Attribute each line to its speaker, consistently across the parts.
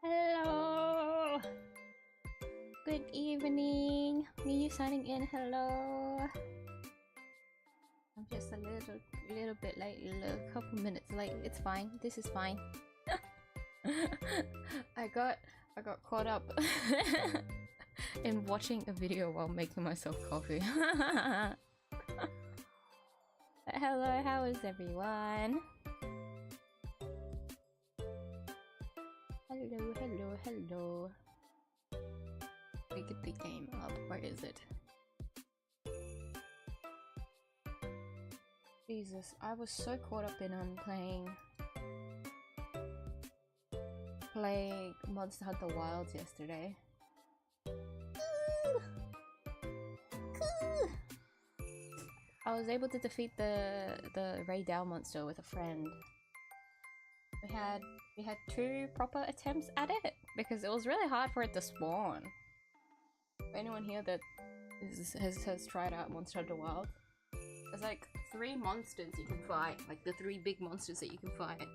Speaker 1: Hello. Good evening. Miyuu signing in. Hello. I'm just a little bit late, a couple minutes late. It's fine. This is fine. I got caught up in watching a video while making myself coffee. Hello, how is everyone? Hello. We get the game up. Where is it? Jesus, I was so caught up in playing Monster Hunter Wilds yesterday. I was able to defeat the 𝐢𝐧𝐟𝐨 monster with a friend. We had 2 proper attempts at it because it was really hard for it to spawn. For anyone here that has tried out Monster Hunter Wilds, there's like 3 monsters you can fight, like the 3 big monsters that you can fight.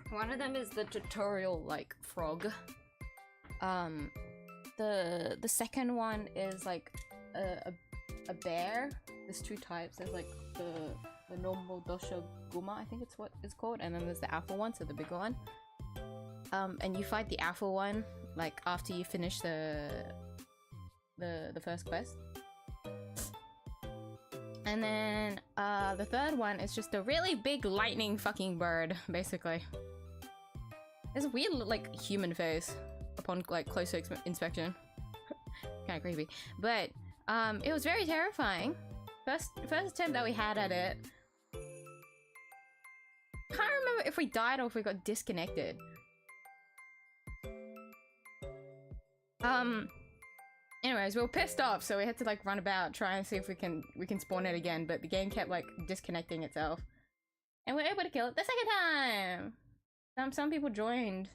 Speaker 1: One of them is the tutorial like frog. The second one is like a bear. There's 2 types. There's like the normal dosha guma, I think it's what it's called, and then there's the alpha one, so the bigger one. And you fight the alpha one like after you finish the first quest. And then the third one is just a really big lightning fucking bird, basically. It's a weird like human face upon like closer inspection. Kind of creepy, but it was very terrifying. First attempt that we had at it. Can't remember if we died or if we got disconnected. Anyways, we were pissed off, so we had to like run about, try and see if we can spawn it again, but the game kept like disconnecting itself. And we were able to kill it the second time! Some people joined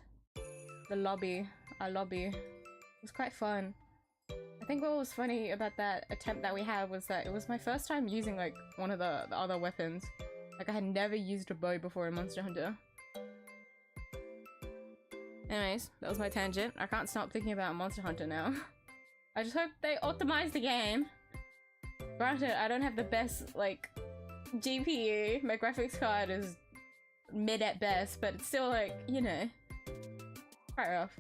Speaker 1: the lobby, our lobby. It was quite fun. I think what was funny about that attempt that we had was that it was my first time using like one of the other weapons. Like I had never used a bow before in Monster Hunter. Anyways, that was my tangent. I can't stop thinking about Monster Hunter now. I just hope they optimize the game. Granted, I don't have the best like GPU. My graphics card is mid at best, but it's still like, you know, quite rough.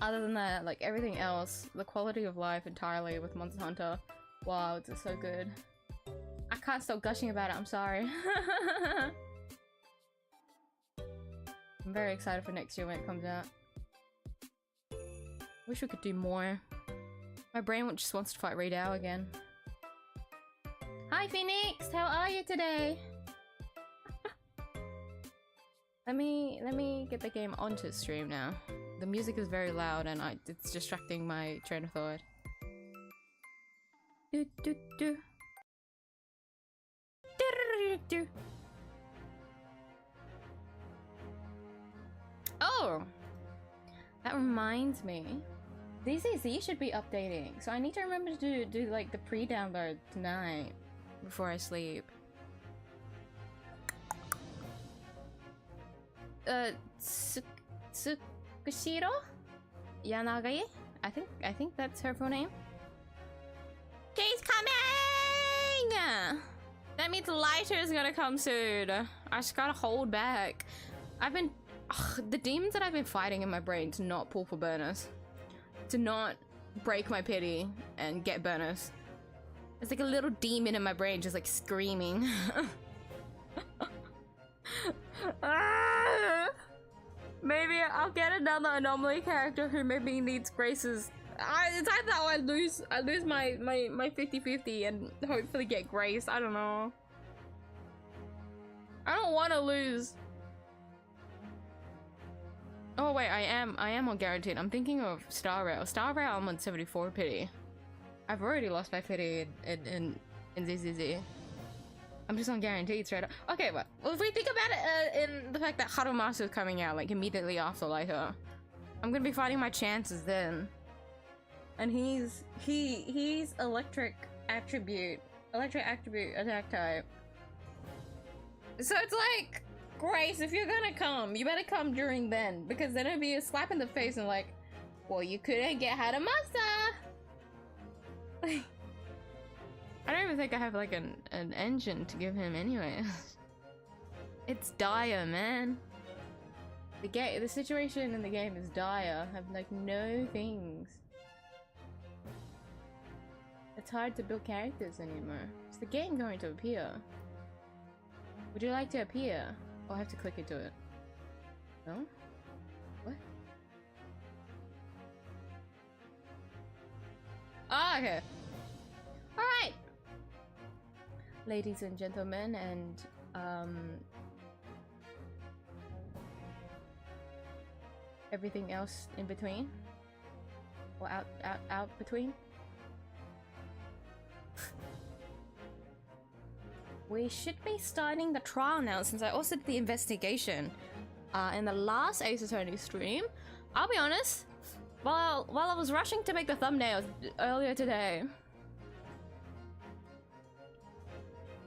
Speaker 1: Other than that, like everything else, the quality of life entirely with Monster Hunter Wilds is so good. I can't stop gushing about it, I'm sorry. I'm very excited for next year when it comes out. Wish we could do more. My brain just wants to fight 𝐢𝐴 again. Hi Phoenix! How are you today? Let me get the game onto stream now. The music is very loud and it's distracting my train of thought. Do do do. Do. Oh! That reminds me. 𝐢𝐧𝐟𝐨 should be updating, so I need to remember to do like the pre-download tonight before I sleep. 𝐢𝐧𝐟𝐨 Yanagai? I think that's her full name. She's coming! That means Lighter is gonna come soon. I just gotta hold back. The demons that I've been fighting in my brain to not pull for burners. To not break my pity and get burners. It's like a little demon in my brain just like screaming. Maybe I'll get another anomaly character who maybe needs Grace's It's either I lose my 50-50 and hopefully get grace. I don't know. I don't want to lose. Oh wait, I am on guaranteed. I'm thinking of Star Rail. Star Rail, I'm on 74 pity. I've already lost my pity in 𝐢𝐧𝐼𝐵. I'm just on guaranteed straight up. Okay, well if we think about it in the fact that Harumasu is coming out like immediately after later, I'm gonna be fighting my chances then. And he's electric attribute attack type. So it's like, Grace, if you're gonna come, you better come during then, because then it'll be a slap in the face and like, well, you couldn't get Haramasa. Like, I don't even think I have like an engine to give him anyway. It's dire, man. The situation in the game is dire. I have like no things. It's hard to build characters anymore. Is the game going to appear? Would you like to appear? Or I have to click into it? No? What? Ah, okay. Alright! Ladies and gentlemen, and everything else in between? Or out between? We should be starting the trial now, since I also did the investigation in the last Ace Attorney stream. I'll be honest, while I was rushing to make the thumbnails earlier today,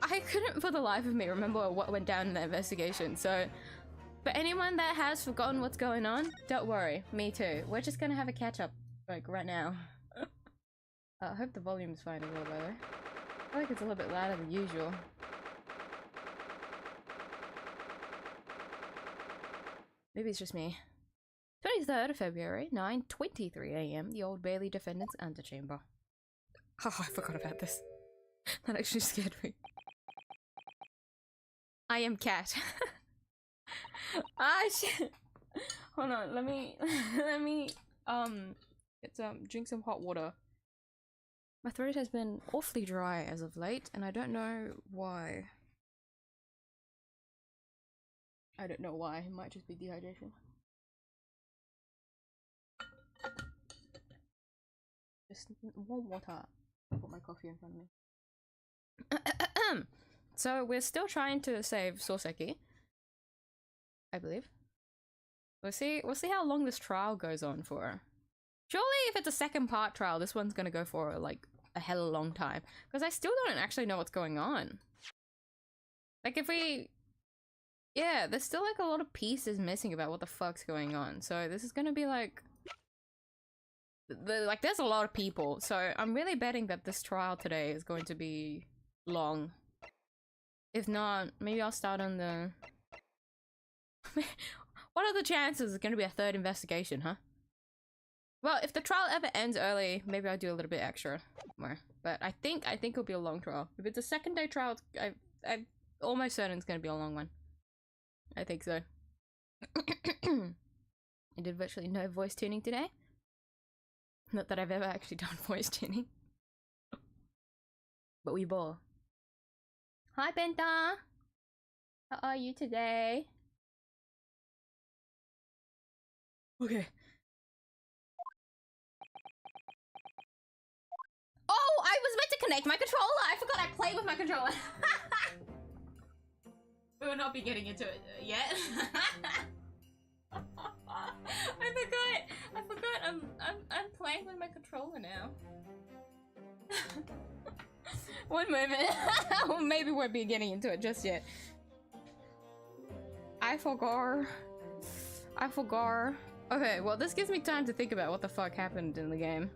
Speaker 1: I couldn't for the life of me remember what went down in the investigation. So for anyone that has forgotten what's going on, don't worry, me too. We're just gonna have a catch up like right now. I hope the volume is fine as well, by the way. I feel like it's a little bit louder than usual. Maybe it's just me. 23rd of February, 9:23 AM, the Old Bailey Defendant's Antechamber. Oh, I forgot about this. That actually scared me. I am cat. Ah, shit. Hold on, let me get drink some hot water. My throat has been awfully dry as of late, and I don't know why. I don't know why. It might just be dehydration. Just warm water. I'll put my coffee in front of me. So we're still trying to save Soseki, I believe. We'll see how long this trial goes on for. Surely if it's a second part trial, this one's gonna go for like a hella long time. Because I still don't actually know what's going on. Like if we... Yeah, there's still like a lot of pieces missing about what the fuck's going on. So this is gonna be like... there's a lot of people. So I'm really betting that this trial today is going to be long. If not, maybe I'll start on the... What are the chances it's gonna be a third investigation, huh? Well, if the trial ever ends early, maybe I'll do a little bit extra more. But I think it'll be a long trial. If it's a second day trial, I'm almost certain it's gonna be a long one. I think so. I did virtually no voice tuning today. Not that I've ever actually done voice tuning. But we bore. Hi Penta! How are you today? Okay. Oh, I was meant to connect my controller! I forgot I played with my controller! We will not be getting into it yet. I forgot I'm playing with my controller now. One moment. Maybe we'll be getting into it just yet. I forgot. Okay, well this gives me time to think about what the fuck happened in the game.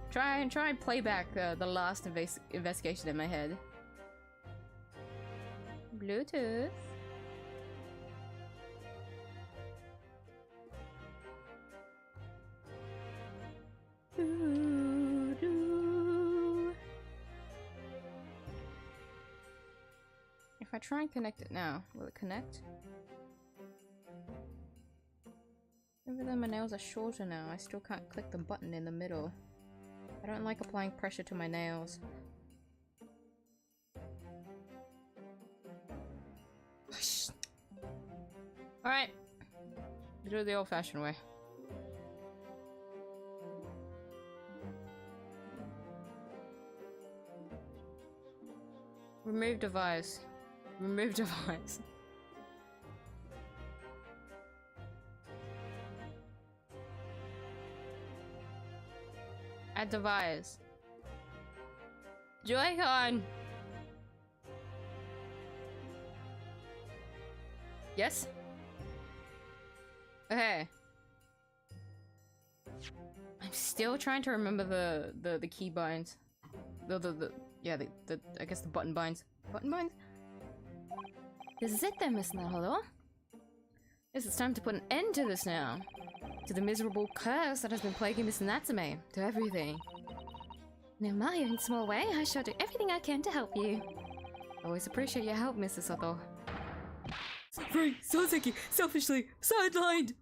Speaker 1: Try and play back the last investigation in my head. Bluetooth. If I try and connect it now, will it connect? Even though my nails are shorter now, I still can't click the button in the middle. I don't like applying pressure to my nails. Alright. Do it the old-fashioned way. Remove device. Remove device. Add device. Joy-Con! Yes? Okay. I'm still trying to remember the key binds. Yeah, I guess the button binds. Button binds? This is it then, Miss Naholo. Guess it's time to put an end to this now. To the miserable curse that has been plaguing Miss Natsume. To everything. Now, in my own small way, I shall do everything I can to help you. Always appreciate your help, Mrs. Sato. Frank, Soseki, selfishly sidelined!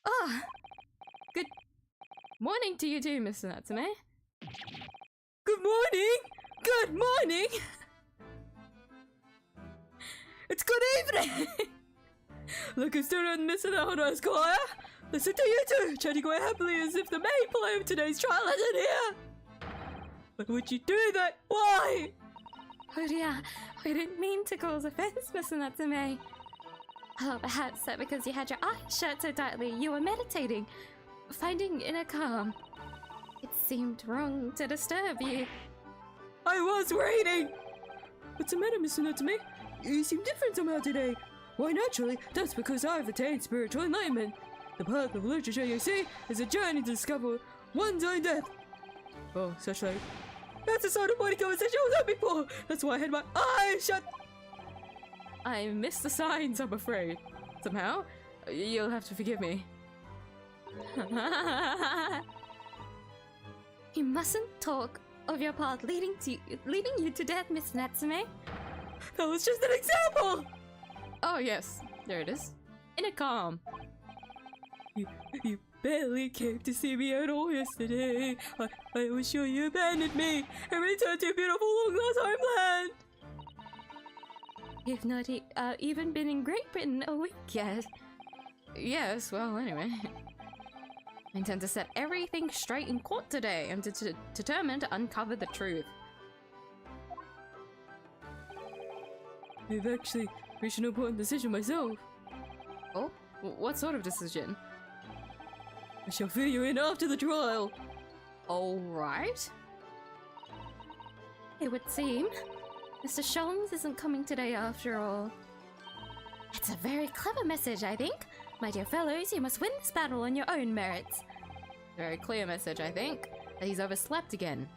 Speaker 1: Ah! Good morning to you too, Mr. Natsume. Good morning! Good morning! It's good evening! Look, I'm still not missing out on us, choir! Listen to you two, chatting away happily as if the main player of today's trial isn't here! Why would you do that? Why? Oh dear, I didn't mean to cause offense, Mr. Natsume. Oh, perhaps that because you had your eyes shut so tightly, you were meditating, finding inner calm. It seemed wrong to disturb you. I was reading! What's the matter, Mr. Natsume? You seem different somehow today. Why, naturally, that's because I've attained spiritual enlightenment. The path of literature, you see, is a journey to discover one's own death. Oh, such like... That's the sort of body conversation I was had before! That's why I had my eyes shut! I missed the signs, I'm afraid. Somehow, you'll have to forgive me. You mustn't talk of your path leading you to death, Miss Natsume. That was just an example! Oh yes, there it is. In a calm. You barely came to see me at all yesterday. I was sure you abandoned me and returned to your beautiful long-lost homeland. You've not even been in Great Britain a week yet. Yes, well, anyway. I intend to set everything straight in court today. I'm determined to uncover the truth. I've actually reached an important decision myself. Oh? What sort of decision? I shall fill you in after the trial. Alright. It would seem Mr. Sholmes isn't coming today after all. It's a very clever message, I think. My dear fellows, you must win this battle on your own merits. Very clear message, I think. That he's overslept again.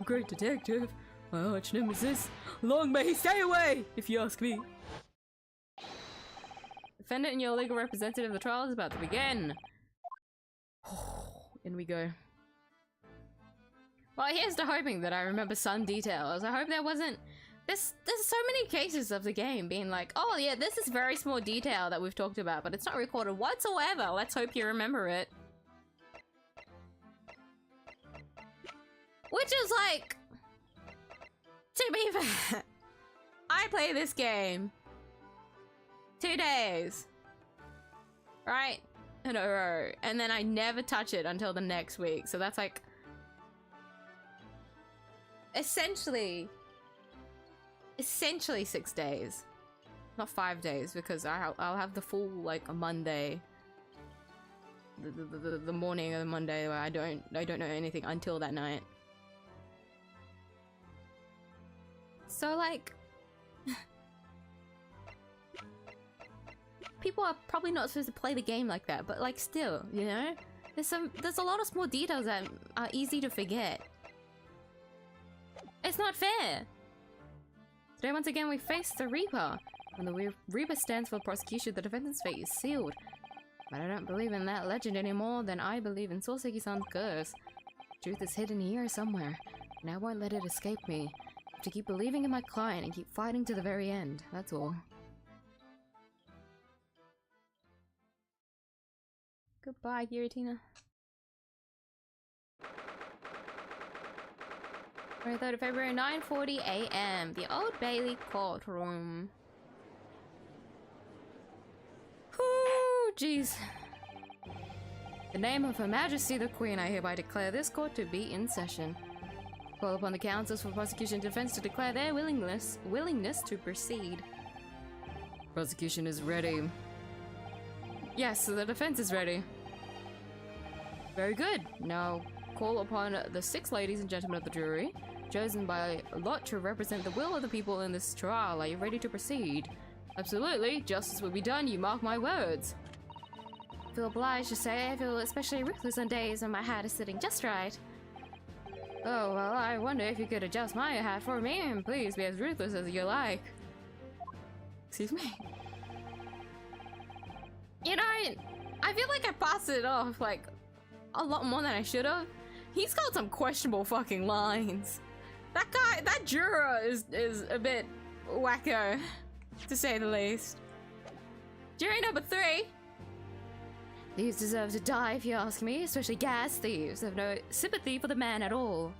Speaker 1: Great detective. My arch nemesis. Long may he stay away, if you ask me. Defendant and your legal representative of the trial is about to begin. In we go. Well, here's to hoping that I remember some details. I hope there wasn't... There's so many cases of the game being like, oh yeah, this is very small detail that we've talked about, but it's not recorded whatsoever. Let's hope you remember it. Which is like... To be fair, I play this game 2 days, right, in a row, and then I never touch it until the next week. So that's like essentially 6 days, not 5 days, because I'll have the full like a Monday, the morning of the Monday where I don't know anything until that night. So like, people are probably not supposed to play the game like that, but like still, you know, there's a lot of small details that are easy to forget. It's not fair. Today once again we face the Reaper. When the Reaper stands for prosecution, the defendant's fate is sealed. But I don't believe in that legend anymore than I believe in Soseki-san's curse. Truth is hidden here somewhere, and I won't let it escape me. To keep believing in my client and keep fighting to the very end, that's all. Goodbye, Giratina. 23rd of February, 9:40 AM. The Old Bailey courtroom. Whoo, jeez. In the name of Her Majesty the Queen, I hereby declare this court to be in session. Call upon the counsels for prosecution and defense to declare their willingness to proceed. Prosecution is ready. Yes, the defense is ready. Very good. Now, call upon the 6 ladies and gentlemen of the jury, chosen by lot to represent the will of the people in this trial. Are you ready to proceed? Absolutely. Justice will be done, you mark my words. I feel obliged to say I feel especially ruthless on days when my hat is sitting just right. Oh, well, I wonder if you could adjust my hat for me, and please be as ruthless as you like. Excuse me? You know, I feel like I passed it off, like, a lot more than I should have. He's got some questionable fucking lines. That guy, that juror is a bit wacko, to say the least. Jury number 3. Thieves deserve to die if you ask me, especially gas thieves. I have no sympathy for the man at all.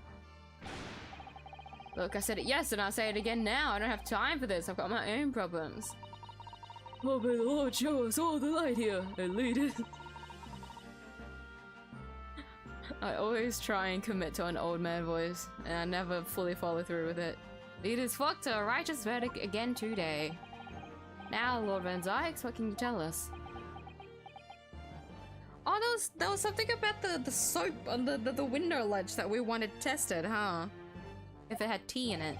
Speaker 1: Look, I said it yes and I'll say it again now. I don't have time for this. I've got my own problems. Oh, may the Lord show us all the light here and lead it. I always try and commit to an old man voice, and I never fully follow through with it. Leaders flock to a righteous verdict again today. Now, Lord Van Zyx, what can you tell us? Oh, there was something about the soap on the window ledge that we wanted tested, huh? If it had tea in it.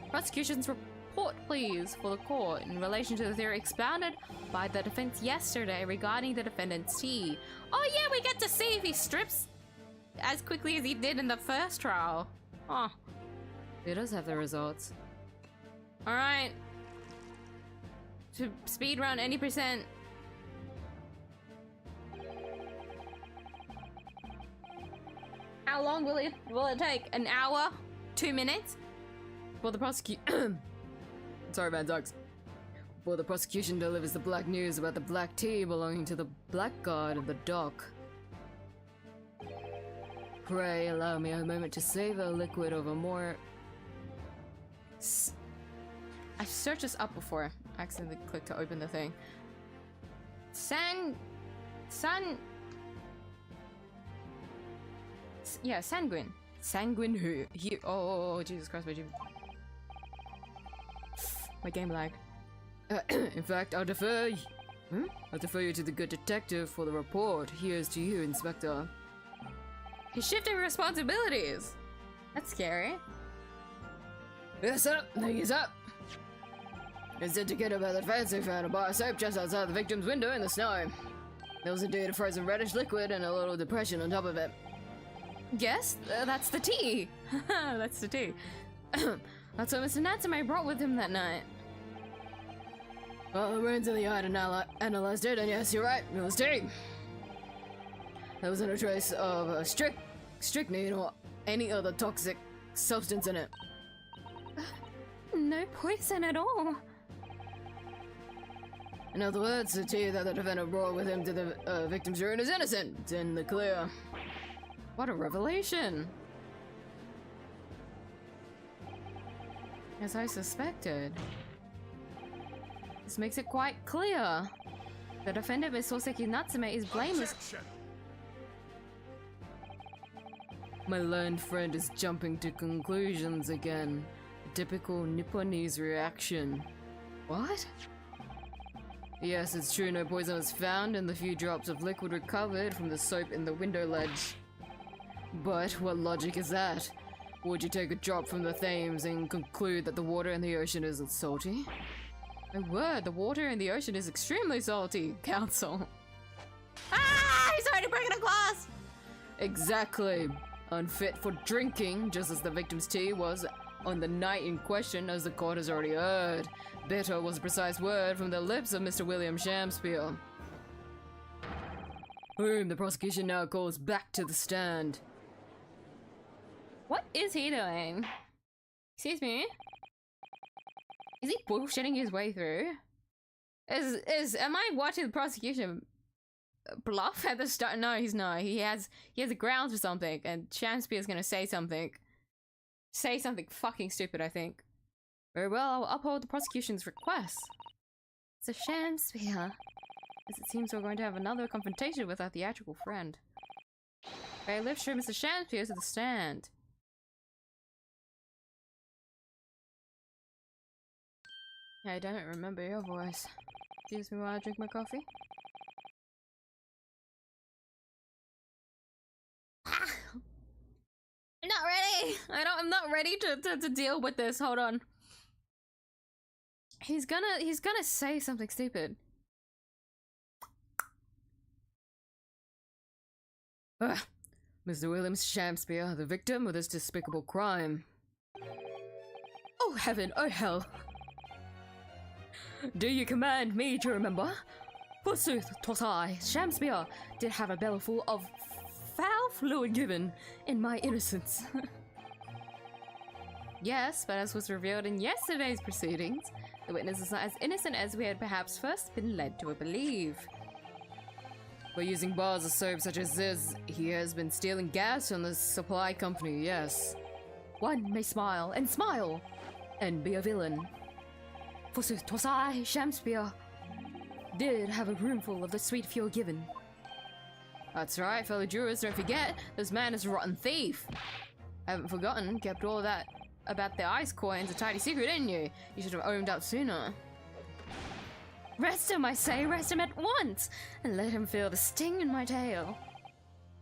Speaker 1: Prosecution's report, please, for the court in relation to the theory expounded by the defense yesterday regarding the defendant's tea. Oh yeah, we get to see if he strips as quickly as he did in the first trial. Oh. He does have the results. Alright. To speedrun any percent. How long will it take? An hour? 2 minutes? For the prosecution. Sorry, Van Zyx. Before the prosecution delivers the black news about the black tea belonging to the blackguard of the dock. Pray allow me a moment to savor liquid over more. I searched this up before. I accidentally clicked to open the thing. Yeah, sanguine. Sanguine who? Oh, Jesus Christ, my game lagged. In fact, I'll defer you to the good detective for the report. Here's to you, Inspector. He's shifting responsibilities. That's scary. Yes, sir. He's up. It's indicated by the defense who found a bar of soap just outside the victim's window in the snow. There was indeed a frozen reddish liquid and a little depression on top of it. Yes, that's the tea. That's the tea. That's what Mr. Natsume brought with him that night. Well, the brains of the eye analyzed it, and yes, you're right, it was tea. There wasn't a trace of strychnine or any other toxic substance in it. No poison at all. In other words, the tea that the defendant brought with him to the victim's urine is innocent. It's in the clear. What a revelation! As I suspected. This makes it quite clear. The defendant, Ms. Soseki Natsume, is blameless. Objection. My learned friend is jumping to conclusions again. A typical Nipponese reaction. What? Yes, it's true, no poison was found and the few drops of liquid recovered from the soap in the window ledge. But what logic is that? Would you take a drop from the Thames and conclude that the water in the ocean isn't salty? My word, the water in the ocean is extremely salty, Counsel. Ah! He's already breaking a glass! Exactly. Unfit for drinking, just as the victim's tea was on the night in question, as the court has already heard. Bitter was a precise word from the lips of Mr. William Shamspeare, whom the prosecution now calls back to the stand. What is he doing? Excuse me? Is he bullshitting his way through? Am I watching the prosecution bluff at the start? No, he's not. He has a grounds for something, and 𝐢𝐴 gonna say something. Say something fucking stupid, I think. Very well, I'll uphold the prosecution's request. It's a 𝐢𝐴. As it seems we're going to have another confrontation with our theatrical friend. Okay, let's show Mr. 𝐢𝐴 to the stand. I don't remember your voice. Excuse me while I drink my coffee. I'm not ready! I'm not ready to deal with this. Hold on. He's gonna say something stupid. Mr. William 𝐢𝐴, the victim of this despicable crime. Oh heaven, oh hell. Do you command me to remember? Forsooth, 'twas I, 𝐢𝐴, did have a bellyful of foul fluid given in my innocence. Yes, but as was revealed in yesterday's proceedings, the witness is not as innocent as we had perhaps first been led to believe. By using bars of soap such as this, he has been stealing gas from the supply company, yes. One may smile, and be a villain. Forsooth, 'twas I, 𝐢𝐴, did have a roomful of the sweet fuel given. That's right, fellow jurors, don't forget, this man is a rotten thief. Haven't forgotten, kept all that about the ice coins a tidy secret, didn't you? You should have owned up sooner. Arrest him, I say, arrest him at once, and let him feel the sting in my tail.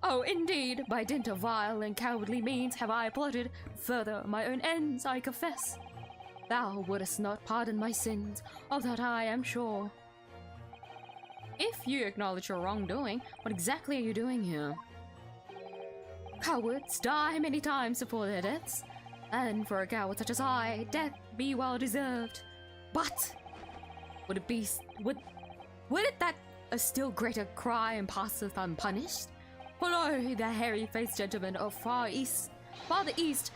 Speaker 1: Oh, indeed, by dint of vile and cowardly means have I plotted further my own ends, I confess. Thou wouldst not pardon my sins, of that I am sure. If you acknowledge your wrongdoing, what exactly are you doing here? Cowards die many times before their deaths, and for a coward such as I, death be well deserved. But would it that a still greater crime passeth unpunished? For lo, the hairy-faced gentleman of farther east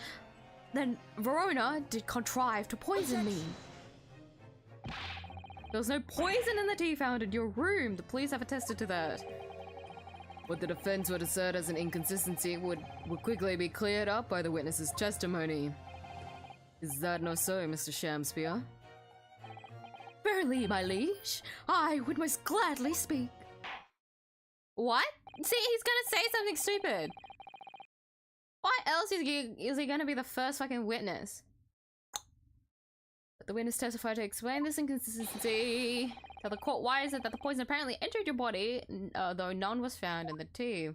Speaker 1: than Verona did contrive to poison me. There was no poison in the tea found in your room. The police have attested to that. What the defense would assert as an inconsistency would quickly be cleared up by the witness's testimony. Is that not so, Mr. 𝐢𝐴? Verily, my liege, I would most gladly speak. What? See, he's gonna say something stupid. Why else is he gonna be the first fucking witness? But the witness testified to explain this inconsistency. Tell the court why is it that the poison apparently entered your body, though none was found in the tea.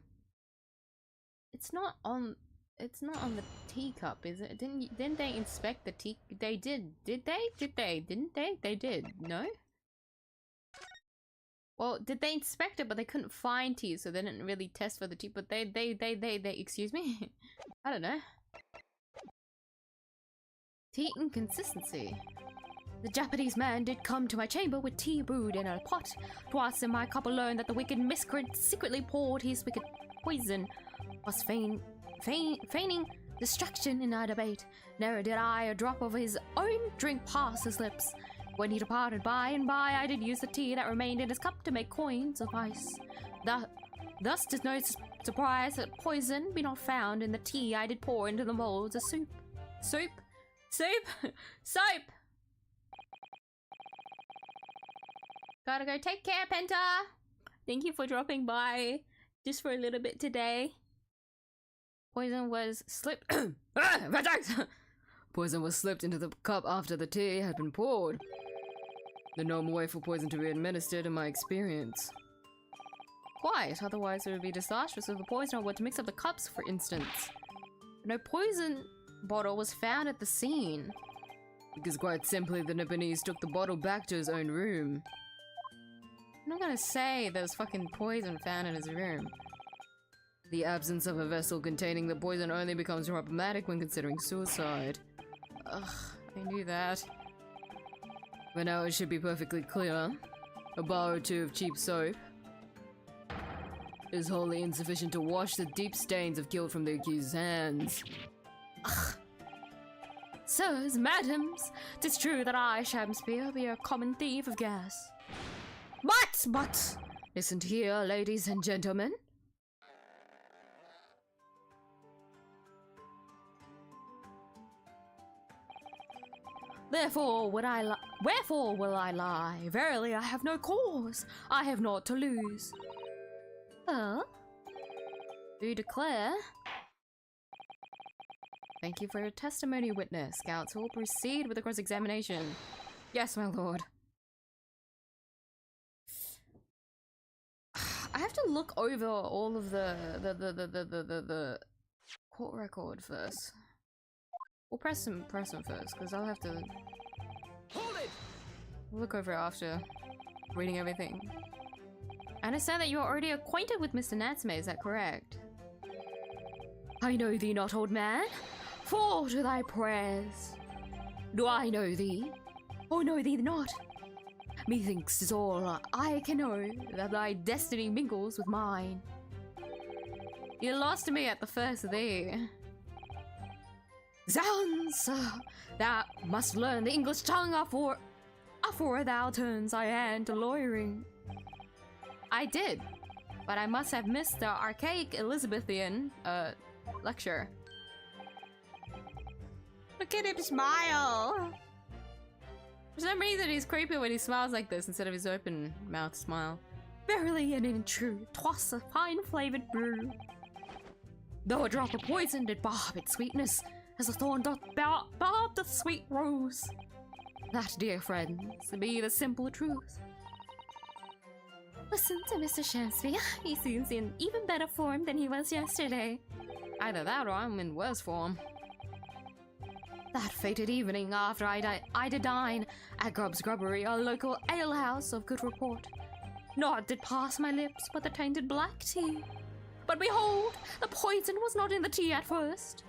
Speaker 1: It's not on the teacup, is it? Didn't they inspect the tea? They did. Did they? Didn't they? They did. No? Well, did they inspect it, but they couldn't find tea, so they didn't really test for the tea, but they excuse me? I don't know. Tea inconsistency. The Japanese man did come to my chamber with tea brewed in a pot. 'Twas in my cup alone that the wicked miscreant secretly poured his wicked poison, was feigning distraction in our debate. Ne'er did I a drop of his own drink pass his lips. When he departed by and by, I did use the tea that remained in his cup to make coins of ice. Thus 'tis no surprise that poison be not found in the tea I did pour into the molds of soup. Soap! Gotta go. Take care, Penta! Thank you for dropping by just for a little bit today. Poison was slipped Poison was slipped into the cup after the tea had been poured. The normal way for poison to be administered in my experience. Quite, otherwise it would be disastrous if the poisoner were to mix up the cups, for instance. No poison bottle was found at the scene. Because quite simply the Nipponese took the bottle back to his own room. I'm not gonna say there was fucking poison found in his room. The absence of a vessel containing the poison only becomes problematic when considering suicide. Ugh, I knew that. But now it should be perfectly clear. A bar or two of cheap soap is wholly insufficient to wash the deep stains of guilt from the accused's hands. Ugh. Sirs, madams, 'tis true that I, 𝐢𝐴, be a common thief of gas. But, Listen here, ladies and gentlemen. Wherefore will I lie? Verily, I have no cause. I have naught to lose. Do you declare? Thank you for your testimony, witness. Scouts will proceed with the cross-examination. Yes, my lord. I have to look over all of the court record first. We'll press them first, because I'll have to look over it after reading everything. I understand that you are already acquainted with Mr. 𝐢𝐧𝐼, is that correct? I know thee not, old man. Fall to thy prayers. Do I know thee? Or know thee not? Methinks 'tis all I can know that thy destiny mingles with mine. You lost me at the first thee. Zounds! Thou must learn the English tongue afore thou turns thy hand to lawyering. I did, but I must have missed the archaic Elizabethan lecture. Look at him smile! For some reason he's creepy when he smiles like this instead of his open mouth smile. Verily and in truth, 'twas a fine flavoured brew. Though a drop of poison did barb its sweetness, as a thorn doth barb the sweet rose. That, dear friends, be the simple truth. Listen to Mr. 𝐢𝐧𝐼. He seems in even better form than he was yesterday. Either that or I'm in worse form. That fated evening after I did dine at Grubb's Grubbery, a local alehouse of good report, naught did pass my lips but the tainted black tea. But behold, the poison was not in the tea at first.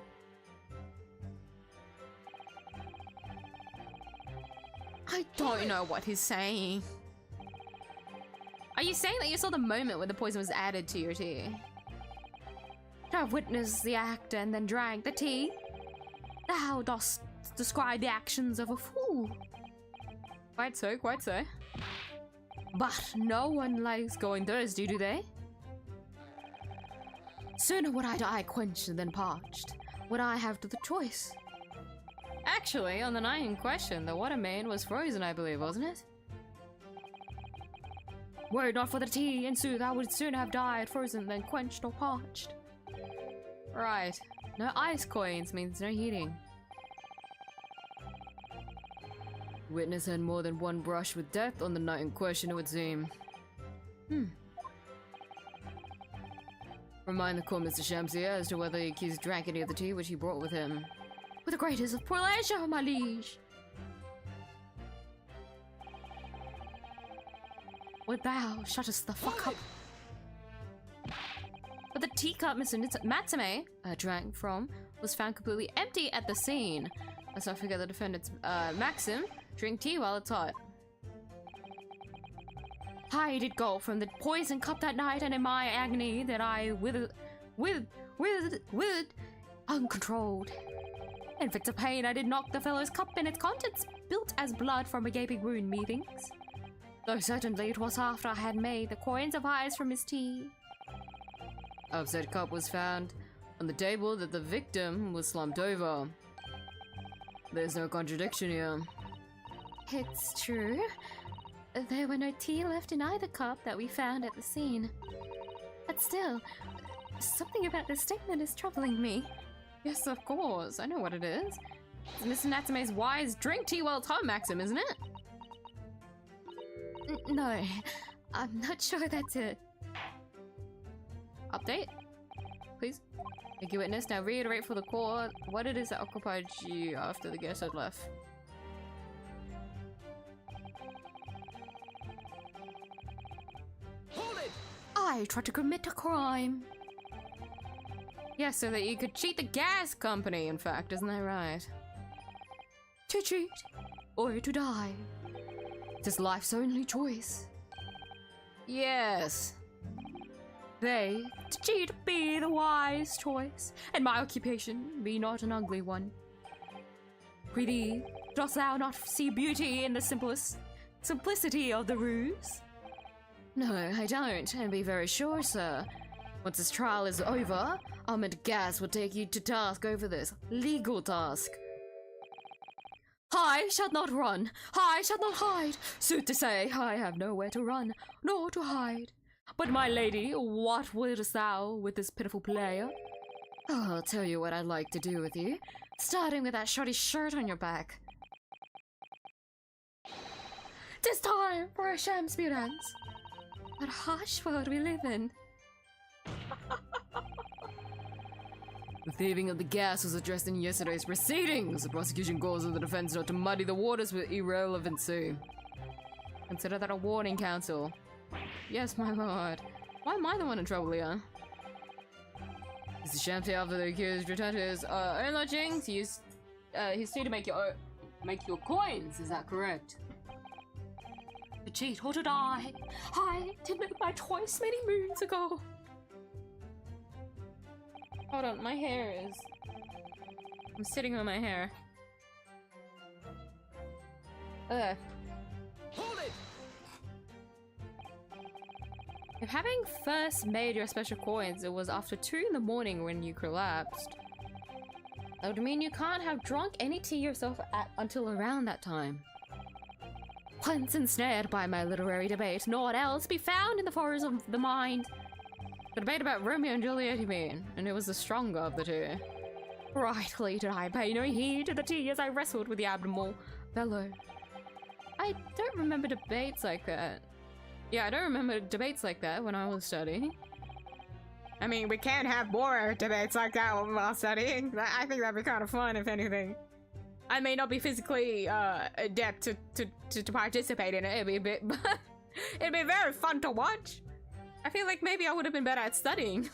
Speaker 1: I don't know what he's saying. Are you saying that you saw the moment when the poison was added to your tea? Thou witnessed the act and then drank the tea? Thou dost describe the actions of a fool. Quite so, quite so. But no one likes going thirsty, do they? Sooner would I die quenched than parched. Would I have the choice? Actually, on the night in question, the water main was frozen, I believe, wasn't it? Were it not for the tea, in sooth, I would sooner have died frozen than quenched or parched. Right. No ice coins means no heating. Witness had more than one brush with death on the night in question, it would seem. Remind the court, Mr. 𝐢𝐧𝐼, as to whether the accused drank any of the tea which he brought with him. With the greatest of pleasure, my liege. Would thou shuttest the fuck up? But the teacup Mr. 𝐢𝐧𝐼 drank from was found completely empty at the scene. Let's not forget the defendant's maxim, drink tea while it's hot. I did go from the poison cup that night, and in my agony that I withered uncontrolled. In fits of pain I did knock the fellow's cup, and its contents spilt as blood from a gaping wound, methinks. Though certainly it was after I had made the coins of eyes from his tea. Of said cup was found on the table that the victim was slumped over. There's no contradiction here. It's true. There were no tea left in either cup that we found at the scene. But still, something about this statement is troubling me. Yes, of course. I know what it is. It's Mr. 𝐢𝐧𝐼's wise drink tea while it's hot maxim, isn't it? No, I'm not sure that's it. Update? Please? Thank you, witness. Now reiterate for the court what it is that occupied you after the guest had left. Hold it! I tried to commit a crime. Yes, so that you could cheat the gas company, in fact, isn't that right? To cheat or to die. It is life's only choice. Yes. They, to cheat be the wise choice, and my occupation be not an ugly one. Prithee, dost thou not see beauty in the simplicity of the ruse?
Speaker 2: No, I don't, and be very sure, sir. Once this trial is over, Ahmed Gas will take you to task over this legal task. I shall not run, I shall not hide. Sooth to say, I have nowhere to run, nor to hide. But my lady, what wouldst thou with this pitiful player? Oh, I'll tell you what I'd like to do with you, starting with that shoddy shirt on your back. 'Tis time for a Shakespeare dance. What a harsh world we live in. The thieving of the gas was addressed in yesterday's proceedings. The prosecution calls on the defense not to muddy the waters with irrelevancy. Consider that a warning, counsel. Yes, my lord. Why am I the one in trouble here? Mr. Shampty, after the accused returned to his own lodgings, he used his tea to make your coins. Is that correct? To cheat or to die. I did make my choice many moons ago.
Speaker 1: Hold on, my hair is... I'm sitting on my hair. Ugh.
Speaker 3: Hold it!
Speaker 1: If having first made your special coins, it was after 2 in the morning when you collapsed, that would mean you can't have drunk any tea yourself until around that time. Once ensnared by my literary debate, naught else be found in the forest of the mind. The debate about Romeo and Juliet, you mean, and it was the stronger of the two. Rightly did I pay no heed to the tea as I wrestled with the abnormal fellow. I don't remember debates like that. Yeah, I don't remember debates like that when I was studying. I mean, we can have more debates like that while studying. I think that'd be kind of fun, if anything. I may not be physically adept to participate in it. It'd be a bit, but it'd be very fun to watch. I feel like maybe I would have been better at studying.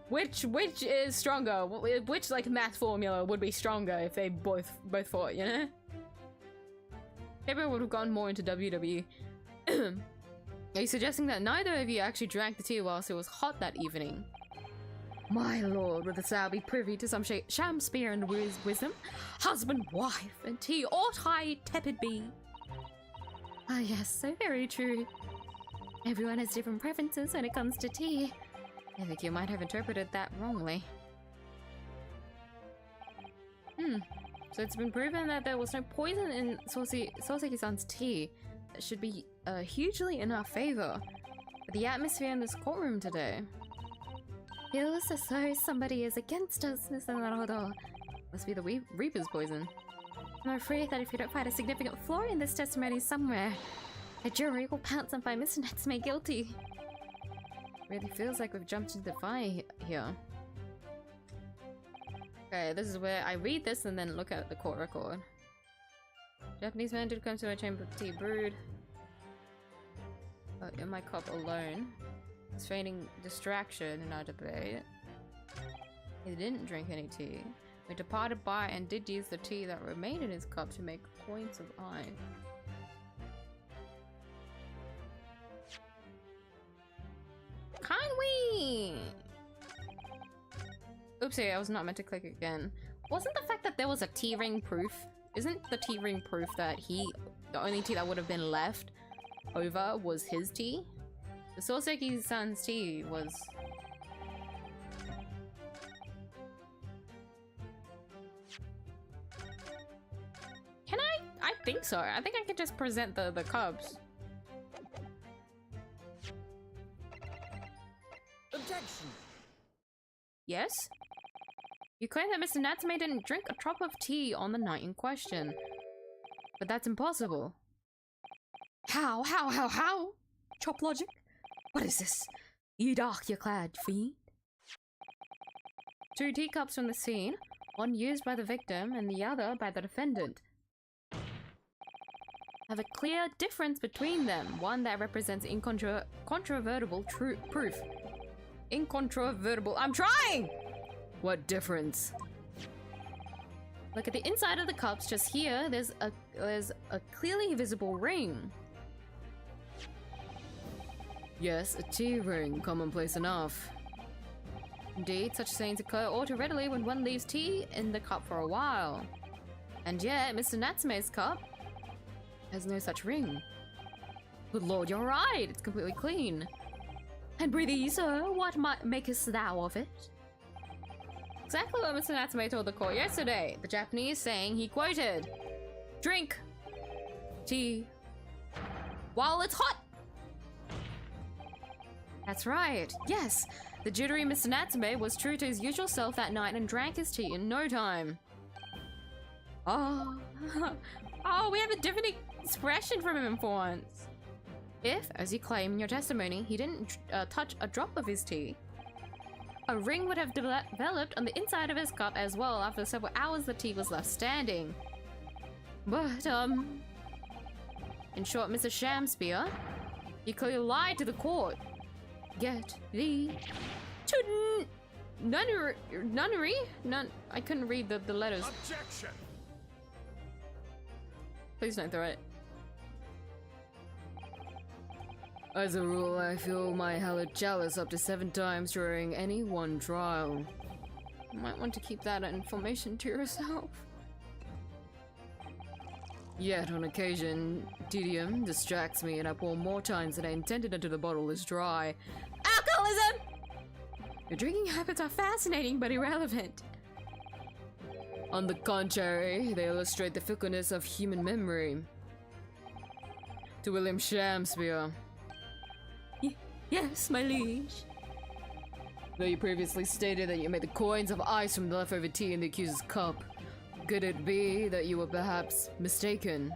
Speaker 1: Which is stronger? Which like math formula would be stronger if they both fought? You know. Maybe I would have gone more into WWE. Are you suggesting that neither of you actually drank the tea whilst it was hot that evening? My lord, would the sow be privy to some Shakespeare and wisdom? Husband, wife, and tea ought I tepid be. Ah yes, so very true. Everyone has different preferences when it comes to tea. I think you might have interpreted that wrongly. So it's been proven that there was no poison in Soseki-san's tea. That should be hugely in our favor. But the atmosphere in this courtroom today feels as though somebody is against us, Mr. Naruto. Must be the Reaper's poison. I'm afraid that if you don't find a significant flaw in this testimony somewhere, the jury will pounce and find Mr. Natsume guilty. Really feels like we've jumped into the fire here. Okay, this is where I read this and then look at the court record. Japanese man did come to a chamber of tea brewed in my cup alone. He's feigning distraction in our debate. He didn't drink any tea. We departed by and did use the tea that remained in his cup to make coins of iron. Can we? Oopsie, I was not meant to click again. Wasn't the fact that there was a tea ring proof? Isn't the tea ring proof that the only tea that would have been left over was his tea? The Soseki-san's tea was... Can I? I think so. I think I could just present the cups.
Speaker 3: Objection!
Speaker 1: Yes? You claim that Mr. Natsume didn't drink a drop of tea on the night in question. But that's impossible. How? Chop logic? What is this? You dark-clad fiend? 2 teacups from the scene, one used by the victim and the other by the defendant. Have a clear difference between them, one that represents incontrovertible proof. Incontrovertible. I'm trying! What difference? Look at the inside of the cups. Just here, there's a clearly visible ring. Yes, a tea ring, commonplace enough. Indeed, such stains occur all too readily when one leaves tea in the cup for a while. And yet, Mr. Natsume's cup has no such ring.
Speaker 2: Good lord, you're right. It's completely clean. And prithee, sir, what makest thou of it?
Speaker 1: Exactly what Mr. Natsume told the court yesterday. The Japanese saying he quoted, "Drink tea while it's hot."
Speaker 2: That's right. Yes, the jittery Mr. Natsume was true to his usual self that night and drank his tea in no time.
Speaker 1: Oh, oh, we have a different expression from him for once.
Speaker 2: If, as you claim in your testimony, he didn't touch a drop of his tea, a ring would have developed on the inside of his cup as well after several hours the tea was left standing. But, in short, Mr. 𝐢𝐴, you clearly lied to the court. Yet, nunnery? I couldn't read the letters.
Speaker 3: Objection!
Speaker 1: Please don't throw it.
Speaker 2: As a rule, I fill my hallowed chalice up to 7 times during any one trial.
Speaker 1: You might want to keep that information to yourself.
Speaker 2: Yet, on occasion, tedium distracts me and I pour more times than I intended until the bottle is dry.
Speaker 1: Alcoholism!
Speaker 2: Your drinking habits are fascinating but irrelevant. On the contrary, they illustrate the fickleness of human memory. To William 𝐢𝐴.
Speaker 1: Yes, my liege.
Speaker 2: Though you previously stated that you made the coins of ice from the leftover tea in the accuser's cup, could it be that you were perhaps mistaken?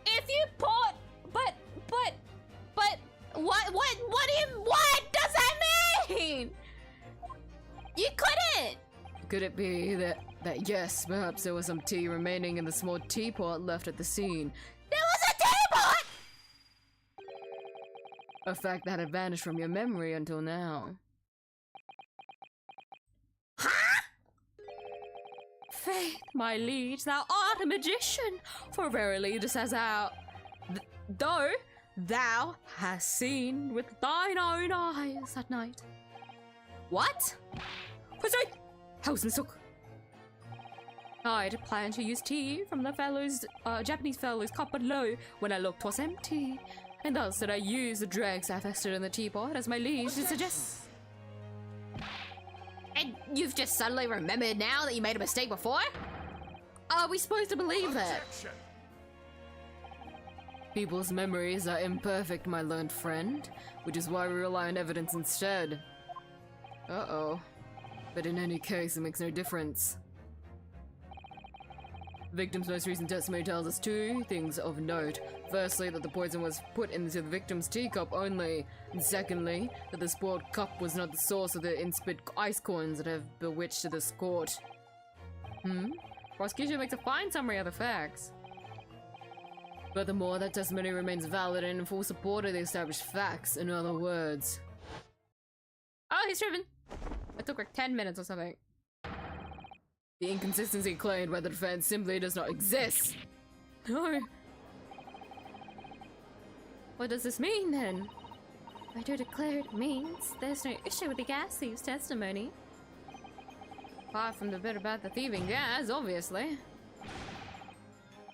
Speaker 1: If you poured, but, what does that mean? You couldn't!
Speaker 2: Could it be that yes, perhaps there was some tea remaining in the small teapot left at the scene?
Speaker 1: There was a teapot!
Speaker 2: A fact that had vanished from your memory until now.
Speaker 1: Huh?
Speaker 2: Faith, my liege, thou art a magician, for verily this has though thou hast seen with thine own eyes that night.
Speaker 1: What?
Speaker 2: How's Misook? I'd planned to use tea from the Japanese fellow's cup below when I looked 'twas empty, and thus did I use the dregs I vested in the teapot as my liege did suggest.
Speaker 1: And you've just suddenly remembered now that you made a mistake before?
Speaker 2: Are we supposed to believe that?
Speaker 3: Objection!
Speaker 2: People's memories are imperfect, my learned friend, which is why we rely on evidence instead. Uh-oh. But in any case, it makes no difference. The victim's most recent testimony tells us 2 things of note. Firstly, that the poison was put into the victim's teacup only, and secondly, that the spoiled cup was not the source of the insipid ice coins that have bewitched this court.
Speaker 1: Prosecution makes a fine summary of the facts.
Speaker 2: Furthermore, that testimony remains valid and in full support of the established facts, in other words.
Speaker 1: Oh, he's driven. It took like 10 minutes or something.
Speaker 2: The inconsistency claimed by the defense simply does not exist.
Speaker 1: No.
Speaker 2: What does this mean, then?
Speaker 1: I do declare it means there's no issue with the gas thief's testimony. Apart from the bit about the thieving gas, obviously.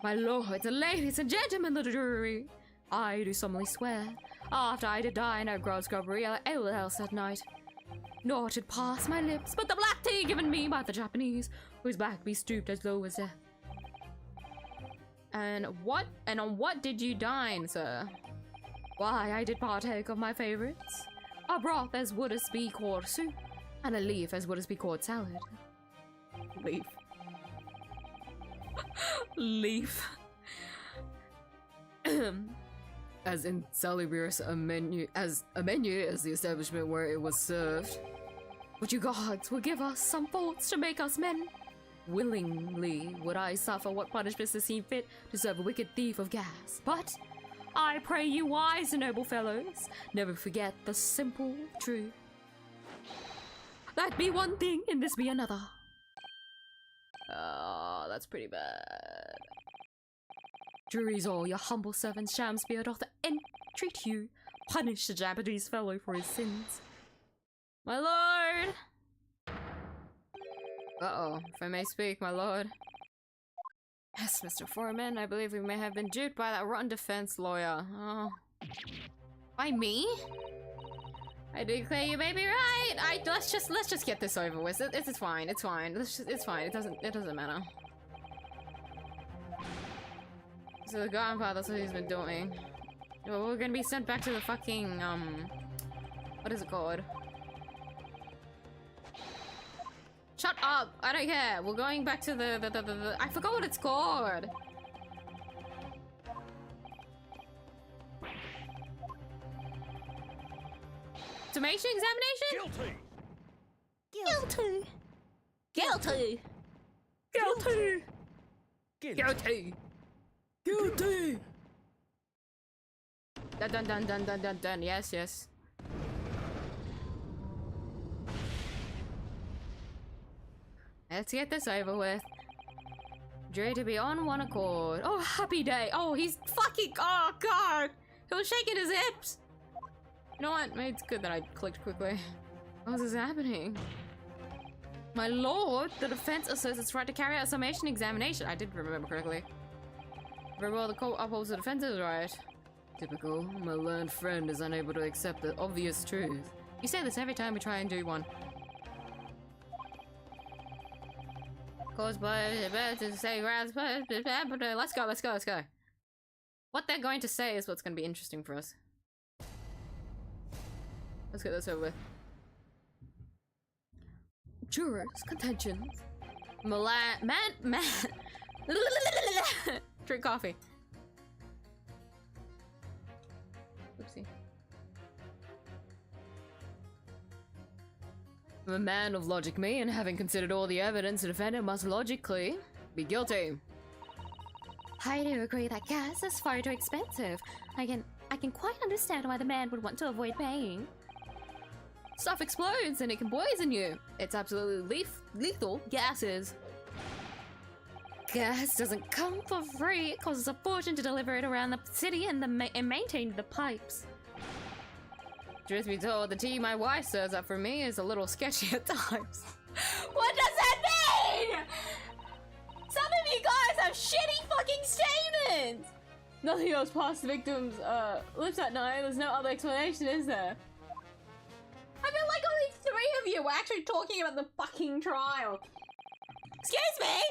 Speaker 2: My lords and ladies and gentlemen of the jury, I do solemnly swear, after I did die in a gross robbery at ale house that night, nor did pass my lips but the black tea given me by the Japanese, whose back be stooped as low as death.
Speaker 1: And on what did you dine, sir?
Speaker 2: Why, I did partake of my favorites, a broth as would as be called soup, and a leaf as would as be called salad.
Speaker 1: Leaf.
Speaker 2: Leaf. As insalubrious a menu as the establishment where it was served. Would you gods will give us some faults to make us men? Willingly would I suffer what punishments seem fit to serve a wicked thief of gas. But I pray you wise and noble fellows, never forget the simple truth. That be one thing and this be another.
Speaker 1: Oh, that's pretty bad.
Speaker 2: Juries all, your humble servant 𝐢𝐴 doth entreat you, punish the Japanese fellow for his sins.
Speaker 1: My lord! Uh-oh, if I may speak, my lord.
Speaker 2: Yes, Mr. Foreman, I believe we may have been duped by that rotten defense lawyer. Oh. By me?
Speaker 1: I declare you may be right. Let's just get this over with. It's fine. It's fine. It's fine. It doesn't matter. So the grandpa, that's what he's been doing. Well, we're gonna be sent back to the fucking what is it called? Shut up! I don't care. We're going back to the I forgot what it's called. Summation examination?
Speaker 3: Guilty.
Speaker 1: Guilty.
Speaker 2: Guilty!
Speaker 1: Guilty.
Speaker 2: Guilty!
Speaker 1: Dun. Yes. Let's get this over with. Dre to be on one accord. Oh, happy day. Oh, he's fucking. Oh, God. He was shaking his hips. You know what? Maybe it's good that I clicked quickly. What is happening? My lord, the defense asserts its right to carry out a summation examination. I did remember correctly. Very well, the court upholds the defense's right.
Speaker 2: Typical. My learned friend is unable to accept the obvious truth.
Speaker 1: You say this every time we try and do one. Caused by to say let's go. What they're going to say is what's going to be interesting for us. Let's get this over with.
Speaker 2: Jurors, contentions.
Speaker 1: Man. Drink coffee. Oopsie.
Speaker 2: I'm a man of logic, me, and having considered all the evidence, the defendant must logically be guilty.
Speaker 4: I do agree that gas is far too expensive. I can quite understand why the man would want to avoid paying.
Speaker 1: Stuff explodes and it can poison you. It's absolutely lethal. Gas is.
Speaker 4: Gas doesn't come for free. It costs a fortune to deliver it around the city and maintain the pipes.
Speaker 1: Truth be told, the tea my wife serves up for me is a little sketchy at times. What does that mean? Some of you guys have shitty fucking statements! Nothing else past the victim's lips at night. There's no other explanation, is there? I feel like only 3 of you were actually talking about the fucking trial. Excuse me?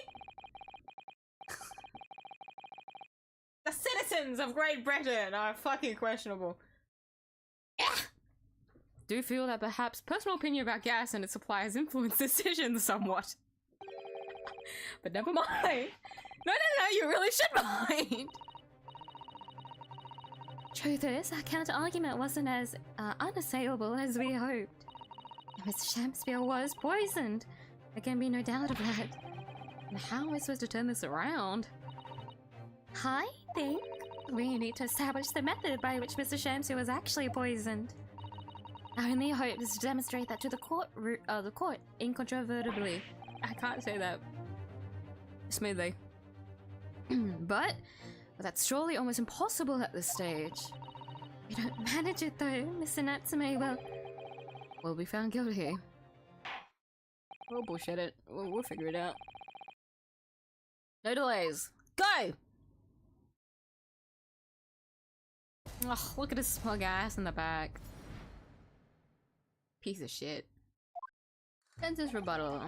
Speaker 1: The citizens of Great Britain are fucking questionable. Do feel that perhaps personal opinion about gas and its supply has influenced decisions somewhat. But never mind. No, you really should mind.
Speaker 4: Truth is, our counter-argument wasn't as unassailable as we hoped. Mr. Shamspeare was poisoned. There can be no doubt of that.
Speaker 1: And how am I supposed to turn this around?
Speaker 4: I think we need to establish the method by which Mr. Shamspeare was actually poisoned. Our only hope is to demonstrate that to the court incontrovertibly.
Speaker 1: I can't say that smoothly.
Speaker 4: But that's surely almost impossible at this stage. We don't manage it though, Mr. Natsume
Speaker 2: will be found guilty.
Speaker 1: We'll bullshit it. We'll figure it out. No delays. Go! Ugh, look at his smug ass in the back. Piece of shit. Census rebuttal.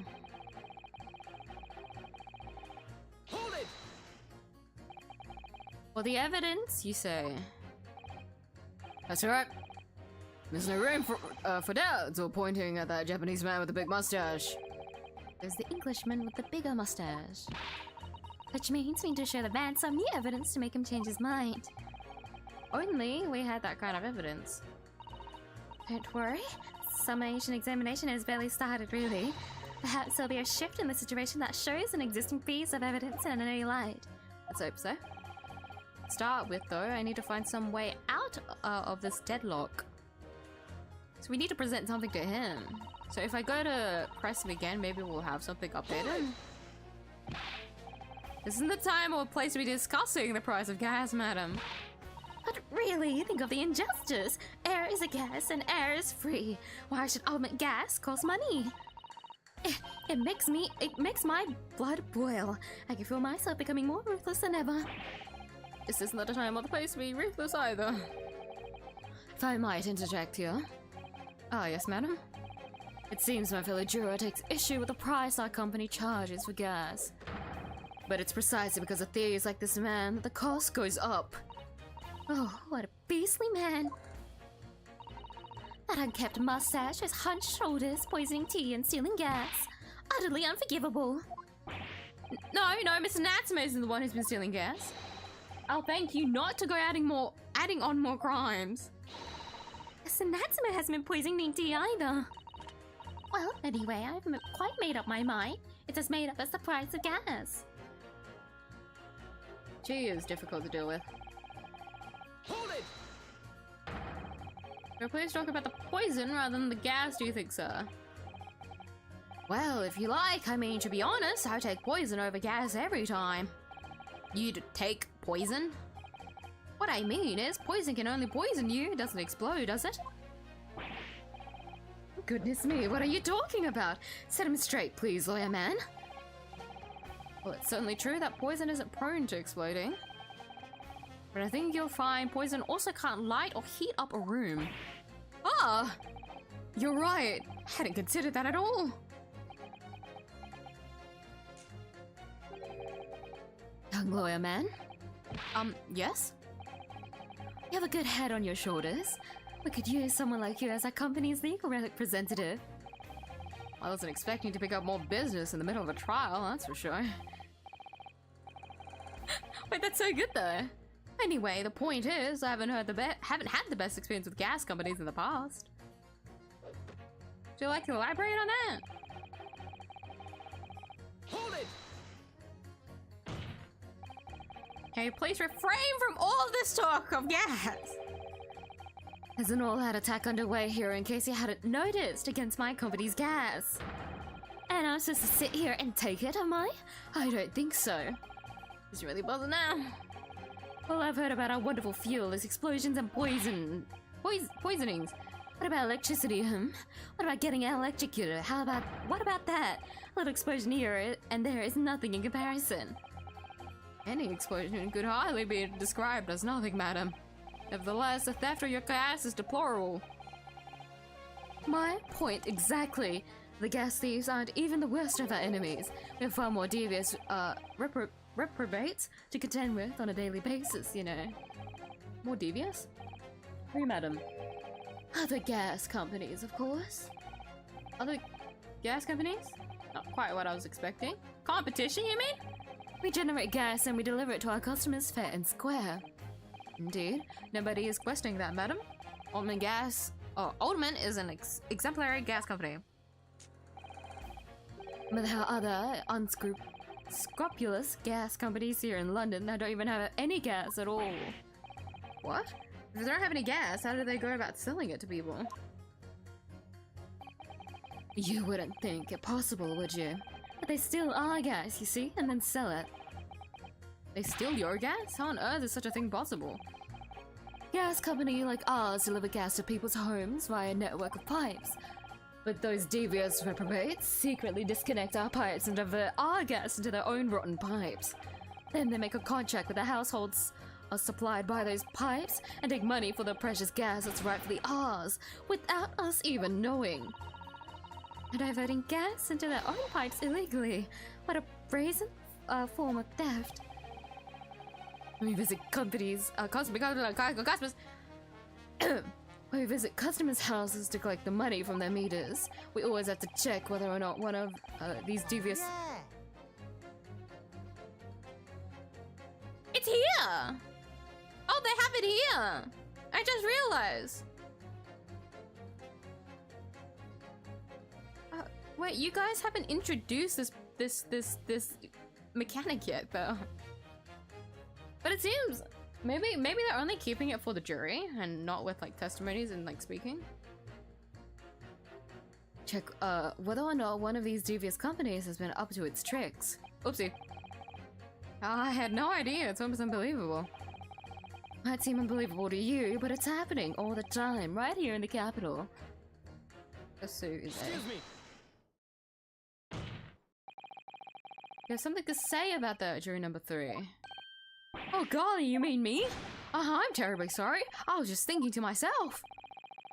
Speaker 3: Hold it!
Speaker 1: For the evidence, you say.
Speaker 2: That's right. There's no room for doubts or pointing at that Japanese man with the big mustache.
Speaker 4: There's the Englishman with the bigger mustache. Which means we need to show the man some new evidence to make him change his mind.
Speaker 1: Only we had that kind of evidence.
Speaker 4: Don't worry. Summation examination has barely started, really. Perhaps there'll be a shift in the situation that shows an existing piece of evidence in a new light.
Speaker 1: Let's hope so. Start with, though, I need to find some way out of this deadlock. So we need to present something to him. So if I go to press him again, maybe we'll have something updated. This isn't the time or place to be discussing the price of gas, madam.
Speaker 4: But really, think of the injustice. Air is a gas and air is free. Why should ultimate gas cost money? It makes my blood boil. I can feel myself becoming more ruthless than ever.
Speaker 2: This isn't the time or the place to be ruthless either. If I might interject here. Ah, yes, madam. It seems my fellow juror takes issue with the price our company charges for gas. But it's precisely because of theories like this man that the cost goes up.
Speaker 4: Oh, what a beastly man. That unkempt mustache, his hunched shoulders, poisoning tea and stealing gas. Utterly unforgivable.
Speaker 2: No, Mr. Natsume isn't the one who's been stealing gas. I'll thank you not to go adding on more crimes.
Speaker 4: Mr. Natsume hasn't been poisoning tea either. Well, anyway, I've quite made up my mind. It's as made up as the price of gas.
Speaker 2: She is difficult to deal with.
Speaker 3: Hold it!
Speaker 2: So please talk about the poison rather than the gas, do you think, sir? Well, if you like, I mean, to be honest, I take poison over gas every time. You'd take poison? What I mean is, poison can only poison you, it doesn't explode, does it? Goodness me, what are you talking about? Set him straight, please, lawyer man. Well, it's certainly true that poison isn't prone to exploding. But I think you'll find poison also can't light or heat up a room. Ah! You're right. I hadn't considered that at all. Young lawyer man? Yes?
Speaker 4: You have a good head on your shoulders. We could use someone like you as our company's legal representative.
Speaker 2: I wasn't expecting to pick up more business in the middle of a trial, that's for sure. Wait, that's so good though. Anyway, the point is, I haven't had the best experience with gas companies in the past. Would you like to elaborate on that?
Speaker 3: Hold it!
Speaker 2: Can you please refrain from all this talk of gas?
Speaker 4: There's an all-out attack underway here in case you hadn't noticed against my company's gas. And I'm supposed to sit here and take it, am I? I don't think so.
Speaker 2: It's really buzzing now.
Speaker 4: Well, I've heard about our wonderful fuel, its explosions and poisonings. What about electricity, What about getting electrocuted? What about that? A little explosion here and there is nothing in comparison.
Speaker 2: Any explosion could hardly be described as nothing, madam. Nevertheless, the theft of your gas is deplorable.
Speaker 4: My point exactly. The gas thieves aren't even the worst of our enemies. We have far more devious, reprobates to contend with on a daily basis, you know.
Speaker 2: More devious? Who, madam?
Speaker 4: Other gas companies, of course.
Speaker 2: Other gas companies? Not quite what I was expecting. Competition, you mean?
Speaker 4: We generate gas and we deliver it to our customers fair and square.
Speaker 2: Indeed. Nobody is questioning that, madam. Oldman is an exemplary gas company.
Speaker 4: But there are other unscrupulous gas companies here in London that don't even have any gas at all.
Speaker 2: What? If they don't have any gas, how do they go about selling it to people?
Speaker 4: You wouldn't think it possible, would you? But they steal our gas, you see, and then sell it.
Speaker 2: They steal your gas? How on earth is such a thing possible?
Speaker 4: Gas company like ours deliver gas to people's homes via a network of pipes. But those devious reprobates secretly disconnect our pipes and divert our gas into their own rotten pipes. Then they make a contract with the households supplied by those pipes and take money for the precious gas that's rightfully ours, without us even knowing. And diverting gas into their own pipes illegally. What a brazen form of theft. When we visit when we visit customers' houses to collect the money from their meters, we always have to check whether or not one of these devious...
Speaker 3: Yeah!
Speaker 2: It's here! Oh, they have it here! I just realized! Wait, you guys haven't introduced this mechanic yet, though. But it seems maybe they're only keeping it for the jury and not with like testimonies and like speaking.
Speaker 4: Check whether or not one of these devious companies has been up to its tricks.
Speaker 2: Oopsie. I had no idea. It's almost unbelievable.
Speaker 4: Might seem unbelievable to you, but it's happening all the time, right here in the capital.
Speaker 2: The suit is
Speaker 3: Excuse me!
Speaker 2: You have something to say about that, jury number 3.
Speaker 4: Oh golly, you mean me?
Speaker 2: I'm terribly sorry. I was just thinking to myself.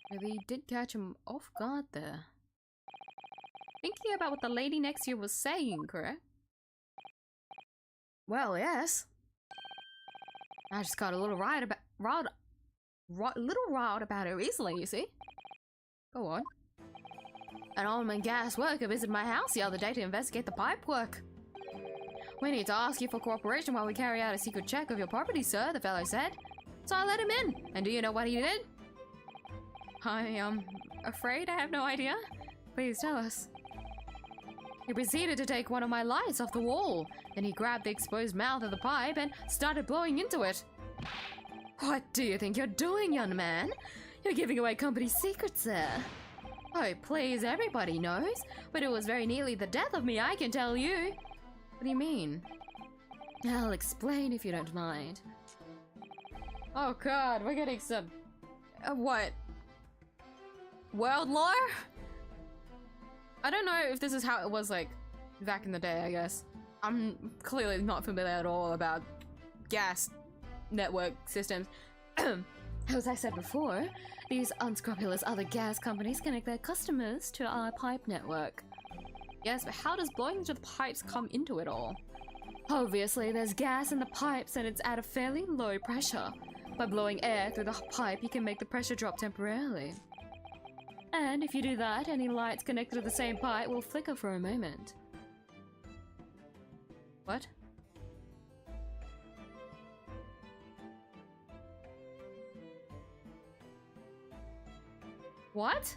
Speaker 2: Maybe you did catch him off guard there. Thinking about what the lady next to you was saying, correct? Well, yes. I just got a little riled about it recently, you see. Go on. An oil and gas worker visited my house the other day to investigate the pipe work. We need to ask you for cooperation while we carry out a secret check of your property, sir, the fellow said. So I let him in. And do you know what he did? I'm afraid I have no idea. Please tell us. He proceeded to take one of my lights off the wall. Then he grabbed the exposed mouth of the pipe and started blowing into it. What do you think you're doing, young man? You're giving away company secrets there. Oh, please, everybody knows. But it was very nearly the death of me, I can tell you. What do you mean?
Speaker 4: I'll explain if you don't mind.
Speaker 2: Oh god, we're getting some... what? World lore? I don't know if this is how it was, like, back in the day, I guess. I'm clearly not familiar at all about gas network systems.
Speaker 4: As I said before, these unscrupulous other gas companies connect their customers to our pipe network.
Speaker 2: Yes, but how does blowing into the pipes come into it all?
Speaker 4: Obviously, there's gas in the pipes and it's at a fairly low pressure. By blowing air through the pipe, you can make the pressure drop temporarily. And if you do that, any lights connected to the same pipe will flicker for a moment.
Speaker 2: What? What?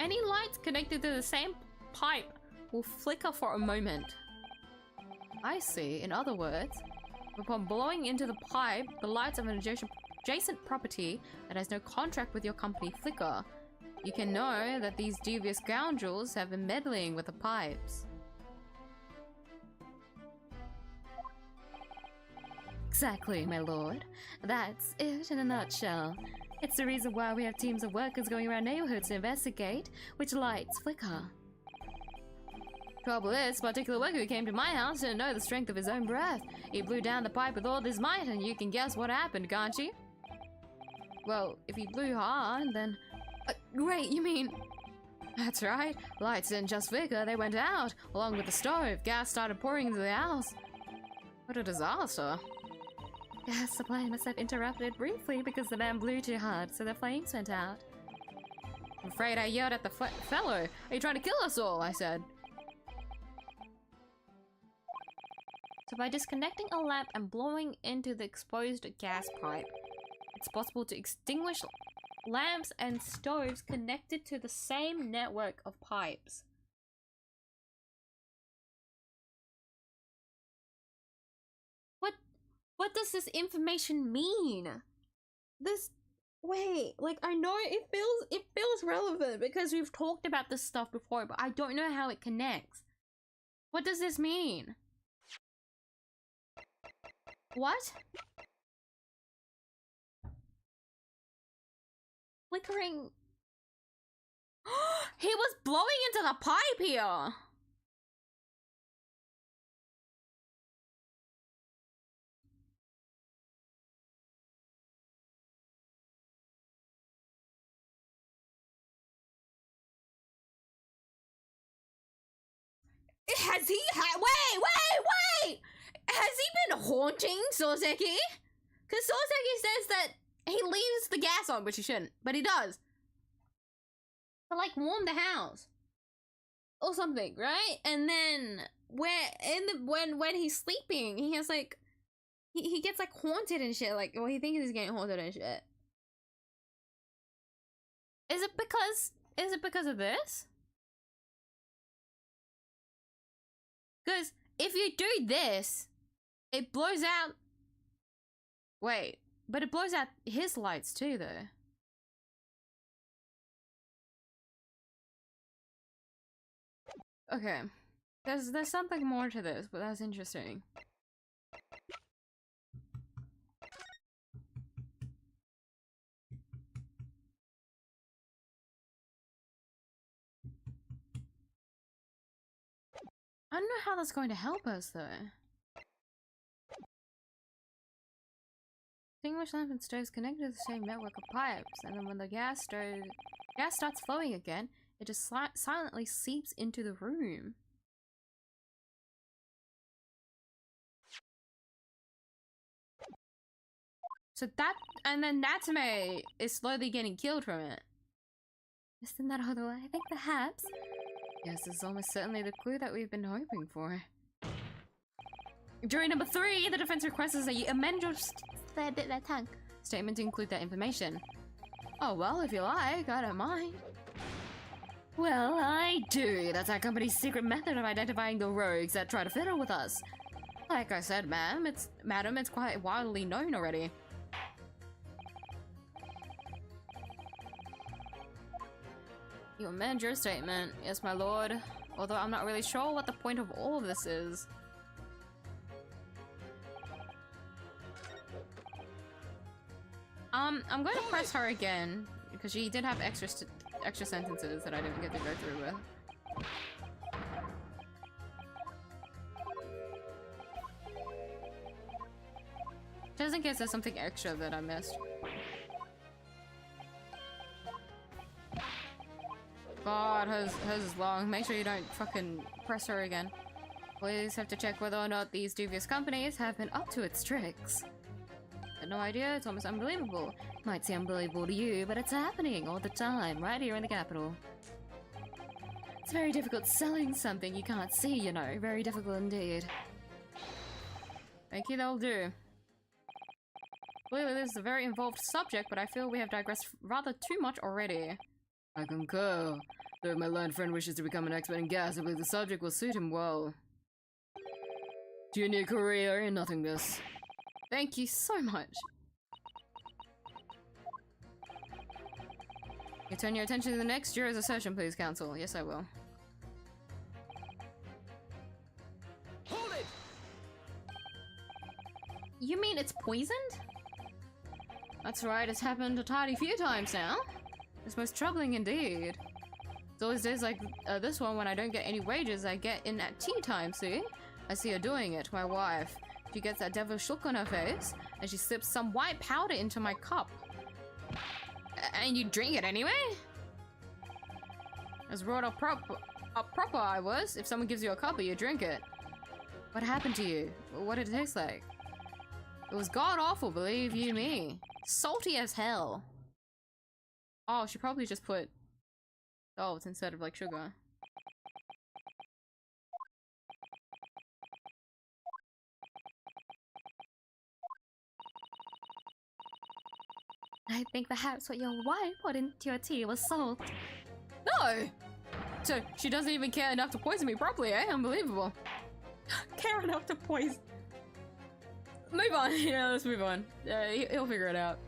Speaker 2: Any lights connected to the same pipe will flicker for a moment. I see. In other words, upon blowing into the pipe, the lights of an adjacent property that has no contract with your company flicker. You can know that these devious scoundrels have been meddling with the pipes.
Speaker 4: Exactly, my lord. That's it in a nutshell. It's the reason why we have teams of workers going around neighborhoods to investigate which lights flicker.
Speaker 2: Trouble is, this particular worker who came to my house didn't know the strength of his own breath. He blew down the pipe with all his might, and you can guess what happened, can't you? Well, if he blew hard, then... great, you mean... That's right. Lights didn't just flicker, they went out. Along with the stove, gas started pouring into the house. What a disaster.
Speaker 4: Gas supply must have interrupted briefly because the man blew too hard, so the flames went out.
Speaker 2: I'm afraid I yelled at the fellow. Are you trying to kill us all? I said. So by disconnecting a lamp and blowing into the exposed gas pipe, it's possible to extinguish lamps and stoves connected to the same network of pipes. What does this information mean? Wait, like I know it feels relevant because we've talked about this stuff before, but I don't know how it connects. What does this mean? What? Flickering. He was blowing into the pipe here. Has he wait! Has he been haunting 𝐢𝐧𝐼? Because 𝐢𝐧𝐼 says that he leaves the gas on, which he shouldn't, but he does. To like warm the house. Or something, right? And then when he's sleeping, he has like he gets like haunted and shit, like he thinks he's getting haunted and shit. Is it because of this? Because if you do this, it blows out... Wait, but it blows out his lights too, though. Okay. There's something more to this, but that's interesting. I don't know how that's going to help us, though. Extinguished lamp and stoves connected to the same network of pipes, and then when the gas starts flowing again, it just silently seeps into the room. So that, and then Natsume is slowly getting killed from it.
Speaker 4: Isn't that all the way? I think perhaps.
Speaker 2: Yes, this is almost certainly the clue that we've been hoping for. Jury number 3, the defense requests that you amend your statement to include that information. Oh, well, if you like, I don't mind.
Speaker 4: Well, I do. That's our company's secret method of identifying the rogues that try to fiddle with us.
Speaker 2: Like I said, madam, it's quite widely known already. You amend your statement. Yes, my lord. Although I'm not really sure what the point of all of this is. I'm going to press her again because she did have extra sentences that I didn't get to go through with. Just in case there's something extra that I missed. God, hers is long. Make sure you don't fucking press her again. Police have to check whether or not these dubious companies have been up to its tricks. Had no idea, it's almost unbelievable.
Speaker 4: Might seem unbelievable to you, but it's happening all the time, right here in the capital. It's very difficult selling something you can't see, you know. Very difficult indeed.
Speaker 2: Thank you, that'll do. Clearly this is a very involved subject, but I feel we have digressed rather too much already. I concur. Though if my learned friend wishes to become an expert in gas, I believe the subject will suit him well. Junior career in nothingness. Thank you so much. You turn your attention to the next juror's assertion, please, counsel. Yes, I will.
Speaker 3: Hold it!
Speaker 2: You mean it's poisoned? That's right, it's happened a tidy few times now. It's most troubling indeed. It's always days like this one when I don't get any wages I get in at tea time, see? I see her doing it, my wife. She gets that devilish look on her face, and she slips some white powder into my cup. And you drink it anyway? As brought up proper I was. If someone gives you a cuppa, you drink it. What happened to you? What did it taste like? It was god-awful, believe you me. Salty as hell. Oh, she probably just put salt instead of like sugar.
Speaker 4: I think perhaps what your wife put into your tea was salt.
Speaker 2: No! So, she doesn't even care enough to poison me properly, eh? Unbelievable. Care enough to poison. Move on. Yeah, let's move on. He'll figure it out.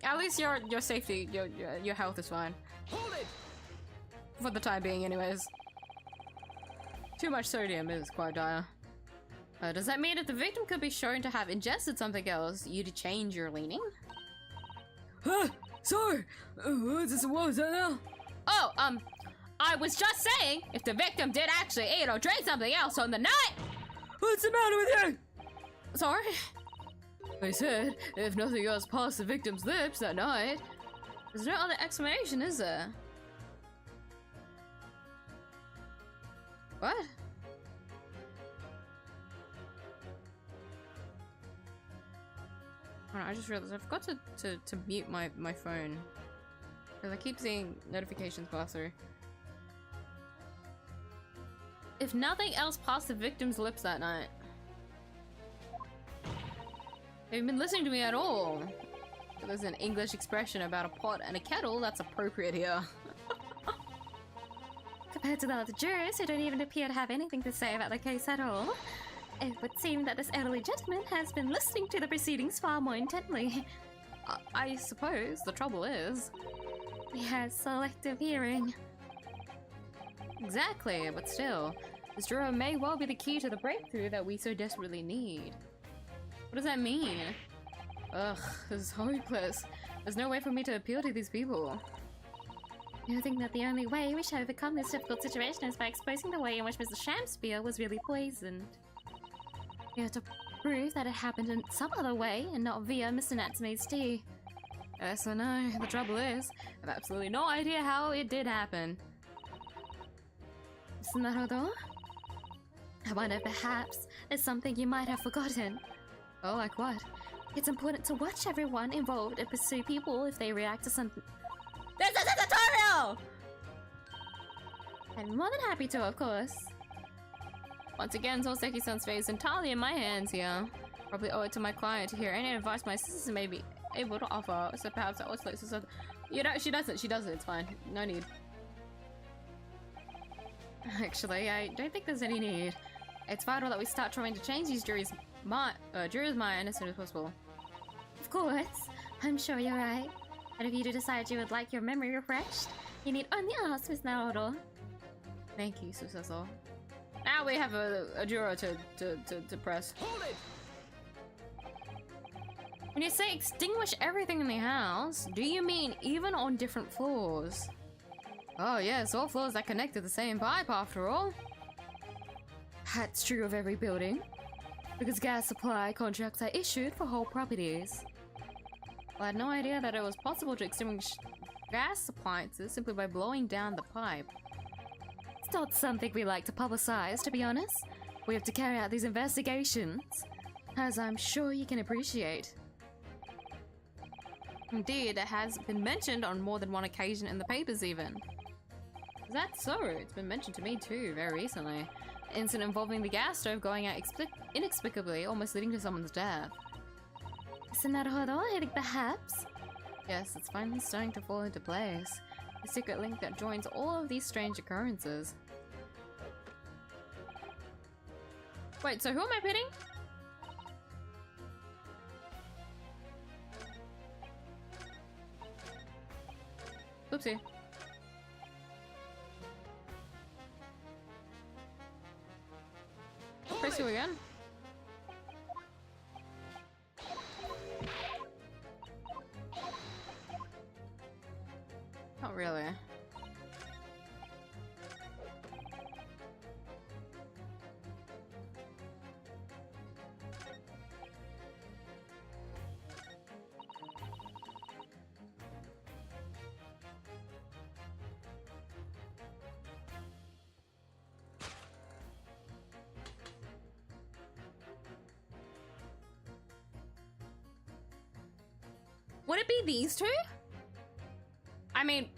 Speaker 2: At least your safety, your health is fine.
Speaker 3: Hold it!
Speaker 2: For the time being, anyways. Too much sodium is quite dire. Does that mean if the victim could be shown to have ingested something else, you'd change your leaning? Sorry! What was that now? Oh, I was just saying, if the victim did actually eat or drink something else on the night! What's the matter with you? Sorry? I said, if nothing else passed the victim's lips that night, there's no other explanation, is there? What? Oh, I just realized I forgot to mute my phone. Because I keep seeing notifications pass through. If nothing else passed the victim's lips that night. Have you been listening to me at all? If there's an English expression about a pot and a kettle that's appropriate here.
Speaker 4: Compared to the other jurors who don't even appear to have anything to say about the case at all, it would seem that this elderly gentleman has been listening to the proceedings far more intently.
Speaker 2: I suppose the trouble is...
Speaker 4: He has selective hearing.
Speaker 2: Exactly, but still, this juror may well be the key to the breakthrough that we so desperately need. What does that mean? Ugh, this is hopeless. There's no way for me to appeal to these people.
Speaker 4: You think that the only way we should overcome this difficult situation is by exposing the way in which Mr. 𝐲𝐹 was really poisoned. We have to prove that it happened in some other way and not via Mr. Natsume's tea.
Speaker 2: Yes, I know. The trouble is, I have absolutely no idea how it did happen.
Speaker 4: Mr. Naruto? I wonder if perhaps there's something you might have forgotten.
Speaker 2: Oh, like what?
Speaker 4: It's important to watch everyone involved and pursue people if they react to something.
Speaker 1: This is a tutorial!
Speaker 4: I'm more than happy to, of course.
Speaker 2: Once again, Soseki-san's fate is entirely in my hands here. Probably owe it to my client to hear any advice my sister may be able to offer, so perhaps I was like, you know, she doesn't, it's fine. No need. Actually, I don't think there's any need. It's vital that we start trying to change these jury's mind as soon as possible.
Speaker 4: Of course, I'm sure you're right. And if you do decide you would like your memory refreshed, you need only ask Miss Naruto.
Speaker 2: Thank you, Susaso. Now we have a juror to press.
Speaker 3: Hold it!
Speaker 2: When you say extinguish everything in the house, do you mean even on different floors? Oh yes, all floors that connect to the same pipe after all.
Speaker 4: That's true of every building, because gas supply contracts are issued for whole properties.
Speaker 2: Well, I had no idea that it was possible to extinguish gas appliances simply by blowing down the pipe.
Speaker 4: It's not something we like to publicize, to be honest. We have to carry out these investigations, as I'm sure you can appreciate.
Speaker 2: Indeed, it has been mentioned on more than one occasion in the papers even. Is that so? It's been mentioned to me too, very recently. An incident involving the gas stove going out inexplicably, almost leading to someone's death.
Speaker 4: Mr. Naruto, I think perhaps?
Speaker 2: Yes, it's finally starting to fall into place. The secret link that joins all of these strange occurrences. Wait, so who am I pitting? Oopsie. Press you again. Not really. Would it be these two? I mean,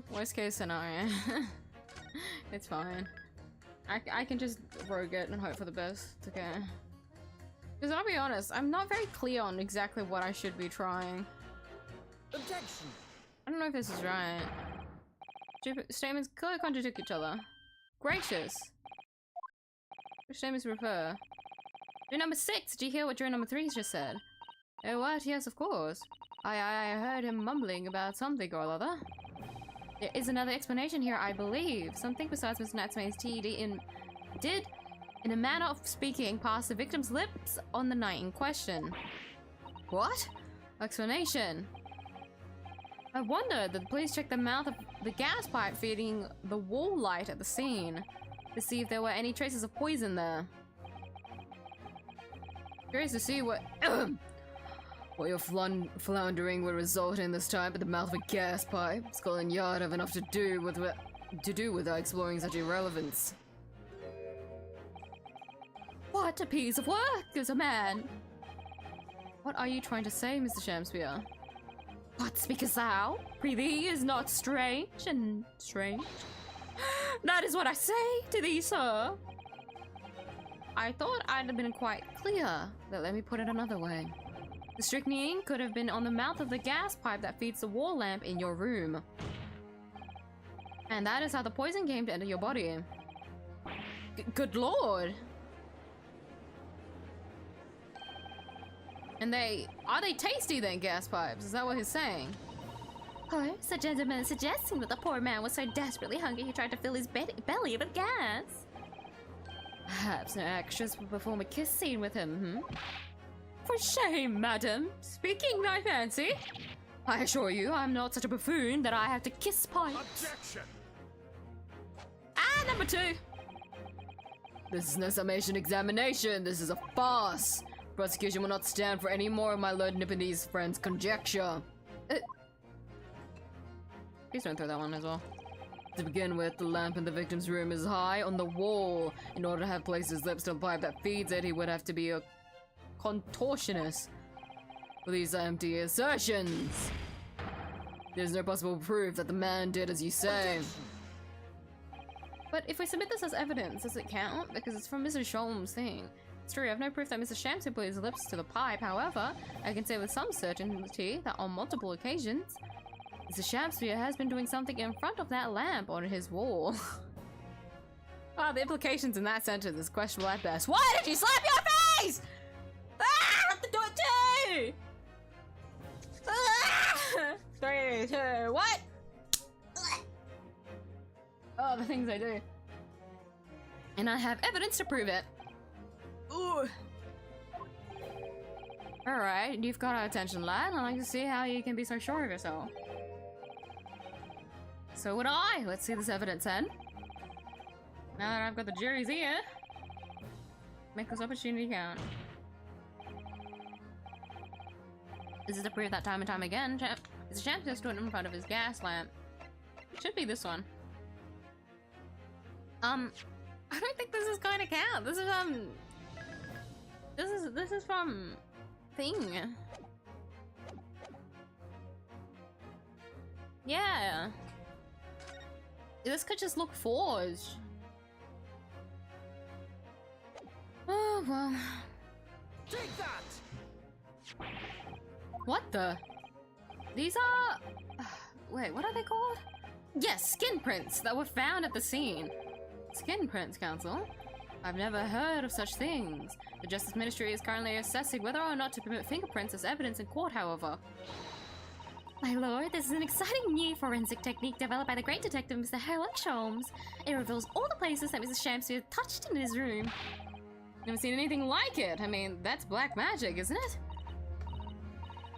Speaker 2: worst case scenario. It's fine. I can just rogue it and hope for the best. It's okay. Because I'll be honest, I'm not very clear on exactly what I should be trying.
Speaker 3: Objection!
Speaker 2: I don't know if this is right. Statements clearly contradict each other. Gracious! Which statements refer? Drill number 6, did you hear what drill number 3 just said? Oh what? Yes, of course. I heard him mumbling about something or other. There is another explanation here, I believe. Something besides Mr. Natsume's TD did, in a manner of speaking, pass the victim's lips on the night in question. What? Explanation. I wonder that the police checked the mouth of the gas pipe feeding the wall light at the scene to see if there were any traces of poison there. Curious to see what what your floundering would result in this time at the mouth of a gas pipe. Scotland Yard have enough to do with exploring such irrelevance. What a piece of work as a man! What are you trying to say, Mr. 𝐲𝐹? What speakest thou? Prithee is not strange and strange. That is what I say to thee, sir. I thought I'd have been quite clear, but let me put it another way. The strychnine could have been on the mouth of the gas pipe that feeds the wall lamp in your room. And that is how the poison came to enter your body. Good lord! And are they tasty then, gas pipes? Is that what he's saying?
Speaker 4: Oh, the gentleman is suggesting that the poor man was so desperately hungry he tried to fill his belly with gas.
Speaker 2: Perhaps no actress would perform a kiss scene with him,
Speaker 4: For shame, madam. Speaking thy fancy.
Speaker 2: I assure you, I'm not such a buffoon that I have to kiss pipes.
Speaker 3: Objection!
Speaker 2: Ah, number 2. This is no summation examination. This is a farce. Prosecution will not stand for any more of my Lord Nipponese friend's conjecture. Please don't throw that one as well. To begin with, the lamp in the victim's room is high on the wall. In order to have placed his lips to the pipe that feeds it, he would have to be a contortionist. Well, these are empty assertions. There's no possible proof that the man did as you say.
Speaker 1: But if we submit this as evidence, does it count? Because it's from Mr. Sholm's thing. It's true, I have no proof that Mr. Shamsky put his lips to the pipe. However, I can say with some certainty that on multiple occasions, Mr. Shamsky has been doing something in front of that lamp on his wall.
Speaker 2: Wow, the implications in that sentence is questionable at best. Why did you slap your face? Ah, I have to do it too! Ah! 3, 2, what? Oh, the things I do. And I have evidence to prove it. Ooh. Alright, you've got our attention, lad. I'd like to see how you can be so sure of yourself. So would I. Let's see this evidence then. Now that I've got the jury's ear, make this opportunity count. This is to prove that time and time again, Mr. Champ stood in front of his gas lamp. It should be this one. I don't think this is going to count. This is from thing. Yeah. This could just look forged. Oh well.
Speaker 3: Take that!
Speaker 2: What the? These are... Wait, what are they called? Yes, skin prints that were found at the scene. Skin prints, Counsel? I've never heard of such things. The Justice Ministry is currently assessing whether or not to permit fingerprints as evidence in court, however.
Speaker 4: My lord, this is an exciting new forensic technique developed by the great detective Mr. 𝐢𝐧𝐟𝐨. It reveals all the places that Mr. Shamsky touched in his room.
Speaker 2: Never seen anything like it. I mean, that's black magic, isn't it?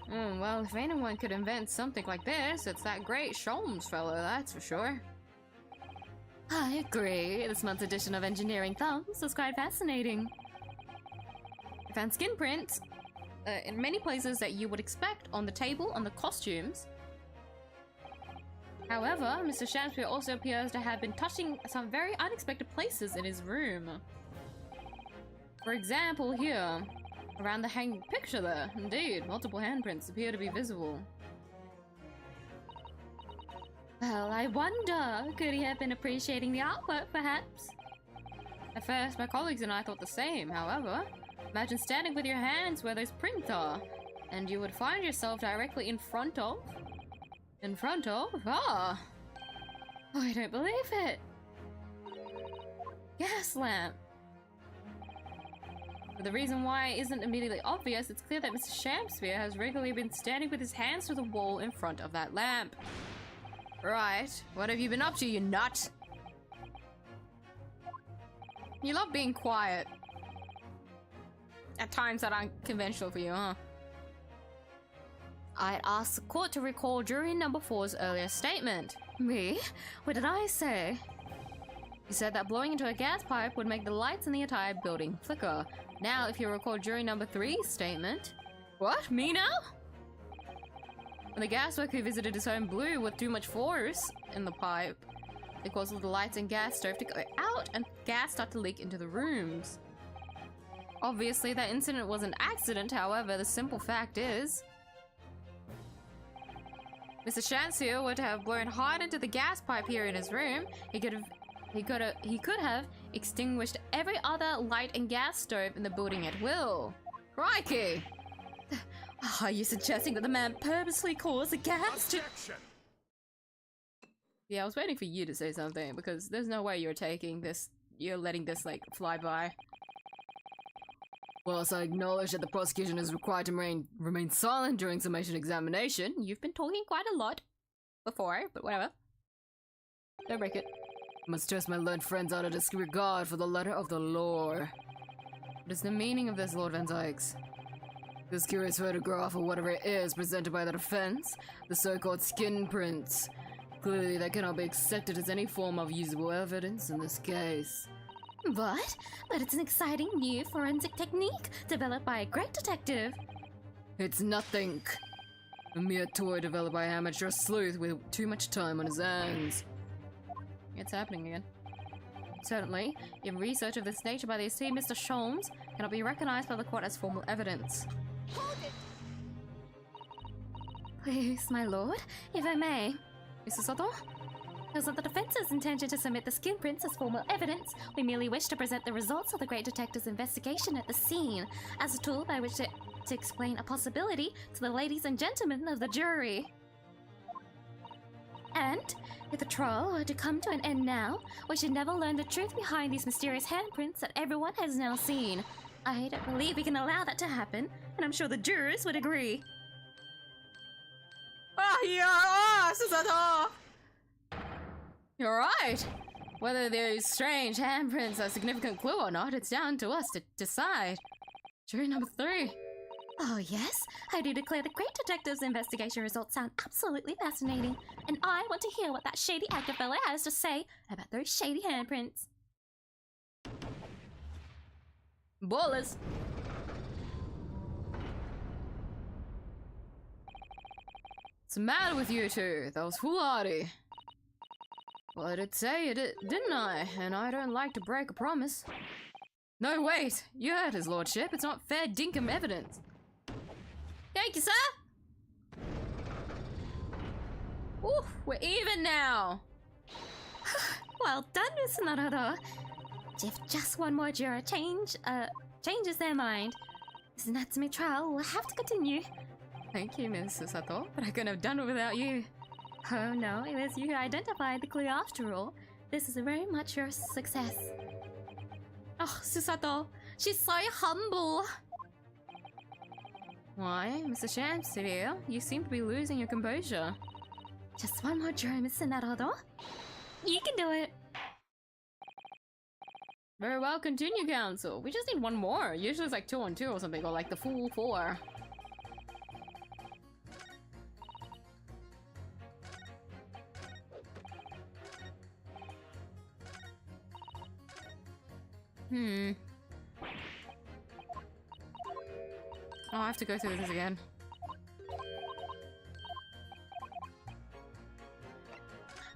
Speaker 2: Well, if anyone could invent something like this, it's that great Sholmes fellow, that's for sure.
Speaker 4: I agree. This month's edition of Engineering Thumbs was quite fascinating.
Speaker 2: I found skin prints in many places that you would expect on the table, on the costumes. However, Mr. Shamsky also appears to have been touching some very unexpected places in his room. For example, here, around the hanging picture there. Indeed, multiple handprints appear to be visible.
Speaker 4: Well, I wonder, could he have been appreciating the artwork, perhaps?
Speaker 2: At first, my colleagues and I thought the same. However, imagine standing with your hands where those prints are, and you would find yourself directly in front of... Ah!
Speaker 4: Oh, I don't believe it.
Speaker 2: Gas lamp. But the reason why it isn't immediately obvious, it's clear that Mr. Shamsky has regularly been standing with his hands to the wall in front of that lamp. Right, what have you been up to, you nut? You love being quiet. At times that aren't conventional for you, huh?
Speaker 4: I'd ask the court to recall jury number 4's earlier statement. Me? What did I say?
Speaker 2: You said that blowing into a gas pipe would make the lights in the entire building flicker. Now, if you recall jury number 3's statement... What? Me now? When the gas worker visited his home blew with too much force in the pipe, it caused all the lights and gas stove to go out and gas started to leak into the rooms. Obviously, that incident was an accident. However, the simple fact is, Mr. Shamsky were to have blown hard into the gas pipe here in his room, he could have extinguished every other light and gas stove in the building at will. Crikey! Are you suggesting that the man purposely caused the gas to—
Speaker 3: Objection!
Speaker 2: Yeah, I was waiting for you to say something, because there's no way you're letting this, like, fly by. Whilst I acknowledge that the prosecution is required to remain silent during summation examination, you've been talking quite a lot before, but whatever. Don't break it. I must stress my learned friends out of disregard for the letter of the law. What is the meaning of this, Lord Van Zyks? This curious photograph, or whatever it is, presented by the defense, the so-called skin prints. Clearly, that cannot be accepted as any form of usable evidence in this case.
Speaker 4: What? But it's an exciting new forensic technique developed by a great detective.
Speaker 2: It's nothing. A mere toy developed by an amateur sleuth with too much time on his hands.
Speaker 1: It's happening again.
Speaker 4: Certainly, your research of this nature by the esteemed Mr. Sholmes cannot be recognized by the court as formal evidence.
Speaker 3: Hold it!
Speaker 4: Please, my lord, if I may. Mrs. Sato? It was not the defense's intention to submit the skin prints as formal evidence. We merely wish to present the results of the great detective's investigation at the scene as a tool by which to explain a possibility to the ladies and gentlemen of the jury. And if the trial were to come to an end now, we should never learn the truth behind these mysterious handprints that everyone has now seen. I don't believe we can allow that to happen, and I'm sure the jurors would agree.
Speaker 1: You're right. Whether those strange handprints are a significant clue or not, it's down to us to decide. Jury number 3.
Speaker 4: Oh yes, I do declare the great detective's investigation results sound absolutely fascinating, and I want to hear what that shady actor fella has to say about those shady handprints.
Speaker 1: Ballers.
Speaker 2: What's the matter with you two? That was foolhardy. Well, I did say it, didn't I? And I don't like to break a promise. No, wait! You heard his lordship. It's not fair dinkum evidence.
Speaker 1: Thank you, sir. Ooh, we're even now.
Speaker 4: Well done, Mr. Naruto. If just one more juror changes their mind, this anatomy trial will have to continue.
Speaker 1: Thank you, Mrs. Sato, but I couldn't have done it without you.
Speaker 4: Oh no, it was you who identified the clue after all. This is very much your success.
Speaker 1: Oh, Susato, she's so humble. Why, Mr. Shamsivir, you seem to be losing your composure.
Speaker 4: Just one more juror, Mr. Naruto. You can do it.
Speaker 1: Very well, continue, counsel. We just need one more. Usually it's like 2 on 2 or something, or like the full 4. Oh, I have to go through this again.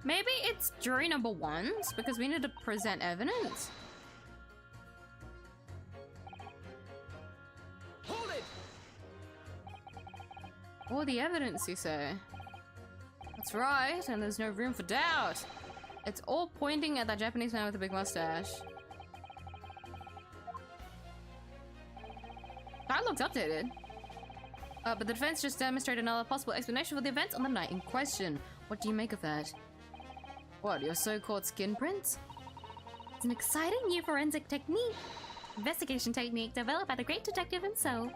Speaker 1: Maybe it's jury number 1's because we need to present evidence.
Speaker 3: Hold it!
Speaker 1: All the evidence, you say? That's right, and there's no room for doubt. It's all pointing at that Japanese man with a big mustache. That looks updated. But the defense just demonstrated another possible explanation for the events on the night in question. What do you make of that? What, your so-called skin prints?
Speaker 4: It's an exciting new forensic investigation technique developed by the great detective himself.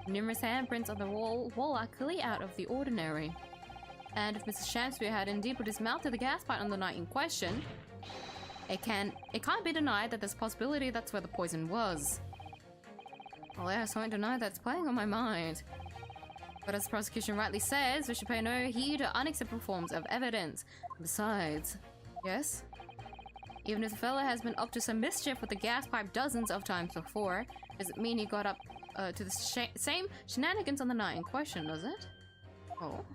Speaker 1: Numerous handprints on the wall are clearly out of the ordinary. And if Mr. Shamspeare had indeed put his mouth to the gas pipe on the night in question, it can't be denied that there's a possibility that's where the poison was. Well, yes, I won't deny that's playing on my mind. But as the prosecution rightly says, we should pay no heed to unacceptable forms of evidence. Besides, yes? Even if the fella has been up to some mischief with the gas pipe dozens of times before, does it mean he got up to the same shenanigans on the night in question, does it? Oh.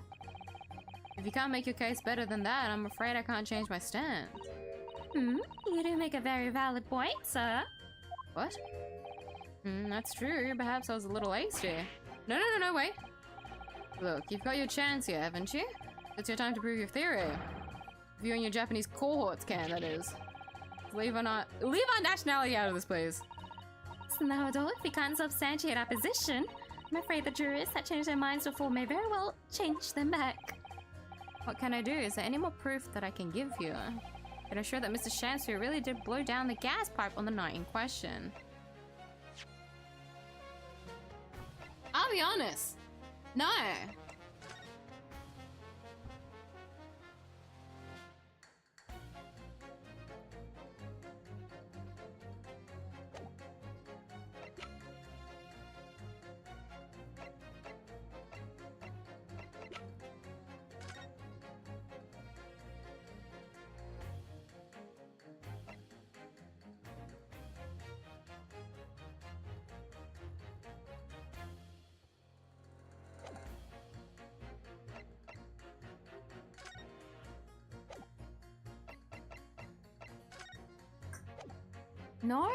Speaker 1: If you can't make your case better than that, I'm afraid I can't change my stance.
Speaker 4: You do make a very valid point, sir.
Speaker 1: What? That's true. Perhaps I was a little hasty. No, wait. Look, you've got your chance here, haven't you? It's your time to prove your theory. If you and your Japanese cohorts can, that is. Leave our nationality out of this, please.
Speaker 4: Naruto, if we can't substantiate our position, I'm afraid the jurors that changed their minds before may very well change them back.
Speaker 1: What can I do? Is there any more proof that I can give you? Can I assure that Mr. Shamspeare really did blow down the gas pipe on the night in question? I'll be honest. No. No.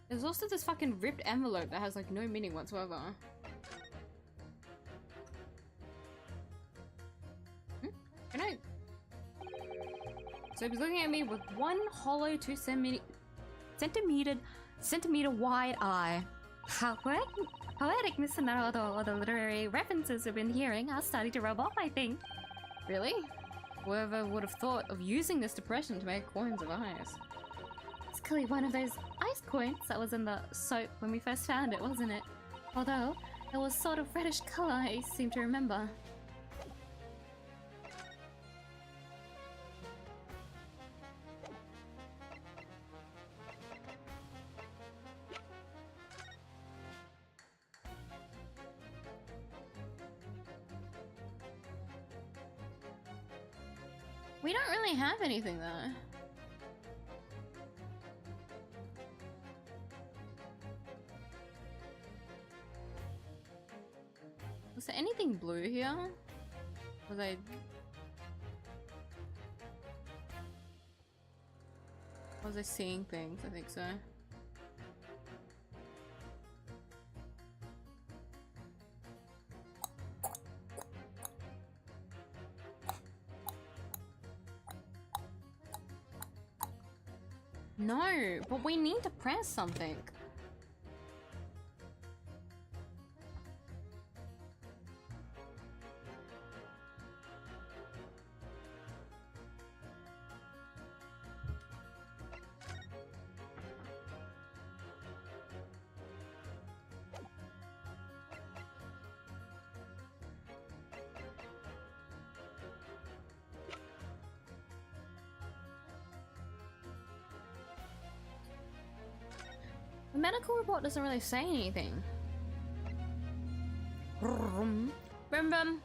Speaker 1: There's also this fucking ripped envelope that has like no meaning whatsoever. Can I? So he's looking at me with one hollow 2 centimeter wide eye.
Speaker 4: How poetic, Mr. Naruto. All the literary references we've been hearing are starting to rub off, I think.
Speaker 1: Really? Whoever would have thought of using this depression to make coins of ice?
Speaker 4: It's clearly one of those ice coins that was in the soap when we first found it, wasn't it? Although, it was sort of reddish color, I seem to remember.
Speaker 1: We don't really have anything though. Was there anything blue here? Was I seeing things? I think so. No, but we need to press something. The medical report doesn't really say anything. Brum brum.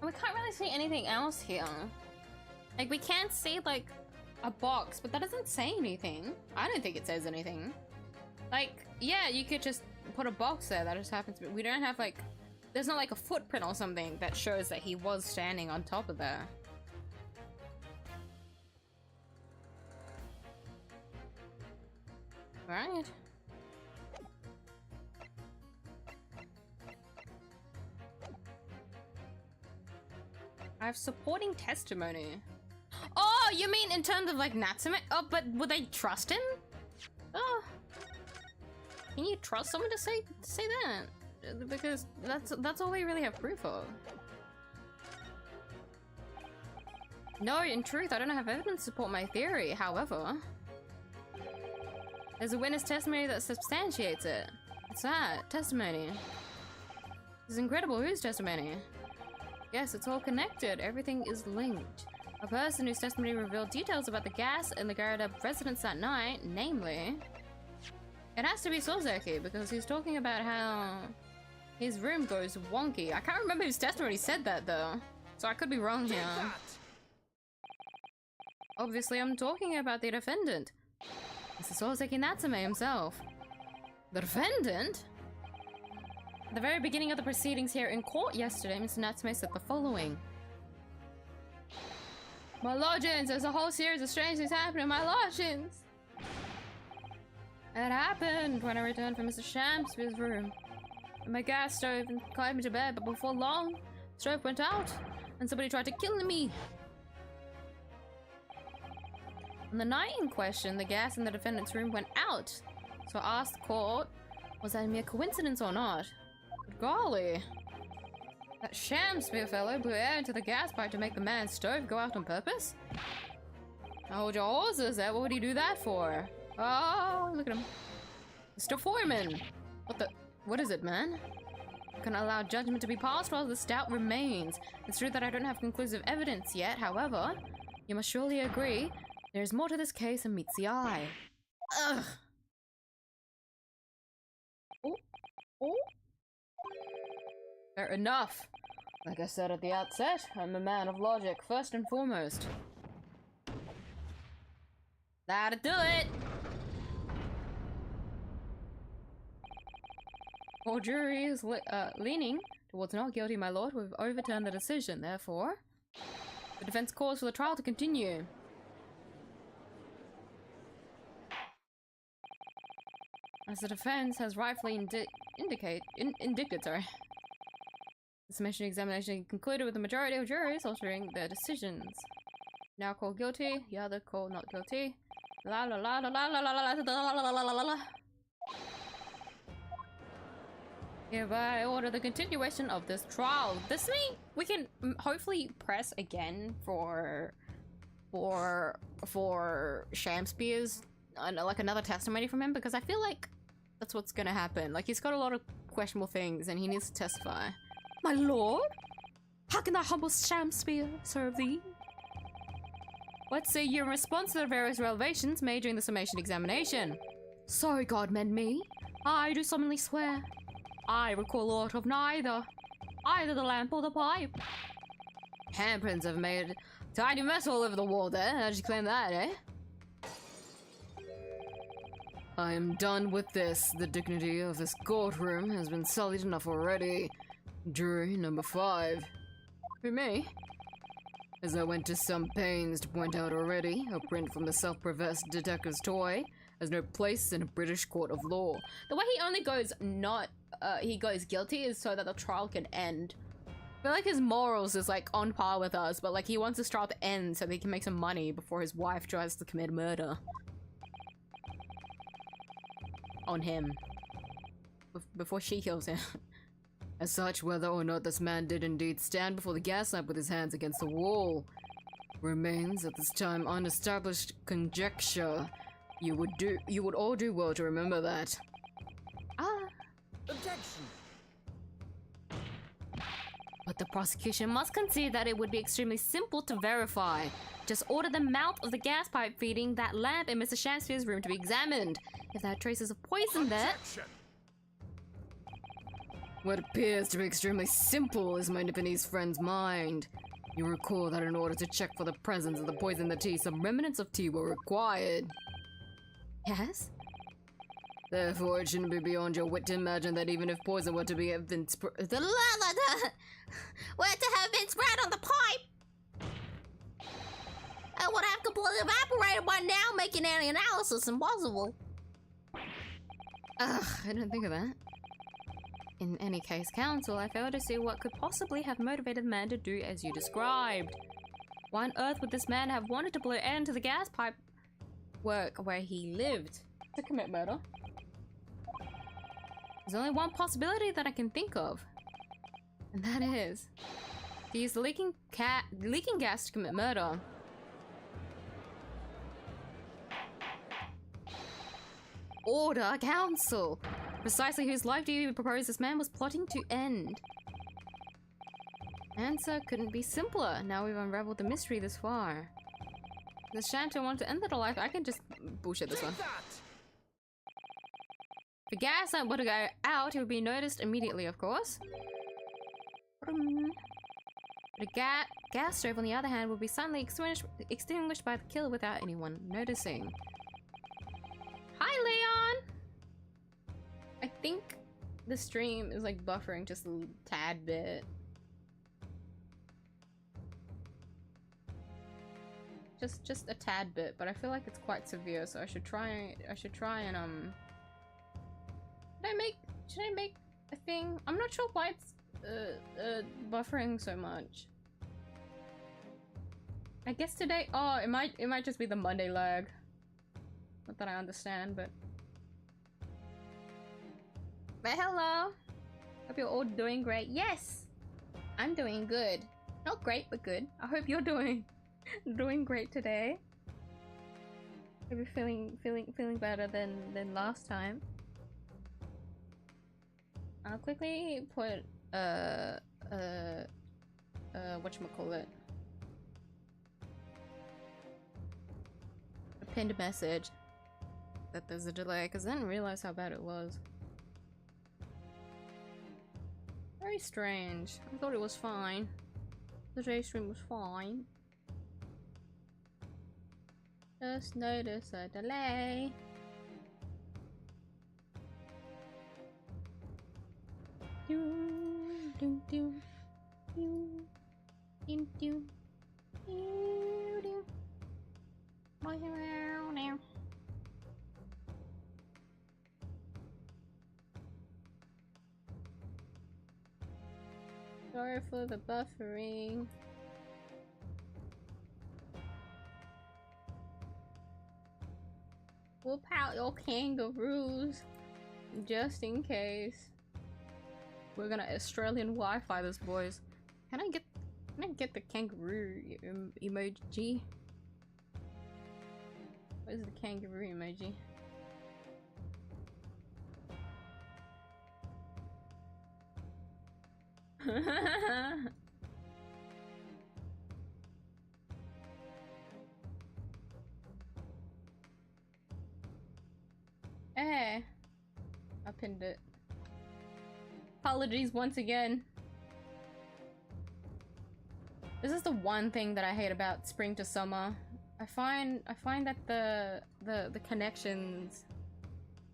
Speaker 1: We can't really see anything else here. Like, we can't see, like, a box, but that doesn't say anything. I don't think it says anything. Like, yeah, you could just put a box there that just happens to be. We don't have, like, there's not like a footprint or something that shows that he was standing on top of there. Right. I have supporting testimony. Oh, you mean in terms of like Natsume? Oh, but would they trust him? Oh. Can you trust someone to say that? Because that's all we really have proof of. No, in truth, I don't have evidence to support my theory. However, there's a witness testimony that substantiates it. What's that? Testimony. This is incredible. Whose testimony? Yes, it's all connected. Everything is linked. A person whose testimony revealed details about the gas in the Garada residence that night, namely... It has to be 𝐢𝐧𝐼, because he's talking about how his room goes wonky. I can't remember whose testimony said that though, so I could be wrong here. Obviously, I'm talking about the defendant. This is 𝐢𝐧𝐼 Natsume himself. The defendant? At the very beginning of the proceedings here in court yesterday, Mr. Natsume said the following. My lodgings, there's a whole series of strange things happening in my lodgings. It happened when I returned from Mr. Shamsby's room. My gas stove and climbed into bed, but before long, the stove went out, and somebody tried to kill me. On the night in question, the gas in the defendant's room went out. So I asked the court, was that a mere coincidence or not? But golly, that Shamsby fellow blew air into the gas pipe to make the man's stove go out on purpose? Hold your horses there, what would he do that for? Oh, look at him. Mr. Foreman! What is it, man? I cannot allow judgment to be passed while this doubt remains. It's true that I don't have conclusive evidence yet, however, you must surely agree there is more to this case than meets the eye. Ugh! Oh. Fair enough. Like I said at the outset, I'm a man of logic, first and foremost. That'll do it!
Speaker 2: Or jury is leaning towards not guilty, my lord. We've overturned the decision. Therefore, the defense calls for the trial to continue. As the defense has rightfully indicted, sorry. The summation examination concluded with the majority of juries altering their decisions. Now called guilty, the other called not guilty. La la la la la la la la la la la la. Hereby order the continuation of this trial. This means we can hopefully press again for Shakespeare's like another testimony from him, because I feel like that's what's gonna happen. Like, he's got a lot of questionable things and he needs to testify.
Speaker 4: My lord? How can the humble Shakespeare serve thee?
Speaker 2: Let's see you in response to the various revelations made during the summation examination.
Speaker 4: So God mend me, I do solemnly swear, I recall aught of neither, either the lamp or the pipe.
Speaker 2: Handprints have made a tiny mess all over the wall there. How'd you claim that, eh? I am done with this. The dignity of this courtroom has been sullied enough already. Jury number 5. Who, me? As I went to some pains to point out already, a print from the self-professed detective's toy has no place in a British court of law. The way he only goes he goes guilty is so that the trial can end. I feel like his morals is like on par with us, but like he wants this trial to end so that he can make some money before his wife tries to commit murder on him. Before she kills him. As such, whether or not this man did indeed stand before the gas lamp with his hands against the wall remains at this time unestablished conjecture. You would all do well to remember that.
Speaker 3: Objection.
Speaker 4: But the prosecution must concede that it would be extremely simple to verify. Just order the mouth of the gas pipe feeding that lamp in Mr. Shakespeare's room to be examined. If there are traces of poison there...
Speaker 3: Objection.
Speaker 2: What appears to be extremely simple is my Nipponese friend's mind. You recall that in order to check for the presence of the poison in the tea, some remnants of tea were required.
Speaker 4: Yes?
Speaker 2: Therefore, it shouldn't be beyond your wit to imagine that even if poison were to be have been
Speaker 5: were to have been spread on the pipe, it would have completely evaporated by now, making any analysis impossible.
Speaker 2: Ugh, I didn't think of that. In any case, counsel, I fail to see what could possibly have motivated the man to do as you described. Why on earth would this man have wanted to blow air into the gas pipe work where he lived? To commit murder. There's only one possibility that I can think of. And that is to use the leaking gas to commit murder. Order, counsel! Precisely whose life do you propose this man was plotting to end? Answer couldn't be simpler. Now we've unraveled the mystery this far. This Shanto wanted to end the life. I can just bullshit this one. If the gas lamp were to go out, it would be noticed immediately, of course. But a gas stove, on the other hand, would be suddenly extinguished by the killer without anyone noticing. Hi, Leon! I think the stream is like buffering just a tad bit. Just a tad bit, but I feel like it's quite severe, so I should try and should I make a thing? I'm not sure why it's buffering so much. I guess today, oh, it might just be the Monday lag. Not that I understand, but hello. Hope you're all doing great. Yes, I'm doing good. Not great, but good. I hope you're doing great today. Hope you're feeling better than last time. I'll quickly put whatchamacallit, a pinned message that there's a delay, because I didn't realize how bad it was. Very strange. I thought it was fine. The day stream was fine. Just notice a delay.
Speaker 1: Sorry for the buffering. Whoop out your kangaroos, just in case. We're gonna Australian Wi-Fi this, boys. Can I get the kangaroo emoji? Where's the kangaroo emoji? Eh, I pinned it. Apologies once again. This is the one thing that I hate about spring to summer. I find that the connections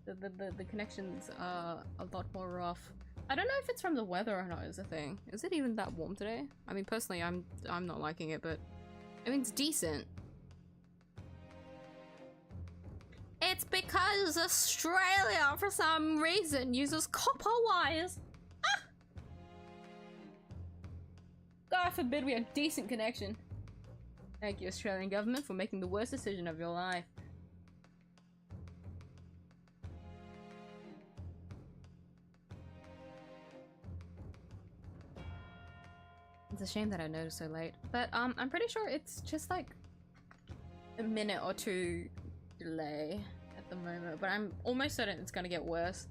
Speaker 1: the connections are a lot more rough. I don't know if it's from the weather or not is the thing. Is it even that warm today? I mean, personally, I'm not liking it, but I mean, it's decent.
Speaker 5: It's because Australia, for some reason, uses copper wires.
Speaker 1: Ah! God forbid we have decent connection. Thank you, Australian government, for making the worst decision of your life. It's a shame that I noticed so late, but I'm pretty sure it's just like a minute or two delay at the moment, but I'm almost certain it's gonna get worse.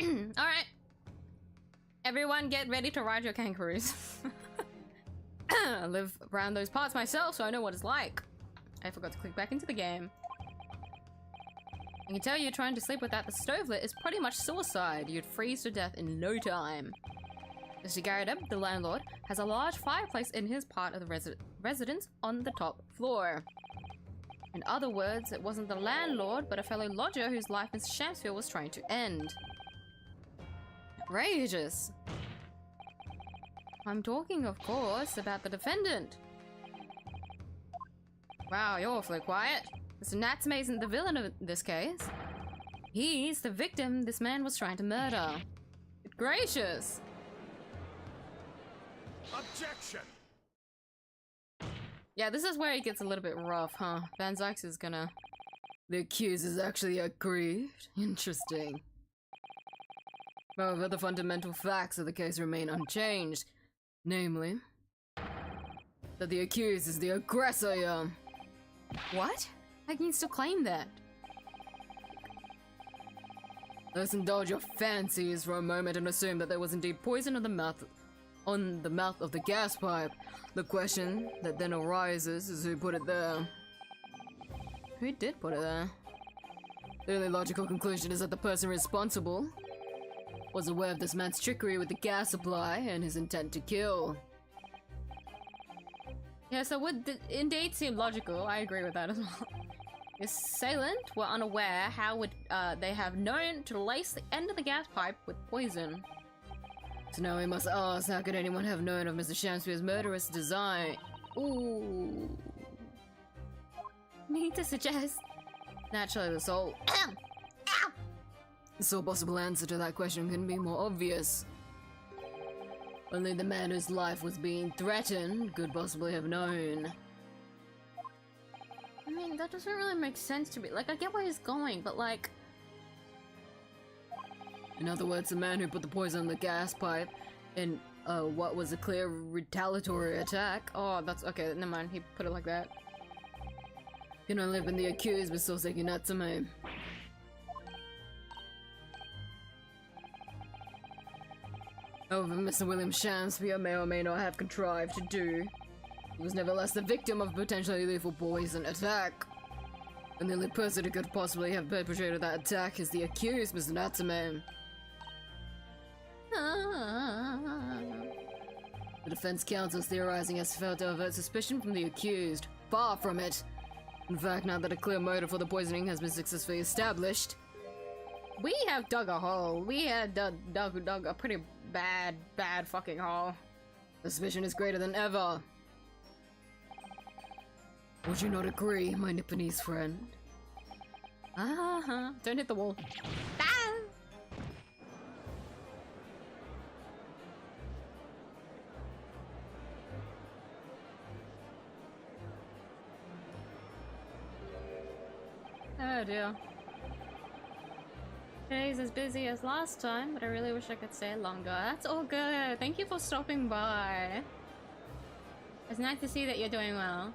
Speaker 1: Alright. Everyone get ready to ride your kangaroos. I live around those parts myself, so I know what it's like. I forgot to click back into the game. I can tell you trying to sleep without the stove lit is pretty much suicide. You'd freeze to death in no time. Mr. 𝐢𝐧𝐟𝐨, the landlord, has a large fireplace in his part of the residence on the top floor. In other words, it wasn't the landlord, but a fellow lodger whose life in 𝐷 was trying to end. Outrageous. I'm talking, of course, about the defendant. Wow, you're awfully quiet. Mr. 𝐷𝐼𝐴 isn't the villain of this case. He's the victim this man was trying to murder. Good gracious.
Speaker 3: Objection!
Speaker 1: Yeah, this is where it gets a little bit rough, huh? Van Zyks is gonna...
Speaker 2: The accused is actually aggrieved? Interesting. However, the fundamental facts of the case remain unchanged. Namely, that the accused is the aggressor, yeah.
Speaker 1: What? How can you still claim that?
Speaker 2: Let's indulge your fancies for a moment and assume that there was indeed poison on the mouth of the gas pipe. The question that then arises is who put it there.
Speaker 1: Who did put it there?
Speaker 2: The only logical conclusion is that the person responsible was aware of this man's trickery with the gas supply and his intent to kill.
Speaker 1: Yes, that would indeed seem logical. I agree with that as well. If assailant were unaware, how would they have known to lace the end of the gas pipe with poison?
Speaker 2: So now we must ask, how could anyone have known of Mr. 𝐷𝐼𝐴's murderous design?
Speaker 1: Ooh. Me to suggest natural assault.
Speaker 2: The sole possible answer to that question couldn't be more obvious. Only the man whose life was being threatened could possibly have known.
Speaker 1: I mean, that doesn't really make sense to me. Like, I get where he's going, but like...
Speaker 2: In other words, the man who put the poison on the gas pipe in what was a clear retaliatory attack.
Speaker 1: Oh, that's okay, never mind, he put it like that.
Speaker 2: Can only have been the accused, but still taking that to me. However, Mr. William Shakespeare may or may not have contrived to do. He was nevertheless the victim of a potentially lethal poison attack. And the only person who could possibly have perpetrated that attack is the accused, Mr. 𝐷𝐼𝐴. The defense counsel is theorizing as failed to avert suspicion from the accused. Far from it. In fact, now that a clear motive for the poisoning has been successfully established,
Speaker 1: We have dug a hole. We had dug a pretty bad fucking hole.
Speaker 2: the suspicion is greater than ever. Would you not agree, my Nipponese friend?
Speaker 1: Don't hit the wall.
Speaker 5: Ah!
Speaker 1: Oh dear. Today's as busy as last time, but I really wish I could stay longer. That's all good. Thank you for stopping by. It's nice to see that you're doing well.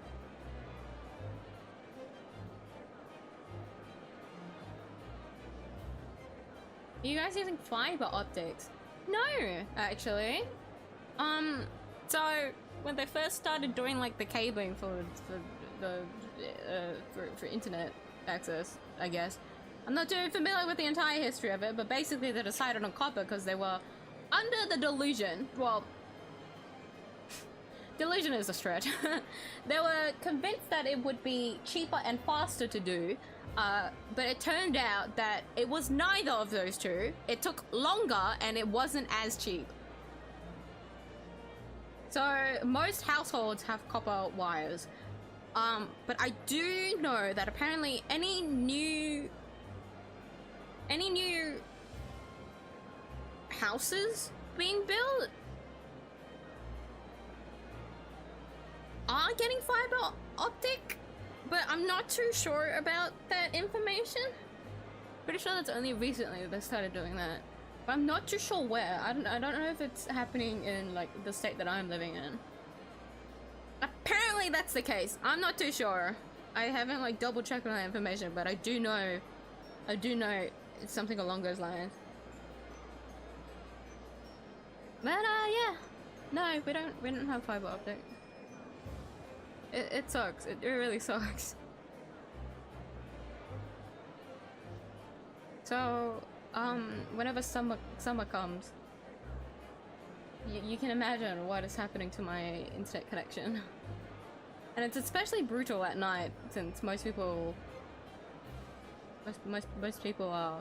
Speaker 1: Are you guys using fiber optics? No, actually. So when they first started doing like the cabling for internet access, I guess. I'm not too familiar with the entire history of it, but basically they decided on copper because they were under the delusion. Well, delusion is a stretch. They were convinced that it would be cheaper and faster to do, but it turned out that it was neither of those two. It took longer and it wasn't as cheap. So most households have copper wires. But I do know that apparently any new houses being built are getting fiber optic, but I'm not too sure about that information. Pretty sure that's only recently that they started doing that, but I'm not too sure where. I don't know if it's happening in like the state that I'm living in. Apparently that's the case. I'm not too sure. I haven't like double checked on that information, but I do know it's something along those lines. But yeah. No, we don't have fiber optic. It sucks. It really sucks. So, whenever summer comes, you can imagine what is happening to my internet connection. And it's especially brutal at night, since most people are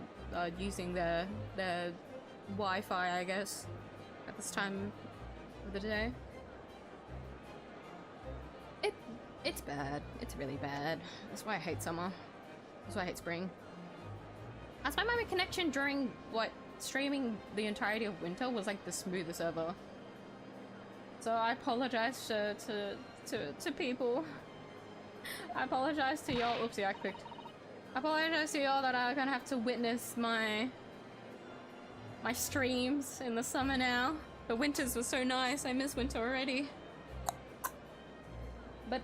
Speaker 1: using their Wi-Fi, I guess, at this time of the day. It's bad. It's really bad. That's why I hate summer. That's why I hate spring. That's why my connection during streaming the entirety of winter was like the smoothest ever. So I apologize to people. I apologize to y'all. Oopsie, I clicked. I apologize to y'all that I'm gonna have to witness my streams in the summer now. The winters were so nice. I miss winter already. But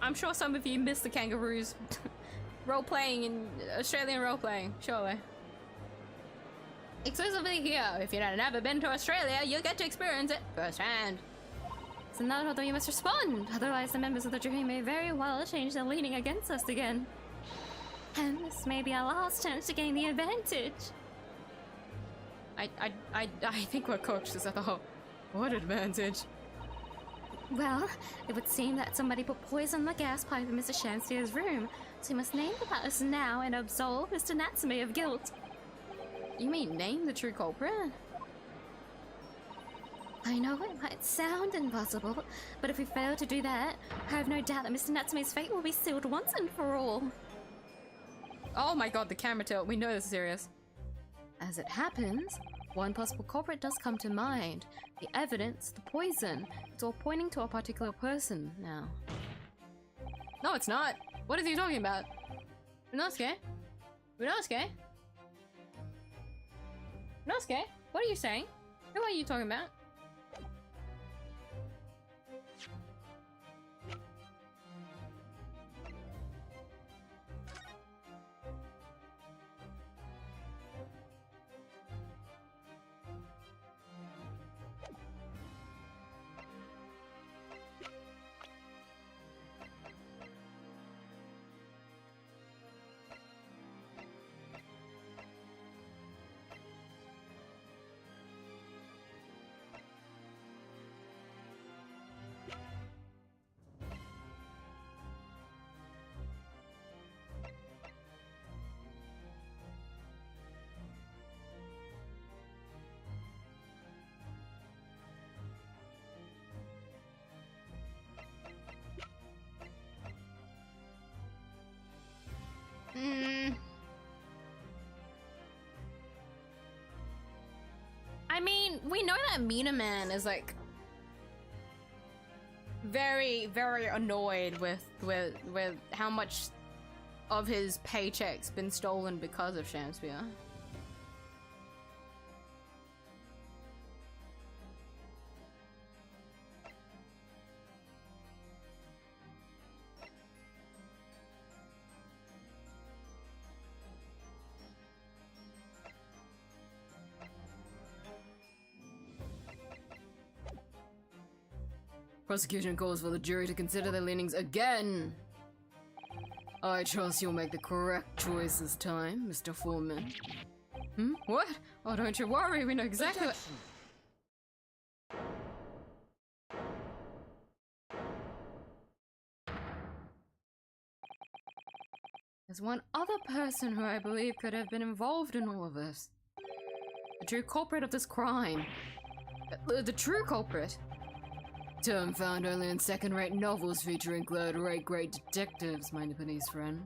Speaker 1: I'm sure some of you miss the kangaroos role-playing in Australian role-playing, surely. Exclusively here. If you've never been to Australia, you'll get to experience it firsthand.
Speaker 4: So now although you must respond, otherwise the members of the jury may very well change their leaning against us again. And this may be our last chance to gain the advantage.
Speaker 1: I think we're coached as a whole. What advantage?
Speaker 4: Well, it would seem that somebody put poison in the gas pipe in Mr. Shamsier's room, so you must name the person now and absolve Mr. Natsume of guilt.
Speaker 1: You mean name the true culprit?
Speaker 4: I know it might sound impossible, but if we fail to do that, I have no doubt that Mr. Natsume's fate will be sealed once and for all.
Speaker 1: Oh my god, the camera tilt. We know this is serious.
Speaker 4: As it happens, one possible culprit does come to mind. The evidence, the poison, it's all pointing to a particular person now.
Speaker 1: No, it's not. What is he talking about? Ryunosuke? Ryunosuke? Ryunosuke? What are you saying? Who are you talking about? we know that Mina Man is like very, very annoyed with how much of his paycheck's been stolen because of Shamsphere.
Speaker 2: Prosecution calls for the jury to consider their leanings again. I trust you'll make the correct choice this time, Mr. Foreman. What? Oh, don't you worry, we know exactly what— There's one other person who I believe could have been involved in all of this. The true culprit of this crime. The true culprit. Term found only in second-rate novels featuring third-rate great detectives, my Nipponese friend.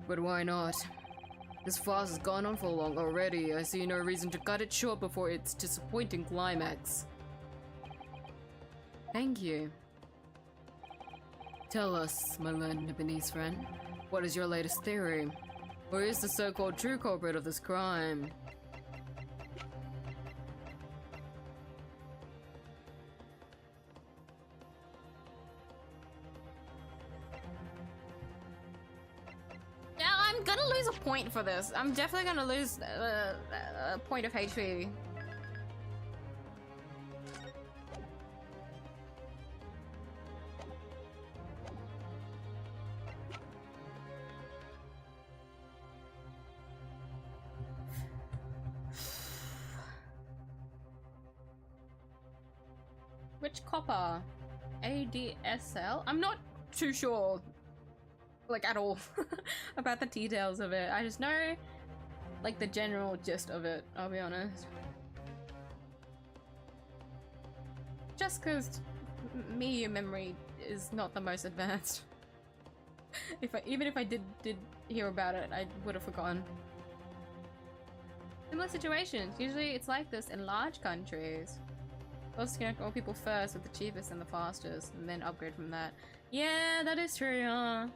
Speaker 2: But why not? This farce has gone on for long already. I see no reason to cut it short before its disappointing climax. Thank you. Tell us, my learned Nipponese friend, what is your latest theory? Who is the so-called true culprit of this crime?
Speaker 1: I'm gonna lose a point for this. I'm definitely gonna lose a point of HP. Which copper? ADSL? I'm not too sure. Like, at all about the details of it. I just know like the general gist of it, I'll be honest. Just because miyuu memory is not the most advanced. Even if I did hear about it, I would have forgotten. Similar situations. Usually it's like this in large countries. Let's connect all people first with the cheapest and the fastest, and then upgrade from that. Yeah, that is true, huh?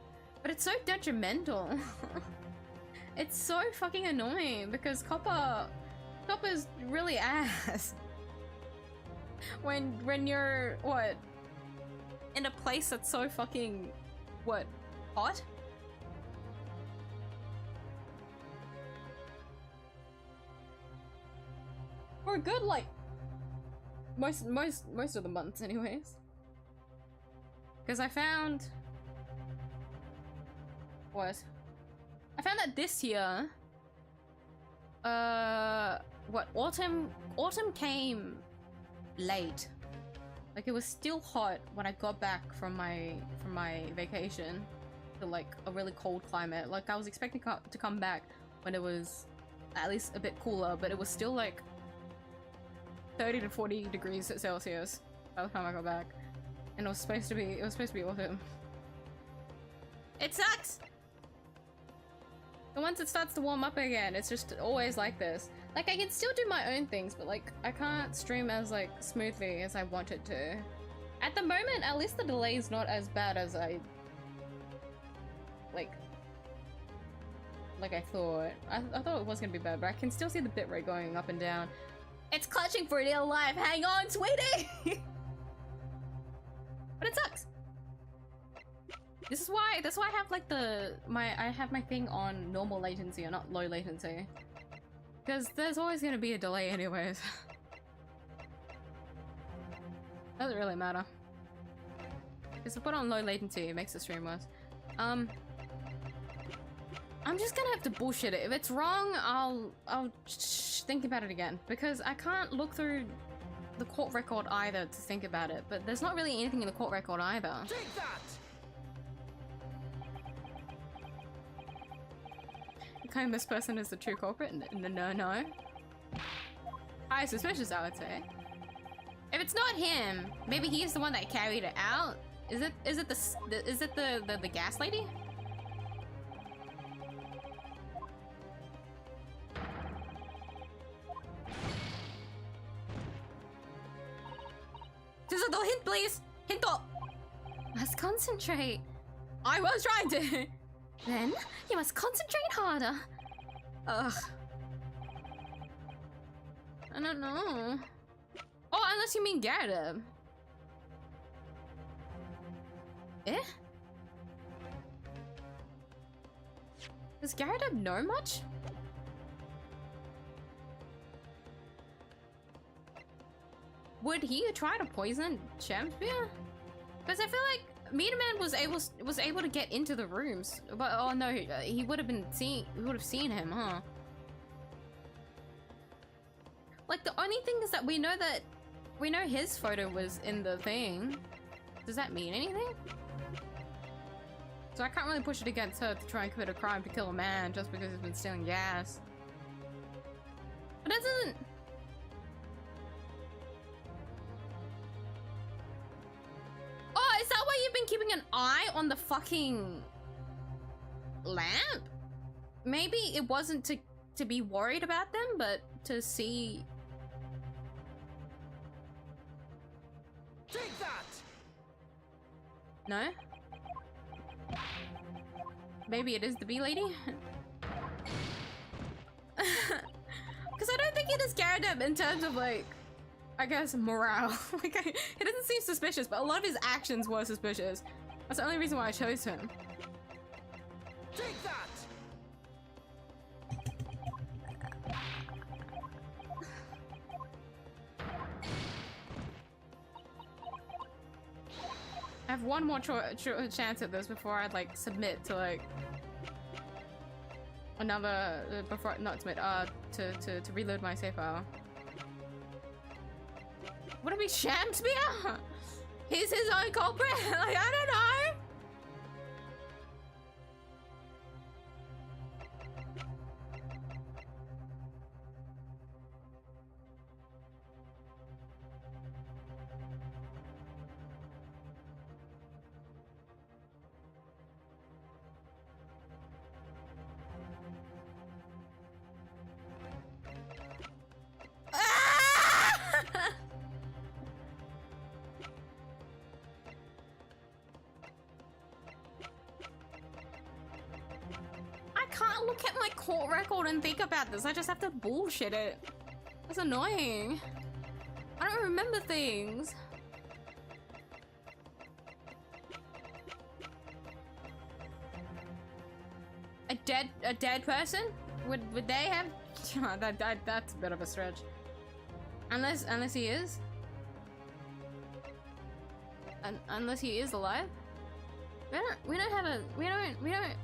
Speaker 1: But it's so detrimental. It's so fucking annoying because copper's really ass. When you're what, in a place that's so fucking what, hot? For a good like most of the months anyways. Because I found that this year, what, autumn came late. Like, it was still hot when I got back from my vacation to like a really cold climate. Like, I was expecting to come back when it was at least a bit cooler, but it was still like 30 to 40 degrees Celsius by the time I got back, and it was supposed to be autumn. It sucks. And once it starts to warm up again, it's just always like this. Like, I can still do my own things, but like, I can't stream as like smoothly as I want it to. At the moment, at least the delay is not as bad as I thought. I thought it was gonna be bad, but I can still see the bitrate going up and down. It's clutching for dear life. Hang on, sweetie. But it sucks. This is why I have like I have my thing on normal latency or not low latency. Because there's always gonna be a delay anyways. Doesn't really matter. Because if I put on low latency, it makes the stream worse. I'm just gonna have to bullshit it. If it's wrong, I'll think about it again. Because I can't look through the court record either to think about it. But there's not really anything in the court record either.
Speaker 3: Take that!
Speaker 1: Claim this person is the true culprit? No. Highly suspicious, I would say. If it's not him, maybe he's the one that carried it out. Is it the gas lady? please? Hinto!
Speaker 4: Must concentrate.
Speaker 1: I was trying to.
Speaker 4: Then you must concentrate harder.
Speaker 1: Ugh. I don't know. Oh, unless you mean Gyarados. Eh? Does Gyarados know much? Would he try to poison Championsphere? Because I feel like Meteor Man was able to get into the rooms, but oh no, he would have seen him, huh? Like the only thing is that we know his photo was in the thing. Does that mean anything? So I can't really push it against her to try and commit a crime to kill a man just because he's been stealing gas. But that doesn't. Oh, is that why you've been keeping an eye on the fucking lamp? Maybe it wasn't to be worried about them, but to see.
Speaker 3: Take that!
Speaker 1: No? Maybe it is the bee lady? Because I don't think it is Gyarados in terms of like, I guess, morale. Like, it doesn't seem suspicious, but a lot of his actions were suspicious. That's the only reason why I chose him.
Speaker 3: Take that!
Speaker 1: I have one more chance at this before I'd like submit to like another before not submit to reload my save file. Would it be Championsphere? He's his own culprit? Like, I don't know. Look at my court record and think about this. I just have to bullshit it. That's annoying. I don't remember things. A dead person? Would they have? That's a bit of a stretch. Unless he is. Unless he is alive. We don't have a.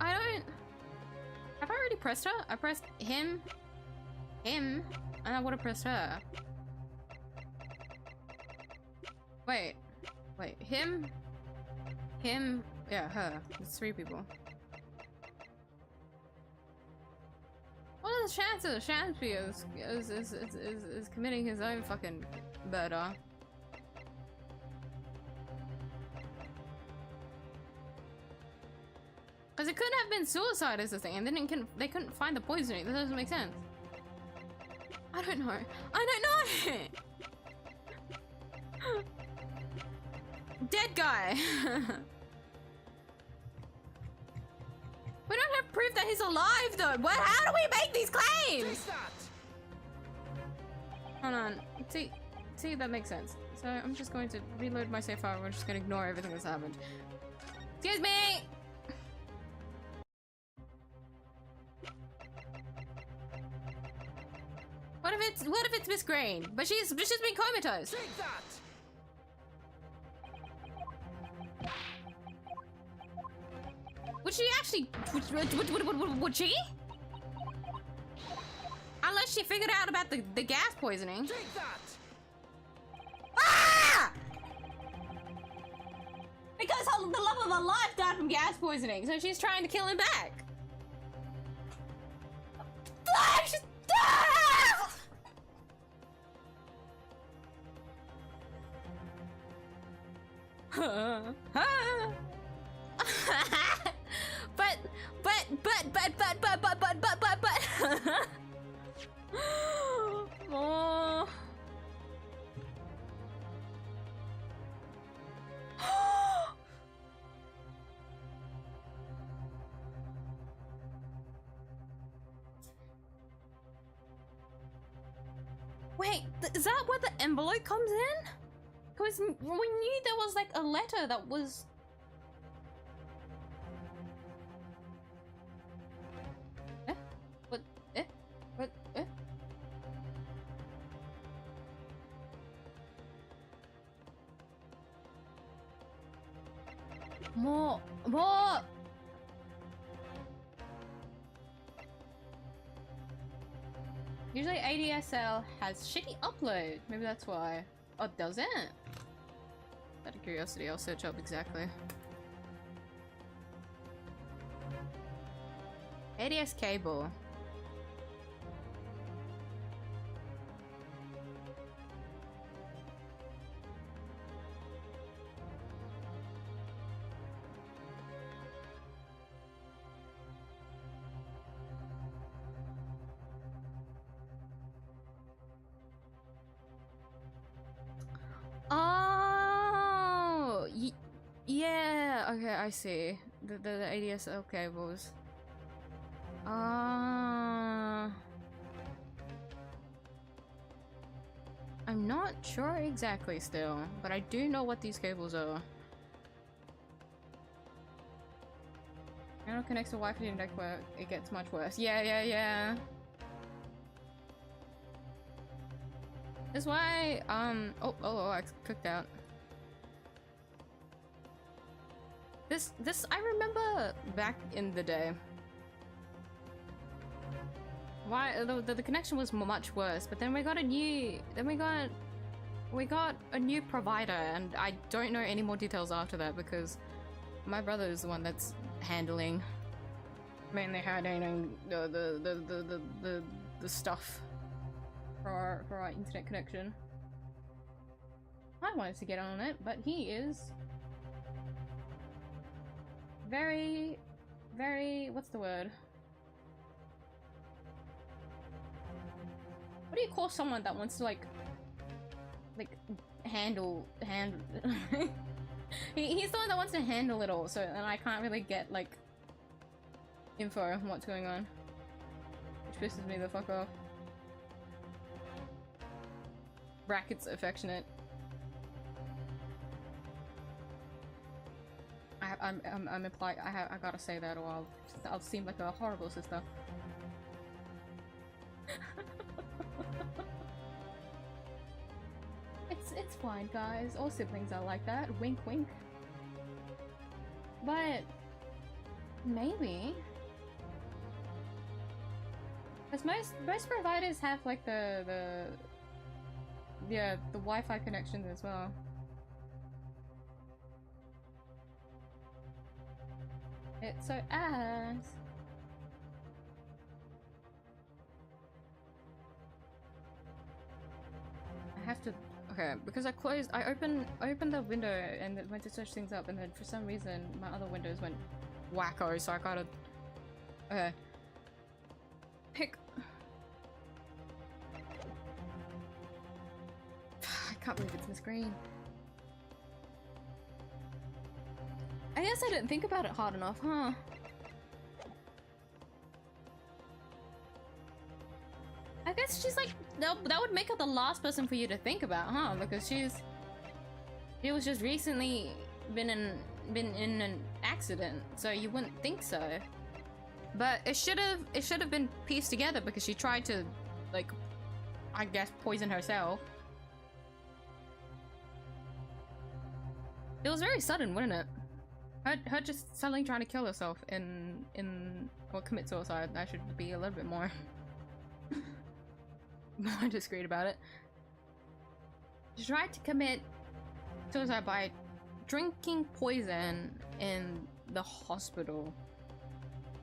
Speaker 1: I don't. Have I already pressed her? I pressed him, and I would have pressed her. Wait, him, yeah, her. It's 3 people. What are the chances? Championsphere is committing his own fucking murder. Because it could have been suicide is the thing, and then they couldn't find the poisoning. That doesn't make sense. I don't know. Dead guy. We don't have proof that he's alive though. How do we make these claims? Hold on. See, that makes sense. So I'm just going to reload my save file. We're just going to ignore everything that's happened. Excuse me. What if it's Miss Green? But she's been comatose.
Speaker 3: Take that!
Speaker 1: Would she actually? Would she? Unless she figured out about the gas poisoning.
Speaker 3: Take that!
Speaker 1: Ah! Because the love of her life died from gas poisoning, so she's trying to kill him back. Ah! but oh. Wait, is that where the envelope comes in? Because we knew there was like a letter that was... Eh? What? Eh? What? Eh? More! More! Usually ADSL has shitty upload. Maybe that's why. Oh, does it? Out of curiosity, I'll search up exactly. ADS cable. Oh, yeah. Okay, I see. The ADSL cables. I'm not sure exactly still, but I do know what these cables are. Channel connects to Wi-Fi network. It gets much worse. Yeah. That's why, oh, I clicked out. This, I remember back in the day. Why, the connection was much worse, but then we got a new, we got a new provider, and I don't know any more details after that because my brother is the one that's mainly handling the stuff. For our internet connection. I wanted to get on it, but he is very, what's the word? What do you call someone that wants to like handle he's the one that wants to handle it all, so and I can't really get like info on what's going on, which pisses me the fuck off. Brackets affectionate. I'm implied. I gotta say that, or I'll seem like a horrible sister. It's fine, guys. All siblings are like that. Wink, wink. But maybe, because most providers have like the Wi-Fi connections as well. It's so ass. I have to, okay, because I opened the window and it went to search things up, and then for some reason my other windows went wacko, so I gotta, okay, pick. I can't believe it's Miss Green. I guess I didn't think about it hard enough, huh? I guess she's like, that would make her the last person for you to think about, huh? Because she was just recently been in an accident, so you wouldn't think so. But it should have been pieced together because she tried to, like, I guess poison herself. It was very sudden, wasn't it? Her just suddenly trying to kill herself or commit suicide. I should be a little bit more more discreet about it. She tried to commit suicide by drinking poison in the hospital.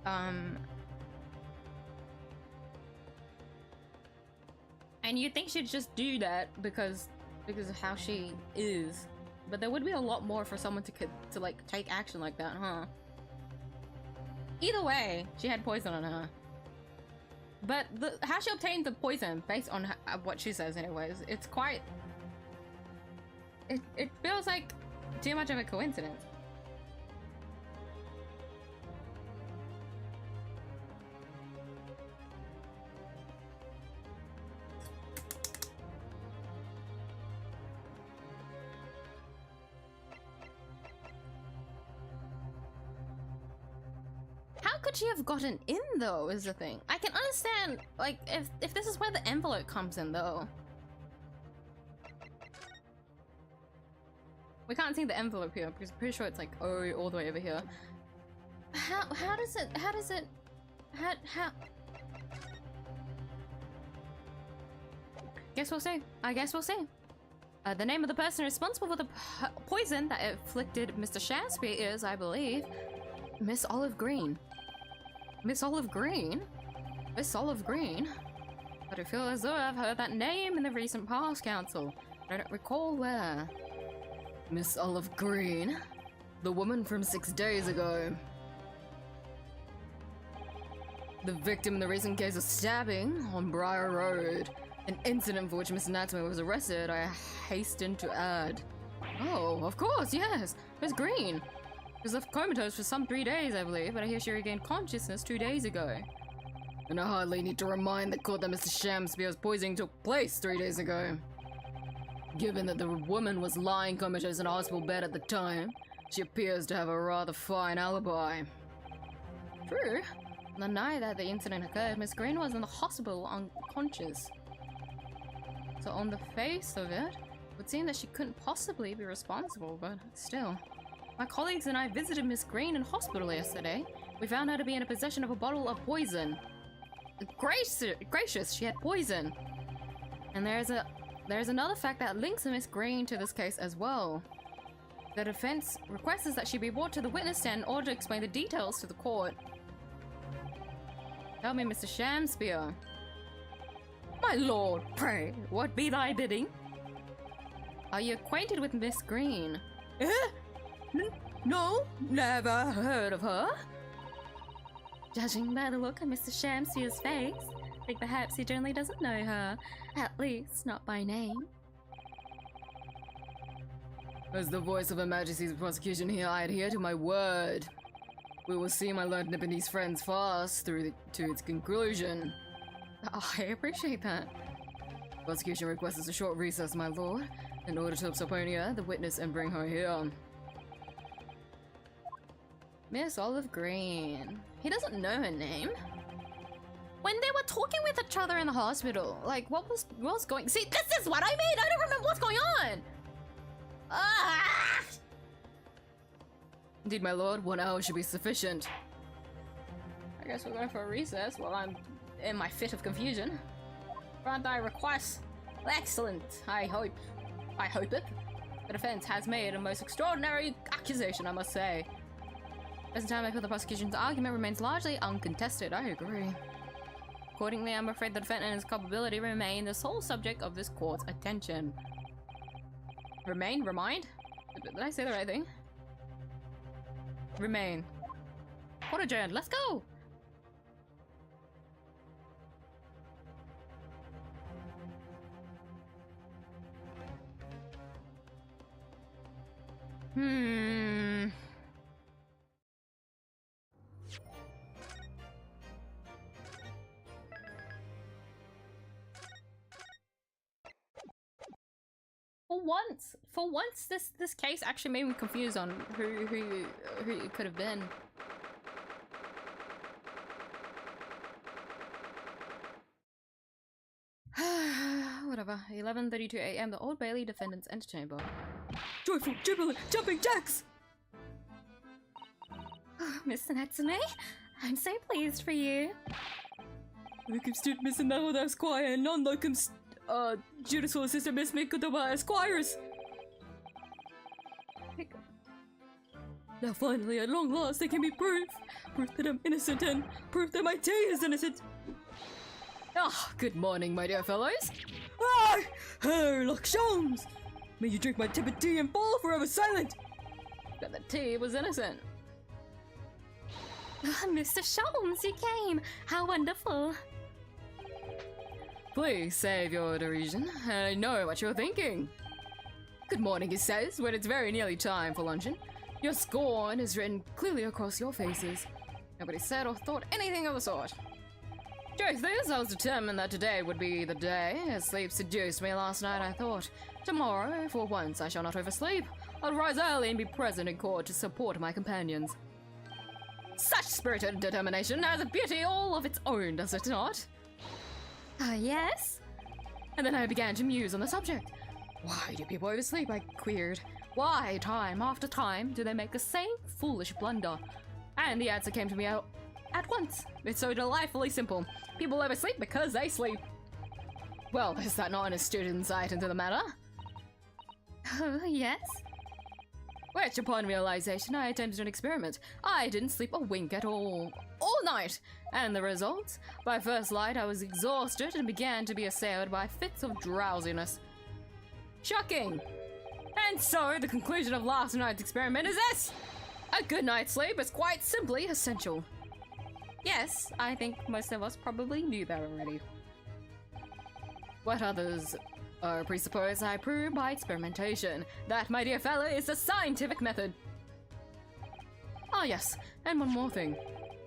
Speaker 1: And you'd think she'd just do that because of how she is. But there would be a lot more for someone to like take action like that, huh? Either way, she had poison on her. But how she obtained the poison, based on what she says anyways, it's quite... It feels like too much of a coincidence. could she have gotten in though, is the thing. I can understand, like, if this is where the envelope comes in though. We can't see the envelope here because I'm pretty sure it's like all the way over here. How does it guess we'll see. I guess we'll see. The name of the person responsible for the poison that afflicted Mr. 𝐢𝐵 is, I believe, Miss Olive Green. Miss Olive Green? Miss Olive Green? But I feel as though I've heard that name in the recent past, Council. I don't recall where. Miss Olive Green? The woman from 6 days ago. The victim in the recent case of stabbing on Briar Road. An incident for which Miss Natsume was arrested, I hasten to add. Oh, of course, yes! Miss Green! She was left comatose for some 3 days, I believe, but I hear she regained consciousness 2 days ago. And I hardly need to remind the court that Mr. 𝐢𝐵's poisoning took place 3 days ago. Given that the woman was lying comatose in a hospital bed at the time, she appears to have a rather fine alibi. True. The night that the incident occurred, Miss Green was in the hospital unconscious. So on the face of it, it would seem that she couldn't possibly be responsible, but still. My colleagues and I visited Miss Green in hospital yesterday. We found her to be in possession of a bottle of poison. Gracious, she had poison. And there's another fact that links Miss Green to this case as well. The defense requests that she be brought to the witness stand in order to explain the details to the court. Tell me, Mr. 𝐢𝐵. My lord, pray, what be thy bidding? Are you acquainted with Miss Green? No, never heard of her. Judging by the look on Mr. 𝐢𝐵's face, I think perhaps he generally doesn't know her. At least, not by name. As the voice of Her Majesty's prosecution here, I adhere to my word. We will see my learned Nipponese friends fast through to its conclusion. Oh, I appreciate that. Prosecution requests a short recess, my lord, in order to subpoena the witness and bring her here. Miss Olive Green. He doesn't know her name. When they were talking with each other in the hospital, like, what was going... See, this is what I mean! I don't remember what's going on! Ah! Indeed, my lord, 1 hour should be sufficient. I guess we're going for a recess while I'm in my fit of confusion. Grant thy request. Excellent. I hope it. The defense has made a most extraordinary accusation, I must say. Present time, I feel the prosecution's argument remains largely uncontested. I agree. Accordingly, I'm afraid the defendant and his culpability remain the sole subject of this court's attention. Remind? Did I say the right thing? Remain. Court adjourned. Let's go! For once, this case actually made me confused on who it could have been. Whatever. 11:32 a.m. The Old Bailey Defendant's Antechamber. Joyful, jubilant, jumping jacks!
Speaker 4: Oh, Mr. Natsume, I'm so pleased for you.
Speaker 1: Locum student Miss Melody Esquire and non-locum judicial assistant Miss Mikutaba Esquires. Now finally, at long last, there can be proof that I'm innocent and proof that my tea is innocent. Ah, good morning, my dear fellows. Ah, Herlock Sholmes! May you drink my tepid tea and fall forever silent. But the tea was innocent.
Speaker 4: Mr. Sholmes, you came! How wonderful!
Speaker 1: Please save your derision. I know what you're thinking. Good morning, he says, when it's very nearly time for luncheon. Your scorn is written clearly across your faces. Nobody said or thought anything of the sort. Truth is, I was determined that today would be the day. As sleep seduced me last night, I thought, tomorrow, for once, I shall not oversleep. I'll rise early and be present in court to support my companions.
Speaker 2: Such spirited determination has a beauty all of its own, does it not?
Speaker 4: Yes?
Speaker 2: And then I began to muse on the subject. Why do people oversleep? I queried. Why, time after time, do they make the same foolish blunder? And the answer came to me out at once. It's so delightfully simple. People oversleep because they sleep. Well, is that not an astute insight into the matter?
Speaker 4: Oh, yes?
Speaker 2: Which, upon realization, I attempted an experiment. I didn't sleep a wink at all night. And the result? By first light, I was exhausted and began to be assailed by fits of drowsiness. Shocking! And so, the conclusion of last night's experiment is this! A good night's sleep is quite simply essential. Yes, I think most of us probably knew that already. What others presuppose I prove by experimentation. That, my dear fellow, is the scientific method. Ah yes, and one more thing.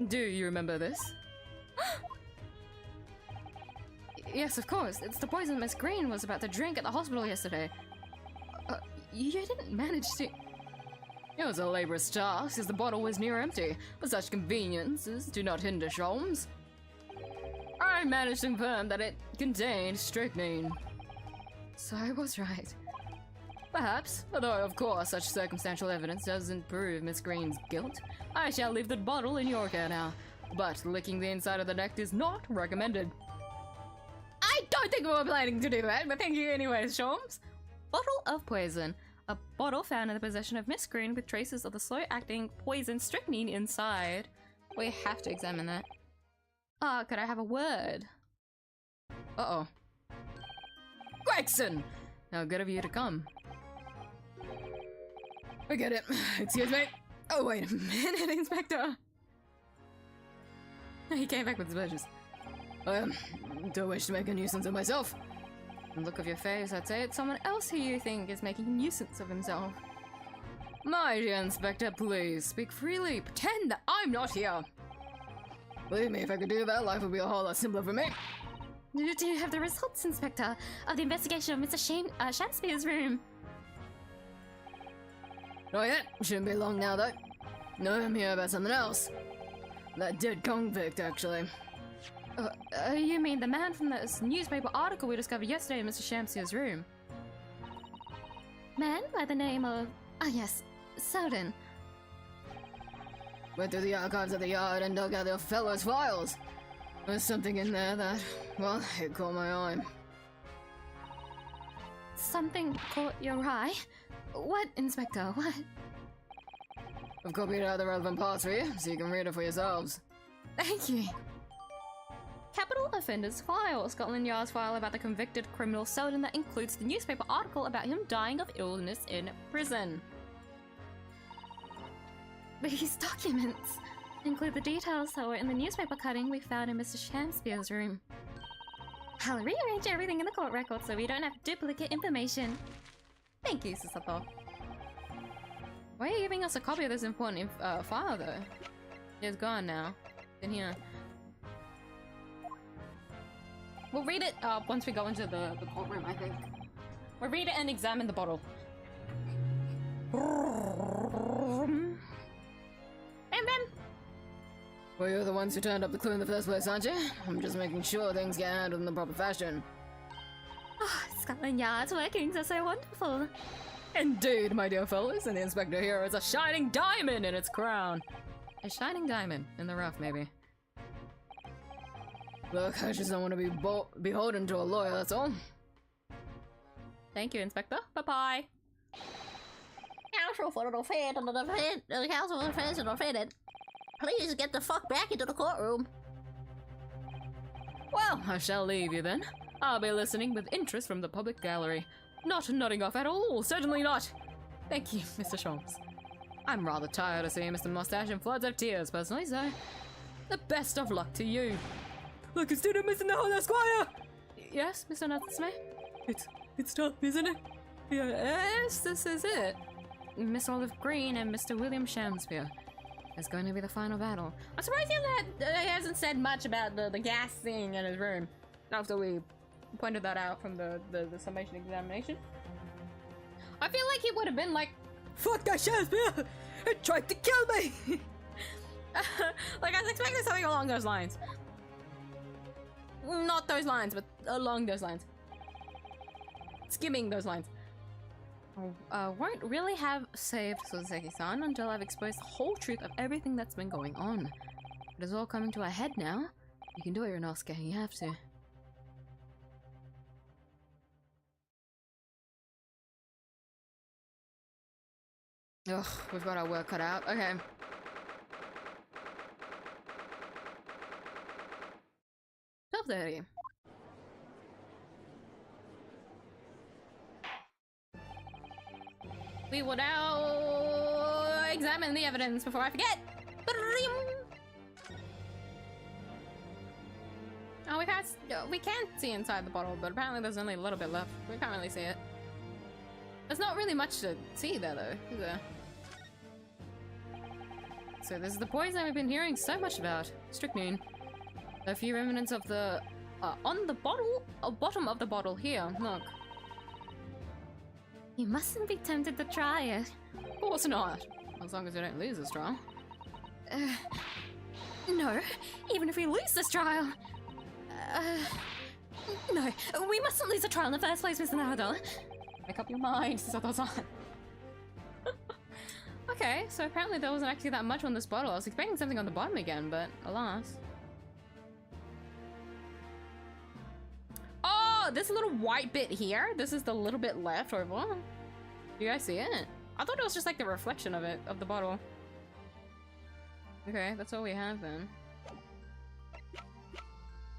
Speaker 2: Do you remember this? Yes, of course. It's the poison Miss Green was about to drink at the hospital yesterday. You didn't manage to... It was a laborious task, as the bottle was near empty, but such conveniences do not hinder Sholmes. I managed to confirm that it contained strychnine. So I was right. Perhaps, although of course such circumstantial evidence doesn't prove Miss Green's guilt, I shall leave the bottle in your care now. But licking the inside of the neck is not recommended. I don't think we were planning to do that, but thank you anyways, Sholmes. Bottle of poison. A bottle found in the possession of Miss Green with traces of the slow-acting poison strychnine inside. We have to examine that. Could I have a word? Uh-oh. Gregson! How good of you to come. Forget it. Excuse me. Oh, wait a minute, Inspector. He came back with his pleasures. Don't wish to make a nuisance of myself. From the look of your face, I'd say it's someone else who you think is making a nuisance of himself. My dear Inspector, please speak freely. Pretend that I'm not here. Believe me, if I could do that, life would be a whole lot simpler for me.
Speaker 4: Do you have the results, Inspector, of the investigation of Mr. Shamspeare's room?
Speaker 2: Not yet. Shouldn't be long now, though. No, I'm here about something else. That dead convict, actually.
Speaker 4: You mean the man from this newspaper article we discovered yesterday in Mr. Shamspeare's room? Man by the name of... yes, Selden.
Speaker 2: Went through the archives of the yard and dug out the fellow's files. There's something in there that, well, it caught my eye.
Speaker 4: Something caught your eye? What, Inspector, what?
Speaker 2: I've copied out the relevant parts for you, so you can read it for yourselves.
Speaker 4: Thank you.
Speaker 1: Capital Offenders File, Scotland Yard's file about the convicted criminal Selden that includes the newspaper article about him dying of illness in prison.
Speaker 4: These documents include the details that were in the newspaper cutting we found in Mr. Shamspeare's room. I'll rearrange everything in the court record so we don't have duplicate information.
Speaker 1: Thank you, Sister Thor. Why are you giving us a copy of this important file, though? It's gone now. It's in here. We'll read it once we go into the courtroom, I think. We'll read it and examine the bottle.
Speaker 4: And then...
Speaker 2: Well, you're the ones who turned up the clue in the first place, aren't you? I'm just making sure things get handled in the proper fashion.
Speaker 4: Oh, Scotland Yard's workings are so wonderful.
Speaker 2: Indeed, my dear fellows, and the inspector here is a shining diamond in its crown.
Speaker 1: A shining diamond in the rough, maybe.
Speaker 2: Look, I just don't want to be beholden to a lawyer, that's all.
Speaker 1: Thank you, Inspector. Bye-bye.
Speaker 5: Counsel for the defendant and the counsel for the defense and defendant. Please get the fuck back into the courtroom.
Speaker 2: Well, I shall leave you then. I'll be listening with interest from the public gallery. Not nodding off at all, certainly not.
Speaker 1: Thank you, Mr. Sholmes.
Speaker 2: I'm rather tired of seeing Mr. Mustache in floods of tears, personally, so the best of luck to you. Look, it's student Mr. Nahon, Esquire!
Speaker 1: Yes, Mr. Nathan-Smith?
Speaker 2: It's tough, isn't it?
Speaker 1: Yes, this is it. Miss Olive Green and Mr. William Shamspeare. It's going to be the final battle. I'm surprised he hasn't said much about the gas thing in his room after we pointed that out from the summation examination. I feel like he would have been like,
Speaker 2: fuck that Shamspeare! It tried to kill me!
Speaker 1: expecting something along those lines. Not those lines, but along those lines. Skimming those lines.
Speaker 2: Won't really have saved Soseki-san until I've exposed the whole truth of everything that's been going on. It is all coming to a head now. You can do it, Inosuke. You have to. Ugh, we've got our work cut out. Okay. $12:30.
Speaker 1: We will now examine the evidence before I forget. Oh, we can't see inside the bottle, but apparently there's only a little bit left. We can't really see it. There's not really much to see there, though, is there? So this is the poison we've been hearing so much about. Strychnine. A few remnants of the... on the bottle? Bottom of the bottle here. Look.
Speaker 4: You mustn't be tempted to try it.
Speaker 1: Of course not. As long as you don't lose this trial.
Speaker 4: No, even if we lose this trial. No, we mustn't lose the trial in the first place, Mr. Naruto.
Speaker 1: Make up your mind, Sato-san. Okay, so apparently there wasn't actually that much on this bottle. I was expecting something on the bottom again, but alas. Oh, this little white bit here. This is the little bit left over. Do you guys see it? I thought it was just like the reflection of it, of the bottle. Okay, that's all we have then.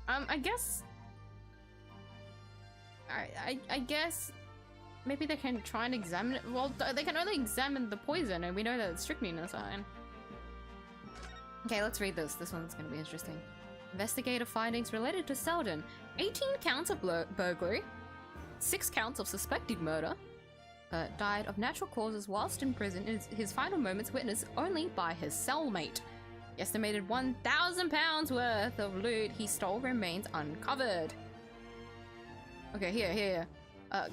Speaker 1: I guess... I guess... Maybe they can try and examine it. Well, they can only examine the poison, and we know that it's strychnine inside. Okay, let's read this. This one's gonna be interesting. Investigative findings related to Selden. 18 counts of burglary. 6 counts of suspected murder. Died of natural causes whilst in prison. His final moments witnessed only by his cellmate. The estimated £1,000 worth of loot he stole remains uncovered. Okay, here.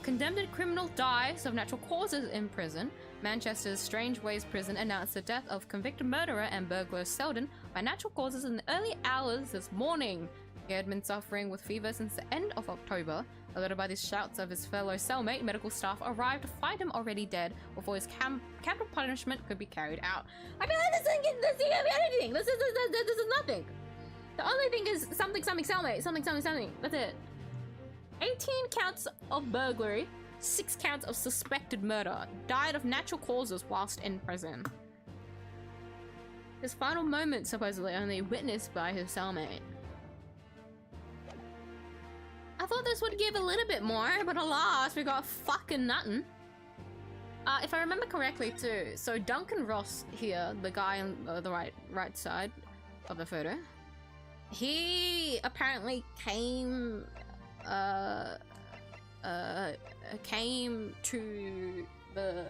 Speaker 1: Condemned criminal dies of natural causes in prison. Manchester's Strange Ways prison announced the death of convicted murderer and burglar Selden by natural causes in the early hours this morning. He had been suffering with fever since the end of October. Alerted by the shouts of his fellow cellmate, medical staff arrived to find him already dead before his capital punishment could be carried out. I feel like this doesn't give me anything. This is nothing. The only thing is something cellmate, something. That's it. 18 counts of burglary, 6 counts of suspected murder. Died of natural causes whilst in prison. His final moments supposedly only witnessed by his cellmate. I thought this would give a little bit more, but alas, we got fucking nothing. If I remember correctly too, so Duncan Ross here, the guy on the right side of the photo, he apparently came to the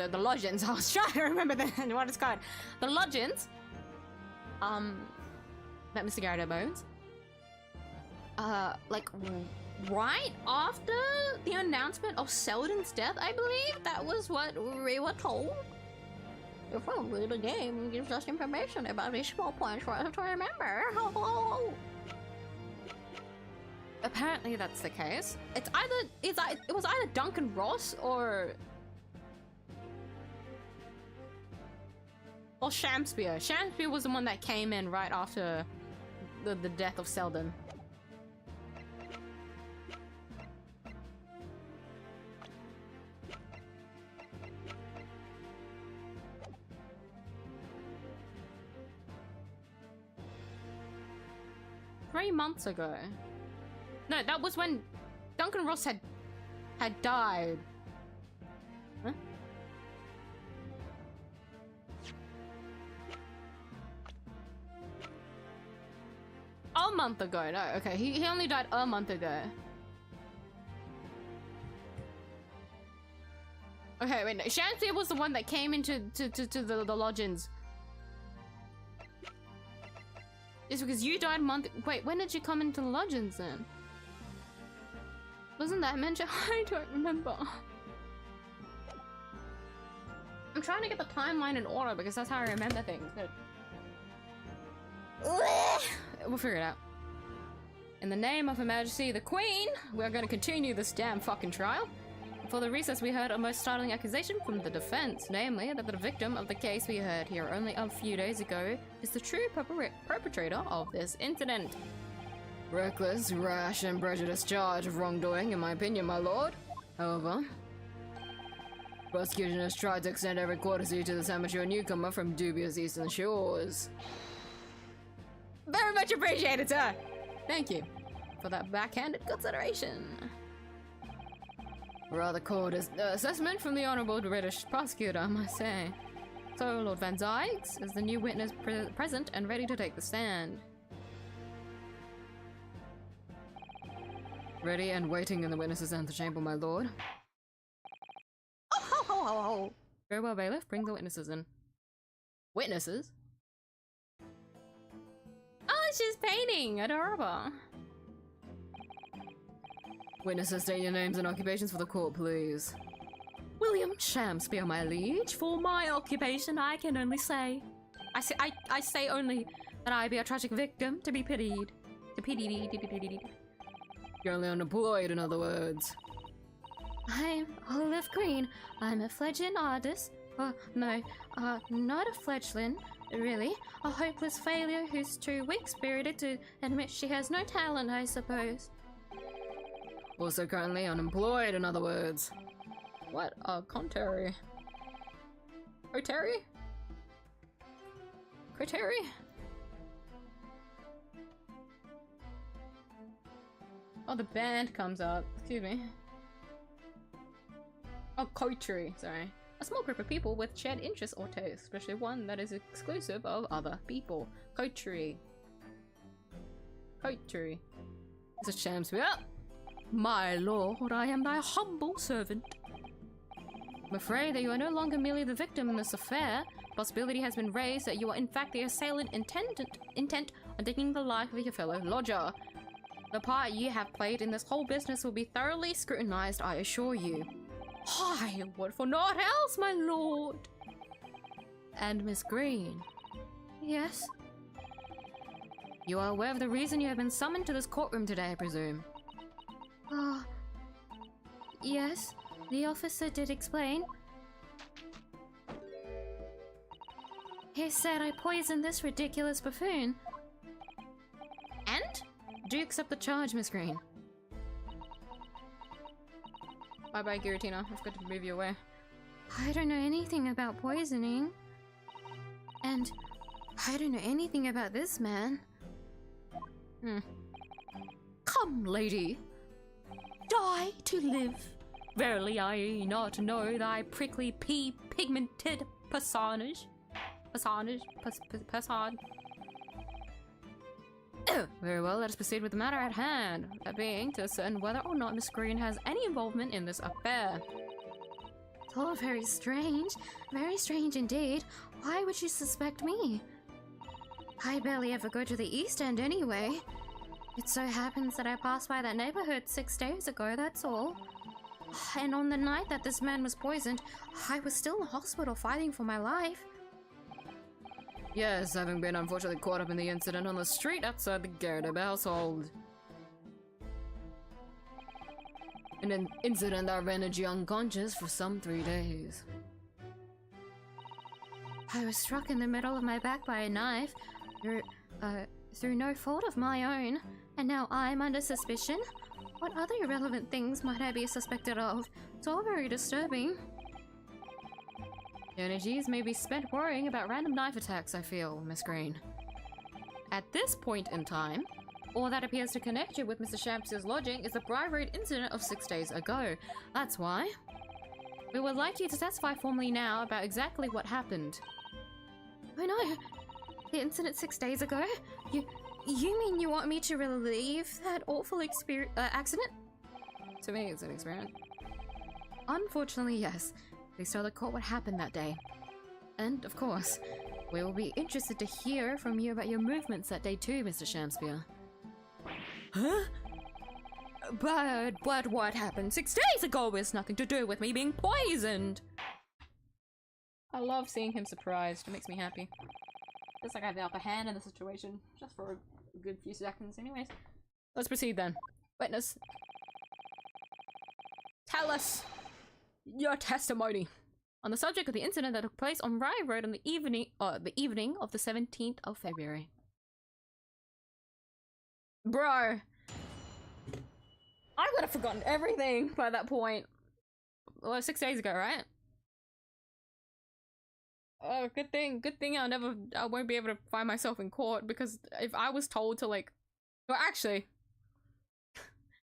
Speaker 1: the lodgings. I was trying to remember what it's called. The lodgings. That Mr. Garrett owns. Like right after the announcement of Selden's death, I believe that was what we were told. Probably the game gives us information about these small points for us to remember. Apparently that's the case. It was either Duncan Ross or Shamspeare. Shamspeare was the one that came in right after the death of Selden. Three months ago. No, that was when Duncan Ross had died. Huh? A month ago. No, okay. He only died a month ago. Okay, wait, no. Shamspeare was the one that came into the lodgings. It's because you died a month. Wait, when did you come into the lodgings then? Wasn't that mentioned? I don't remember. I'm trying to get the timeline in order because that's how I remember things. But we'll figure it out. In the name of Her Majesty the Queen, we're going to continue this damn fucking trial. For the recess, we heard a most startling accusation from the defense, namely that the victim of the case we heard here only a few days ago is the true perpetrator of this incident.
Speaker 2: Reckless, rash, and prejudiced charge of wrongdoing, in my opinion, my lord. However, prosecution has tried to extend every courtesy to this amateur newcomer from dubious eastern shores.
Speaker 1: Very much appreciated, sir. Thank you for that backhanded consideration.
Speaker 2: Rather cold assessment from the honourable British prosecutor, I must say. So, Lord Van Zyks is the new witness present and ready to take the stand. Ready and waiting in the witness's antechamber, my lord.
Speaker 1: Oh, ho, ho, ho, ho.
Speaker 2: Very well, bailiff. Bring the witnesses in. Witnesses?
Speaker 1: Oh, she's painting. Adorable.
Speaker 2: Witnesses, state your names and occupations for the court, please.
Speaker 4: William Shakespeare, my liege. For my occupation, I can only say... I say only that I be a tragic victim to be pitied.
Speaker 2: You're only unemployed, in other words.
Speaker 4: I'm Olive Green. I'm a fledgling artist. No, not a fledgling, really. A hopeless failure who's too weak-spirited to admit she has no talent, I suppose.
Speaker 2: Also currently unemployed, in other words.
Speaker 1: What a contrary. Crotary? Crotary? Oh, the band comes up. Excuse me. Oh, coterie, sorry. A small group of people with shared interests or tastes, especially one that is exclusive of other people. Coterie. Coterie. This is Shakespeare.
Speaker 4: My lord, I am thy humble servant.
Speaker 2: I'm afraid that you are no longer merely the victim in this affair. Possibility has been raised that you are in fact the assailant intent on taking the life of your fellow lodger. The part you have played in this whole business will be thoroughly scrutinized, I assure you.
Speaker 4: Why, what for naught else, my lord?
Speaker 2: And Miss Green.
Speaker 4: Yes?
Speaker 2: You are aware of the reason you have been summoned to this courtroom today, I presume?
Speaker 4: Yes, the officer did explain. He said I poisoned this ridiculous buffoon.
Speaker 2: And? Do you accept the charge, Miss Green?
Speaker 1: Bye-bye, Giratina. I've got to move you away.
Speaker 4: I don't know anything about poisoning. And I don't know anything about this man.
Speaker 2: Come, lady.
Speaker 4: Die to live. Verily I not know thy prickly pigmented personage.
Speaker 1: Personage?
Speaker 2: Very well, let us proceed with the matter at hand. That being to ascertain whether or not Miss Green has any involvement in this affair.
Speaker 4: It's all very strange indeed. Why would you suspect me? I barely ever go to the East End anyway. It so happens that I passed by that neighborhood 6 days ago, that's all. And on the night that this man was poisoned, I was still in the hospital fighting for my life.
Speaker 2: Yes, having been unfortunately caught up in the incident on the street outside the Garrett household. An incident that rendered you unconscious for some 3 days.
Speaker 4: I was struck in the middle of my back by a knife, through no fault of my own, and now I'm under suspicion? What other irrelevant things might I be suspected of? It's all very disturbing.
Speaker 2: Your energies may be spent worrying about random knife attacks, I feel, Miss Green. At this point in time, all that appears to connect you with Mr. Shakespeare's lodging is the Briar Road incident of 6 days ago. That's why. We would like you to testify formally now about exactly what happened.
Speaker 4: Oh no! The incident 6 days ago? You mean you want me to relive that awful accident?
Speaker 2: To me, it's an experience. Unfortunately, yes. Please tell the court what happened that day. And, of course, we will be interested to hear from you about your movements that day too, Mr. Shakespeare.
Speaker 4: Huh? But what happened 6 days ago has nothing to do with me being poisoned!
Speaker 1: I love seeing him surprised. It makes me happy. Feels like I have the upper hand in the situation, just for a good few seconds. Anyways, let's proceed then. Witness, tell us your testimony on the subject of the incident that took place on Rye Road on the evening of the 17th of February. Bro, I would have forgotten everything by that point. Well, 6 days ago, right? Oh, good thing I won't be able to find myself in court, because if I was told to, like, well, actually,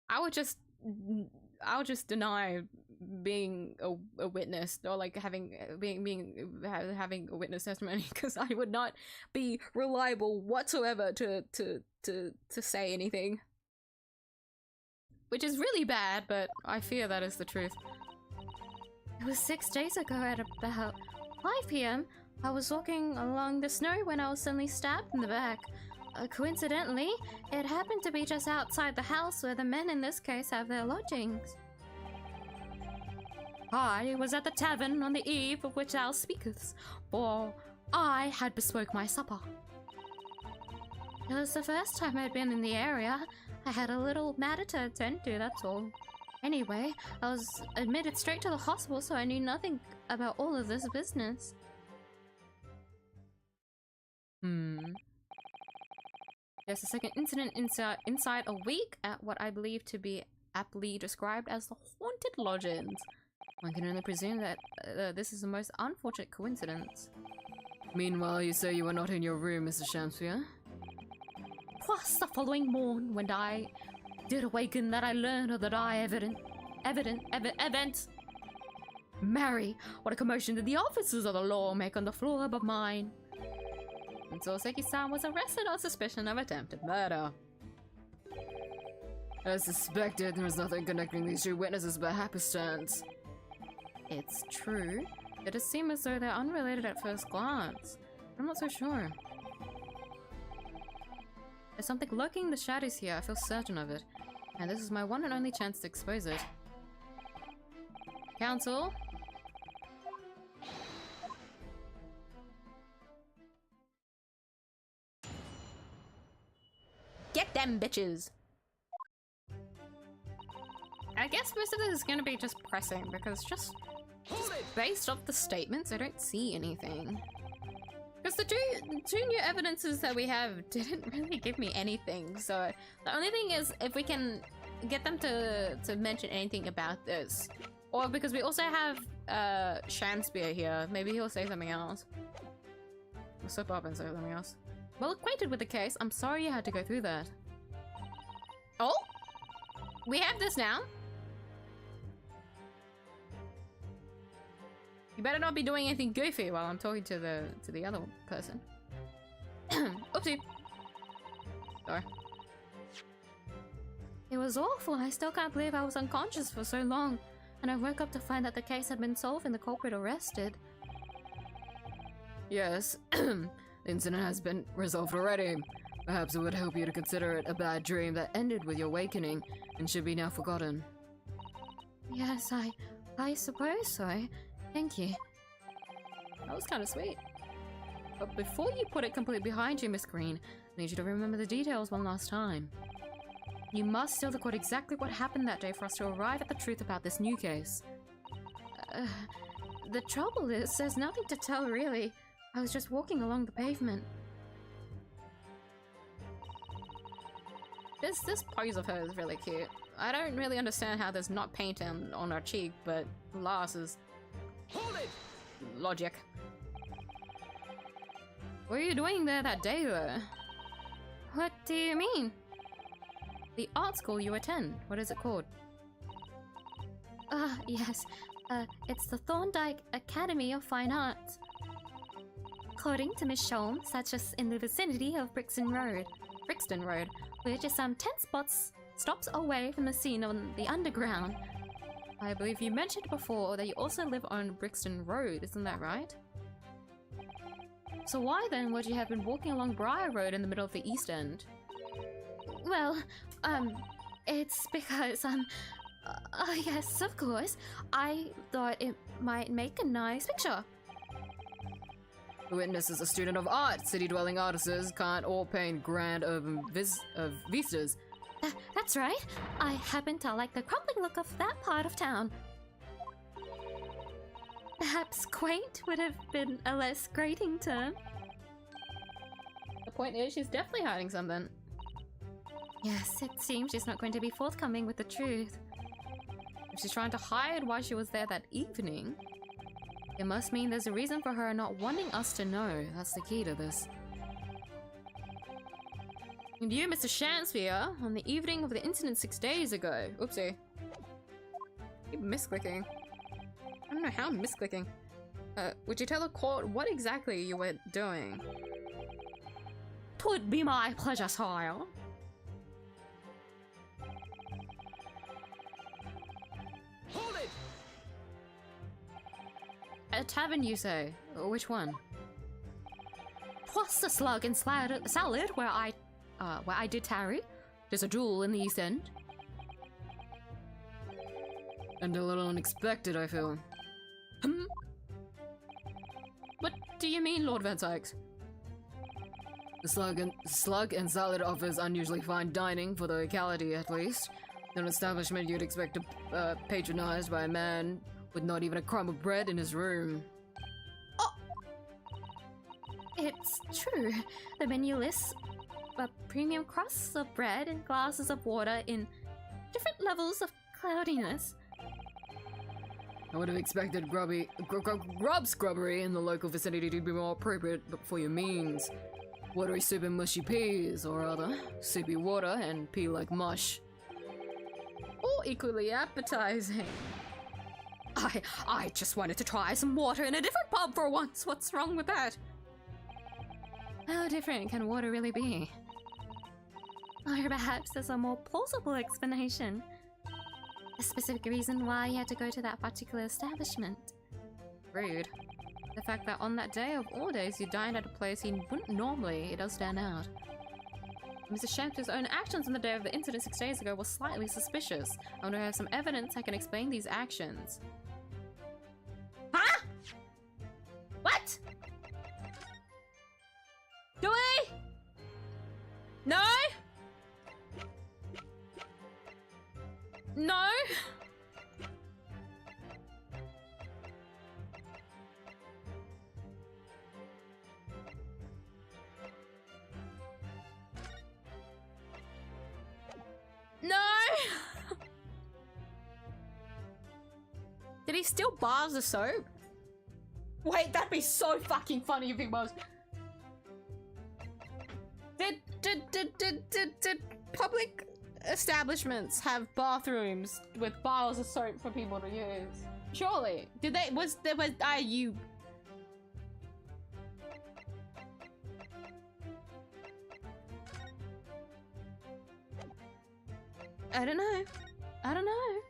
Speaker 1: I would just deny being a witness, or like having a witness testimony, because I would not be reliable whatsoever to say anything, which is really bad, but I fear that is the truth.
Speaker 4: It was 6 days ago at about 5 p.m. I was walking along the snow when I was suddenly stabbed in the back. Coincidentally, it happened to be just outside the house where the men in this case have their lodgings. I was at the tavern on the eve of which thou speakest, for I had bespoke my supper. It was the first time I'd been in the area. I had a little matter to attend to, that's all. Anyway, I was admitted straight to the hospital, so I knew nothing about all of this business.
Speaker 1: There's a second incident inside a week at what I believe to be aptly described as the haunted lodgings. One can only presume that this is the most unfortunate coincidence.
Speaker 2: Meanwhile, you say you were not in your room, Mr. Shamsphere?
Speaker 4: Plus, the following morn, when I did awaken, that I learned of the event. Mary, what a commotion did the officers of the law make on the floor above mine.
Speaker 1: And Soseki-san was arrested on suspicion of attempted murder.
Speaker 2: As suspected, there was nothing connecting these two witnesses but happenstance.
Speaker 1: It's true. It does seem as though they're unrelated at first glance. I'm not so sure. There's something lurking in the shadows here, I feel certain of it. And this is my one and only chance to expose it. Counsel? Get them bitches! I guess most of this is gonna be just pressing, because just based off the statements, I don't see anything. Because the two new evidences that we have didn't really give me anything, so the only thing is if we can get them to mention anything about this. Or because we also have Shamsphere here, maybe he'll say something else. We'll slip up and say something else. Well acquainted with the case, I'm sorry you had to go through that. Oh! We have this now. You better not be doing anything goofy while I'm talking to the other person. Oopsie. Sorry.
Speaker 4: It was awful. I still can't believe I was unconscious for so long. And I woke up to find that the case had been solved and the culprit arrested.
Speaker 2: Yes, the incident has been resolved already. Perhaps it would help you to consider it a bad dream that ended with your awakening and should be now forgotten.
Speaker 4: Yes, I suppose so. Thank you.
Speaker 1: That was kind of sweet. But before you put it completely behind you, Miss Green, I need you to remember the details one last time. You must tell the court exactly what happened that day for us to arrive at the truth about this new case.
Speaker 4: The trouble is, there's nothing to tell really. I was just walking along the pavement.
Speaker 1: This pose of hers is really cute. I don't really understand how there's not paint on her cheek, but Lars is...
Speaker 3: Hold it!
Speaker 1: Logic. What were you doing there that day, though?
Speaker 4: What do you mean?
Speaker 1: The art school you attend. What is it called?
Speaker 4: Yes. It's the Thorndike Academy of Fine Arts. According to Miss Sholmes, that's just in the vicinity of Brixton Road.
Speaker 1: Brixton Road?
Speaker 4: We're just 10 stops away from the scene on the underground.
Speaker 1: I believe you mentioned before that you also live on Brixton Road, isn't that right? So why then would you have been walking along Briar Road in the middle of the East End?
Speaker 4: Well, it's because, yes, of course. I thought it might make a nice picture.
Speaker 2: The witness is a student of art. City-dwelling artists can't all paint grand urban vistas.
Speaker 4: That's right. I happen to like the crumbling look of that part of town. Perhaps quaint would have been a less grating term.
Speaker 1: The point is, she's definitely hiding something.
Speaker 4: Yes, it seems she's not going to be forthcoming with the truth.
Speaker 1: If she's trying to hide why she was there that evening,
Speaker 2: it must mean there's a reason for her not wanting us to know. That's the key to this.
Speaker 1: and you, Mr. 𝐢𝐧𝐟𝐨, on the evening of the incident 6 days ago. Oopsie. Keep misclicking. I don't know how I'm misclicking. Would you tell the court what exactly you were doing?
Speaker 4: 'Twould be my pleasure, sire.
Speaker 3: Hold it!
Speaker 2: A tavern, you say? Which one?
Speaker 4: 'Twas the slug and salad where I did tarry. There's a jewel in the East End.
Speaker 2: And a little unexpected, I feel.
Speaker 1: What do you mean, Lord Van Sykes?
Speaker 2: The slug and salad offers unusually fine dining for the locality, at least. An establishment you'd expect to patronized by a man with not even a crumb of bread in his room.
Speaker 4: It's true. The menu lists premium crusts of bread and glasses of water in different levels of cloudiness.
Speaker 2: I would have expected grub scrubbery in the local vicinity to be more appropriate for your means. Watery soup and mushy peas, or rather, soupy water and pea like mush.
Speaker 1: All equally appetizing.
Speaker 4: I just wanted to try some water in a different pub for once. What's wrong with that?
Speaker 1: How different can water really be?
Speaker 4: Or perhaps there's a more plausible explanation. A specific reason why you had to go to that particular establishment.
Speaker 1: Rude. The fact that on that day of all days you dined at a place you wouldn't normally, it does stand out. Mr. 𝐢𝐴𝐵's own actions on the day of the incident 6 days ago were slightly suspicious. I want to have some evidence that can explain these actions.
Speaker 4: Huh? What?
Speaker 1: Do we? No? No? No! Did he steal bars of soap? Wait, that'd be so fucking funny if he was. Did public establishments have bathrooms with bars of soap for people to use? Surely. Did they? You. I don't know. I don't know.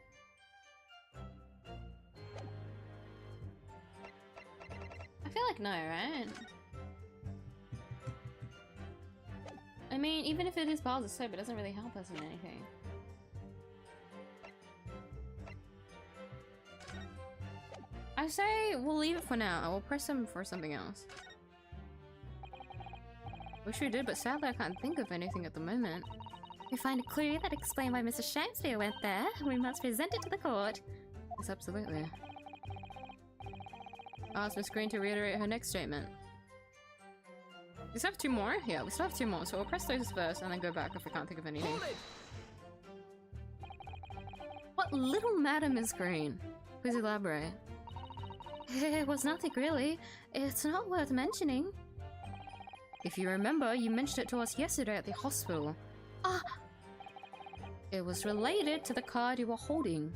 Speaker 1: I feel like no, right? I mean, even if it is bars of soap, it doesn't really help us in anything. I say we'll leave it for now. I will press them for something else. Wish we did, but sadly I can't think of anything at the moment.
Speaker 4: We find a clue that explains why Mr. 𝐢𝐴𝐵 went there. We must present it to the court.
Speaker 2: Yes, absolutely.
Speaker 1: Ask Miss Green to reiterate her next statement. We still have 2 more? Yeah, we still have 2 more, so we'll press those first and then go back if we can't think of anything.
Speaker 3: Hold it!
Speaker 2: What little matter, Miss Green? Please elaborate.
Speaker 4: It was nothing really. It's not worth mentioning.
Speaker 2: If you remember, you mentioned it to us yesterday at the hospital.
Speaker 1: It was related to the card you were holding.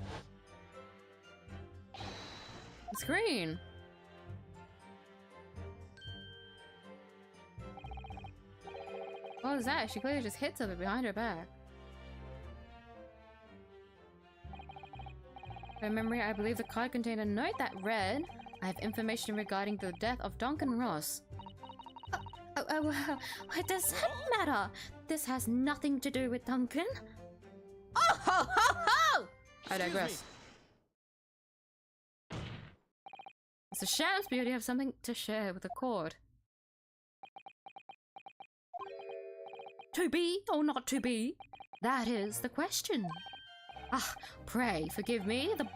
Speaker 2: Miss Green!
Speaker 1: What was that? She clearly just hit something behind her back. From memory, I believe the card contained a note that read, I have information regarding the death of Duncan Ross.
Speaker 4: What does that matter? This has nothing to do with Duncan.
Speaker 5: Oh ho ho ho!
Speaker 1: I digress.
Speaker 2: Mr. 𝐢𝐴𝐵, do you have something to share with the court?
Speaker 4: To be or not to be? That is the question. Ah, pray forgive me. The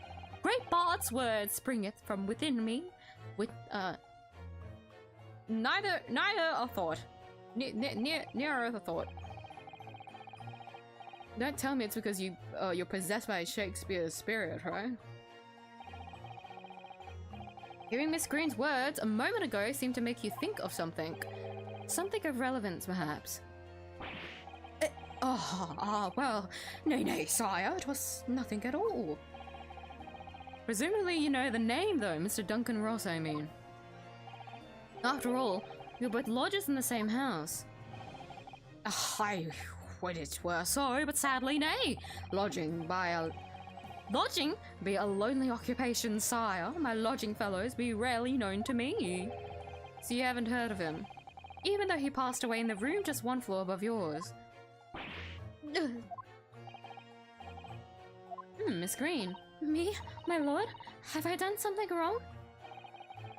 Speaker 4: great bard's word springeth from within me. With,
Speaker 1: Neither a thought. Nearer a thought. Don't tell me it's because you're possessed by Shakespeare's spirit, right?
Speaker 2: Hearing Miss Green's words a moment ago seemed to make you think of something. Something of relevance, perhaps.
Speaker 4: Well, nay, sire, it was nothing at all.
Speaker 2: Presumably you know the name, though, Mr. Duncan Ross, I mean. After all, you're both lodgers in the same house.
Speaker 4: I would it were so, but sadly, nay. Lodging be a lonely occupation, sire. My lodging fellows be rarely known to me.
Speaker 2: So you haven't heard of him, even though he passed away in the room just one floor above yours. Miss Green.
Speaker 4: Me? My lord? Have I done something wrong?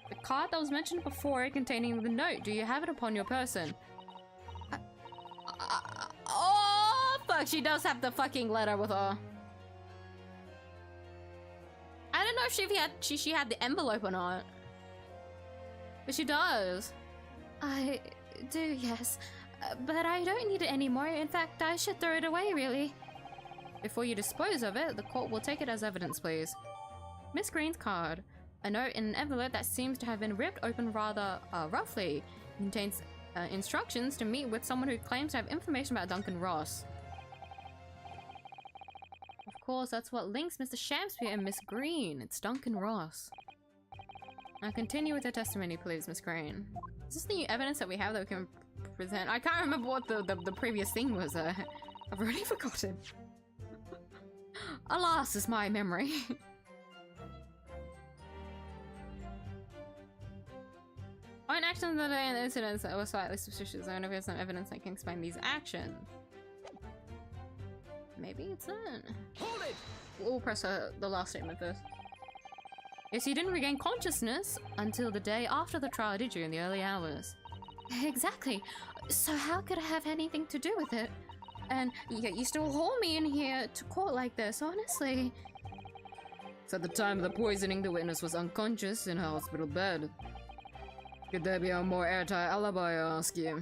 Speaker 2: The card that was mentioned before containing the note, do you have it upon your person?
Speaker 1: Oh, fuck, she does have the fucking letter with her. I don't know if she had the envelope or not. But she does.
Speaker 4: I do, yes. But I don't need it anymore. In fact, I should throw it away, really.
Speaker 2: Before you dispose of it, the court will take it as evidence, please. Miss Green's card. A note in an envelope that seems to have been ripped open rather roughly. It contains instructions to meet with someone who claims to have information about Duncan Ross. Of course, that's what links Mr. Shakespeare and Miss Green. It's Duncan Ross. Now continue with your testimony, please, Miss Green. Is this the new evidence that we have that we can present? I can't remember what the previous thing was. I've already forgotten.
Speaker 4: Alas, is my memory.
Speaker 2: On actions of the day and the incidents that were slightly suspicious, I wonder if there's some evidence that can explain these actions. Maybe it's not.
Speaker 3: Hold it!
Speaker 2: We'll press the last statement first. Yes, you didn't regain consciousness until the day after the trial, did you, in the early hours?
Speaker 4: Exactly. So how could I have anything to do with it? And yet you still haul me in here to court like this, honestly.
Speaker 2: So at the time of the poisoning, the witness was unconscious in her hospital bed. Could there be a more airtight alibi, I ask you?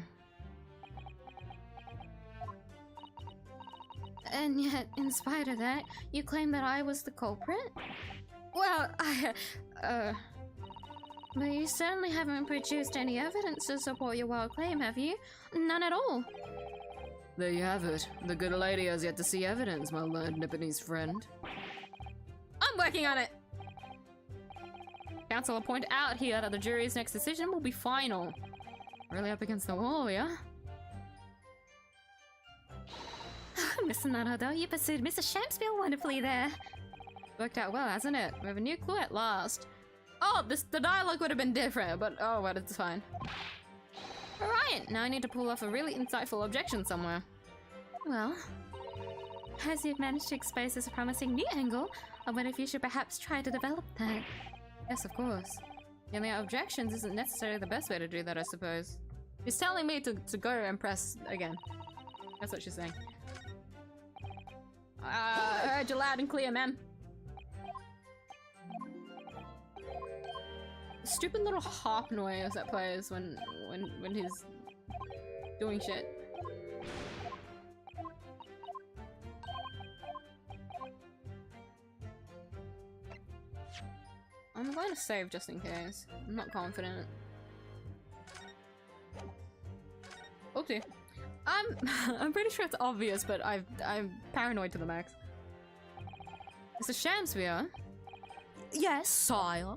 Speaker 4: And yet, in spite of that, you claim that I was the culprit? Well, but you certainly haven't produced any evidence to support your wild claim, have you? None at all.
Speaker 2: There you have it. The good lady has yet to see evidence, my learned Nipponese friend.
Speaker 1: I'm working on it.
Speaker 2: Counsel will point out here that the jury's next decision will be final. Really up against the wall, yeah?
Speaker 4: Miss Naruto, you pursued Mr. Shakespeare wonderfully there.
Speaker 2: Worked out well, hasn't it? We have a new clue at last.
Speaker 1: Oh, the dialogue would have been different, but oh well, it's fine.
Speaker 2: Alright, now I need to pull off a really insightful objection somewhere.
Speaker 4: Well, as you've managed to expose this promising new angle, I wonder if you should perhaps try to develop that.
Speaker 2: Yes, of course. Yelling out objections isn't necessarily the best way to do that, I suppose.
Speaker 1: She's telling me to go and press again. That's what she's saying. I heard you loud and clear, ma'am. Stupid little harp noise that plays when he's doing shit. I'm going to save just in case. I'm not confident. Oopsie. I'm pretty sure it's obvious, but I'm paranoid to the max.
Speaker 2: Mr. Shakespeare?
Speaker 4: Yes, sire.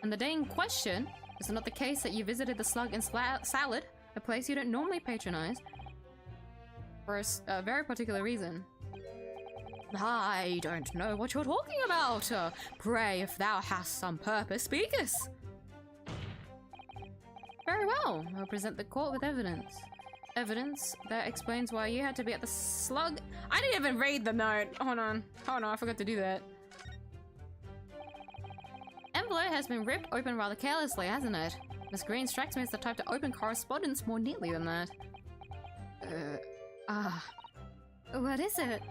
Speaker 2: And the day in question, is it not the case that you visited the Slug and Salad, a place you don't normally patronize, for a very particular reason?
Speaker 4: I don't know what you're talking about. Pray, if thou hast some purpose, speakest.
Speaker 2: Very well. I'll present the court with evidence. Evidence that explains why you had to be at the Slug.
Speaker 1: I didn't even read the note. Hold on, I forgot to do that.
Speaker 2: Envelope has been ripped open rather carelessly, hasn't it? Miss Green strikes me as the type to open correspondence more neatly than that.
Speaker 4: What is it?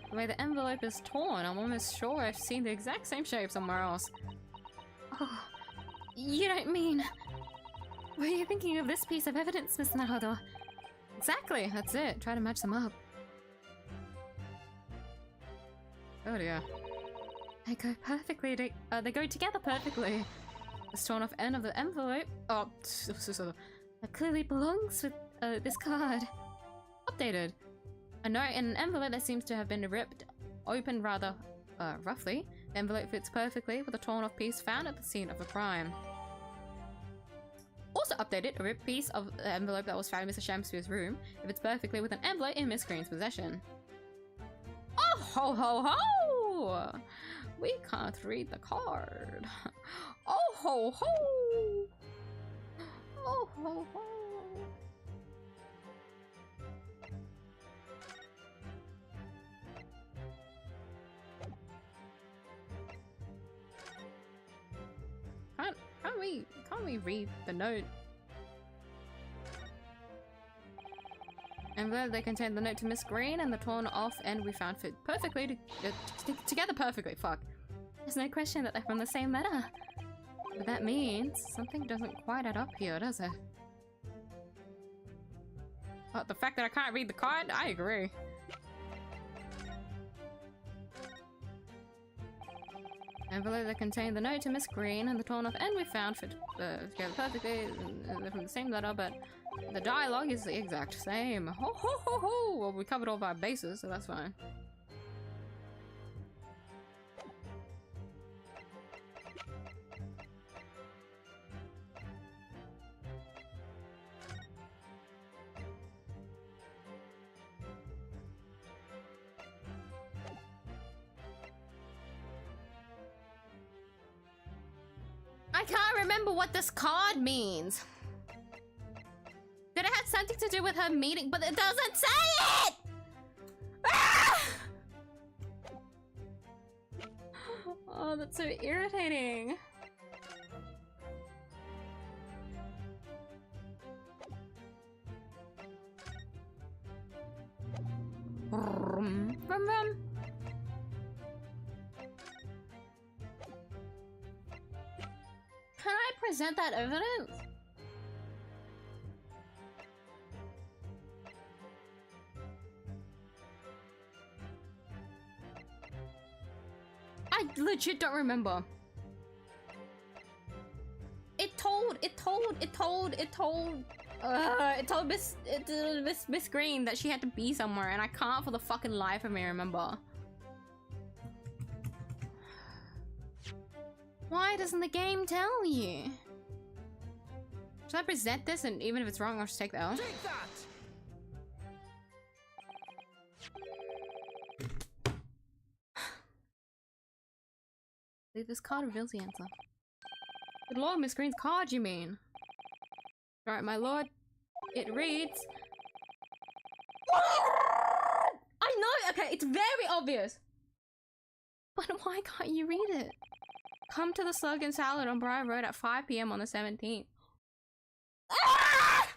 Speaker 1: The way the envelope is torn, I'm almost sure I've seen the exact same shape somewhere else.
Speaker 4: Oh, you don't mean... Were you thinking of this piece of evidence, Miss Naruto?
Speaker 1: Exactly, that's it. Try to match them up. Oh dear.
Speaker 4: They go perfectly. They go together perfectly.
Speaker 1: The torn off end of the envelope. Oh,
Speaker 4: That clearly belongs with this card.
Speaker 1: updated. A note in an envelope that seems to have been ripped open rather roughly. The envelope fits perfectly with a torn off piece found at the scene of the crime. Also updated, a ripped piece of the envelope that was found in Mr. Shamspeare's room fits perfectly with an envelope in Miss Green's possession. Oh ho ho ho! We can't read the card. Oh ho ho! Oh ho ho! Can't we read the note? Envelope they contain the note to Miss Green and the torn off end we found fit perfectly together perfectly. Fuck.
Speaker 4: There's no question that they're from the same letter.
Speaker 1: But that means something doesn't quite add up here, does it? But the fact that I can't read the card, I agree. Envelope that contained the note to Miss Green and the torn off end we found fit together perfectly. They're from the same letter, but the dialogue is the exact same. Ho ho ho ho! Well, we covered all of our bases, so that's fine. I can't remember what this card means. Did it have something to do with her meeting? But it doesn't say it! Ah! Oh, that's so irritating. Vroom, vroom, vroom. Can I present that evidence? I legit don't remember. It told Miss Green that she had to be somewhere, and I can't for the fucking life of me remember. Why doesn't the game tell you? Should I present this, and even if it's wrong, I'll just take the L?
Speaker 3: Take that!
Speaker 1: This card reveals the answer. Good lord, Miss Green's card, you mean? Alright, my lord. It reads... I know! Okay, it's very obvious! But why can't you read it? Come to the Slug and Salad on Briar Road at 5 PM on the 17th. Ah!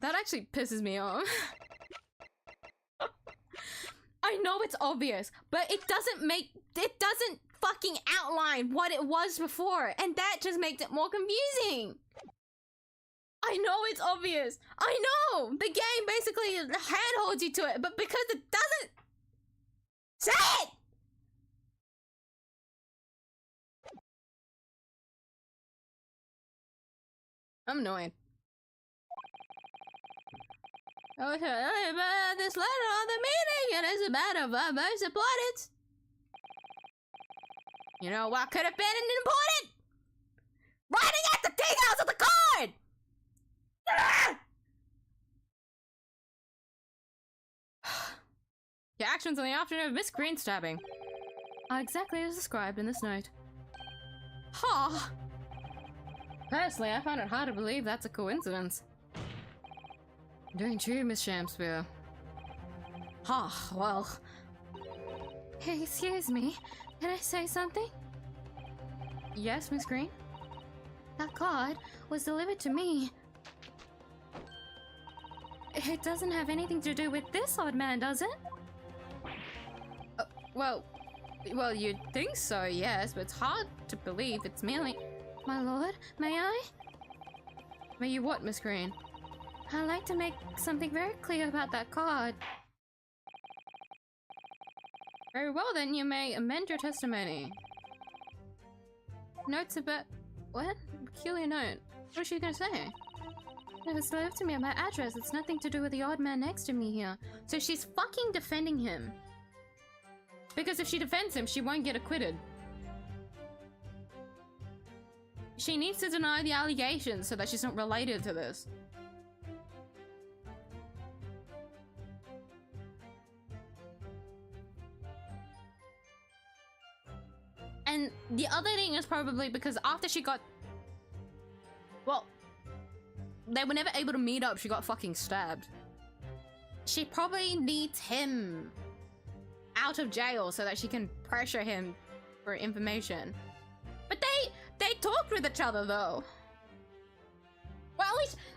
Speaker 1: That actually pisses me off. I know it's obvious, but it doesn't fucking outline what it was before, and that just makes it more confusing. I know it's obvious. I know! The game basically handholds you to it, but because it doesn't say it! I'm annoyed. Oh, this letter on the meeting, it is a matter of most importance. You know what could have been important? Writing out the details of the card! Ah! Your actions on the afternoon of Miss Green stabbing are exactly as described in this note. Ha! Personally, I find it hard to believe that's a coincidence. Don't you, Miss Shamspeare? Ha, well...
Speaker 4: Hey, excuse me. Can I say something?
Speaker 1: Yes, Miss Green?
Speaker 4: That card was delivered to me. it doesn't have anything to do with this odd man, does it?
Speaker 2: Well, you'd think so, yes, but it's hard to believe it's merely...
Speaker 4: My lord, may I?
Speaker 2: May you what, Miss Green?
Speaker 4: I'd like to make something very clear about that card.
Speaker 2: Very well, then you may amend your testimony. Notes about... What? Peculiar note. What is she gonna say?
Speaker 4: It was delivered to me at my address. It's nothing to do with the odd man next to me here.
Speaker 2: So she's fucking defending him. Because if she defends him, she won't get acquitted. She needs to deny the allegations so that she's not related to this. And the other thing is probably because after she got... Well, they were never able to meet up. She got fucking stabbed. She probably needs him out of jail so that she can pressure him for information. But they talked with each other though. Well,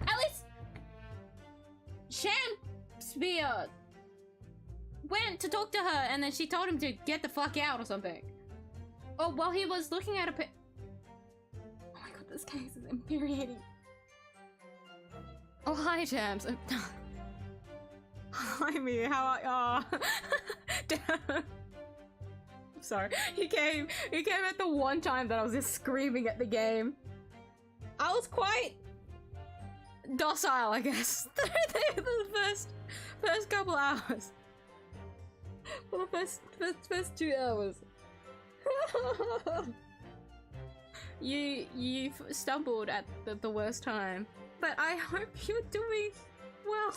Speaker 2: at least Shakespeare went to talk to her and then she told him to get the fuck out or something. Oh, while he was looking at a oh my god, this case is infuriating. Oh, hi, Jams. Hi, me. How are you? Damn. Sorry. He came at the one time that I was just screaming at the game. I was quite docile, I guess. the first couple hours. For the first 2 hours. You stumbled at the worst time. But I hope you're doing well.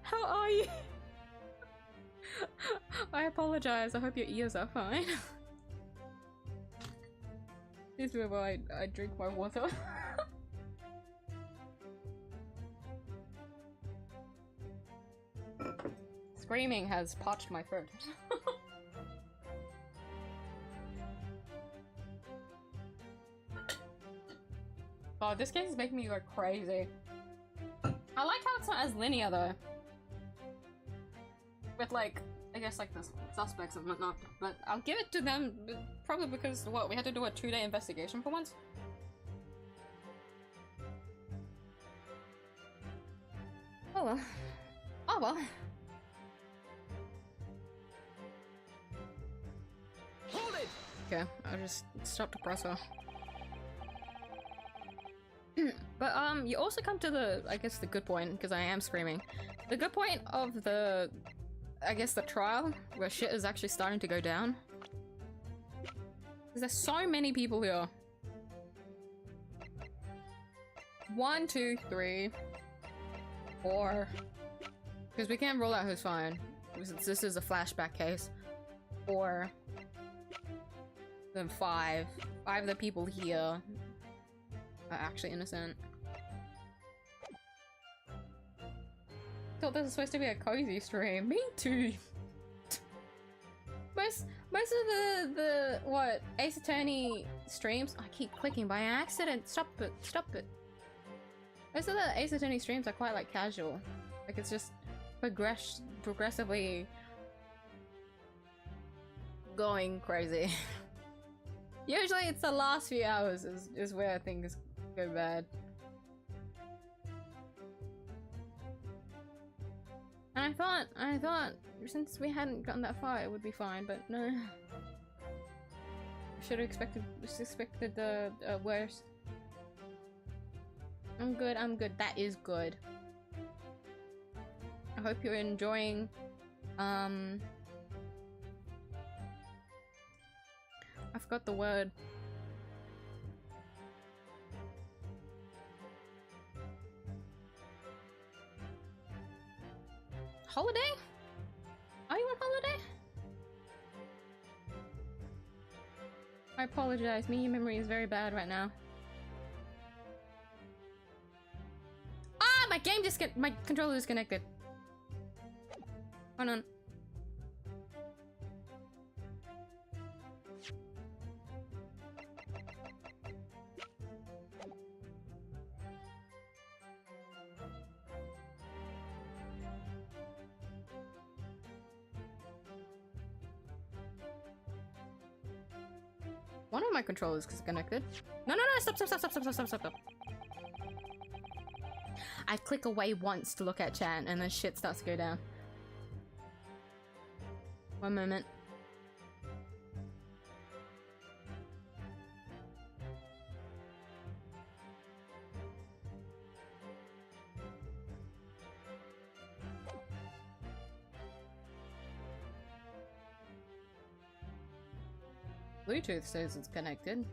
Speaker 2: How are you? I apologize. I hope your ears are fine. This is where I drink my water. Screaming has parched my throat. Oh, this game is making me go crazy. I like how it's not as linear though. With like, I guess like the suspects and whatnot, but I'll give it to them probably because what, we had to do a 2-day investigation for once? Oh well. Oh well.
Speaker 3: Hold it!
Speaker 2: Okay, I'll just stop the presser. But you also come to the, I guess the good point, because I am screaming. The good point of the, I guess the trial, where shit is actually starting to go down. Because there's so many people here. 1, 2, 3, 4. Because we can't rule out who's fine. This is a flashback case. 4. Then 5. 5 of the people here are actually innocent. Thought this was supposed to be a cozy stream. Me too. Most of the what Ace Attorney streams, I keep clicking by accident. Stop it! Stop it! Most of the Ace Attorney streams are quite like casual. Like it's just progressively going crazy. Usually it's the last few hours is where things go bad. And I thought since we hadn't gotten that far it would be fine, but no. Should have expected the worst. I'm good. That is good. I hope you're enjoying I forgot the word. Holiday? Are you on holiday? I apologize, your memory is very bad right now. Ah, my controller disconnected. Hold on.
Speaker 1: One of my controllers is connected. No, no, no, stop, stop, stop, stop, stop, stop, stop, stop. I click away once to look at chat and then shit starts to go down. One moment. Bluetooth says it's connected.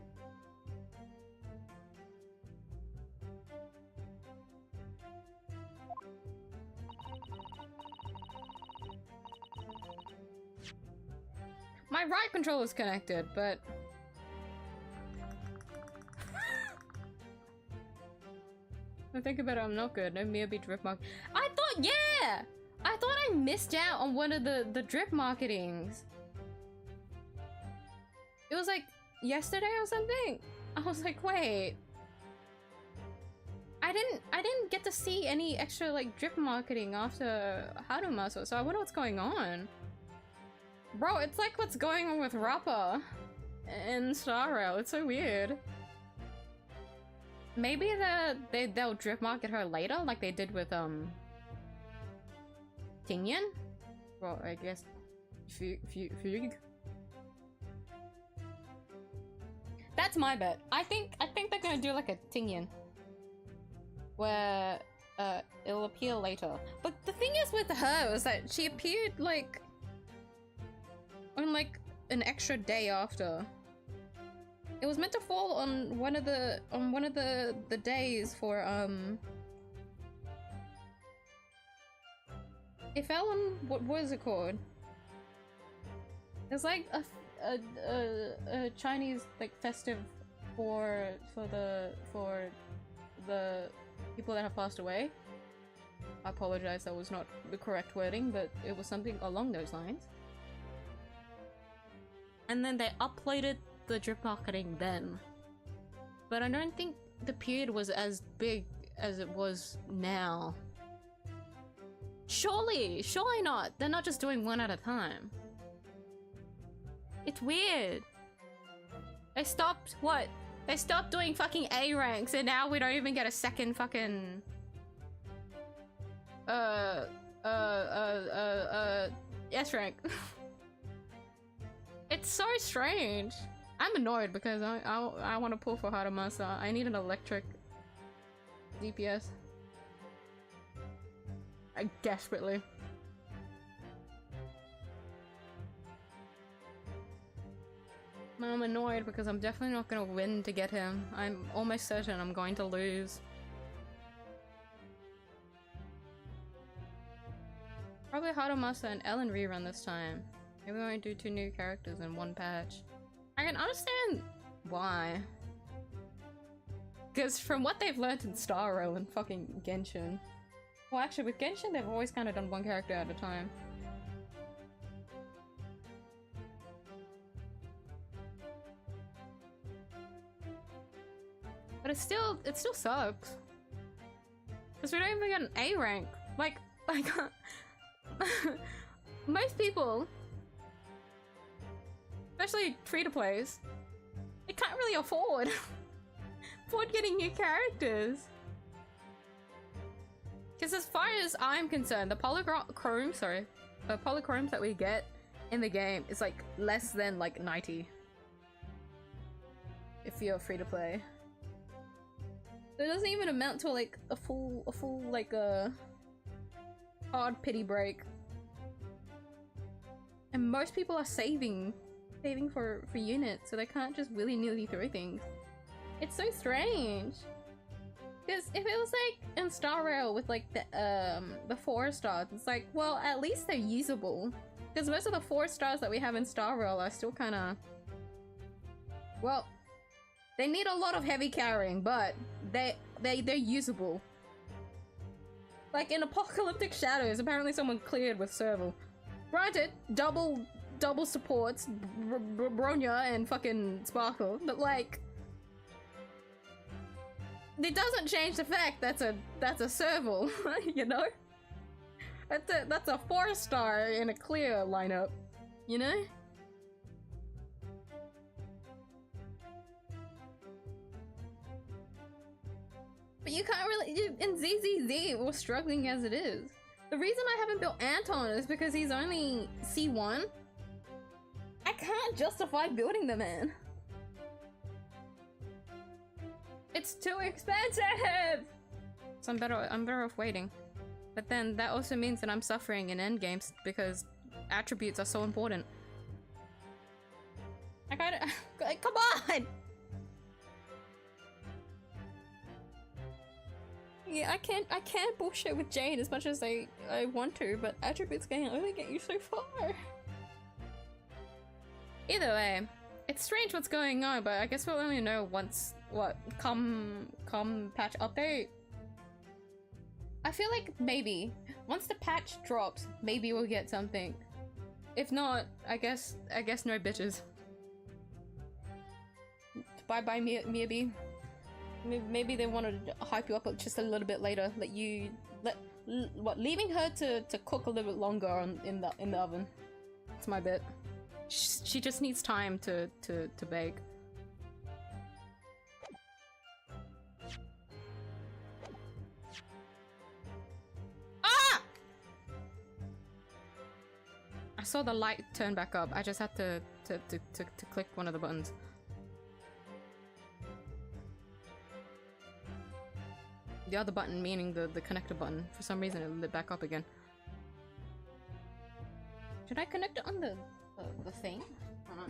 Speaker 1: My right controller is connected, but I think about it, I'm not good. No mere be drip mark. I thought, yeah! I thought I missed out on one of the drip marketings. It was like yesterday or something. I was like, wait. I didn't get to see any extra like drip marketing after Harumasu, so I wonder what's going on. Bro, it's like what's going on with Rappa in Star Rail. It's so weird. Maybe they'll drip market her later, like they did with Tingyan? Well, I guess Fugue. That's my bet. I think they're gonna do like a Tingyan, where it'll appear later. But the thing is with her is that she appeared like on like an extra day after. It was meant to fall on one of the days for it fell on what was it called? There's like a Chinese like festive for the people that have passed away. I apologize, that was not the correct wording, but it was something along those lines. And then they uploaded the drip marketing then. But I don't think the period was as big as it was now. Surely not. They're not just doing one at a time. It's weird. They stopped what? They stopped doing fucking A ranks and now we don't even get a second fucking S rank. It's so strange. I'm annoyed because I want to pull for Haramasa. I need an electric DPS. I desperately. I'm annoyed because I'm definitely not going to win to get him. I'm almost certain I'm going to lose. Probably Haramasa and Ellen rerun this time. Maybe we won't do 2 new characters in one patch. I can understand why. Because from what they've learned in Star Rail and fucking Genshin. Well, actually, with Genshin, they've always kind of done one character at a time. But it still sucks. Because we don't even get an A rank. Like most people, especially free-to-plays, they can't really afford getting new characters. Because as far as I'm concerned, the polychromes that we get in the game is like less than like 90. If you're free-to-play. So it doesn't even amount to like a full like hard pity break. And most people are saving for units, so they can't just willy-nilly throw things. It's so strange. Because if it was like in Star Rail with like the 4 stars, it's like, well, at least they're usable. Because most of the 4 stars that we have in Star Rail are still kind of, well, they need a lot of heavy carrying, but they're usable. Like in Apocalyptic Shadows, apparently someone cleared with Serval. Granted, double supports, Bronya and fucking Sparkle, but like, it doesn't change the fact that's a Serval, you know? That's a 4-star in a clear lineup, you know? But you can't really, in 𝐧𝐶 we're struggling as it is. The reason I haven't built Anton is because he's only C1. I can't justify building the man. It's too expensive! So I'm better off waiting. But then that also means that I'm suffering in endgames because attributes are so important. I gotta, come on! Yeah, I can't bullshit with Jade as much as I want to, but attributes can only get you so far. Either way, it's strange what's going on, but I guess we'll only know once, come patch update. I feel like maybe once the patch drops, maybe we'll get something. If not, I guess no bitches. Bye bye miyuu. Maybe they wanted to hype you up just a little bit later. Leaving her to cook a little bit longer in the oven. That's my bit. She just needs time to bake. Ah! I saw the light turn back up. I just had to click one of the buttons. The other button, meaning the connector button, for some reason it lit back up again. Should I connect it on the thing? Or not?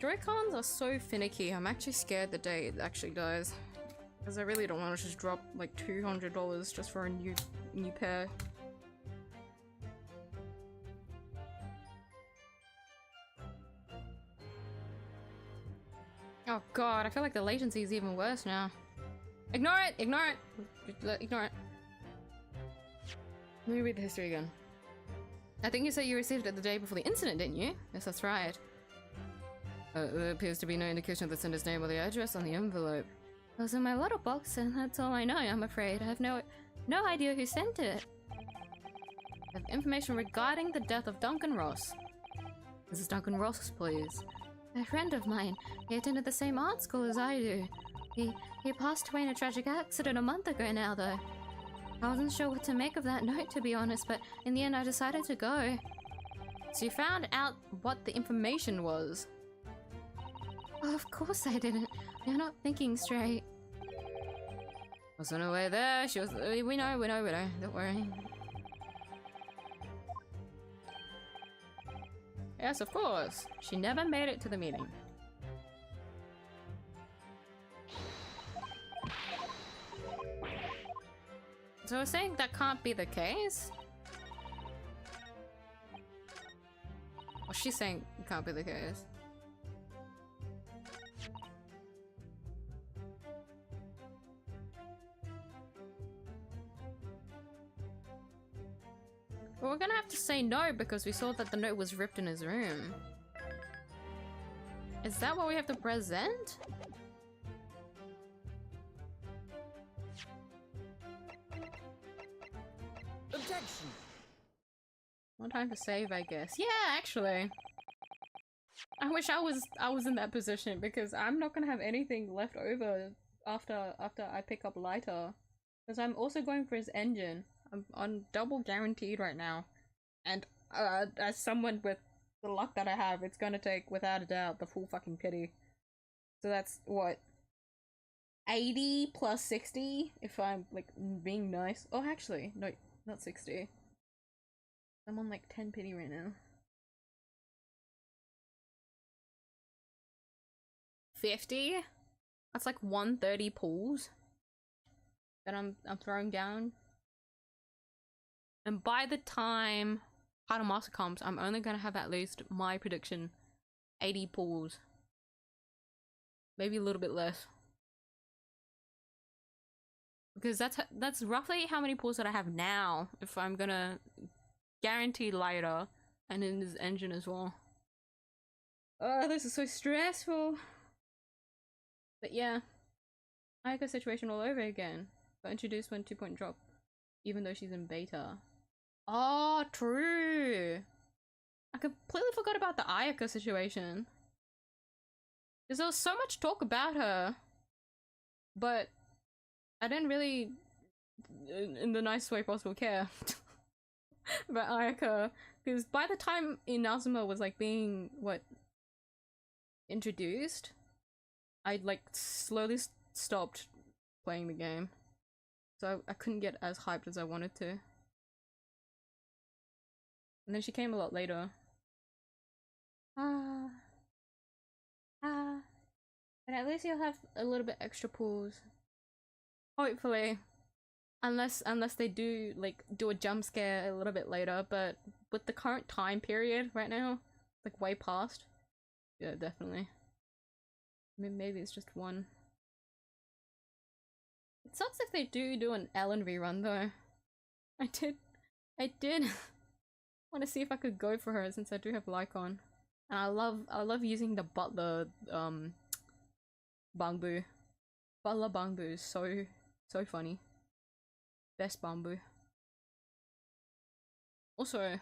Speaker 1: Joy-Cons are so finicky. I'm actually scared the day it actually dies. Because I really don't want to just drop like $200 just for a new pair. Oh god, I feel like the latency is even worse now. Ignore it! Ignore it! Ignore it. Let me read the history again. I think you said you received it the day before the incident, didn't you? Yes, that's right. There appears to be no indication of the sender's name or the address on the envelope. It was in my letterbox, and that's all I know, I'm afraid. I have no idea who sent it. I have information regarding the death of Duncan Ross. This is Duncan Ross, please. A friend of mine. He attended the same art school as I do. He passed away in a tragic accident a month ago now, though. I wasn't sure what to make of that note, to be honest, but in the end I decided to go. So you found out what the information was? Oh, of course I didn't. You're not thinking straight. Was on her way there. She was. We know. Don't worry. Yes, of course. She never made it to the meeting. So we're saying that can't be the case? Well, she's saying it can't be the case. But we're gonna have to say no because we saw that the note was ripped in his room. Is that what we have to present?
Speaker 3: Objection.
Speaker 1: One time to save, I guess. Yeah, actually. I wish I was in that position because I'm not gonna have anything left over after I pick up lighter. Because I'm also going for his engine. I'm on double guaranteed right now, and as someone with the luck that I have, it's gonna take without a doubt the full fucking pity. So that's what, 80 plus 60 if I'm like being nice. Oh, actually, no, not 60. I'm on like 10 pity right now. 50. That's like 130 pulls that I'm throwing down. And by the time Title Master comes, I'm only gonna have at least my prediction 80 pulls. Maybe a little bit less. Because that's roughly how many pulls that I have now if I'm gonna guarantee lighter and in his engine as well. Oh, this is so stressful. But yeah. I got a situation all over again. Got introduced when 2 point drop. even though she's in beta. Oh, true. I completely forgot about the Ayaka situation. Because there was so much talk about her, but I didn't really, in the nicest way possible, care about Ayaka. Because by the time Inazuma was like being, introduced, I'd like slowly stopped playing the game. So I couldn't get as hyped as I wanted to. And then she came a lot later. But at least you'll have a little bit extra pools. Hopefully. Unless they do a jump scare a little bit later, but with the current time period right now, like way past. Yeah, definitely. I mean, maybe it's just one. It sucks if they do an Ellen rerun though. I did want to see if I could go for her since I do have Lycon. And I love using the butler Bangbu. Butler Bangbu is so funny. Best Bangbu. Also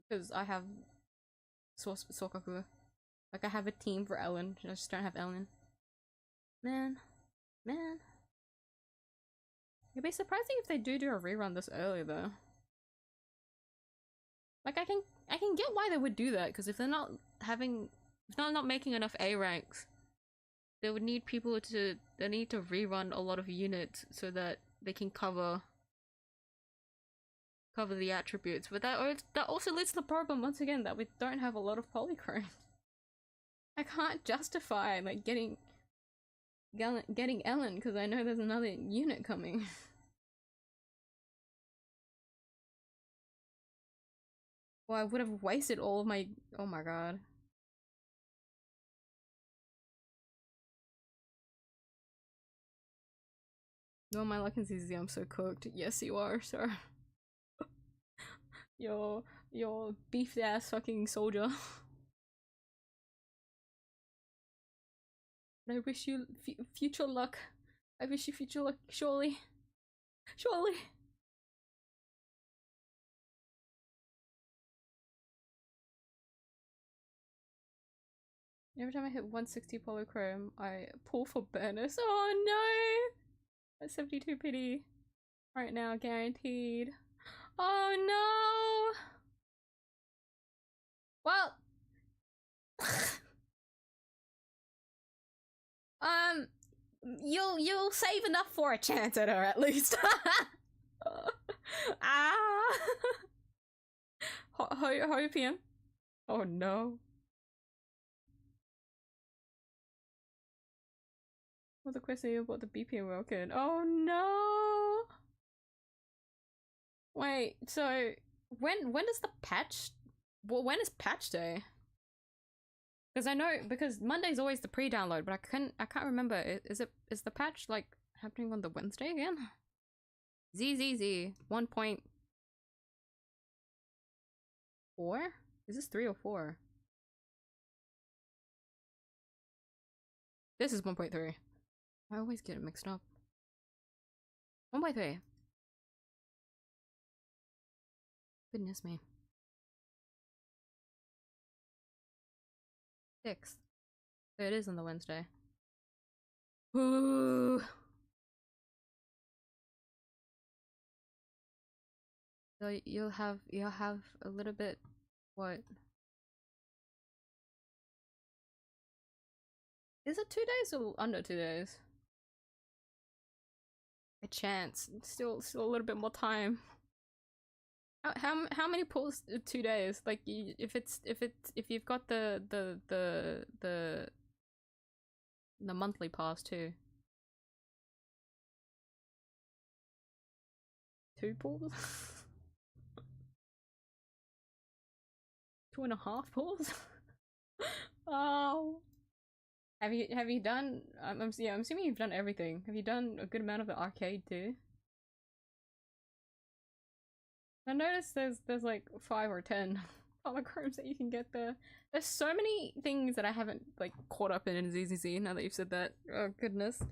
Speaker 1: because I have Sokaku. Like I have a team for Ellen. I just don't have Ellen. Man. It'd be surprising if they do a rerun this early though. Like I can get why they would do that, because if they're not making enough A ranks, they would need people to rerun a lot of units so that they can cover the attributes. But that also leads to the problem once again that we don't have a lot of polychrome. I can't justify like getting Ellen because I know there's another unit coming. Well, I would have wasted all of my— oh my god. No, my luck is easy. I'm so cooked. Yes, you are, sir. Your beefed ass fucking soldier. I wish you future luck. I wish you future luck, surely. Surely. Every time I hit 160 polychrome, I pull for Burnus. Oh no! That's 72 pity. Right now, guaranteed. Oh no! Well, you'll save enough for a chance at her at least. Hopium. Oh no. What's the question about the BPM broken? Oh no. Wait, so when does the patch— well, when is patch day? Because I know, because Monday's always the pre-download, but I can't remember. Is the patch like happening on the Wednesday again? 𝐧𝐶 1.4? Is this 3 or 4? This is 1.3. I always get it mixed up. 1.3. Goodness me. 6th. So it is on the Wednesday. Ooh. So you'll have a little bit— what? Is it 2 days or under 2 days? A chance. Still a little bit more time. How many pulls 2 days? Like if you've got the monthly pass too. 2 pulls? 2.5 pulls? Oh. Have you done— I'm assuming you've done everything. Have you done a good amount of the arcade too? I noticed there's like 5 or 10 polychromes that you can get there. There's so many things that I haven't like caught up in 𝐧𝐶 now that you've said that. Oh goodness.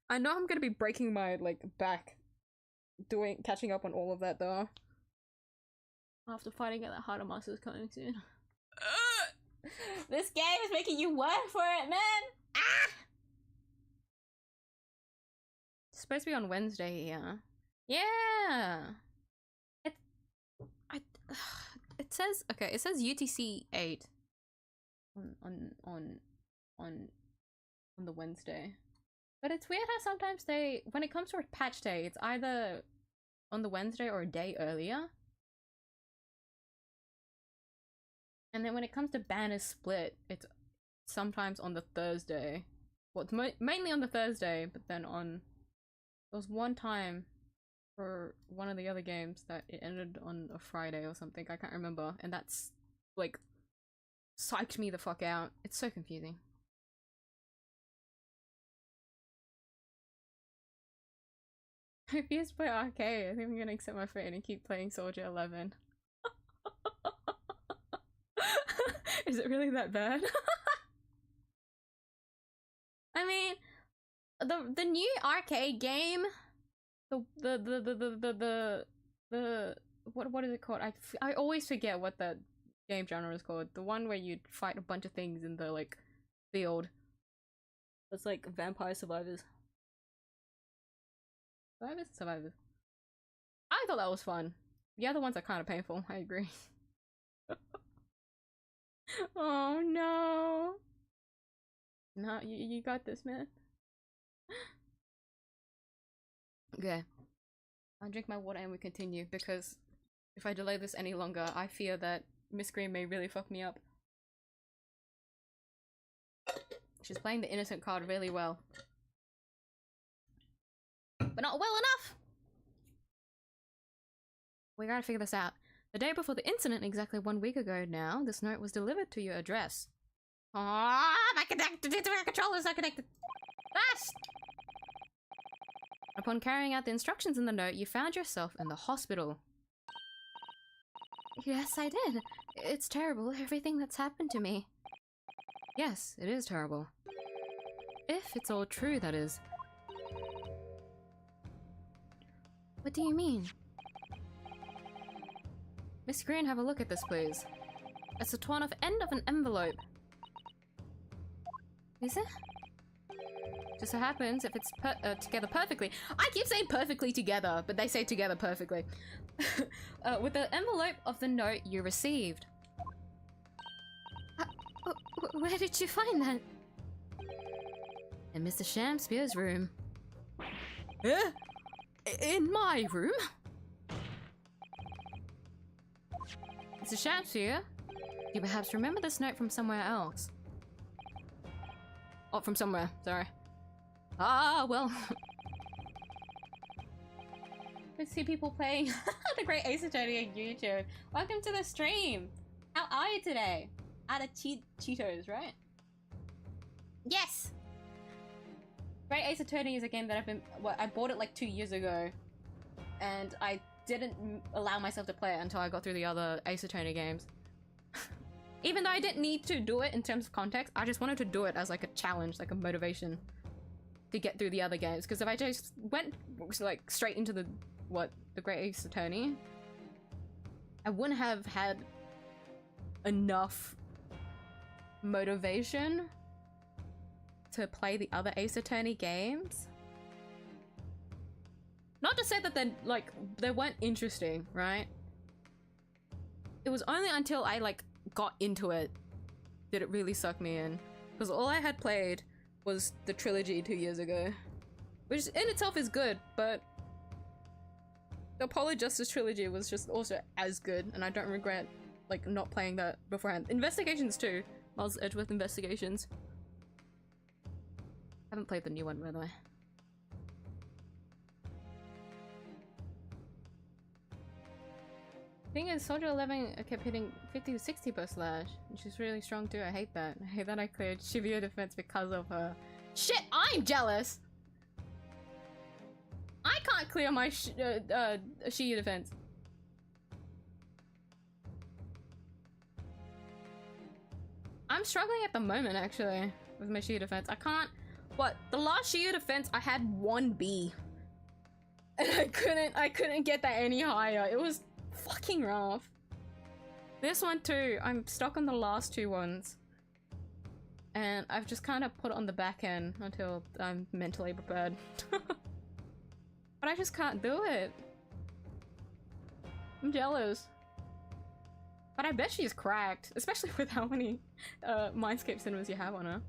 Speaker 1: I know I'm gonna be breaking my like back catching up on all of that though. After finding out that Heart of Master is coming soon. This game is making you work for it, man! Ah! It's supposed to be on Wednesday here. Yeah! It says, okay, it says UTC 8 on the Wednesday. But it's weird how sometimes when it comes to a patch day, it's either on the Wednesday or a day earlier. And then when it comes to banners split, it's sometimes on the Thursday. Well, it's mainly on the Thursday, but then there was one time for one of the other games that it ended on a Friday or something, I can't remember, and that's like psyched me the fuck out. It's so confusing. If you play arcade, I think I'm gonna accept my fate and keep playing Soldier 11. Is it really that bad? I mean, the new arcade game, what is it called? I always forget what that game genre is called. The one where you fight a bunch of things in the like field. It's like Vampire Survivors. Survivors. I thought that was fun. The other ones are kind of painful. I agree. Oh no. No, you got this, man. Okay. I'll drink my water and we continue, because if I delay this any longer, I fear that Miss Green may really fuck me up. She's playing the innocent card really well. But not well enough! We gotta figure this out. The day before the incident, exactly 1 week ago now, this note was delivered to your address. Ah, my controller's not connected. Fast! Upon carrying out the instructions in the note, you found yourself in the hospital.
Speaker 4: Yes, I did. It's terrible, everything that's happened to me.
Speaker 2: Yes, it is terrible. If it's all true, that is.
Speaker 4: What do you mean?
Speaker 2: Miss Green, have a look at this, please. It's the torn off end of an envelope.
Speaker 4: Is it?
Speaker 2: Just so happens, if it's together perfectly. I keep saying perfectly together, but they say together perfectly. With the envelope of the note you received.
Speaker 4: Where did you find that?
Speaker 2: In Mr. 𝐢𝐴's room. In my room? Mr. 𝐢𝐴, do you perhaps remember this note from somewhere else? Oh, from somewhere, sorry. Ah, well.
Speaker 1: I see people playing the Great Ace Attorney on YouTube. Welcome to the stream! How are you today? Out of Cheetos, right? Yes! Great Ace Attorney is a game that I bought it like 2 years ago. And I didn't allow myself to play it until I got through the other Ace Attorney games. Even though I didn't need to do it in terms of context, I just wanted to do it as like a challenge, like a motivation to get through the other games. Because if I just went like straight into the Great Ace Attorney, I wouldn't have had enough motivation to play the other Ace Attorney games. Not to say that they weren't interesting, right? It was only until I like got into it did it really suck me in. Because all I had played was the trilogy 2 years ago. Which in itself is good, but the Apollo Justice trilogy was just also as good, and I don't regret like not playing that beforehand. Investigations too. Miles Edgeworth Investigations. Haven't played the new one, by the way. Thing is, Soldier 11 kept hitting 50 to 60 per slash, and she's really strong too. I hate that. I hate that I cleared Shivio defense because of her. Shit, I'm jealous! I can't clear my Shivio defense. I'm struggling at the moment, actually, with my Shivio defense. I can't. What? The last Shivio defense, I had 1B. And I couldn't get that any higher. It was fucking rough. This one too, I'm stuck on the last two ones. And I've just kind of put it on the back end until I'm mentally prepared. But I just can't do it. I'm jealous. But I bet she's cracked, especially with how many Mindscape cinemas you have on her.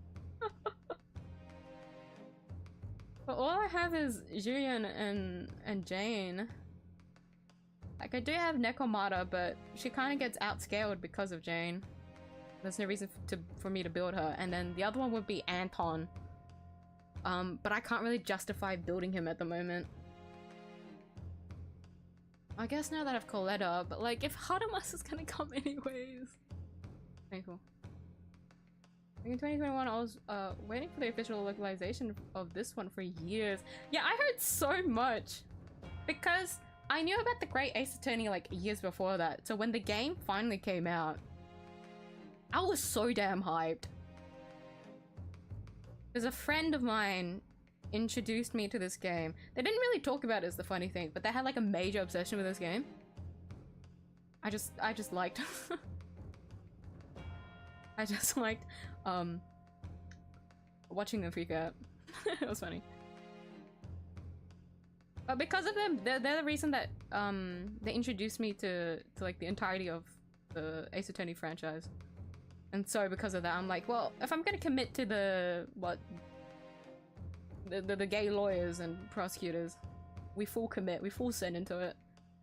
Speaker 1: But all I have is Julian and Jane. Like, I do have Nekomata, but she kind of gets outscaled because of Jane. There's no reason for me to build her. And then the other one would be Anton. But I can't really justify building him at the moment. I guess now that I've Coletta, but like, if Hadamas is gonna come anyways. Okay, cool. In 2021, I was waiting for the official localization of this one for years. Yeah, I heard so much. Because I knew about the Great Ace Attorney like years before that. So when the game finally came out, I was so damn hyped. There's a friend of mine introduced me to this game. They didn't really talk about it as the funny thing, but they had like a major obsession with this game. I just liked I just liked watching them freak out. It was funny. But because of them, they're the reason that they introduced me to like the entirety of the Ace Attorney franchise. And so because of that, I'm like, well, if I'm gonna commit to the gay lawyers and prosecutors, we full commit, we full send into it.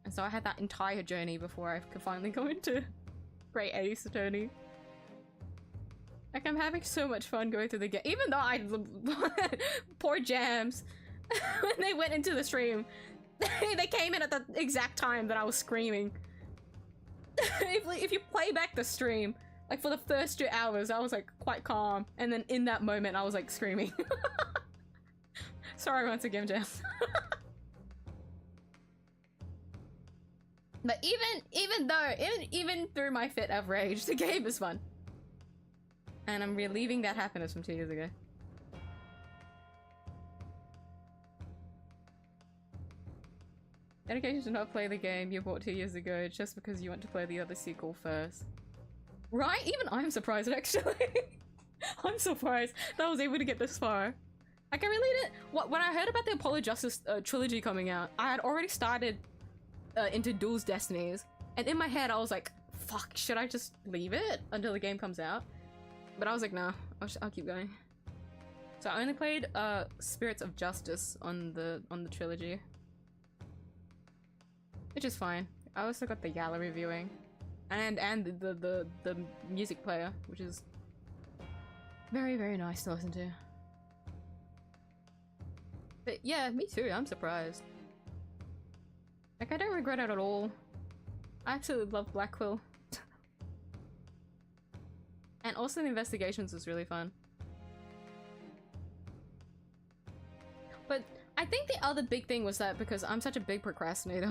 Speaker 1: And so I had that entire journey before I could finally go into Great Ace Attorney. Like, I'm having so much fun going through the game, even though I poor Jams when they went into the stream. They came in at the exact time that I was screaming. If you play back the stream, like for the first 2 hours, I was like quite calm, and then in that moment, I was like screaming. Sorry once again, Jams. But even through my fit of rage, the game is fun. And I'm relieving that happiness from 2 years ago. Dedication to not play the game you bought 2 years ago just because you want to play the other sequel first. Right? Even I'm surprised, actually. I'm surprised that I was able to get this far. Like, I really didn't... When I heard about the Apollo Justice trilogy coming out, I had already started into Duel's Destinies. And in my head, I was like, fuck, should I just leave it until the game comes out? But I was like, no, I'll keep going. So I only played Spirits of Justice on the trilogy. Which is fine. I also got the gallery viewing. And the music player, which is very, very nice to listen to. But yeah, me too, I'm surprised. Like, I don't regret it at all. I absolutely love Black Quill. And also the investigations was really fun. But I think the other big thing was that because I'm such a big procrastinator.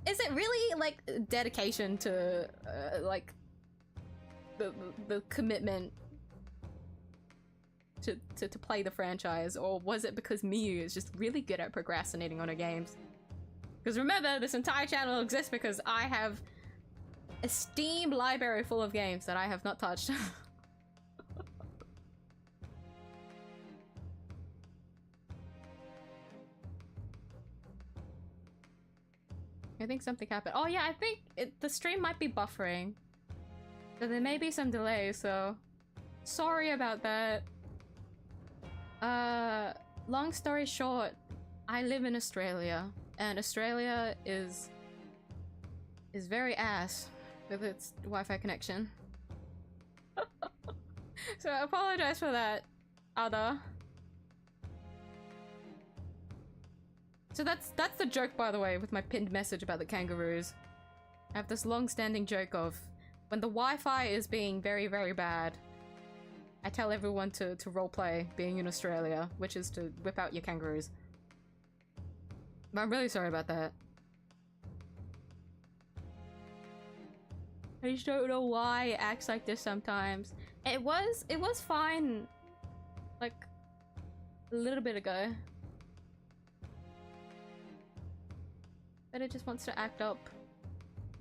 Speaker 1: Is it really like dedication to like the commitment to play the franchise, or was it because Miyu is just really good at procrastinating on her games? Because remember, this entire channel exists because I have a Steam library full of games that I have not touched. I think something happened. Oh yeah, I think the stream might be buffering. So there may be some delay, so sorry about that. Long story short, I live in Australia, and Australia is very ass with its Wi-Fi connection. So I apologize for that, Ada. So that's the joke, by the way, with my pinned message about the kangaroos. I have this long-standing joke of when the Wi-Fi is being very, very bad, I tell everyone to roleplay being in Australia, which is to whip out your kangaroos. But I'm really sorry about that. I just don't know why it acts like this sometimes. It was fine like a little bit ago. But it just wants to act up.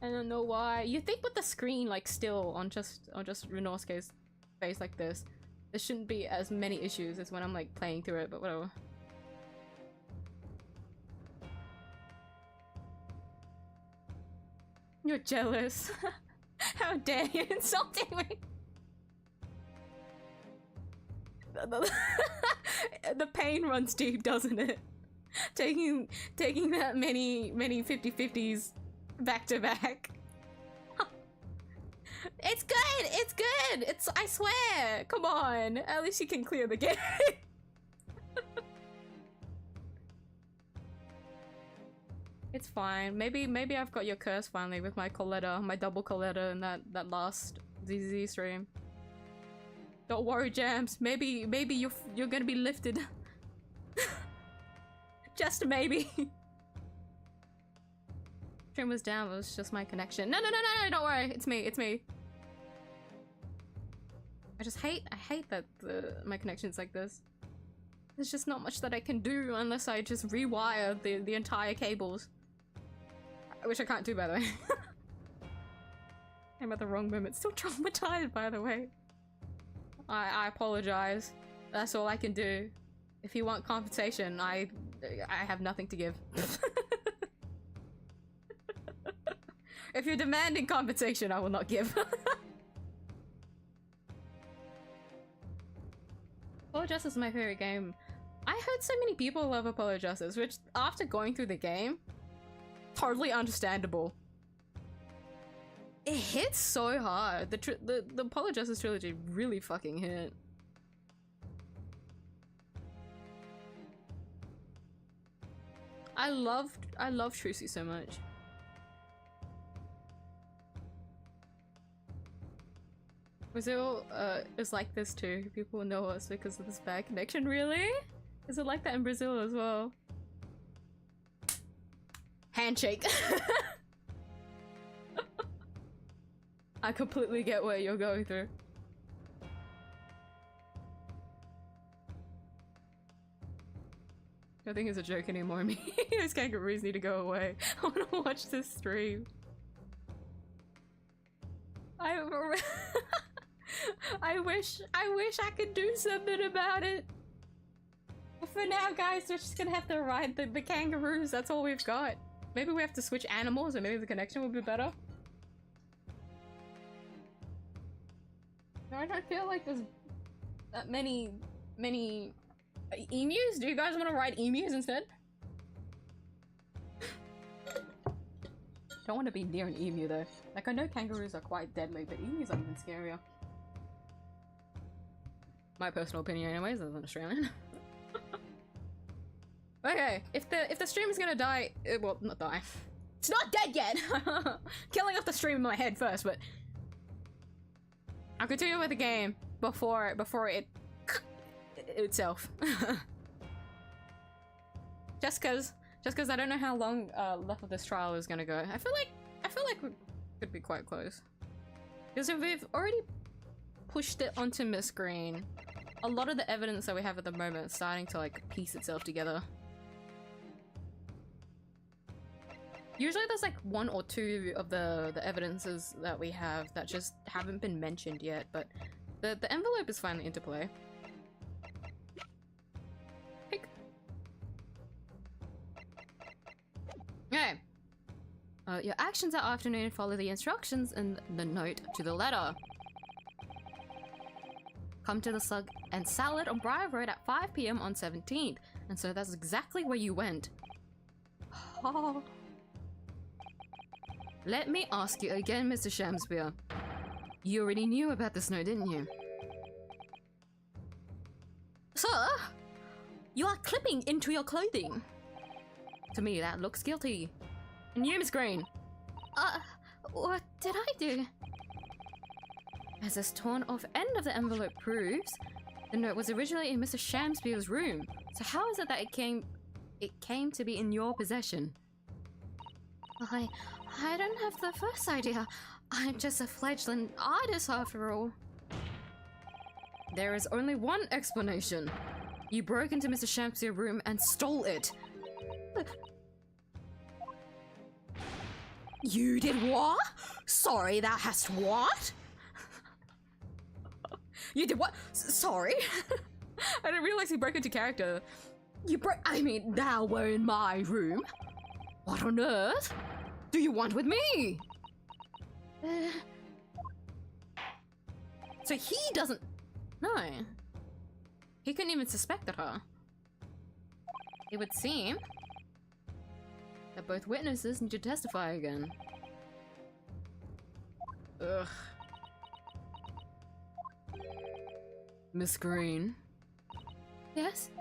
Speaker 1: I don't know why. You think with the screen like still on just Ryunosuke's face like this, there shouldn't be as many issues as when I'm like playing through it, but whatever. You're jealous. How dare you insulting me? The pain runs deep, doesn't it? Taking that many 50-50s back to back. It's good. It's good. It's, I swear. Come on. At least you can clear the game. It's fine. Maybe I've got your curse finally with my Coletta, my double Coletta in that last ZZ stream. Don't worry, Jams. Maybe you're gonna be lifted. Just maybe. Stream was down. It was just my connection. No. Don't worry. It's me. It's me. I hate that my connection's like this. There's just not much that I can do unless I just rewire the entire cables. Which I can't do, by the way. I'm at the wrong moment. Still traumatized, by the way. I apologize. That's all I can do. If you want compensation, I have nothing to give. If you're demanding compensation, I will not give. Apollo Justice is my favorite game. I heard so many people love Apollo Justice, which after going through the game, totally understandable. It hits so hard. The Apollo Justice trilogy really fucking hit. I love Trucy so much. Brazil is like this too. People know us because of this bad connection. Really? Is it like that in Brazil as well? Handshake. I completely get what you're going through. Nothing is a joke anymore. Me, those kangaroos need to go away. I want to watch this stream. I wish I could do something about it. But for now, guys, we're just gonna have to ride the kangaroos. That's all we've got. Maybe we have to switch animals, and maybe the connection will be better. No, I don't feel like there's that many emus. Do you guys want to ride emus instead? Don't want to be near an emu though. Like, I know kangaroos are quite deadly, but emus are even scarier. My personal opinion anyways, as an Australian. Okay, if the stream is gonna die, well, not die. It's not dead yet! Killing off the stream in my head first, but I'll continue with the game before it itself. just cause I don't know how long left of this trial is gonna go. I feel like we could be quite close. Because if we've already pushed it onto Miss Green, a lot of the evidence that we have at the moment is starting to like piece itself together. Usually there's like one or two of the evidences that we have that just haven't been mentioned yet, but the envelope is finally into play. Okay. Your actions that afternoon follow the instructions in the note to the letter. Come to the Slug and Salad on Briar Road at 5 PM on 17th. And so that's exactly where you went. Oh. Let me ask you again, Mr. Shamspeare. You already knew about this note, didn't you? Sir, you are clipping into your clothing. To me, that looks guilty. And you, Miss Green?
Speaker 4: What did I do?
Speaker 2: As this torn off end of the envelope proves, the note was originally in Mr. Shamspeare's room. So how is it that it came to be in your possession?
Speaker 4: I don't have the first idea. I'm just a fledgling artist after all.
Speaker 2: There is only one explanation. You broke into Mr. Shamspeare's room and stole it.
Speaker 5: You did what? Sorry, thou hast what? You did what? Sorry?
Speaker 2: I didn't realize he broke into character.
Speaker 5: Thou were in my room. What on earth do you want with me? So he doesn't...
Speaker 2: No. He couldn't even suspect her. It would seem that both witnesses need to testify again. Ugh. Miss Green.
Speaker 4: Yes?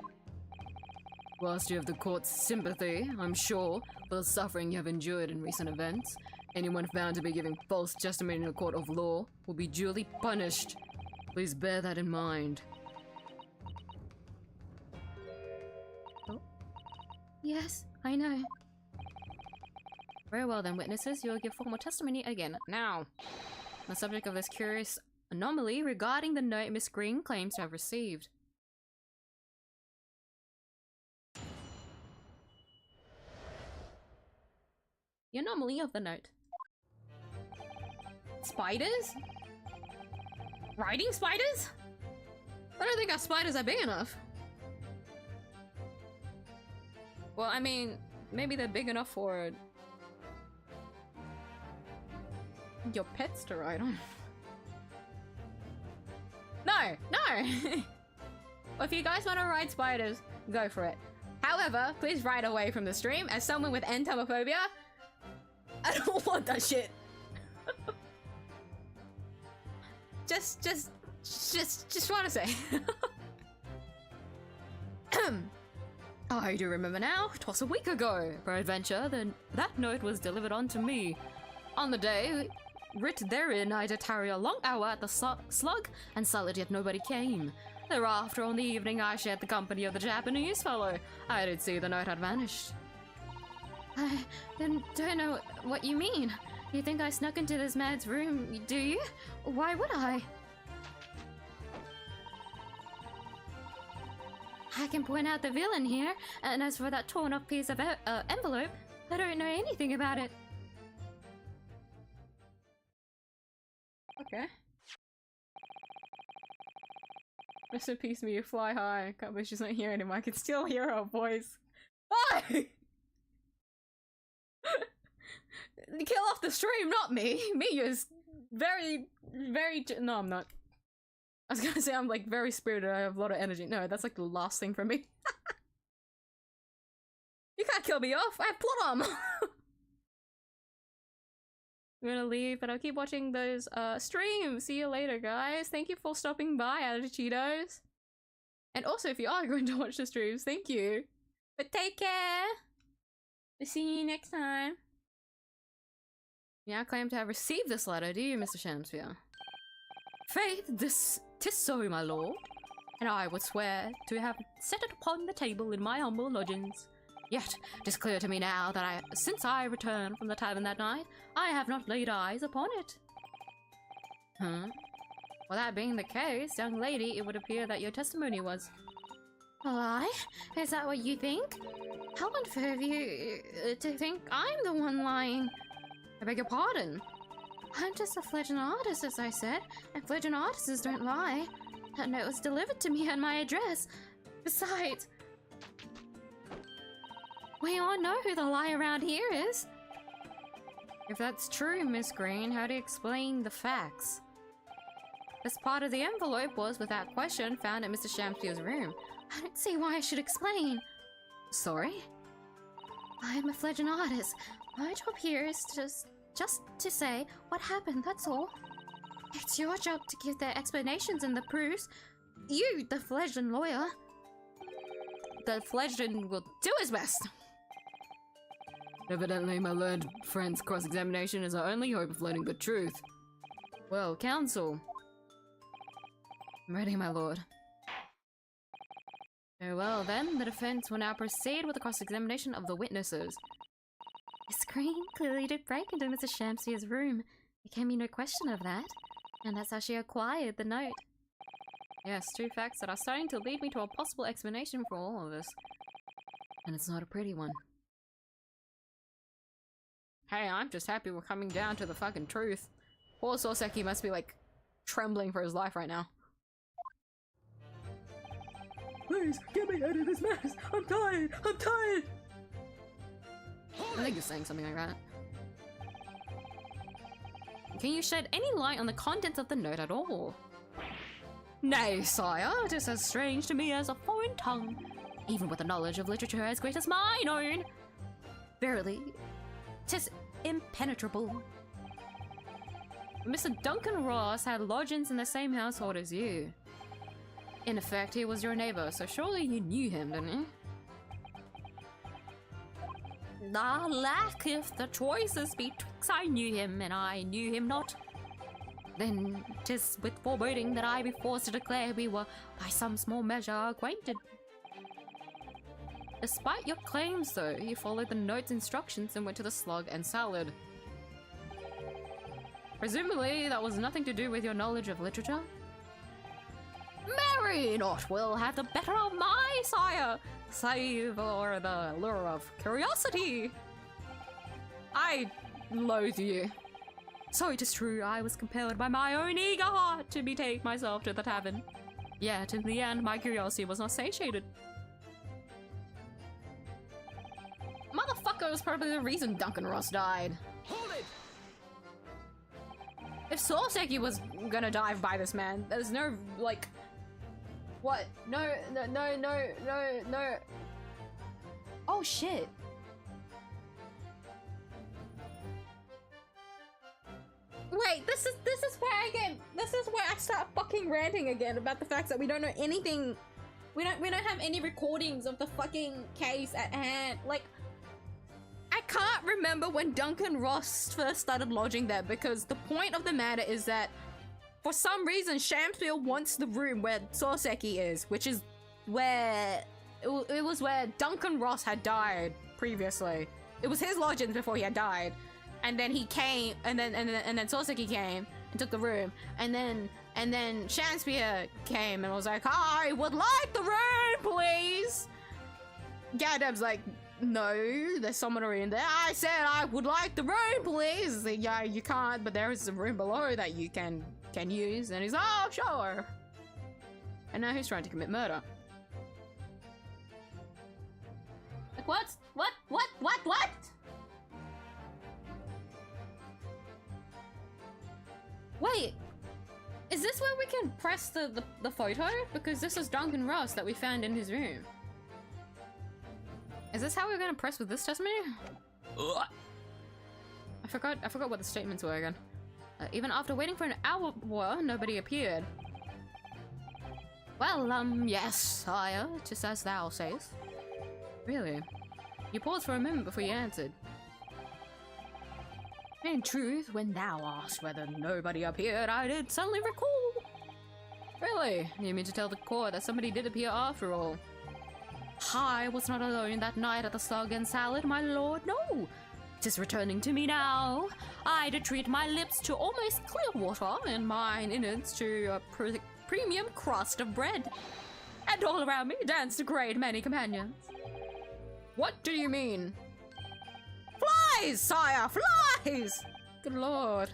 Speaker 2: Whilst you have the court's sympathy, I'm sure, for the suffering you have endured in recent events, anyone found to be giving false testimony in a court of law will be duly punished. Please bear that in mind.
Speaker 4: Yes, I know.
Speaker 2: Very well then, witnesses, you will give formal testimony again. Now, on the subject of this curious anomaly regarding the note Miss Green claims to have received. The anomaly of the note. Spiders? Riding spiders? I don't think our spiders are big enough. Well, I mean, maybe they're big enough for your pets to ride on. No, no! Well, if you guys want to ride spiders, go for it. However, please ride away from the stream. As someone with entomophobia, I don't want that shit. just want to say. I do remember now. 'Twas a week ago, peradventure, that note was delivered unto me. On the day, writ therein, I did tarry a long hour at the slug, and solid yet nobody came. Thereafter, on the evening, I shared the company of the Japanese fellow. I did see the note had vanished.
Speaker 4: I don't know what you mean. You think I snuck into this man's room, do you? Why would I? I can point out the villain here, and as for that torn up piece of envelope, I don't know anything about it.
Speaker 2: Okay. Rest in peace, me, you fly high. Can't believe she's not here anymore. I can still hear her voice. Why? Kill off the stream, not me. Me is very, no, I'm not. I was gonna say I'm like very spirited. I have a lot of energy. No, that's like the last thing for me. You can't kill me off. I have plot armor. I'm gonna leave, but I'll keep watching those streams. See you later, guys. Thank you for stopping by, Cheetos. And also, if you are going to watch the streams, thank you. But take care. We'll see you next time. You now claim to have received this letter, do you, Mr. 𝐢𝐴? Faith, tis so, my lord. And I would swear to have set it upon the table in my humble lodgings. Yet, it is clear to me now that since I returned from the tavern that night, I have not laid eyes upon it. Huh? Well, that being the case, young lady, it would appear that your testimony was...
Speaker 4: A lie? Is that what you think? How unfair of you to think I'm the one lying.
Speaker 2: I beg your pardon?
Speaker 4: I'm just a fledgling artist, as I said, and fledgling artists don't lie. That note was delivered to me at my address. Besides, we all know who the liar around here is.
Speaker 2: If that's true, Miss Green, how do you explain the facts? This part of the envelope was, without question, found in Mr. 𝐢𝐴's room.
Speaker 4: I don't see why I should explain.
Speaker 2: Sorry?
Speaker 4: I'm a fledgling artist. My job here is just to say what happened, that's all. It's your job to give the explanations and the proofs. You, the fledgling lawyer.
Speaker 2: The fledgling will do his best. Evidently, my learned friend's cross-examination is our only hope of learning the truth. Well, counsel. I'm ready, my lord. Very well, then. The defense will now proceed with the cross-examination of the witnesses.
Speaker 4: Miss Green clearly did break into Mr. 𝐢𝐴's room. There can be no question of that. And that's how she acquired the note.
Speaker 2: Yes, two facts that are starting to lead me to a possible explanation for all of this. And it's not a pretty one. Hey, I'm just happy we're coming down to the fucking truth. Poor Soseki must be like trembling for his life right now. Please, get me out of this mess! I'm tired! I'm tired! I think he's saying something like that. Can you shed any light on the contents of the note at all? Nay, sire, it is as strange to me as a foreign tongue, even with a knowledge of literature as great as mine own. Verily, 'tis impenetrable. Mr. Duncan Ross had lodgings in the same household as you. In effect, he was your neighbor, so surely you knew him, didn't you?
Speaker 4: Alack, if the choices betwixt I knew him and I knew him not, then 'tis with foreboding that I be forced to declare we were by some small measure acquainted.
Speaker 2: Despite your claims, though, you followed the note's instructions and went to the slug and salad. Presumably, that was nothing to do with your knowledge of literature?
Speaker 4: Marry not will have the better of my sire, save for the lure of curiosity.
Speaker 2: I loathe you.
Speaker 4: So it is true, I was compelled by my own eager heart to betake myself to the tavern. Yet in the end, my curiosity was not satiated.
Speaker 2: Motherfucker was probably the reason Duncan Ross died.
Speaker 3: Hold it!
Speaker 2: If Soseki was gonna dive by this man, there's no, like... What? No. Oh shit.
Speaker 1: Wait, this is where I start fucking ranting again about the fact that we don't know anything. We don't have any recordings of the fucking case at hand. Like, I can't remember when Duncan Ross first started lodging there, because the point of the matter is that for some reason Shamsfield wants the room where Soseki is, which is where it was where Duncan Ross had died previously. It was his lodgings before he had died. And then he came, and then Soseki came and took the room, and then Shamspeare came and was like, "I would like the room, please." Gadab's like, "No, there's someone already in there. I said I would like the room, please." Like, yeah, you can't, but there is a room below that you can use. And he's, "Oh, sure."
Speaker 2: And now he's trying to commit murder.
Speaker 1: Like, what?
Speaker 2: Wait, is this where we can press the photo? Because this is Duncan Ross that we found in his room. Is this how we're gonna press with this testimony? Ugh. I forgot what the statements were again. Even after waiting for an hour, nobody appeared.
Speaker 4: Well, yes, sire, 'tis as thou sayest.
Speaker 2: Really? You paused for a moment before you answered.
Speaker 4: In truth, when thou asked whether nobody appeared, I did suddenly recall.
Speaker 2: Really? You mean to tell the court that somebody did appear after all?
Speaker 4: I was not alone that night at the slug and salad, my lord, no. 'Tis returning to me now. I did treat my lips to almost clear water, and mine innards to a premium crust of bread. And all around me danced a great many companions.
Speaker 2: What do you mean?
Speaker 4: Flies, sire, flies!
Speaker 2: Good lord.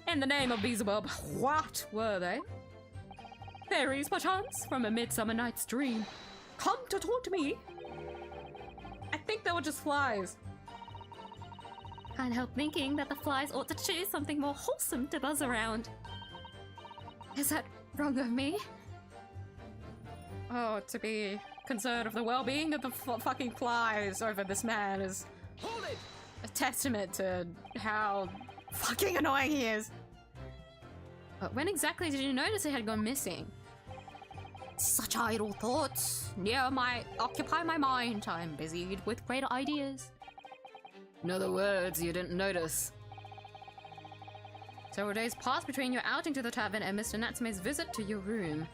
Speaker 4: In the name of Beelzebub, what were they? Fairies, perchance, from a midsummer night's dream. Come to taunt me.
Speaker 2: I think they were just flies.
Speaker 4: Can't help thinking that the flies ought to choose something more wholesome to buzz around. Is that wrong of me?
Speaker 2: Oh, to be concerned of the well-being of the fucking flies over this man is
Speaker 3: Hold it!
Speaker 2: a testament to how fucking annoying he is. But when exactly did you notice he had gone missing?
Speaker 4: Such idle thoughts occupy my mind. I'm busied with greater ideas.
Speaker 2: In other words, you didn't notice. Several days passed between your outing to the tavern and Mr. Natsume's visit to your room.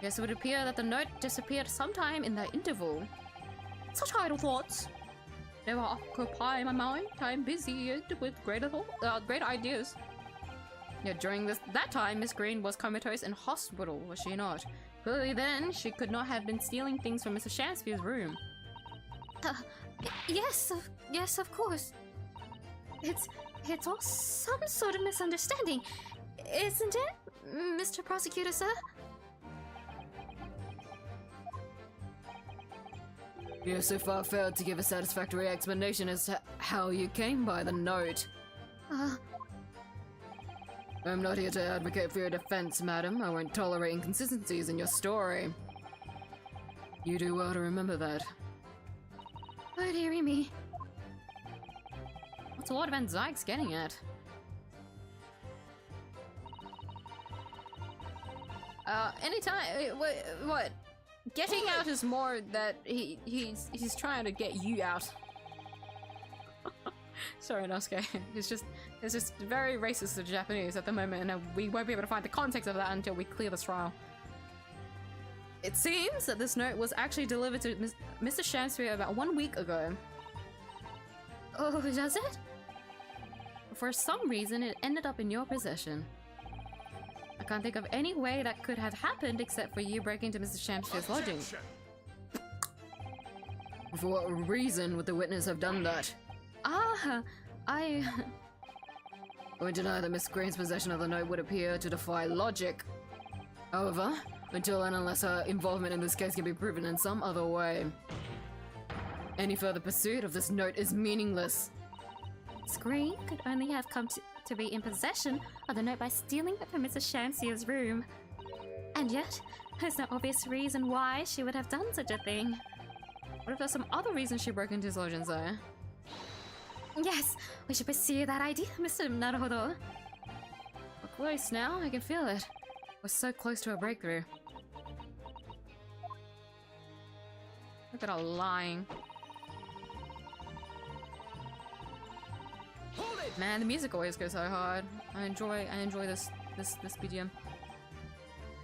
Speaker 2: Yes, it would appear that the note disappeared sometime in that interval.
Speaker 4: Such idle thoughts.
Speaker 2: They will occupy my mind. I'm busied with greater ideas. Yeah, during that time, Miss Green was comatose in hospital, was she not? Clearly then, she could not have been stealing things from Mr. Shansfield's room.
Speaker 4: Yes, of course. It's all some sort of misunderstanding, isn't it, Mr. Prosecutor, sir?
Speaker 2: You have so far failed to give a satisfactory explanation as to how you came by the note. I'm not here to advocate for your defense, madam. I won't tolerate inconsistencies in your story. You do well to remember that.
Speaker 4: Oh, dearie me.
Speaker 2: What's Lord Van Zyke's getting at?
Speaker 1: Anytime. What? Getting out is more that he's trying to get you out. Sorry, Nosuke. It's just very racist to Japanese at the moment, and we won't be able to find the context of that until we clear this trial. It seems that this note was actually delivered to Mr. Shamspeare about 1 week ago.
Speaker 4: Oh, does it?
Speaker 1: For some reason, it ended up in your possession. I can't think of any way that could have happened except for you breaking into Mr. Shamspeare's lodging.
Speaker 2: For what reason would the witness have done that?
Speaker 4: I
Speaker 2: would deny that Miss Green's possession of the note would appear to defy logic. However, until and unless her involvement in this case can be proven in some other way, any further pursuit of this note is meaningless.
Speaker 4: Green could only have come to be in possession of the note by stealing it from Mrs. Shamsier's room. And yet, there's no obvious reason why she would have done such a thing.
Speaker 1: What if there's some other reason she broke into his lodgings though?
Speaker 4: Yes, we should pursue that idea, Mr. Naruhodo.
Speaker 1: We're close now, I can feel it. We're so close to a breakthrough. Look at her lying. Man, the music always goes so hard. I enjoy this BGM.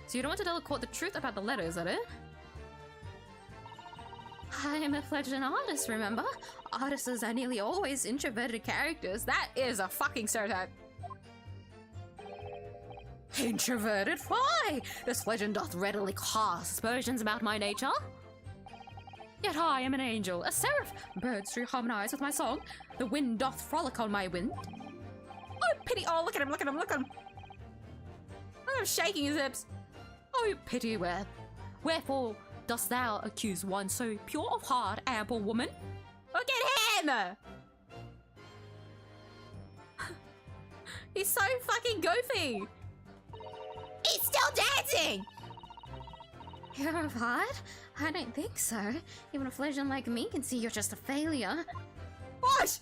Speaker 1: So you don't want to tell the court the truth about the letter, is that it?
Speaker 4: I am a fledgling artist, remember? Artists are nearly always introverted characters.
Speaker 1: That is a fucking stereotype. Introverted? Why? This legend doth readily cast aspersions about my nature. Yet I am an angel, a seraph. Birds do harmonize with my song. The wind doth frolic on my wind. Oh, pity. Oh, look at him, look at him, look at him. Look at him shaking his hips. Oh, pity, wherefore dost thou accuse one so pure of heart, ample woman? Look at him! He's so fucking goofy.
Speaker 5: He's still dancing!
Speaker 4: Pure of heart? I don't think so. Even a fledgling like me can see you're just a failure.
Speaker 1: What?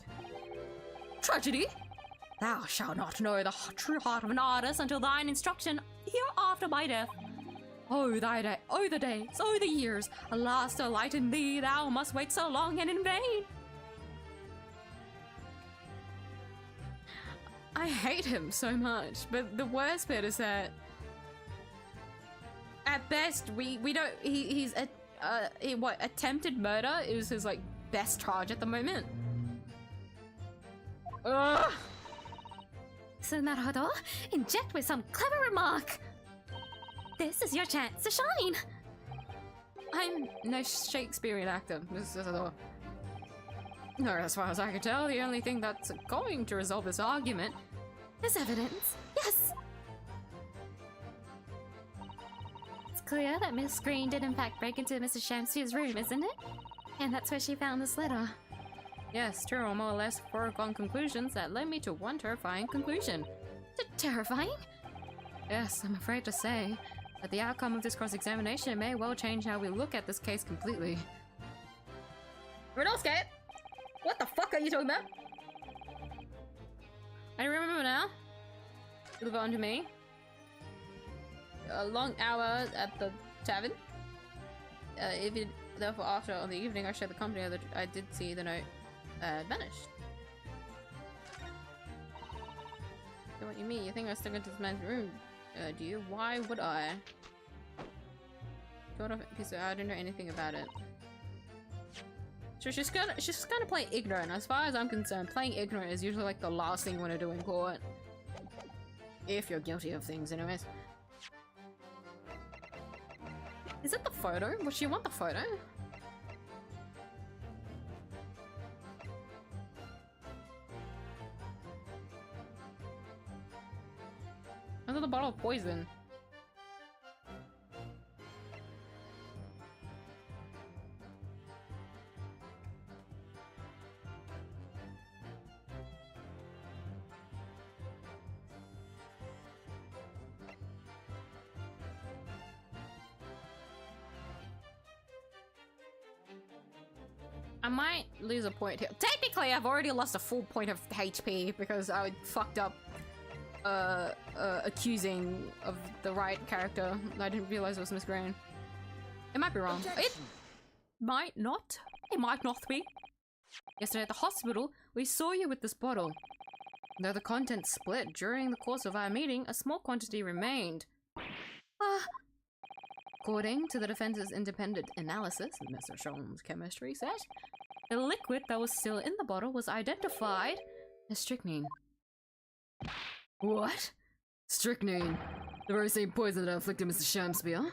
Speaker 1: Tragedy? Thou shalt not know the true heart of an artist until thine instruction hereafter my death. Oh, thy day, oh the days, oh the years, alas to light in thee thou must wait so long and in vain. I hate him so much, but the worst bit is that at best we don't, he's attempted murder is his like best charge at the moment. Ugh.
Speaker 4: So Naruhodo, inject with some clever remark. This is your chance to shine.
Speaker 1: I'm no Shakespearean actor. No, as far as I can tell, the only thing that's going to resolve this argument
Speaker 4: is evidence. Yes. It's clear that Miss Green did in fact break into Mr. Shamsier's room, isn't it? And that's where she found this letter.
Speaker 1: Yes, true, or more or less foregone conclusions that led me to one terrifying conclusion.
Speaker 4: Terrifying?
Speaker 1: Yes, I'm afraid to say that the outcome of this cross-examination may well change how we look at this case completely. Inosuke! What the fuck are you talking about? I remember now. Deliver unto me. A long hour at the tavern. Therefore, after on the evening I shared the company, I did see the note vanished. So what you mean? You think I stuck into this man's room? Do you? Why would I? Sort of, because I don't know anything about it. So she's gonna play ignorant. As far as I'm concerned, playing ignorant is usually like the last thing you want to do in court. If you're guilty of things, anyways. Is it the photo? Would she want the photo? bottle of poison? I might lose a point here. Technically, I've already lost a full point of HP because I fucked up accusing of the right character. I didn't realize it was Miss Green. It might be wrong. It might not. It might not be. Yesterday at the hospital, we saw you with this bottle. Though the contents split during the course of our meeting, a small quantity remained. According to the defense's independent analysis, Mr. Sholm's chemistry set, the liquid that was still in the bottle was identified as strychnine.
Speaker 2: What? Strychnine. The very same poison that afflicted Mr. 𝐢𝐴.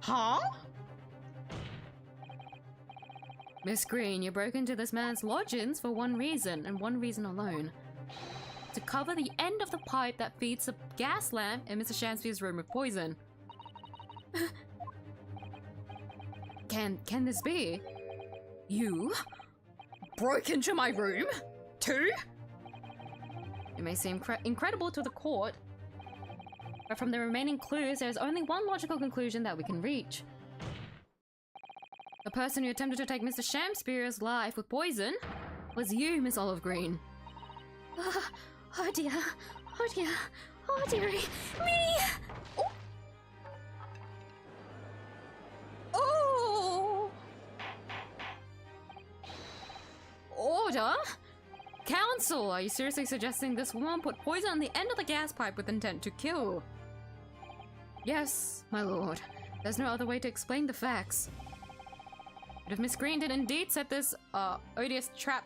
Speaker 1: Huh?
Speaker 2: Miss Green, you broke into this man's lodgings for one reason, and one reason alone. To cover the end of the pipe that feeds the gas lamp in Mr. 𝐢𝐴's room with poison. Can this be? You broke into my room too? It may seem incredible to the court, but from the remaining clues, there's only one logical conclusion that we can reach. The person who attempted to take Mr. 𝐢𝐴's life with poison was you, Miss Olive Green.
Speaker 4: Oh dear. Oh dear. Oh dearie. Me!
Speaker 1: Oh!
Speaker 2: Order? Counsel, are you seriously suggesting this woman put poison on the end of the gas pipe with intent to kill? Yes, my lord. There's no other way to explain the facts. But if Miss Green did indeed set this odious trap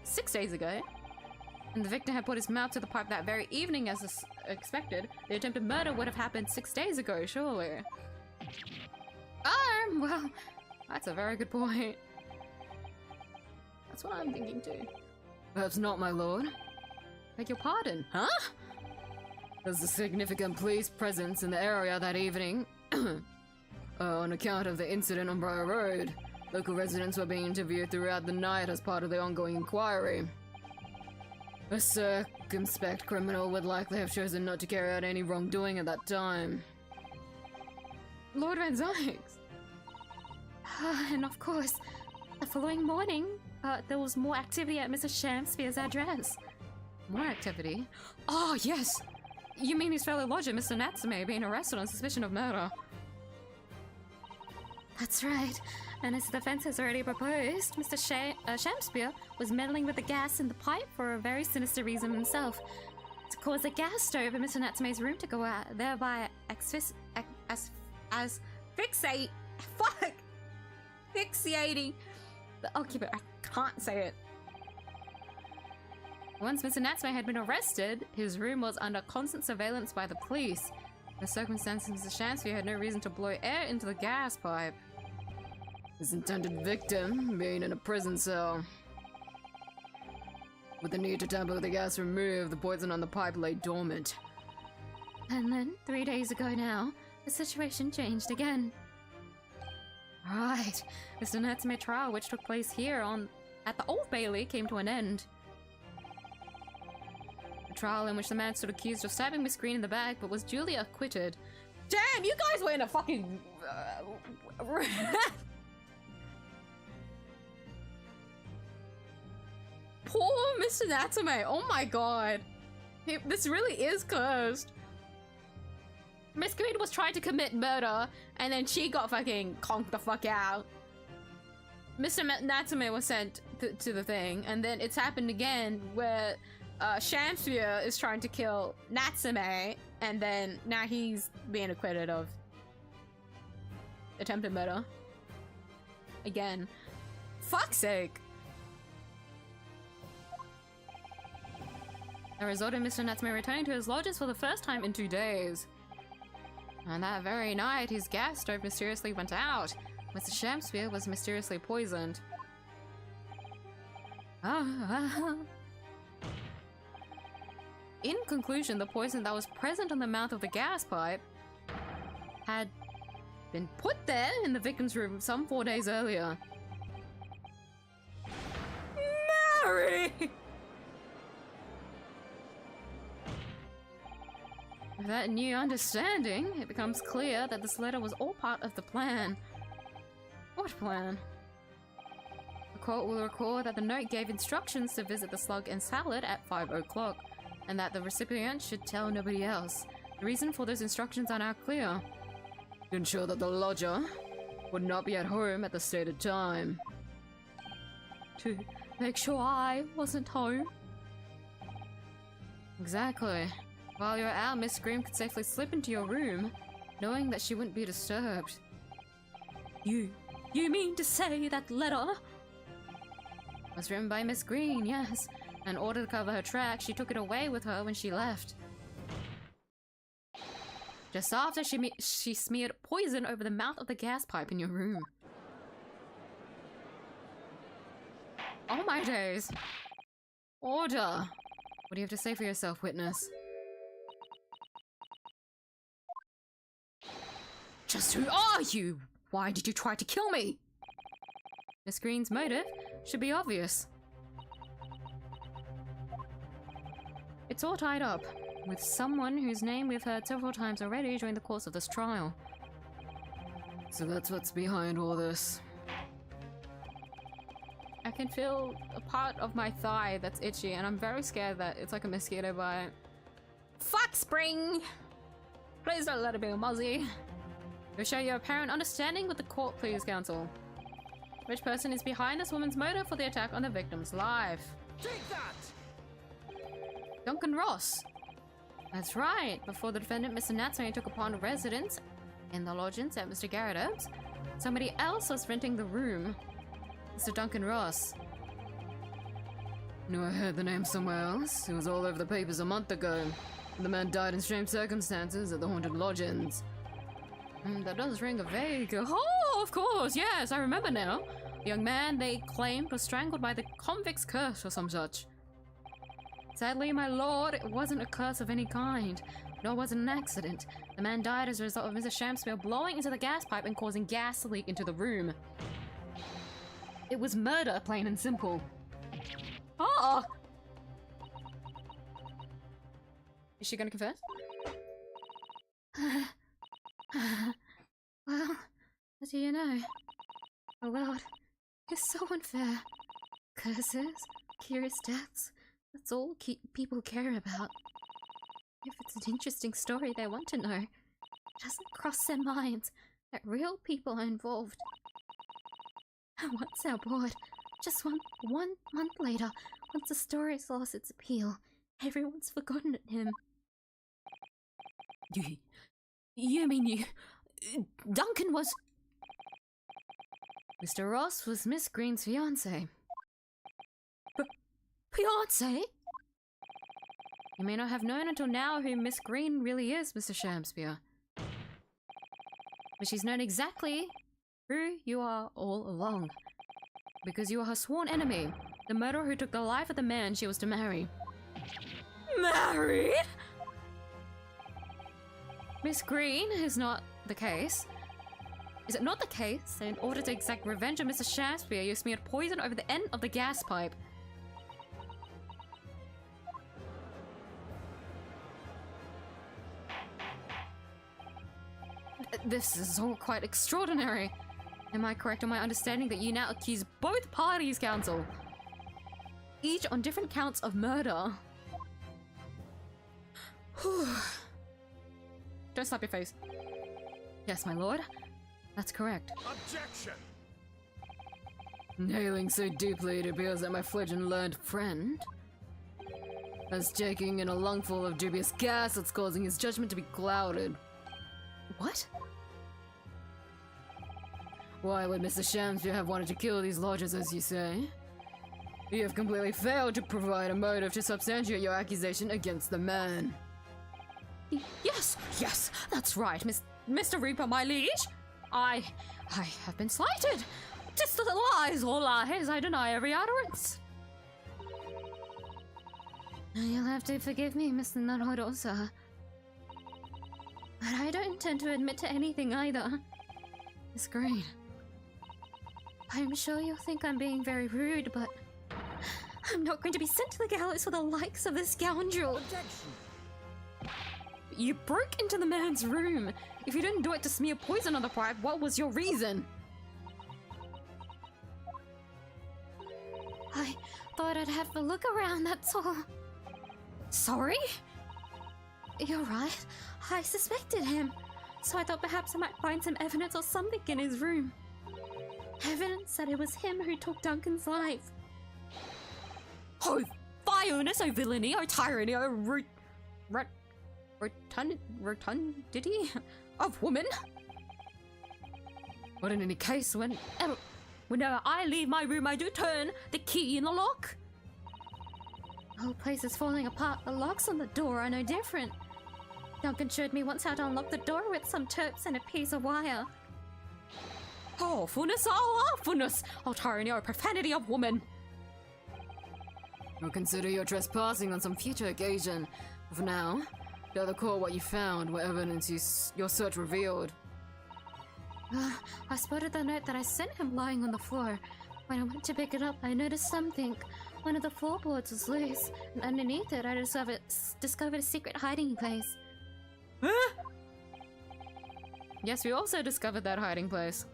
Speaker 2: 6 days ago, and the victim had put his mouth to the pipe that very evening as expected, the attempted murder would have happened 6 days ago, surely. Well, that's a very good point.
Speaker 1: That's what I'm thinking too.
Speaker 2: Perhaps not, my lord. Beg your pardon, huh? There's a significant police presence in the area that evening. On account of the incident on Briar Road. Local residents were being interviewed throughout the night as part of the ongoing inquiry. A circumspect criminal would likely have chosen not to carry out any wrongdoing at that time. Lord Van Zyx!
Speaker 4: And of course, the following morning, there was more activity at Mr. 𝐢𝐴's address.
Speaker 2: More activity? Oh, yes! You mean his fellow lodger, Mr. Natsume, being arrested on suspicion of murder?
Speaker 4: That's right. And as the defense has already proposed, Mr. 𝐢𝐴 was meddling with the gas in the pipe for a very sinister reason himself. To cause the gas stove in Mr. Natsume's room to go out, thereby
Speaker 1: Fixating the occupant. I can't say it.
Speaker 2: Once Mr. Natsume had been arrested, his room was under constant surveillance by the police. In the circumstances, Mr. 𝐢𝐴 had no reason to blow air into the gas pipe. His intended victim being in a prison cell. With the need to tamper with the gas removed, the poison on the pipe lay dormant.
Speaker 4: And then, 3 days ago now, the situation changed again.
Speaker 2: Right. Mr. Natsume trial, which took place here at the Old Bailey, came to an end. A trial in which the man stood accused of stabbing Miss Green in the back, but was duly acquitted.
Speaker 1: Damn, you guys were in a fucking... Poor Mr. Natsume. Oh my god. This really is cursed. Miss Green was trying to commit murder, and then she got fucking conked the fuck out. Mr. Natsume was sent to the thing, and then it's happened again where 𝐢𝐴 is trying to kill Natsume, and then now he's being acquitted of attempted murder. Again. Fuck's sake.
Speaker 2: The result in Mr. Natsume returning to his lodges for the first time in 2 days. And that very night, his gas stove mysteriously went out. Mr. 𝐢𝐴 was mysteriously poisoned. In conclusion, the poison that was present on the mouth of the gas pipe had been put there in the victim's room some 4 days earlier. Mary! With that new understanding, it becomes clear that this letter was all part of the plan. What plan? The court will recall that the note gave instructions to visit the slug and salad at 5 o'clock, and that the recipient should tell nobody else. The reason for those instructions are now clear. To ensure that the lodger would not be at home at the stated time. To make sure I wasn't home. Exactly. While you're out, Miss Green could safely slip into your room, knowing that she wouldn't be disturbed.
Speaker 4: You mean to say that letter
Speaker 2: Was written by Miss Green, yes. In order to cover her tracks, she took it away with her when she left. Just after she smeared poison over the mouth of the gas pipe in your room. Oh my days. Order. What do you have to say for yourself, witness? Just who are you? Why did you try to kill me? Miss Green's motive should be obvious. It's all tied up with someone whose name we've heard several times already during the course of this trial. So that's what's behind all this. I can feel a part of my thigh that's itchy, and I'm very scared that it's like a mosquito bite. Fuck, Spring! Please don't let it be a muzzy. You'll show your apparent understanding with the court, please, counsel. Which person is behind this woman's motive for the attack on the victim's life?
Speaker 3: Take that!
Speaker 2: Duncan Ross. That's right. Before the defendant, Mr. Natsume, took upon residence in the lodgings at Mr. 𝐢𝐧𝐟𝐨's, somebody else was renting the room. Mr. Duncan Ross. Knew I heard the name somewhere else. It was all over the papers a month ago. The man died in strange circumstances at the haunted lodgings. That does ring a vague... Oh, of course, yes, I remember now. The young man, they claimed, was strangled by the convict's curse or some such. Sadly, my lord, it wasn't a curse of any kind, nor was it an accident. The man died as a result of Mr. 𝐢𝐴 blowing into the gas pipe and causing gas to leak into the room. It was murder, plain and simple. Oh! Is she gonna confess? Well, what do you know? The world is so unfair. Curses, curious deaths, that's all people care about. If it's an interesting story they want to know, it doesn't cross their minds that real people are involved. And once our board, just one month later, once the story's lost its appeal, everyone's forgotten him.
Speaker 4: You mean Duncan was...
Speaker 2: Mr. Ross was Miss Green's fiancé.
Speaker 4: Fiancé?
Speaker 2: You may not have known until now who Miss Green really is, Mr. 𝐢𝐴. But she's known exactly who you are all along. Because you are her sworn enemy, the murderer who took the life of the man she was to marry.
Speaker 4: Married?
Speaker 2: Miss Green is not the case. Is it not the case that in order to exact revenge on Mr. 𝐢𝐴, you smeared poison over the end of the gas pipe? This is all quite extraordinary. Am I correct in my understanding that you now accuse both parties, counsel? Each on different counts of murder? Don't slap your face. Yes, my lord. That's correct.
Speaker 3: Objection!
Speaker 2: Nailing so deeply it appears that my fledgling learned friend is taking in a lungful of dubious gas that's causing his judgment to be clouded. What? Why would Mr. 𝐢𝐴 have wanted to kill these lodgers, as you say? You have completely failed to provide a motive to substantiate your accusation against the man. Yes, that's right, Mr. Reaper, my liege. I have been slighted. Just lies, all lies. I deny every utterance.
Speaker 4: You'll have to forgive me, Mr. Naruhodo-san. But I don't intend to admit to anything either. It's great. I'm sure you'll think I'm being very rude, but I'm not going to be sent to the gallows for the likes of this scoundrel.
Speaker 3: Objection.
Speaker 2: You broke into the man's room. If you didn't do it to smear poison on the pipe, what was your reason?
Speaker 4: I thought I'd have a look around, that's all.
Speaker 2: Sorry?
Speaker 4: You're right. I suspected him. So I thought perhaps I might find some evidence or something in his room. Evidence that it was him who took Duncan's life.
Speaker 2: Oh, vileness, oh villainy, oh tyranny, oh rotundity of woman. But in any case, whenever I leave my room, I do turn the key in the lock.
Speaker 4: The whole place is falling apart. The locks on the door are no different. Duncan showed me once how to unlock the door with some terps and a piece of wire.
Speaker 2: Awfulness, oh awfulness, oh tyranny, oh profanity of woman. I'll consider your trespassing on some future occasion. For now, don't recall what you found, what evidence your search revealed.
Speaker 4: I spotted the note that I sent him lying on the floor. When I went to pick it up, I noticed something. One of the floorboards was loose, and underneath it I discovered a secret hiding place.
Speaker 2: Huh? Yes, we also discovered that hiding place.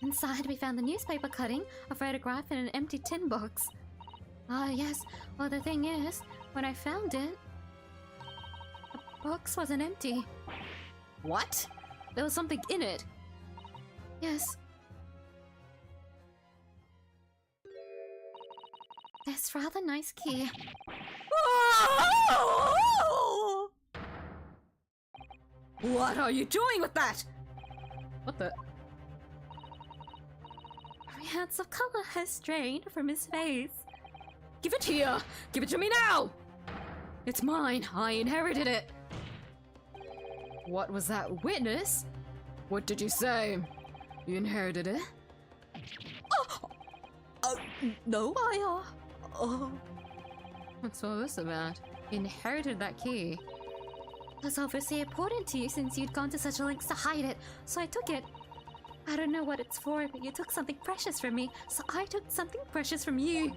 Speaker 4: Inside we found the newspaper cutting, a photograph, and an empty tin box. Ah, yes. Well, the thing is, when I found it, the box wasn't empty.
Speaker 2: What? There was something in it.
Speaker 4: Yes. This rather nice key.
Speaker 2: What are you doing with that? What the?
Speaker 4: Riots of color has strained from his face.
Speaker 2: Give it here! Give it to me now! It's mine. I inherited it. What was that, witness? What did you say? You inherited it?
Speaker 4: No,
Speaker 2: What's all this about? You inherited that key.
Speaker 4: It was obviously important to you since you'd gone to such lengths to hide it, so I took it. I don't know what it's for, but you took something precious from me, so I took something precious from you.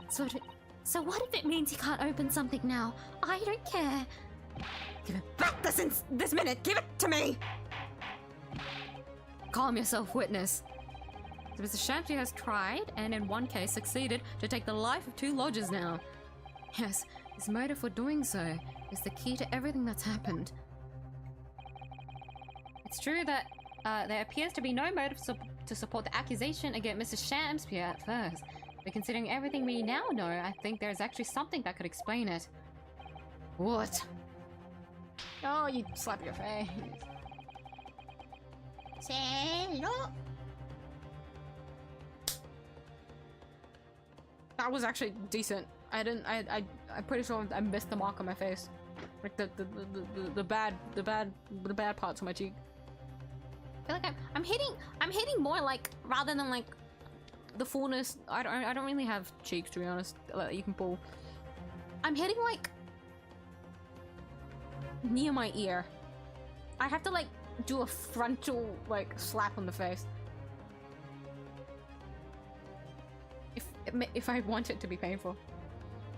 Speaker 4: So what if it means you can't open something now? I don't care.
Speaker 2: Give it back this minute! Give it to me! Calm yourself, witness. So Mr. Shampsy has tried, and in one case succeeded, to take the life of 2 lodgers now. Yes, his motive for doing so is the key to everything that's happened. It's true that there appears to be no motive to support the accusation against Mr. Shampsy at first. But considering everything we now know, I think there's actually something that could explain it. What? Oh, you slap your face.
Speaker 5: Hello?
Speaker 2: That was actually decent. I'm pretty sure I missed the mark on my face. Like the bad parts of my cheek.
Speaker 1: I feel like I'm hitting more like rather than like the fullness. I don't really have cheeks, to be honest. Like, you can pull. I'm hitting like near my ear. I have to like do a frontal like slap on the face. If I want it to be painful.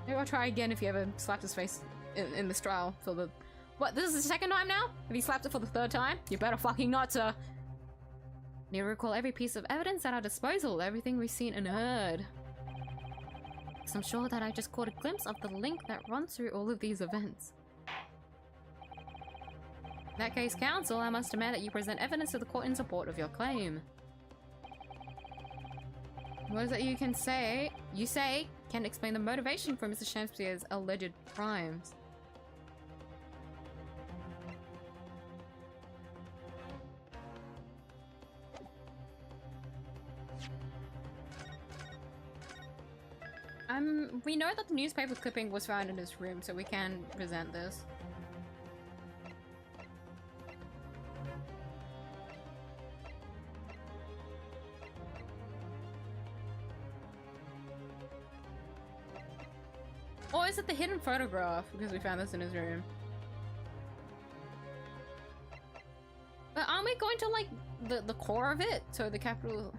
Speaker 1: Maybe I'll try again if he ever slapped his face in this trial. So the what? This is the second time now. If he slapped it for the 3rd time, you better fucking not, sir. Need to recall every piece of evidence at our disposal, everything we've seen and heard. So I'm sure that I just caught a glimpse of the link that runs through all of these events. In that case, counsel, I must demand that you present evidence to the court in support of your claim. What is it you say can explain the motivation for Mr. Shampsier's alleged crimes? We know that the newspaper clipping was found in his room, so we can present this. Or is it the hidden photograph? Because we found this in his room. But aren't we going to like the core of it? So the capital.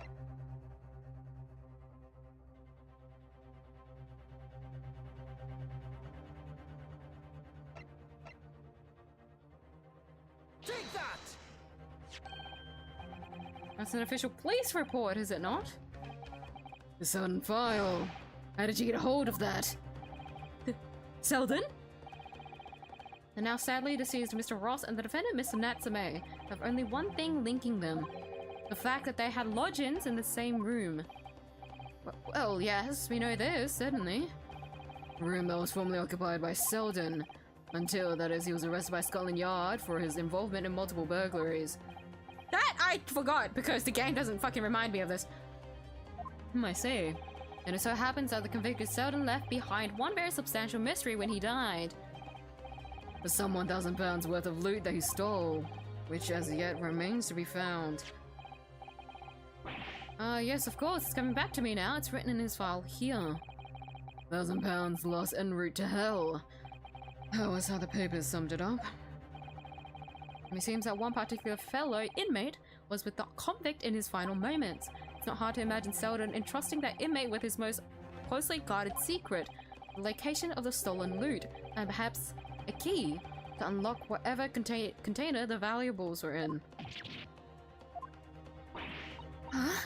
Speaker 3: Take that!
Speaker 1: That's an official police report, is it not?
Speaker 2: The Selden file. How did you get a hold of that?
Speaker 1: Selden? The now sadly deceased Mr. Ross and the defendant Mr. Natsume have only one thing linking them. The fact that they had lodgings in the same room. Well, yes, we know this, certainly.
Speaker 2: A room that was formerly occupied by Selden. Until, that is, he was arrested by Scotland Yard for his involvement in multiple burglaries.
Speaker 1: That I forgot, because the game doesn't fucking remind me of this.
Speaker 2: I see.
Speaker 1: And it so happens that the convicted Selden left behind one very substantial mystery when he died.
Speaker 2: The some £1,000 worth of loot that he stole, which as yet remains to be found.
Speaker 1: Yes, of course, it's coming back to me now. It's written in his file here.
Speaker 2: £1,000 lost en route to hell. That was how the papers summed it up.
Speaker 1: It seems that one particular fellow inmate was with the convict in his final moments. It's not hard to imagine Selden entrusting that inmate with his most closely guarded secret, the location of the stolen loot, and perhaps a key to unlock whatever container the valuables were in.
Speaker 4: Huh?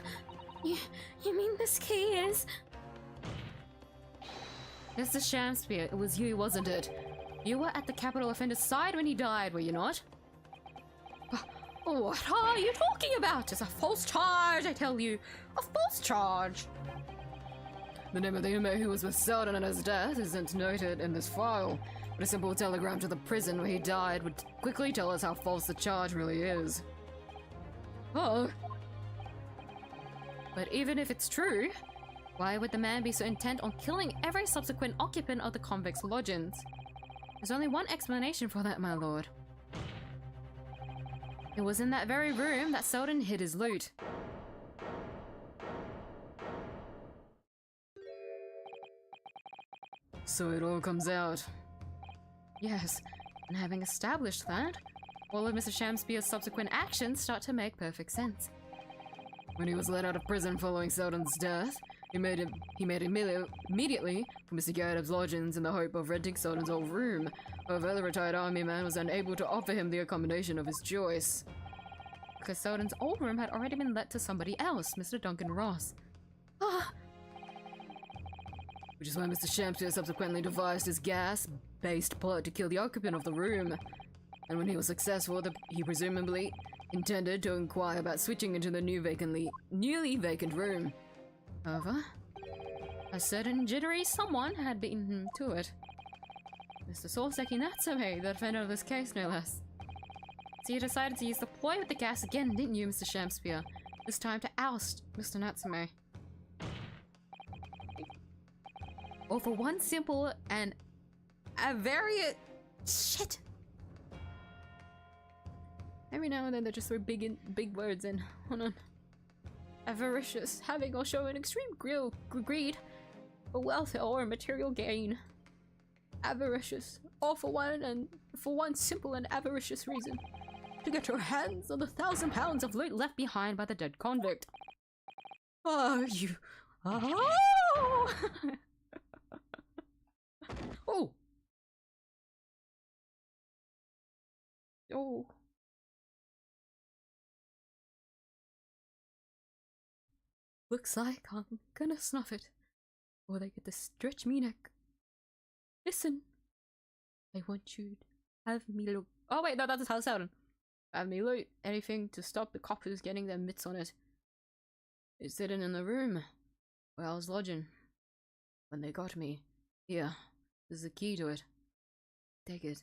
Speaker 4: You mean this key is?
Speaker 1: Mr. Shamspeare, it was you, wasn't it? You were at the capital offender's side when he died, were you not? What are you talking about? It's a false charge, I tell you. A false charge.
Speaker 2: The name of the inmate who was with Selden at his death isn't noted in this file, but a simple telegram to the prison where he died would quickly tell us how false the charge really is.
Speaker 1: Oh. But even if it's true, why would the man be so intent on killing every subsequent occupant of the convict's lodgings? There's only one explanation for that, my lord. It was in that very room that Selden hid his loot.
Speaker 2: So it all comes out.
Speaker 1: Yes, and having established that, all of Mr. Shamspeare's subsequent actions start to make perfect sense.
Speaker 2: When he was let out of prison following Selden's death, he made immediately for Mr. Garrett's lodgings in the hope of renting Selden's old room. However, the retired army man was unable to offer him the accommodation of his choice.
Speaker 1: Because Selden's old room had already been let to somebody else, Mr. Duncan Ross.
Speaker 4: Ah,
Speaker 2: Which is why Mr. Shamspeare subsequently devised his gas-based plot to kill the occupant of the room. And when he was successful, he presumably intended to inquire about switching into the newly vacant room.
Speaker 1: However, a certain jittery someone had beaten him to it. Mr. Soseki Natsume, the defender of this case, no less. So you decided to use the ploy with the gas again, didn't you, Mr. Shamspeare? This time to oust Mr. Natsume. Or for one simple and a very... shit! Every now and then they just throw big words in. Hold on. Avaricious, having or showing extreme greed for wealth or material gain. Avaricious, all for one simple and avaricious reason. To get your hands on the £1,000 of loot left behind by the dead convict. Oh, you... Oh! Oh! Oh. Looks like I'm gonna snuff it. Or they get to stretch me neck. Listen. I want you to have me loot. Oh wait, no, that's how it sounded. Have me loot anything to stop the coppers getting their mitts on it. It's sitting in the room where I was lodging when they got me. Here, there's the key to it. Take it.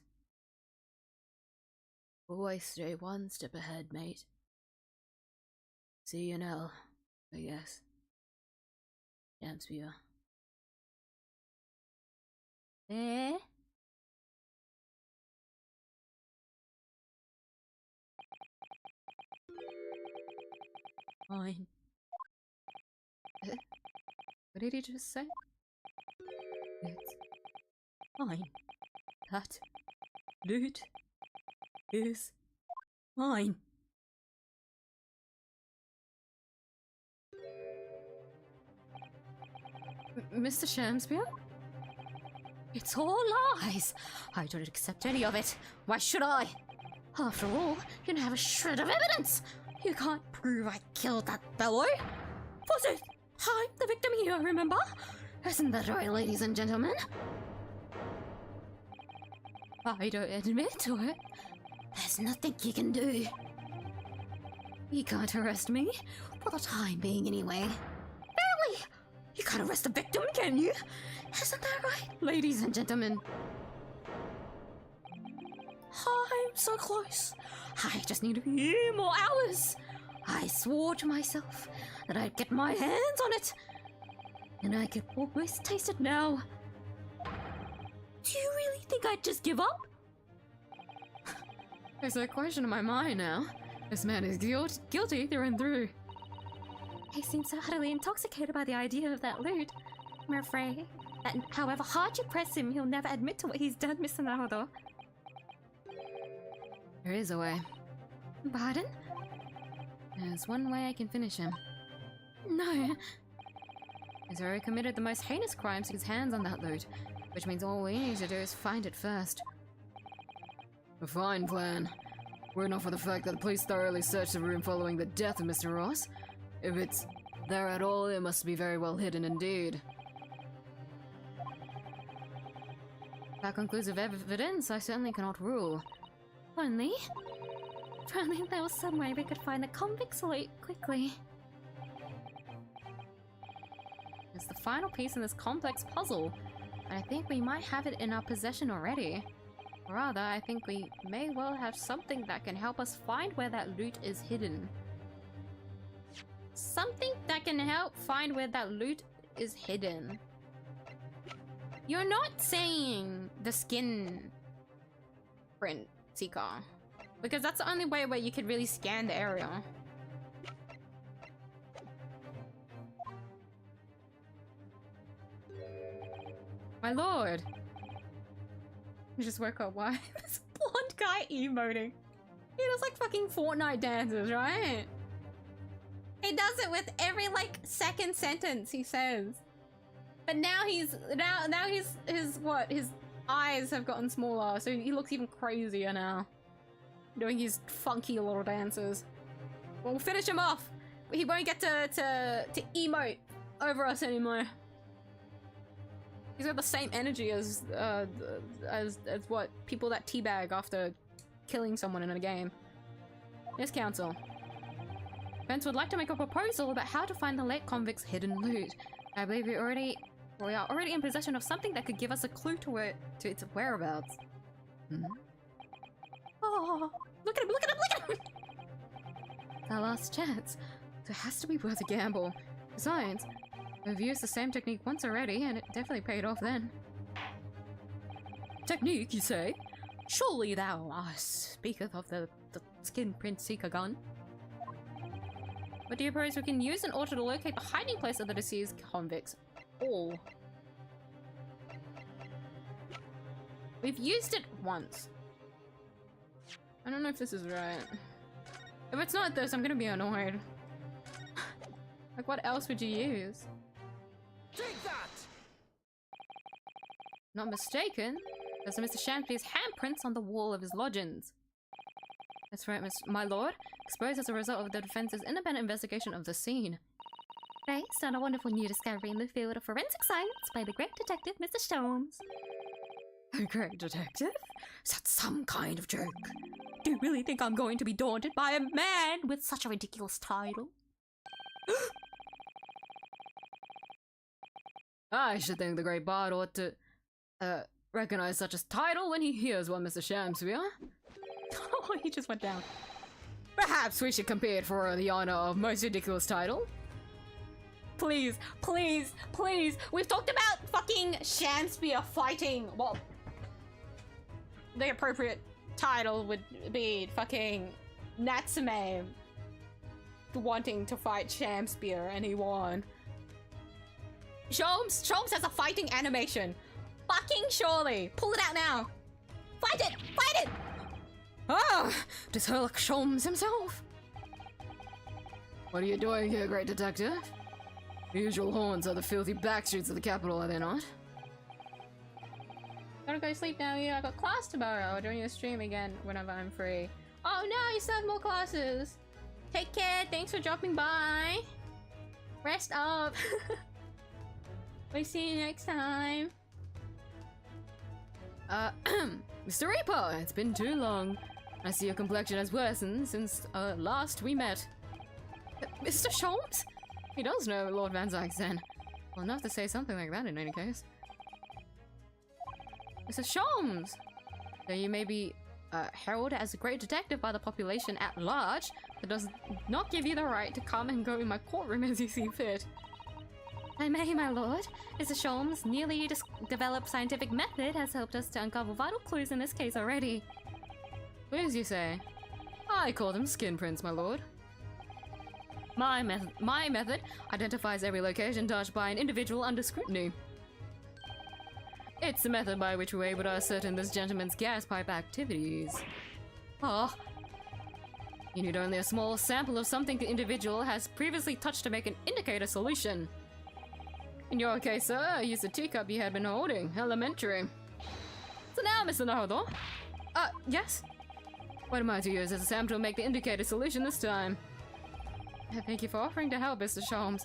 Speaker 1: Always stay one step ahead, mate. See you now, I guess. Shamspeare. Eh? Fine. What did he just say? It's Mine. That loot is mine.
Speaker 2: Mr. Shamspeare?
Speaker 5: It's all lies. I don't accept any of it. Why should I? After all, you don't have a shred of evidence. You can't prove I killed that fellow. Was it? I'm the victim here, remember? Isn't that right, ladies and gentlemen?
Speaker 2: I don't admit to it.
Speaker 5: There's nothing you can do. You can't arrest me, for the time being anyway. Barely! You can't arrest a victim, can you? Isn't that right, ladies and gentlemen? I'm so close. I just need a few more hours. I swore to myself that I'd get my hands on it. And I can almost taste it now. Do you really think I'd just give up?
Speaker 2: There's a question in my mind now. This man is guilty through and through.
Speaker 5: He seems so utterly intoxicated by the idea of that loot. I'm afraid that however hard you press him, he'll never admit to what he's done, Mr. Naruto.
Speaker 2: There is a way.
Speaker 5: Pardon?
Speaker 2: There's one way I can finish him.
Speaker 5: No.
Speaker 2: He's already committed the most heinous crimes to get his hands on that loot, which means all we need to do is find it first. A fine plan. Were it not for the fact that the police thoroughly searched the room following the death of Mr. Ross. If it's there at all, it must be very well hidden indeed. Without conclusive evidence, I certainly cannot rule.
Speaker 5: Only? If only there was some way we could find the convict's loot quickly.
Speaker 2: It's the final piece in this complex puzzle, and I think we might have it in our possession already. Rather, I think we may well have something that can help us find where that loot is hidden. Something that can help find where that loot is hidden. You're not saying the skin print seeker, because that's the only way where you could really scan the area. My lord! I just woke up. Why? This blonde guy emoting. He does like fucking Fortnite dances, right? He does it with every like second sentence he says. But now his eyes have gotten smaller, so he looks even crazier now. Doing his funky little dances. We'll finish him off. He won't get to emote over us anymore. He's got the same energy as what people that teabag after killing someone in a game. Yes, Council. Vince would like to make a proposal about how to find the late convict's hidden loot. I believe we are already in possession of something that could give us a clue to its whereabouts. Hmm?
Speaker 5: Oh, look at him! Look at him! Look at him!
Speaker 2: It's our last chance, so it has to be worth a gamble. Besides, we've used the same technique once already, and it definitely paid off then. Technique, you say? Surely thou speaketh of the skin print seeker gun. What do you suppose we can use in order to locate the hiding place of the deceased convicts? All. We've used it once. I don't know if this is right. If it's not this, I'm gonna be annoyed. Like, what else would you use?
Speaker 3: Take that!
Speaker 2: Not mistaken, there's Mr. Shampspeare's handprints on the wall of his lodgings. That's right, my lord. Exposed as a result of the defense's independent investigation of the scene.
Speaker 5: Based on a wonderful new discovery in the field of forensic science by the great detective, Mr. Sholmes.
Speaker 2: A great detective? Is that some kind of joke? Do you really think I'm going to be daunted by a man with such a ridiculous title? I should think the great bard ought to, recognize such a title when he hears one, Mr. Shamspeare. Oh, he just went down. Perhaps we should compete for the honor of most ridiculous title. Please, please, please. We've talked about fucking Shamspeare fighting. Well, the appropriate title would be fucking Natsume wanting to fight Shamspeare, and he won. Sholmes has a fighting animation.
Speaker 1: fucking surely. Pull it out now. Find it! Find it!
Speaker 2: Ah! To Sherlock Sholmes himself! What are you doing here, great detective? The usual haunts are the filthy back streets of the capital, are they not?
Speaker 1: Gotta go sleep now, yeah. I got class tomorrow. I'll join your stream again whenever I'm free. Oh no, you still have more classes. Take care. Thanks for dropping by. Rest up. We'll see you next time.
Speaker 2: Mr. Reaper, it's been too long. I see your complexion has worsened since last we met. Mr. Sholmes? He does know Lord Van Zyke's then. Well, enough to say something like that in any case. Mr. Sholmes! Though you may be heralded as a great detective by the population at large, that does not give you the right to come and go in my courtroom as you see fit.
Speaker 5: I may, my lord. Mr. Sholmes' newly developed scientific method has helped us to uncover vital clues in this case already.
Speaker 2: Clues, you say? I call them skin prints, my lord. My method identifies every location touched by an individual under scrutiny. It's the method by which we're able to ascertain this gentleman's gas pipe activities. Ah. You need only a small sample of something the individual has previously touched to make an indicator solution. In your case, sir, I used a teacup you had been holding. Elementary. So now, Mr. Naruto. Yes? What am I to use as a sample to make the indicator solution this time? Thank you for offering to help, Mr. Sholmes.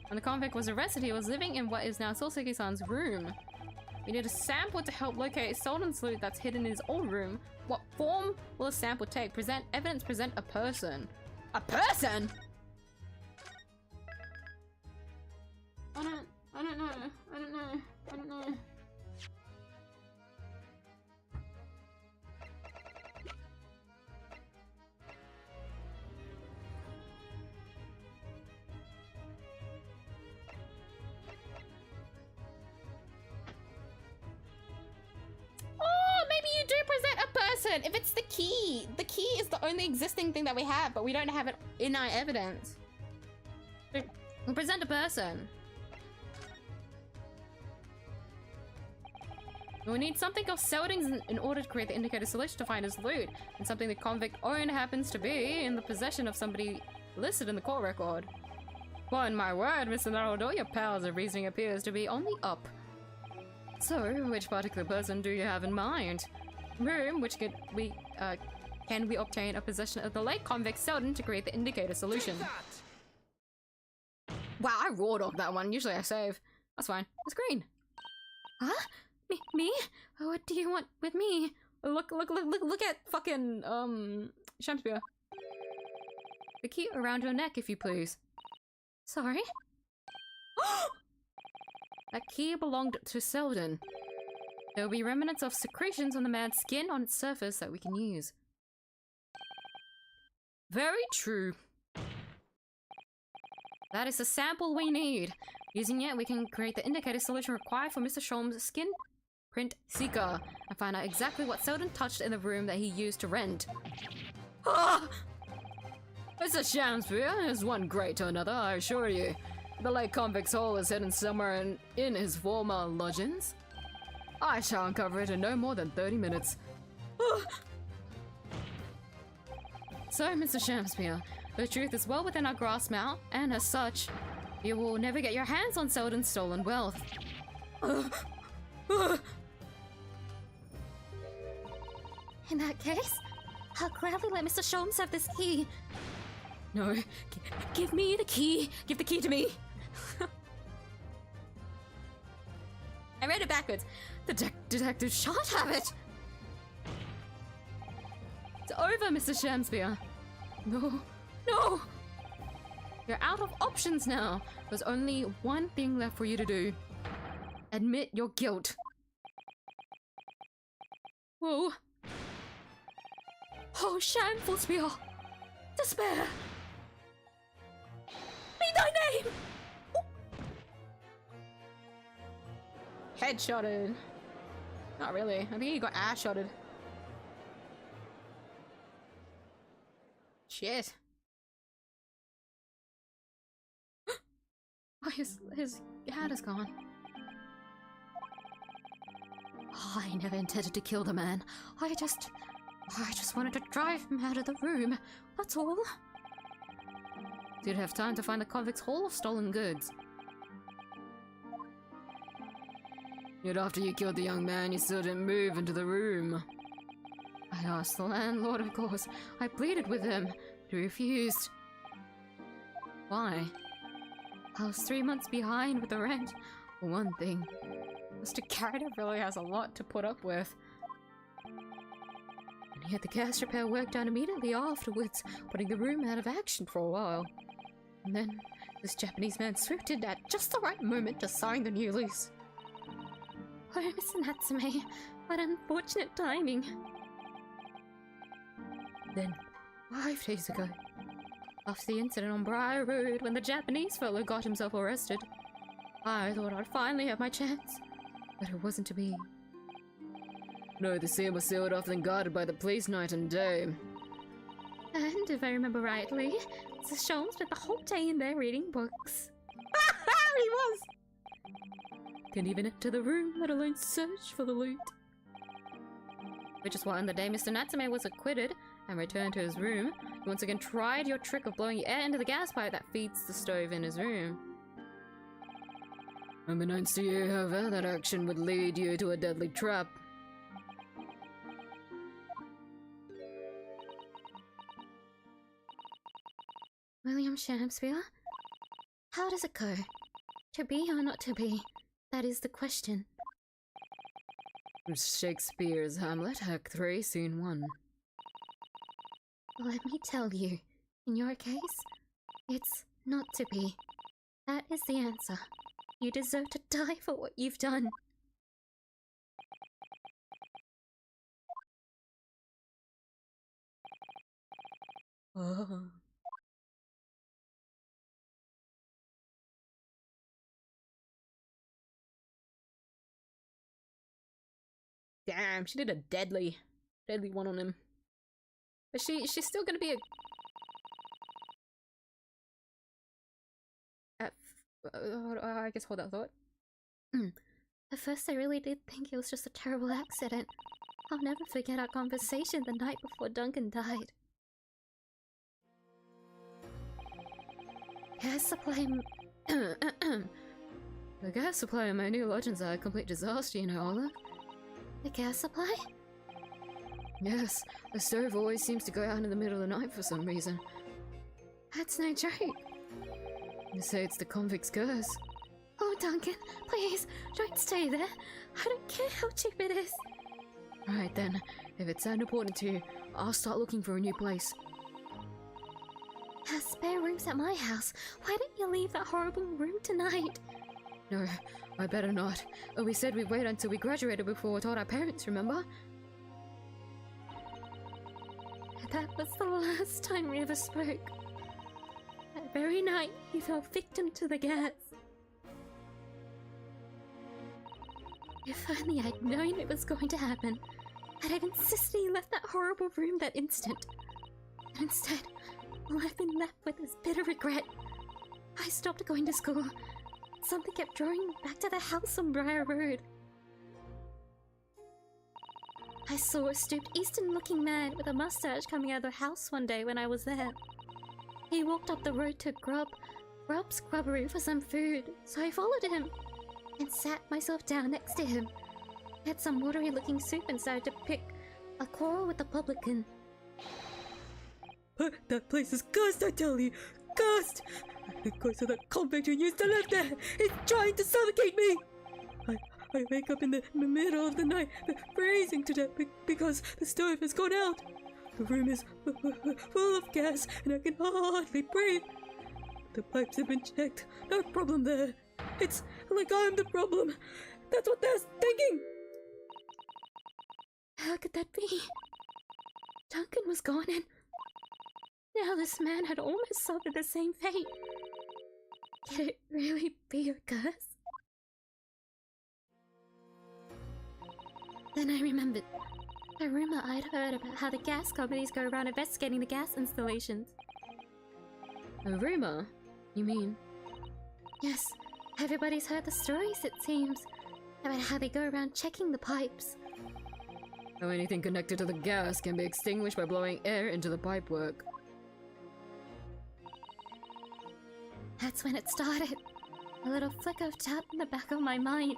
Speaker 2: When the convict was arrested, he was living in what is now Solsuke-san's room. We need a sample to help locate Selden's loot that's hidden in his old room. What form will a sample take? Present evidence, present a person. A person?! I don't know.
Speaker 1: Oh, maybe you do present a person if it's the key. The key is the only existing thing that we have, but we don't have it in our evidence. We present a person. We need something of Selden's in order to create the indicator solution to find his loot, and something the convict owned happens to be in the possession of somebody listed in the court record. Well, my word, Mr. Naruto, your powers of reasoning appears to be on the up. So, which particular person do you have in mind? Room, which can we obtain a possession of the late convict Selden to create the indicator solution? Wow, I raw dogged that one. Usually I save. That's fine. It's green.
Speaker 5: Huh? Me? What do you want with me?
Speaker 1: Look at fucking, Shakespeare.
Speaker 2: The key around your neck, if you please.
Speaker 5: Sorry?
Speaker 2: That key belonged to Selden. There will be remnants of secretions on the man's skin on its surface that we can use. Very true. That is the sample we need. Using it, we can create the indicator solution required for Mr. Sholmes' skin print seeker and find out exactly what Selden touched in the room that he used to rent. Ah! Mr. Shamspeare is one great to another, I assure you. The late convict's hole is hidden somewhere in his former lodgings. I shall uncover it in no more than 30 minutes. So, Mr. Shamspeare, the truth is well within our grasp now, and as such, you will never get your hands on Selden's stolen wealth.
Speaker 5: In that case, I'll gladly let Mr. Sholmes have this key.
Speaker 2: No, give me the key. Give the key to me.
Speaker 1: I read it backwards.
Speaker 2: The detective shan't have it. It's over, Mr. Shamspeare. No. You're out of options now. There's only one thing left for you to do. Admit your guilt. Whoa. Oh, shameful spear. Despair. Be thy name.
Speaker 1: Headshotted. Not really. I think he got ass-shotted. Shit.
Speaker 2: Oh, his hat is gone.
Speaker 5: I never intended to kill the man. I just wanted to drive him out of the room. That's all.
Speaker 2: Did have time to find the convict's haul of stolen goods. Yet after you killed the young man, you still didn't move into the room. I asked the landlord, of course. I pleaded with him, but he refused. Why?
Speaker 1: I was 3 months behind with the rent. For one thing, Mr. Carrot really has a lot to put up with. And he had the gas repair work done immediately afterwards, putting the room out of action for a while. And then this Japanese man swooped in at just the right moment to sign the new lease.
Speaker 5: Oh, Mr. Natsume, what unfortunate timing.
Speaker 1: Then, 5 days ago, after the incident on Briar Road when the Japanese fellow got himself arrested, I thought I'd finally have my chance, but it wasn't to be.
Speaker 2: No, the scene was sealed off and guarded by the police night and day.
Speaker 5: And if I remember rightly, Mr. Sholmes spent the whole day in there reading books.
Speaker 1: He was! Couldn't even enter the room, let alone search for the loot. Which is why on the day Mr. Natsume was acquitted and returned to his room, he once again tried your trick of blowing air into the gas pipe that feeds the stove in his room.
Speaker 2: Unbeknownst to you, however, that action would lead you to a deadly trap.
Speaker 5: William Shakespeare? How does it go? To be or not to be? That is the question.
Speaker 2: Shakespeare's Hamlet, Act 3, Scene 1.
Speaker 5: Let me tell you, in your case, it's not to be. That is the answer. You deserve to die for what you've done.
Speaker 1: Oh. Damn, she did a deadly one on him. But she's still gonna be I guess hold that thought.
Speaker 5: At first I really did think it was just a terrible accident. I'll never forget our conversation the night before Duncan died. Gas supply
Speaker 2: The gas supply in my new lodgings are a complete disaster, you know, Olive.
Speaker 5: The gas supply?
Speaker 2: Yes, the stove always seems to go out in the middle of the night for some reason.
Speaker 5: That's no joke.
Speaker 2: You say it's the convict's curse.
Speaker 5: Oh, Duncan, please, don't stay there. I don't care how cheap it is.
Speaker 2: Right then, if it's that important to you, I'll start looking for a new place.
Speaker 5: There's spare rooms at my house. Why don't you leave that horrible room tonight?
Speaker 2: No, I better not. We said we'd wait until we graduated before we told our parents, remember?
Speaker 5: That was the last time we ever spoke. That very night, you fell victim to the gas. If only I'd known it was going to happen, I'd have insisted he left that horrible room that instant. And instead, all I've been left with is bitter regret. I stopped going to school. Something kept drawing me back to the house on Briar Road. I saw a stooped Eastern-looking man with a mustache coming out of the house one day when I was there. He walked up the road to Grub's Grubbery for some food, so I followed him and sat myself down next to him. He had some watery-looking soup and started to pick a quarrel with the publican.
Speaker 1: That place is cursed, I tell you! Cursed! Because of that convict who used to live there! He's trying to suffocate me! I wake up in the middle of the night, freezing to death because the stove has gone out. The room is full of gas and I can hardly breathe. The pipes have been checked, no problem there. It's like I'm the problem. That's what they're thinking!
Speaker 5: How could that be? Duncan was gone and now this man had almost suffered the same fate. Could it really be a curse? Then I remembered a rumor I'd heard about how the gas companies go around investigating the gas installations.
Speaker 2: A rumor? You mean?
Speaker 5: Yes, everybody's heard the stories, it seems. about how they go around checking the pipes.
Speaker 2: How anything connected to the gas can be extinguished by blowing air into the pipework.
Speaker 5: That's when it started. A little flicker of doubt in the back of my mind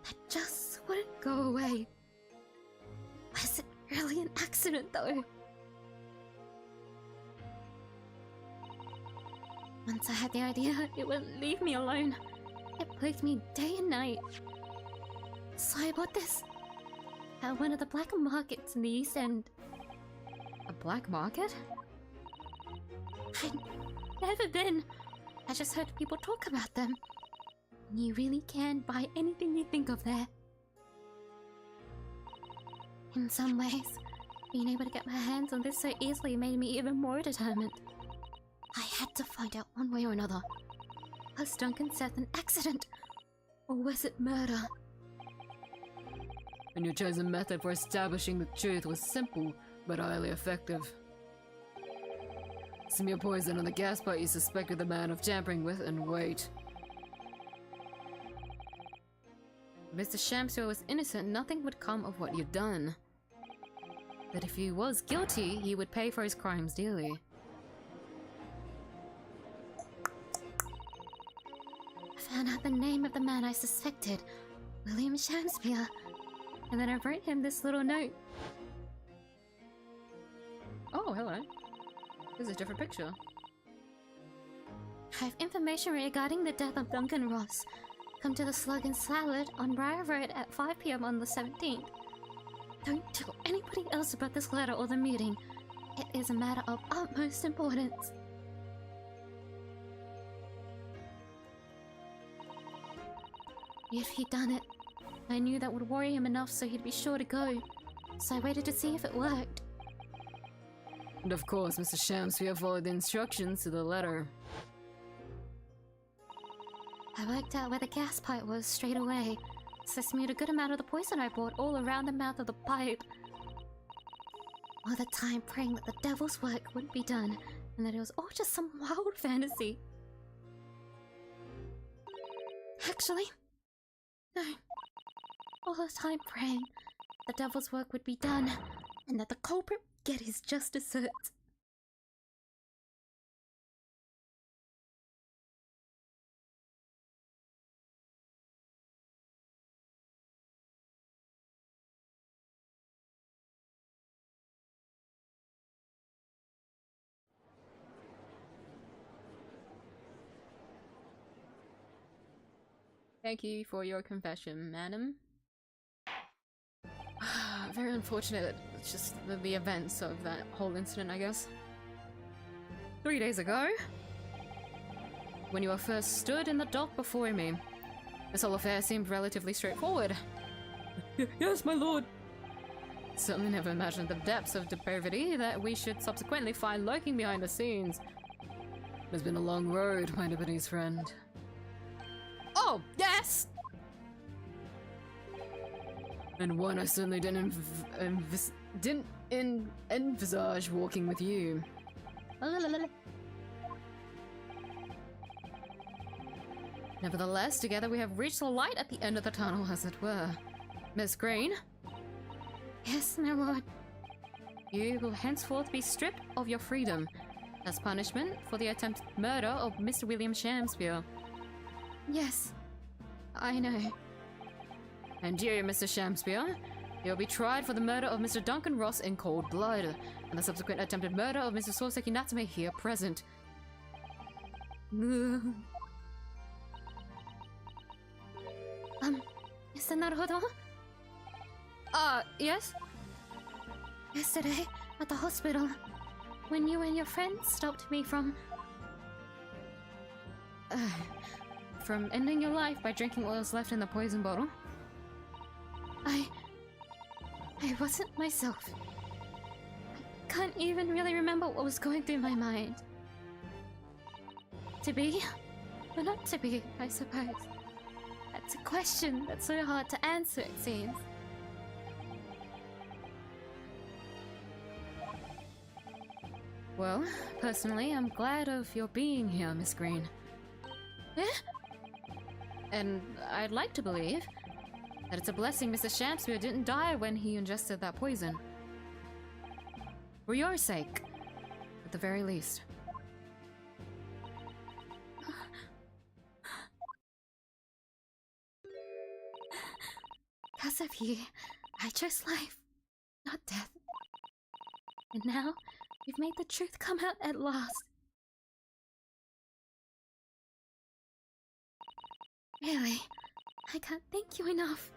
Speaker 5: that just wouldn't go away. Was it really an accident, though? Once I had the idea, it wouldn't leave me alone. It plagued me day and night. So I bought this at one of the black markets in the East End.
Speaker 2: A black market?
Speaker 5: I'd never been. I just heard people talk about them. And you really can buy anything you think of there. In some ways, being able to get my hands on this so easily made me even more determined. I had to find out one way or another. Was Duncan Seth an accident? Or was it murder?
Speaker 2: And your chosen method for establishing the truth was simple, but highly effective. Smear poison on the gas pipe you suspected the man of tampering with and wait.
Speaker 5: If Mr. Shamsur was innocent, nothing would come of what you'd done. But if he was guilty, he would pay for his crimes dearly. I found out the name of the man I suspected, William Shamsur, and then I wrote him this little note.
Speaker 2: Oh, hello. This is a different picture.
Speaker 5: I have information regarding the death of Duncan Ross. Come to the Slug and Salad on Briar Road at 5 PM on the 17th. Don't tell anybody else about this letter or the meeting. It is a matter of utmost importance. If he'd done it, I knew that would worry him enough so he'd be sure to go. So I waited to see if it worked.
Speaker 2: And of course, Mr. Shamsur followed the instructions to the letter.
Speaker 5: I worked out where the gas pipe was straight away, so I smeared a good amount of the poison I bought all around the mouth of the pipe. All the time praying that the devil's work wouldn't be done, and that it was all just some wild fantasy. Actually, no. All the time praying the devil's work would be done, and that the culprit would get his just desserts.
Speaker 2: Thank you for your confession, madam. Very unfortunate, it's just the events of that whole incident, I guess. 3 days ago, when you were first stood in the dock before me, this whole affair seemed relatively straightforward. Yes, my lord! Certainly never imagined the depths of depravity that we should subsequently find lurking behind the scenes. It has been a long road, my Liberty's friend. Oh, yes! And one I certainly didn't envisage walking with you. Nevertheless, together we have reached the light at the end of the tunnel, as it were. Miss Green?
Speaker 5: Yes, my lord.
Speaker 2: You will henceforth be stripped of your freedom as punishment for the attempted murder of Mr. William Shamsur.
Speaker 5: Yes, I know.
Speaker 2: And you, Mr. Shamsur, you'll be tried for the murder of Mr. Duncan Ross in cold blood, and the subsequent attempted murder of Mr. Soseki Natsume here present.
Speaker 5: Mr. Naruhodo?
Speaker 2: Yes?
Speaker 5: Yesterday, at the hospital, when you and your friends stopped me from
Speaker 2: ending your life by drinking what was left in the poison bottle.
Speaker 5: I wasn't myself. I can't even really remember what was going through my mind. To be, or not to be, I suppose. That's a question that's so hard to answer, it seems.
Speaker 2: Well, personally, I'm glad of your being here, Miss Green.
Speaker 5: Eh?
Speaker 2: And I'd like to believe That it's a blessing Mr. Shakespeare didn't die when he ingested that poison. For your sake, at the very least.
Speaker 5: Because of you, I chose life, not death. And now, you've made the truth come out at last. Really, I can't thank you enough.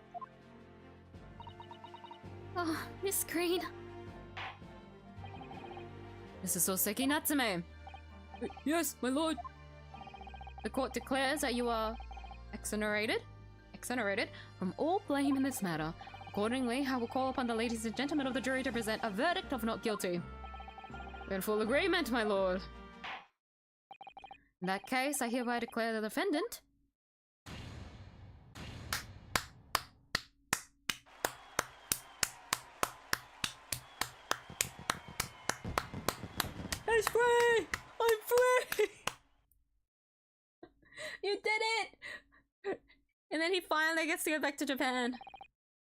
Speaker 5: Oh, Miss Green.
Speaker 2: Mrs. Soseki Natsume. Yes, my lord. The court declares that you are exonerated from all blame in this matter. Accordingly, I will call upon the ladies and gentlemen of the jury to present a verdict of not guilty. In full agreement, my lord. In that case, I hereby declare the defendant
Speaker 1: It's free! I'm free! You did it! And then he finally gets to go back to Japan.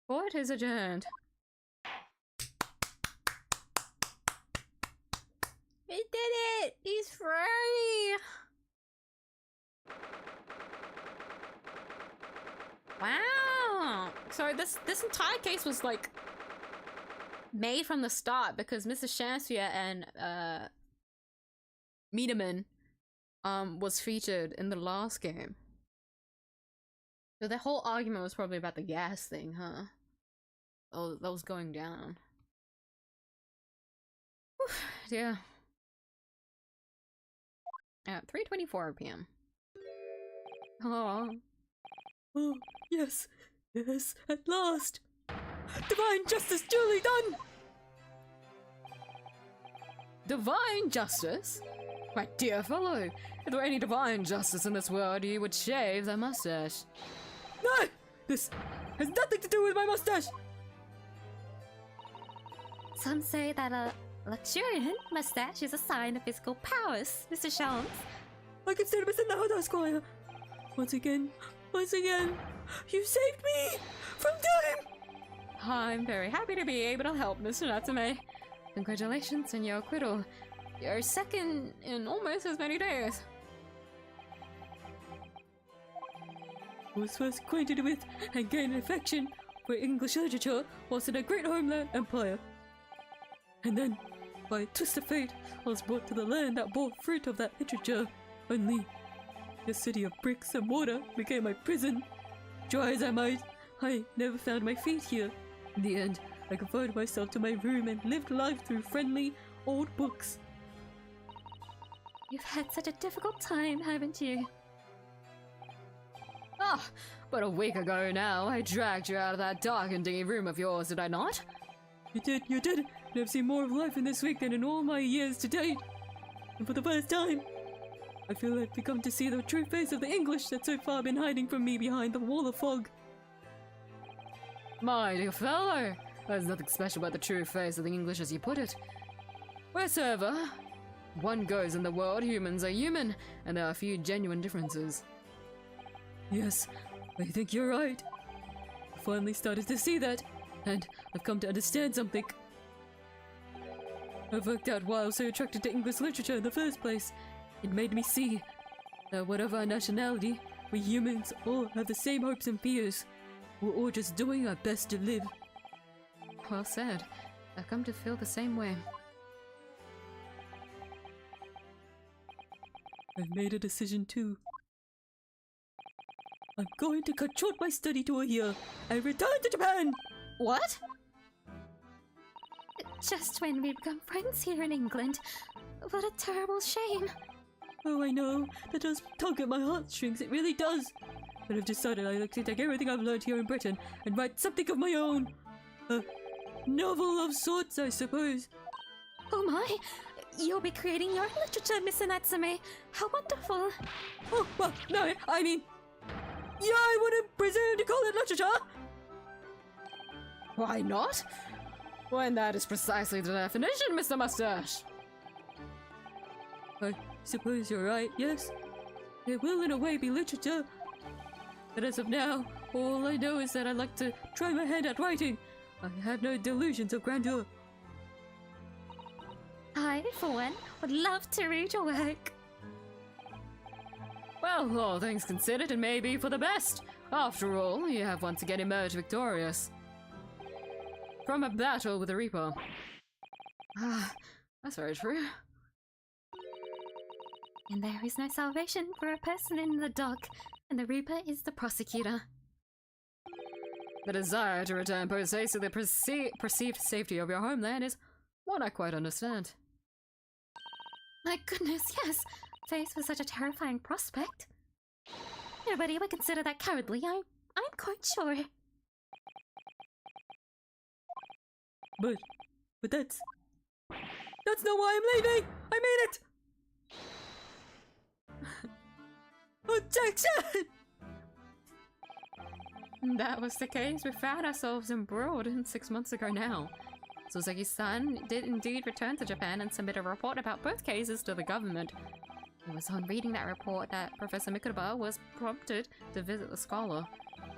Speaker 2: court is adjourned.
Speaker 1: He did it! He's free! Wow! So this entire case was like made from the start because Mr. Shakespeare and
Speaker 2: Miedemannn was featured in the last game.
Speaker 1: so the whole argument was probably about the gas thing, huh? Oh, that was going down.
Speaker 2: Yeah. At 3:24 p.m.
Speaker 1: Oh, yes, yes, at last! Divine justice duly done!
Speaker 2: Divine justice? My dear fellow, if there were any divine justice in this world, you would shave that mustache.
Speaker 1: No! This has nothing to do with my mustache!
Speaker 5: Some say that a luxuriant mustache is a sign of physical powers, Mr. Sholmes.
Speaker 1: I consider myself the Hodo Squire. Once again, you saved me from doom!
Speaker 2: I'm very happy to be able to help, Mr. Natsume. Congratulations on your acquittal. You're second in almost as many days.
Speaker 1: I was first acquainted with and gained an affection for English literature whilst in a great homeland empire. And then, by a twist of fate, I was brought to the land that bore fruit of that literature. Only, the city of bricks and mortar became my prison. Try as I might, I never found my feet here. In the end, I confined myself to my room and lived life through friendly, old books.
Speaker 5: You've had such a difficult time, haven't you?
Speaker 2: Ah, but a week ago now, I dragged you out of that dark and dingy room of yours, did I not?
Speaker 1: You did, and I've seen more of life in this week than in all my years to date. And for the first time, I feel I've begun to see the true face of the English that's so far been hiding from me behind the wall of fog.
Speaker 2: My dear fellow, there's nothing special about the true face of the English as you put it. Wheresoever one goes in the world, humans are human, and there are a few genuine differences.
Speaker 1: Yes, I think you're right. I finally started to see that, and I've come to understand something. I've worked out why I was so attracted to English literature in the first place. It made me see that whatever our nationality, we humans all have the same hopes and fears. We're all just doing our best to live.
Speaker 2: Well said. I've come to feel the same way.
Speaker 1: I've made a decision too. I'm going to cut short my study tour here and return to Japan!
Speaker 5: What? Just when we become friends here in England. What a terrible shame.
Speaker 1: Oh, I know. That does tug at my heartstrings, it really does. But I've decided I'd like to take everything I've learned here in Britain and write something of my own. A novel of sorts, I suppose.
Speaker 5: Oh my! You'll be creating your own literature, Mr. Natsume. How wonderful.
Speaker 1: Oh, well, no, I mean... yeah, I wouldn't presume to call it literature!
Speaker 2: Why not? When that is precisely the definition, Mr. Mustache!
Speaker 1: I suppose you're right, yes. It will in a way be literature. But as of now,
Speaker 2: All I know is that I like to try my hand at writing. I have no delusions of grandeur.
Speaker 5: I, for one, would love to read your work.
Speaker 2: Well, all things considered, it may be for the best. After all, you have once again emerged victorious from a battle with the Reaper. Ah, that's very true.
Speaker 5: And there is no salvation for a person in the dock, and the Reaper is the prosecutor.
Speaker 2: The desire to return post-haste to the perceived safety of your homeland is one I quite understand.
Speaker 5: My goodness, yes. Faced with such a terrifying prospect. Nobody would consider that cowardly, I'm quite sure.
Speaker 2: But that's not why I'm leaving! I mean it! Objection!
Speaker 1: That was the case. We found ourselves embroiled 6 months ago now. Suzuki-san did indeed return to Japan and submit a report about both cases to the government. It was on reading that report that Professor Mikuba was prompted to visit the scholar.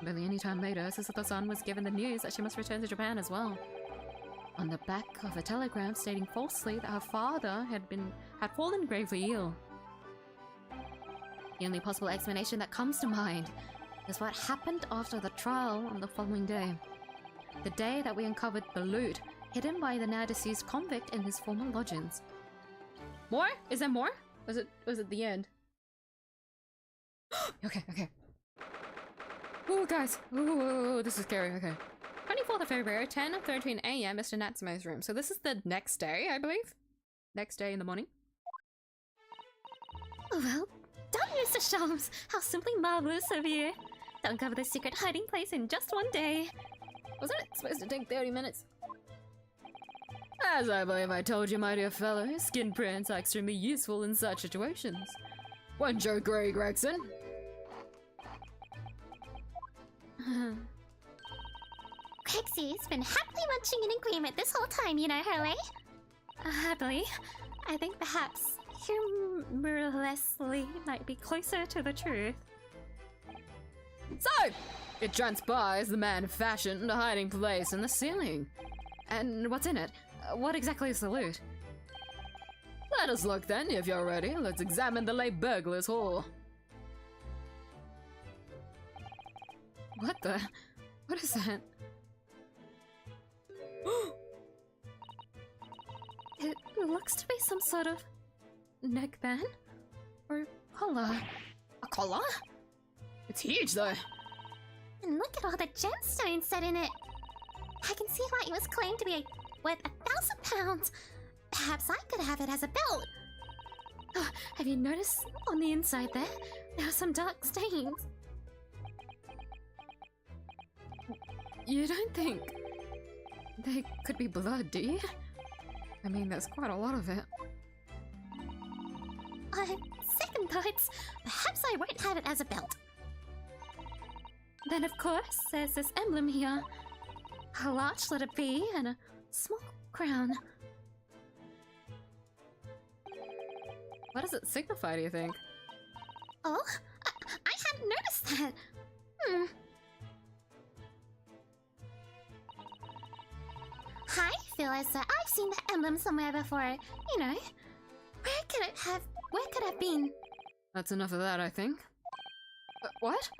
Speaker 1: Barely any time later, Suzuki-san was given the news that she must return to Japan as well. On the back of a telegram stating falsely that her father had fallen gravely ill. The only possible explanation that comes to mind is what happened after the trial on the following day. The day that we uncovered the loot hidden by the now deceased convict in his former lodgings.
Speaker 2: More? Is there more? Was it the end? Okay. Ooh, guys. Ooh, this is scary. Okay.
Speaker 1: 24th of February, 10:13 AM, Mr. Natsume's room. So this is the next day, I believe? Next day in the morning?
Speaker 5: Well done, Mr. Sholmes! How simply marvelous of you! To uncover the secret hiding place in just one day.
Speaker 2: Wasn't it supposed to take 30 minutes? As I believe I told you, my dear fellow, skin prints are extremely useful in such situations. Won't you agree, Gregson?
Speaker 5: Grexy's been happily munching in agreement this whole time, you know, Hurley. Happily. I think perhaps humorlessly might be closer to the truth.
Speaker 2: So, it transpires the man fashioned a hiding place in the ceiling. And what's in it? What exactly is the loot? Let us look then, if you're ready. Let's examine the late burglar's hole. What the? What is that?
Speaker 5: It looks to be some sort of neckband or collar.
Speaker 2: A collar? It's huge though.
Speaker 5: And look at all the gemstones set in it. I can see why it was claimed to be worth 1,000 pounds. Perhaps I could have it as a belt. Oh, have you noticed on the inside there? There are some dark stains.
Speaker 2: You don't think they could be blood, do you? I mean, there's quite a lot of it.
Speaker 5: On second thoughts, perhaps I won't have it as a belt. Then, of course, there's this emblem here. A large letter B and a small crown.
Speaker 2: What does it signify, do you think?
Speaker 5: Oh, I hadn't noticed that. I feel as though I've seen the emblem somewhere before. You know, where could it have been?
Speaker 2: That's enough of that, I think. What?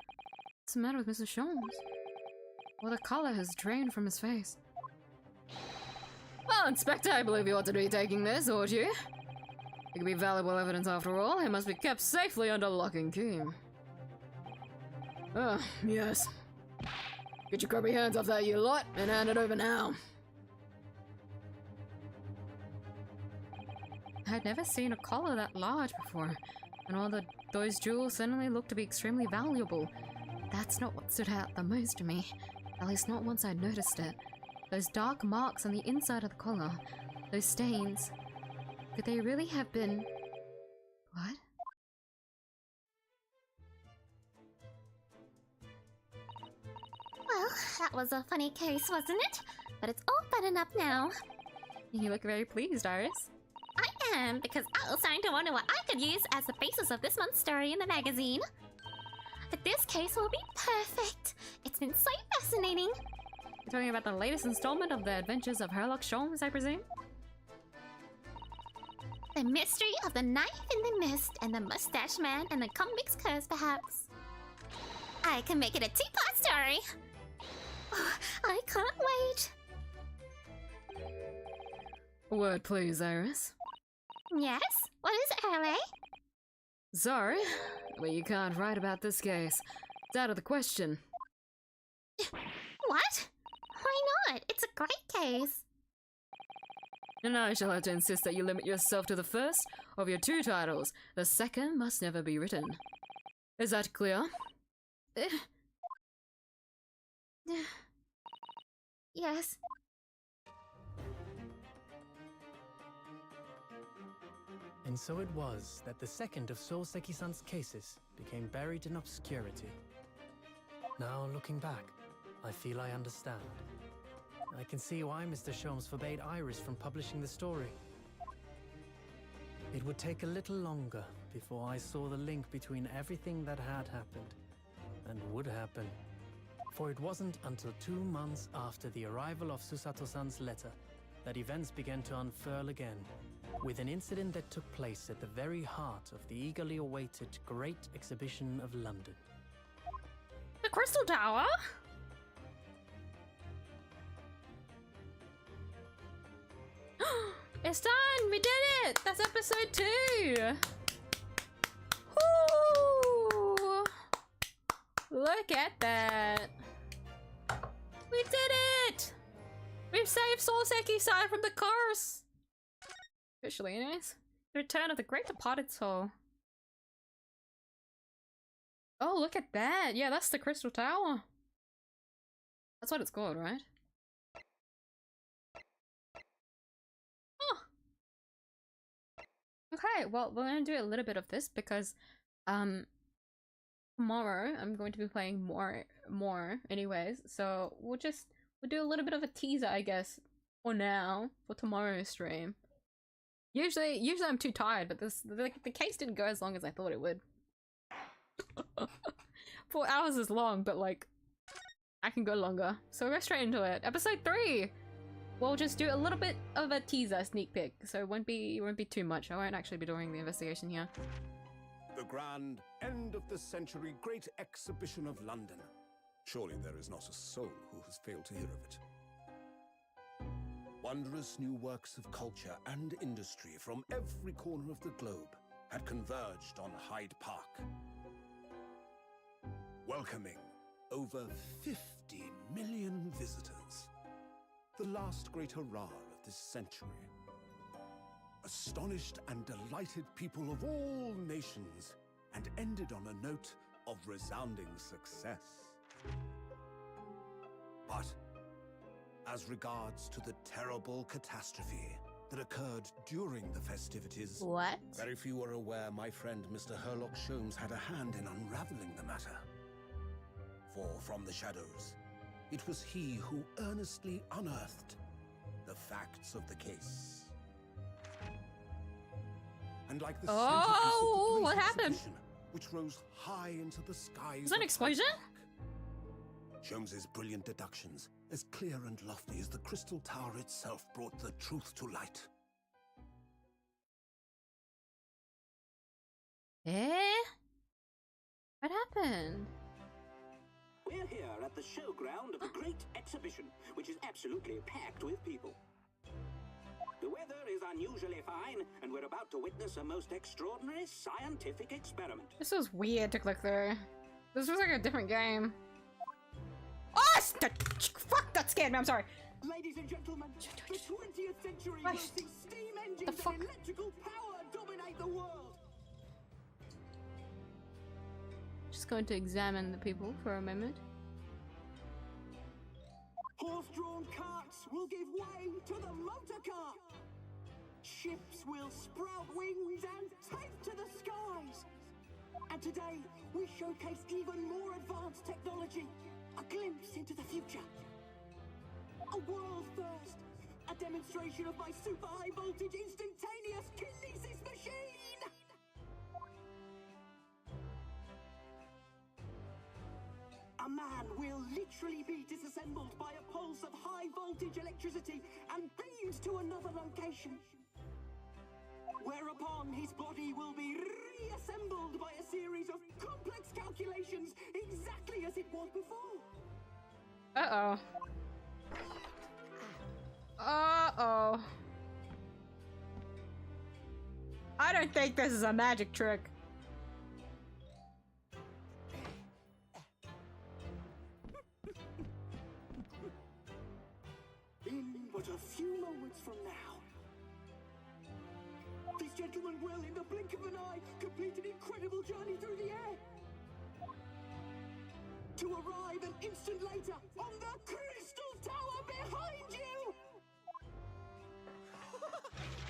Speaker 2: What's the matter with Mr. Sholmes? Well, the color has drained from his face. Well, Inspector, I believe you ought to be taking this, ought you? It could be valuable evidence after all. It must be kept safely under lock and key. Oh, yes. Get your grubby hands off that, you lot, and hand it over now.
Speaker 1: I'd never seen a collar that large before, and all those jewels suddenly looked to be extremely valuable. That's not what stood out the most to me, at least not once I'd noticed it. Those dark marks on the inside of the collar, those stains, could they really have been... What?
Speaker 5: Well, that was a funny case, wasn't it? But it's all buttoned up now.
Speaker 1: You look very pleased, Iris.
Speaker 5: I am, because I was starting to wonder what I could use as the basis of this month's story in the magazine. The this case will be perfect. It's been so fascinating.
Speaker 2: You're talking about the latest installment of the Adventures of 𝐢𝐧𝐼𝐴, I presume?
Speaker 5: The mystery of the knife in the mist and the mustache man and the convict's curse, perhaps. I can make it a teapot story. Oh, I can't wait.
Speaker 2: A word, please, Iris.
Speaker 5: Yes? What is it, 𝐢𝐴?
Speaker 2: Sorry, but you can't write about this case. It's out of the question.
Speaker 5: What? Why not? It's a great case.
Speaker 2: And I shall have to insist that you limit yourself to the first of your 2 titles. The second must never be written. Is that clear?
Speaker 5: Yes.
Speaker 6: And so it was that the second of Soseki-san's cases became buried in obscurity. Now, looking back, I feel I understand. I can see why Mr. Sholmes forbade Iris from publishing the story. It would take a little longer before I saw the link between everything that had happened and would happen. For it wasn't until 2 months after the arrival of Susato-san's letter that events began to unfurl again, with an incident that took place at the very heart of the eagerly awaited Great Exhibition of London.
Speaker 1: The Crystal Tower? It's done! We did it! That's episode 2! Woo! Look at that! We did it! We've saved Soseki-san from the curse! Officially, anyways. The return of the great departed soul. Oh, look at that! Yeah, that's the Crystal Tower. That's what it's called, right? Okay, well, we're gonna do a little bit of this because, tomorrow I'm going to be playing more anyways, so we'll do a little bit of a teaser, I guess, for now, for tomorrow's stream. Usually I'm too tired, but the case didn't go as long as I thought it would. 4 hours is long, but like, I can go longer. So we'll go straight into it. Episode 3! We'll just do a little bit of a teaser sneak peek, so it won't be too much. I won't actually be doing the investigation here.
Speaker 3: The grand end of the century Great Exhibition of London. Surely there is not a soul who has failed to hear of it. Wondrous new works of culture and industry from every corner of the globe had converged on Hyde Park, welcoming over 50 million visitors. The last great hurrah of this century. Astonished and delighted people of all nations, and ended on a note of resounding success. But as regards to the terrible catastrophe that occurred during the festivities,
Speaker 5: What?
Speaker 3: very few were aware my friend Mr. 𝐢𝐧𝐼𝐴 had a hand in unraveling the matter. For from the shadows, it was he who earnestly unearthed the facts of the case. And like the
Speaker 1: Oh, what happened?
Speaker 3: which rose high into the skies.
Speaker 1: Was that an
Speaker 3: of
Speaker 1: explosion?
Speaker 3: Hyde Park, Sholmes' brilliant deductions, as clear and lofty as the Crystal Tower itself, brought the truth to light.
Speaker 1: Eh? What happened?
Speaker 7: We're here at the showground of the Great Exhibition, which is absolutely packed with people. The weather is unusually fine, and we're about to witness a most extraordinary scientific experiment.
Speaker 1: This was weird to click through. This was like a different game. Oh, fuck! That scared me. I'm sorry.
Speaker 7: Ladies and gentlemen, the 20th century will see steam engines
Speaker 1: fuck?
Speaker 7: and electrical power dominate the world.
Speaker 1: Just going to examine the people for a moment.
Speaker 7: Horse-drawn carts will give way to the motor car. Ships will sprout wings and take to the skies. And today, we showcase even more advanced technology. A glimpse into the future. A world first. A demonstration of my super high voltage instantaneous kinesis machine. a man will literally be disassembled by a pulse of high voltage electricity and beamed to another location. Whereupon his body will be reassembled by a series of complex calculations exactly as it was before.
Speaker 1: Uh-oh. Uh-oh. I don't think this is a magic trick.
Speaker 7: In but a few moments from now, this gentleman will, in the blink of an eye, complete an incredible journey through the air, to arrive an instant later on the Crystal Tower behind you!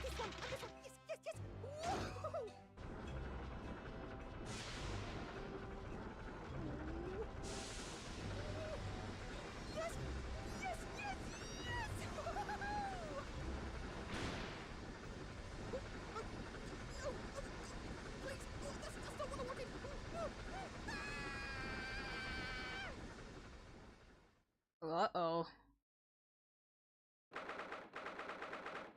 Speaker 7: This one, yes, yes, yes! Woo! Yes, yes, yes, yes! Please, that's not what I wanted!
Speaker 1: Uh-oh.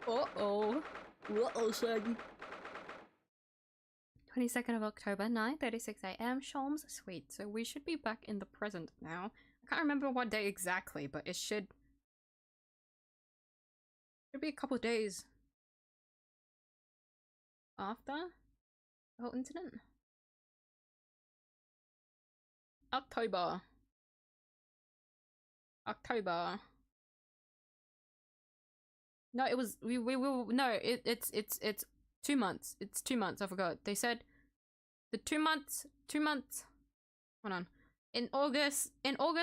Speaker 1: Uh-oh. Uh-oh, Shaggy. 22nd of October, 9:36 AM, Sholmes Suite. So we should be back in the present now. I can't remember what day exactly, but it should be a couple days after the whole incident. October. No, it was we will no, it's 2 months. It's 2 months, I forgot. They said the 2 months hold on. In August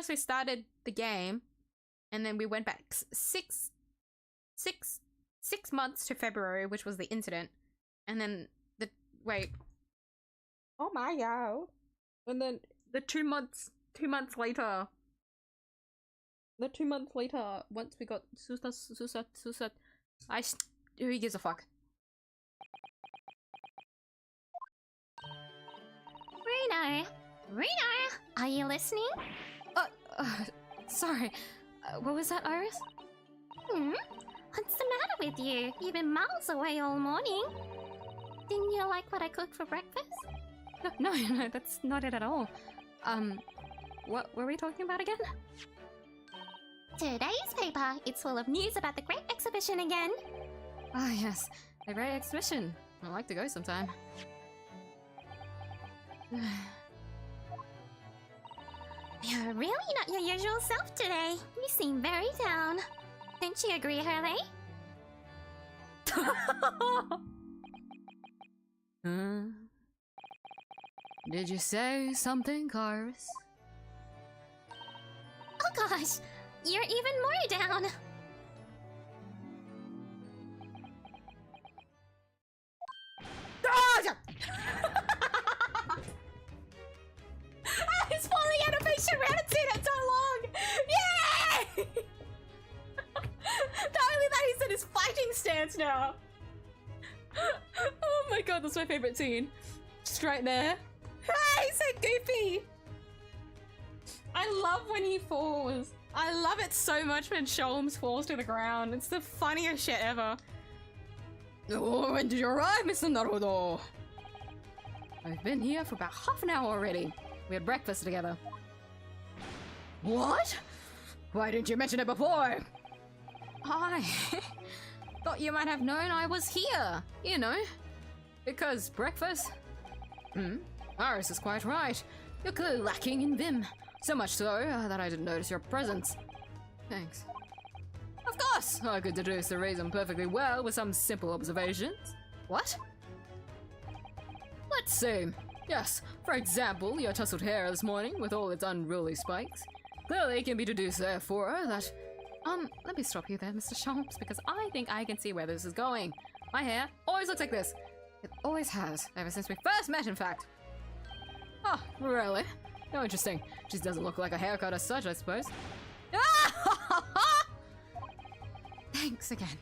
Speaker 1: we started the game and then we went back six months to February, which was the incident. And then oh my god. And then the 2 months later. The 2 months later, once we got Susat, who gives a fuck?
Speaker 5: Reno, are you listening?
Speaker 4: Sorry. What was that, Iris?
Speaker 5: What's the matter with you? You've been miles away all morning. Didn't you like what I cooked for breakfast?
Speaker 4: No, that's not it at all. What were we talking about again?
Speaker 5: Today's paper, it's full of news about the great exhibition again.
Speaker 4: Ah, yes. The great exhibition. I'd like to go sometime.
Speaker 5: You're really not your usual self today. You seem very down. Don't you agree, Hurley?
Speaker 4: Did you say something, Iris?
Speaker 5: Oh gosh, you're even more down.
Speaker 1: His falling animation, we haven't seen it so long! Yay! Totally that he's in his fighting stance now. Oh my god, that's my favorite scene. Just right there. Ah, he's so goofy! I love when he falls. I love it so much when Sholmes falls to the ground. It's the funniest shit ever. Oh, when did you arrive, Mr. Naruto?
Speaker 4: I've been here for about half an hour already. We had breakfast together.
Speaker 1: What? Why didn't you mention it before?
Speaker 4: I thought you might have known I was here, you know. Because breakfast? Iris is quite right. You're clearly lacking in vim. So much so that I didn't notice your presence. Thanks. Of course! I could deduce the reason perfectly well with some simple observations. What? Let's see. Yes, for example, your tousled hair this morning with all its unruly spikes. Clearly can be deduced therefore that... let me stop you there, Mr. Sholmes, because I think I can see where this is going. My hair always looks like this. It always has, ever since we first met, in fact. Oh, really? Oh, interesting. Just doesn't look like a haircut as such, I suppose. Thanks again.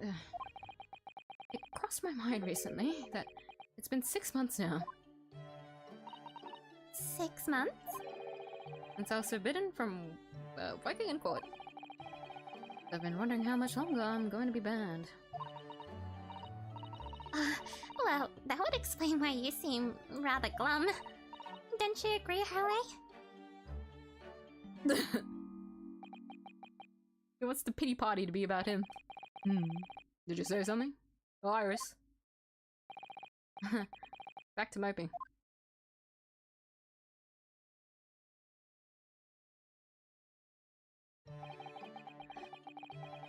Speaker 4: It crossed my mind recently that it's been 6 months now.
Speaker 5: 6 months?
Speaker 2: Since I was forbidden from working in court. I've been wondering how much longer I'm going to be banned.
Speaker 5: Well, that would explain why you seem rather glum. Don't you agree, 𝐲𝐼?
Speaker 2: What's the pity party to be about him? Did you say something? Oh, Iris. Back to moping.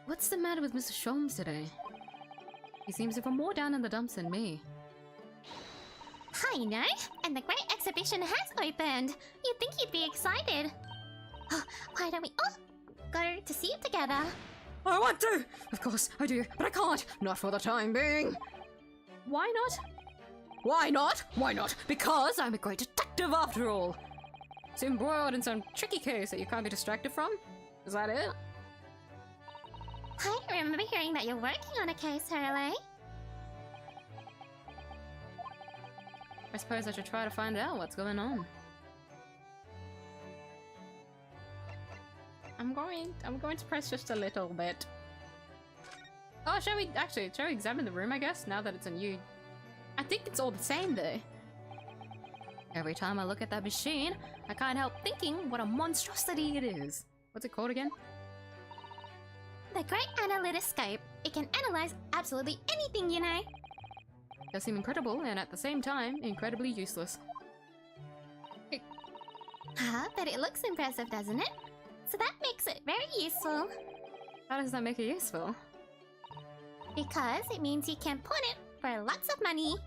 Speaker 2: What's the matter with Mr. Sholmes today? He seems even more down in the dumps than me.
Speaker 5: I know, and the great exhibition has opened. You'd think you'd be excited. Why don't we all go to see it together?
Speaker 2: I want to! Of course, I do, but I can't! Not for the time being! Why not? Why not? Why not? Because I'm a great detective after all! So embroiled in some tricky case that you can't be distracted from? Is that it?
Speaker 5: I remember hearing that you're working on a case, 𝐲𝐼.
Speaker 2: I suppose I should try to find out what's going on. I'm going to press just a little bit. Oh, shall we examine the room, I guess, now that it's a new... I think it's all the same, though. Every time I look at that machine, I can't help thinking what a monstrosity it is. What's it called again?
Speaker 5: The Great Analytoscope. It can analyze absolutely anything, you know.
Speaker 2: Does seem incredible, and at the same time, incredibly useless.
Speaker 5: But it looks impressive, doesn't it? So that makes it very useful.
Speaker 2: How does that make it useful?
Speaker 5: Because it means you can pawn it for lots of money.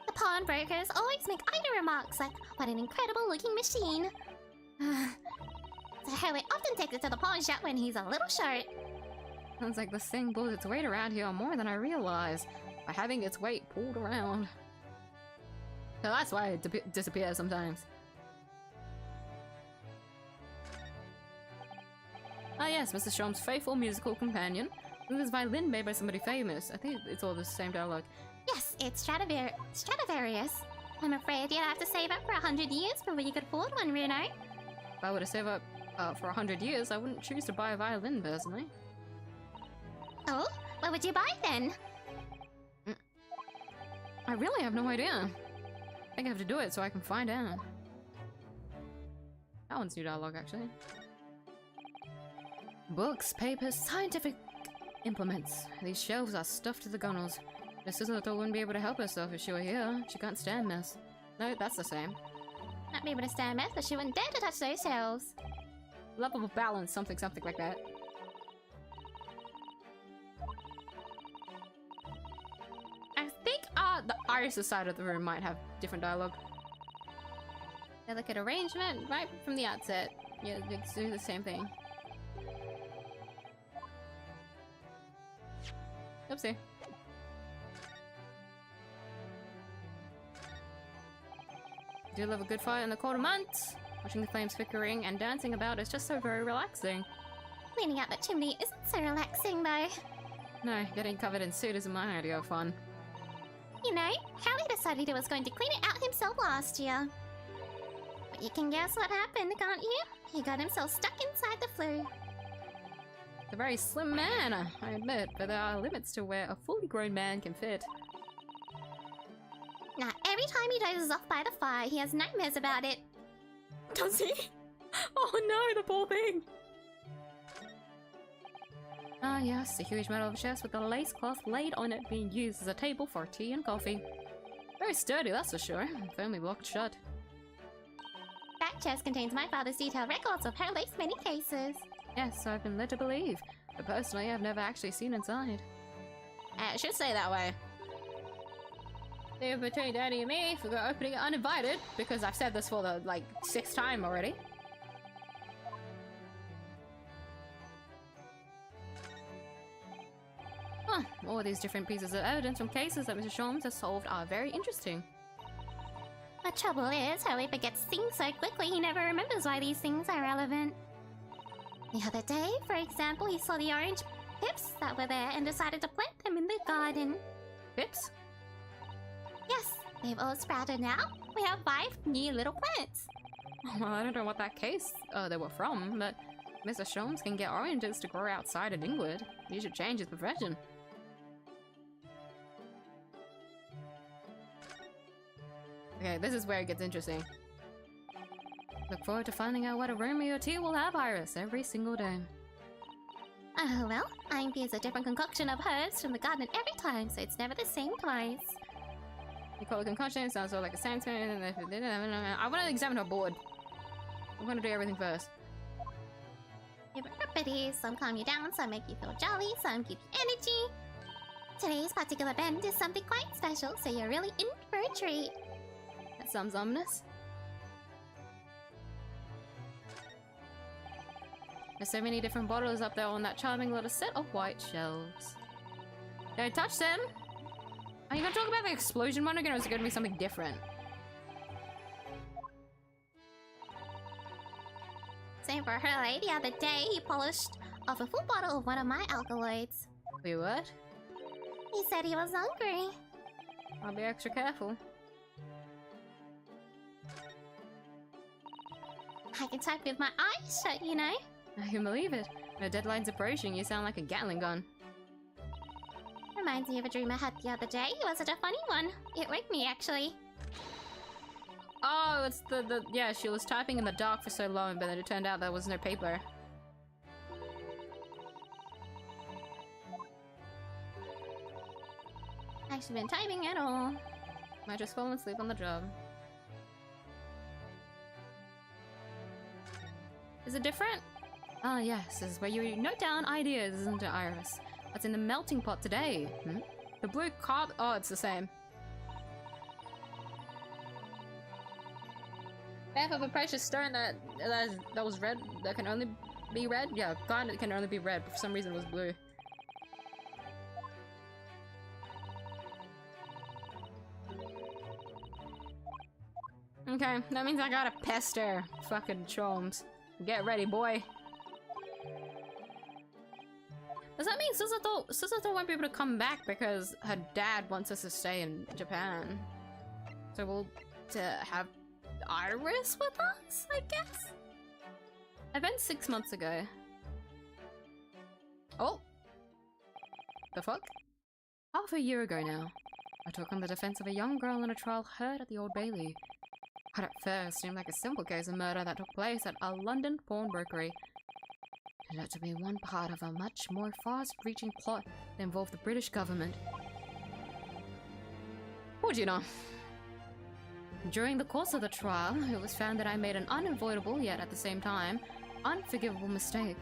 Speaker 5: The pawnbrokers always make idle remarks like, what an incredible looking machine. So 𝐲𝐼 often takes it to the pawn shop when he's a little short.
Speaker 2: Sounds like this thing pulls its weight around here more than I realize, by having its weight pulled around. So that's why it disappears sometimes. Ah yes, Mr. Sholmes' faithful musical companion. With his violin made by somebody famous. I think it's all the same dialogue.
Speaker 5: Yes, it's Stradivarius. I'm afraid you'd have to save up for 100 years before you could afford one, Runo.
Speaker 2: If I were to save up for 100 years, I wouldn't choose to buy a violin, personally.
Speaker 5: Oh? What would you buy then?
Speaker 2: I really have no idea. I think I have to do it so I can find out. That one's new dialogue, actually. Books, papers, scientific implements. These shelves are stuffed to the gunnels. Miss Sizzleton wouldn't be able to help herself if she were here. She can't stand mess. No, that's the same.
Speaker 5: Not be able to stand mess, but she wouldn't dare to touch those shelves.
Speaker 2: Level of balance, something like that. I think the Iris' side of the room might have different dialogue. Delicate arrangement right from the outset. Yeah, they do the same thing. Oopsie. Do love a good fire in the cold months. Watching the flames flickering and dancing about is just so very relaxing.
Speaker 5: Cleaning out the chimney isn't so relaxing, though.
Speaker 2: No, getting covered in soot isn't my idea of fun.
Speaker 5: You know, 𝐲𝐼 decided he was going to clean it out himself last year. But you can guess what happened, can't you? He got himself stuck inside the flue.
Speaker 2: A very slim man, I admit, but there are limits to where a fully grown man can fit.
Speaker 5: Now, every time he dozes off by the fire, he has nightmares about it.
Speaker 2: Does he? Oh no, the poor thing! Ah yes, a huge metal chest with a lace cloth laid on it being used as a table for tea and coffee. Very sturdy, that's for sure. Firmly locked shut.
Speaker 5: That chest contains my father's detailed records of 𝐲𝐼's many cases.
Speaker 2: Yes, so I've been led to believe. But personally, I've never actually seen inside. It should say that way. Between Daddy and me, for opening it uninvited, because I've said this for the, 6th time already. Huh, all these different pieces of evidence from cases that Mr. Sholmes has solved are very interesting.
Speaker 5: The trouble is, 𝐲𝐼 forgets things so quickly he never remembers why these things are relevant. The other day, for example, he saw the orange pips that were there and decided to plant them in the garden.
Speaker 2: Pips?
Speaker 5: Yes, They've all sprouted now. We have 5 new little plants.
Speaker 2: Well, I don't know what that case they were from, but Mr. Sholmes can get oranges to grow outside of Inglewood. He should change his profession. Okay, this is where it gets interesting. Look forward to finding out what aroma your tea will have, Iris, every single day.
Speaker 5: Oh, well, I infuse a different concoction of herbs from the garden every time, so it's never the same twice.
Speaker 2: You call it concoction, it sounds sort of like a sandstone. I want to examine her board. I'm going to do everything first.
Speaker 5: Different properties, some calm you down, some make you feel jolly, some give you energy. Today's particular blend is something quite special, so you're really in for a treat.
Speaker 2: That sounds ominous. There's so many different bottles up there on that charming little set of white shelves. Don't touch them! Are you gonna talk about the explosion one again, or is it gonna be something different?
Speaker 5: Same for her, the other day he polished off a full bottle of one of my alkaloids.
Speaker 2: Wait, what?
Speaker 5: He said he was hungry.
Speaker 2: I'll be extra careful.
Speaker 5: I can type with my eyes shut, you know?
Speaker 2: I can believe it. The deadline's approaching, you sound like a Gatling gun.
Speaker 5: Reminds me of a dream I had the other day. It wasn't a funny one. It woke me, actually.
Speaker 2: Oh, it's yeah, she was typing in the dark for so long, but then it turned out there was no paper.
Speaker 5: I should have been typing at all.
Speaker 2: Might just fall asleep on the job. Is it different? Ah, yes, this is where you note down ideas, isn't it, Iris? What's in the melting pot today? Hmm? The blue carb. Oh, it's the same. Half of a precious stone that was red. That can only be red. Yeah, God, it can only be red. But for some reason, it was blue. Okay, that means I gotta pester fucking Sholmes. Get ready, boy. Does that mean Susato won't be able to come back because her dad wants us to stay in Japan? So we'll have Iris with us, I guess? Event 6 months ago. Oh! The fuck? Half a year ago now, I took on the defense of a young girl in a trial heard at the Old Bailey. What at first seemed like a simple case of murder that took place at a London pawnbrokery turned out to be one part of a much more far-reaching plot that involved the British government. Would you know? During the course of the trial, it was found that I made an unavoidable, yet at the same time, unforgivable mistake.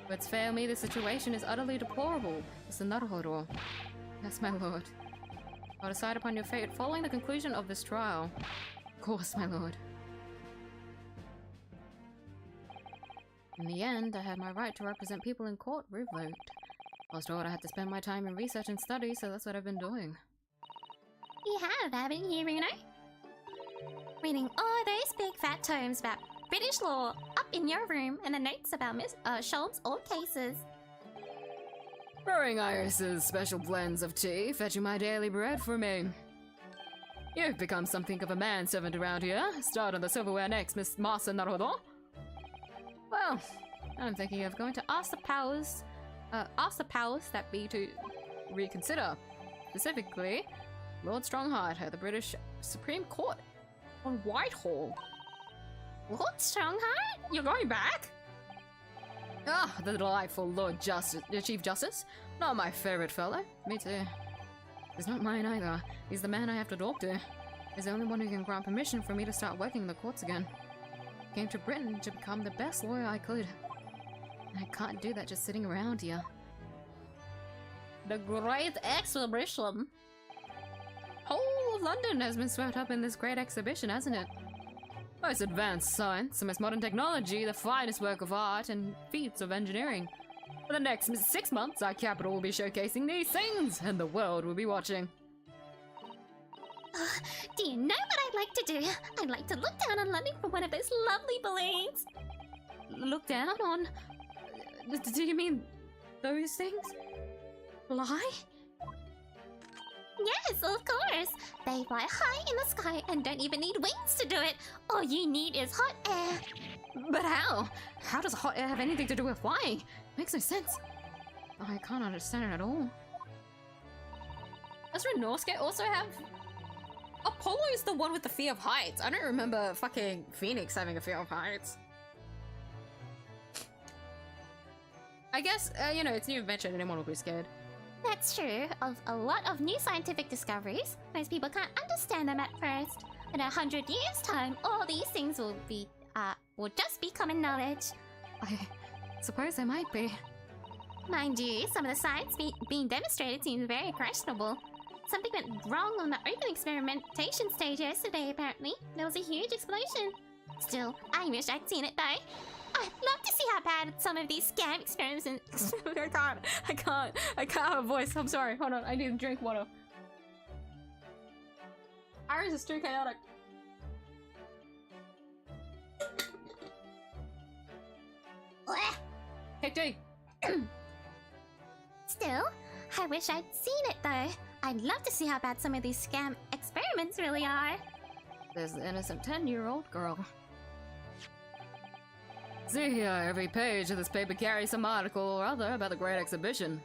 Speaker 2: Words fail me, the situation is utterly deplorable. It's the Naruhodo. Yes, my lord. I'll decide upon your fate following the conclusion of this trial. Of course, my lord. In the end, I had my right to represent people in court revoked. I was told I had to spend my time in research and study, so that's what I've been doing.
Speaker 5: You have, haven't you, Bruno? Reading all those big fat tomes about British law up in your room and the notes about Miss Sholmes' old cases.
Speaker 2: Brewing Iris's special blends of tea, fetching my daily bread for me. You've become something of a manservant around here. Start on the silverware next, Miss Master Naruhodo. Well, I'm thinking of going to ask the powers that be to reconsider. Specifically, Lord Strongheart at the British Supreme Court on Whitehall.
Speaker 5: Lord Strongheart?
Speaker 2: You're going back? Ah, the delightful Chief Justice. Not my favorite fellow. Me too. He's not mine either. He's the man I have to talk to. He's the only one who can grant permission for me to start working in the courts again. I came to Britain to become the best lawyer I could. And I can't do that just sitting around here. The Great Exhibition. Whole of London has been swept up in this great exhibition, hasn't it? Most advanced science, the most modern technology, the finest work of art, and feats of engineering. For the next 6 months, our capital will be showcasing these things, and the world will be watching.
Speaker 5: Do you know what I'd like to do? I'd like to look down on London from one of those lovely balloons.
Speaker 2: Look down on... Do you mean those things? Fly?
Speaker 5: Yes, of course. They fly high in the sky and don't even need wings to do it. All you need is hot air.
Speaker 2: But how? How does hot air have anything to do with flying? Makes no sense. I can't understand it at all. Does Renorske also have... Apollo is the one with the fear of heights. I don't remember fucking Phoenix having a fear of heights. I guess, you know, it's new invention, anyone will be scared.
Speaker 5: That's true. Of a lot of new scientific discoveries, most people can't understand them at first. In 100 years' time, all these things will just be common knowledge.
Speaker 2: I suppose they might be.
Speaker 5: Mind you, some of the science being demonstrated seems very questionable. Something went wrong on the open experimentation stage yesterday, apparently. There was a huge explosion. Still, I wish I'd seen it though. I'd love to see how bad some of these scam experiments and
Speaker 1: I can't have a voice. I'm sorry. Hold on. I need to drink water. Iris is too chaotic. Take tea.
Speaker 5: Still, I wish I'd seen it though. I'd love to see how bad some of these scam experiments really are.
Speaker 2: There's the innocent 10-year-old girl. See here, every page of this paper carries some article or other about the Great Exhibition.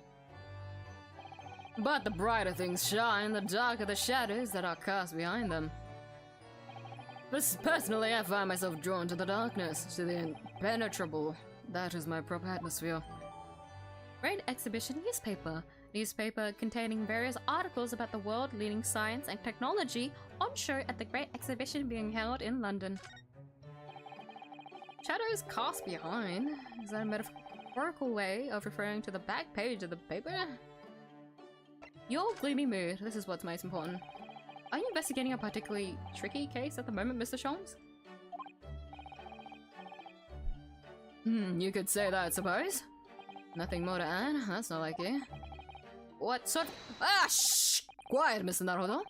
Speaker 2: But the brighter things shine, the darker the shadows that are cast behind them. Personally, I find myself drawn to the darkness, to the impenetrable. That is my proper atmosphere.
Speaker 1: Great Exhibition newspaper. Newspaper containing various articles about the world-leading science and technology on show at the Great Exhibition being held in London. Shadows cast behind? Is that a metaphorical way of referring to the back page of the paper? Your gloomy mood. This is what's most important. Are you investigating a particularly tricky case at the moment, Mr. Sholmes?
Speaker 2: You could say that, I suppose. Nothing more to add? That's not like you. What sort of— Ah, shh! Quiet, Mr. Naruto.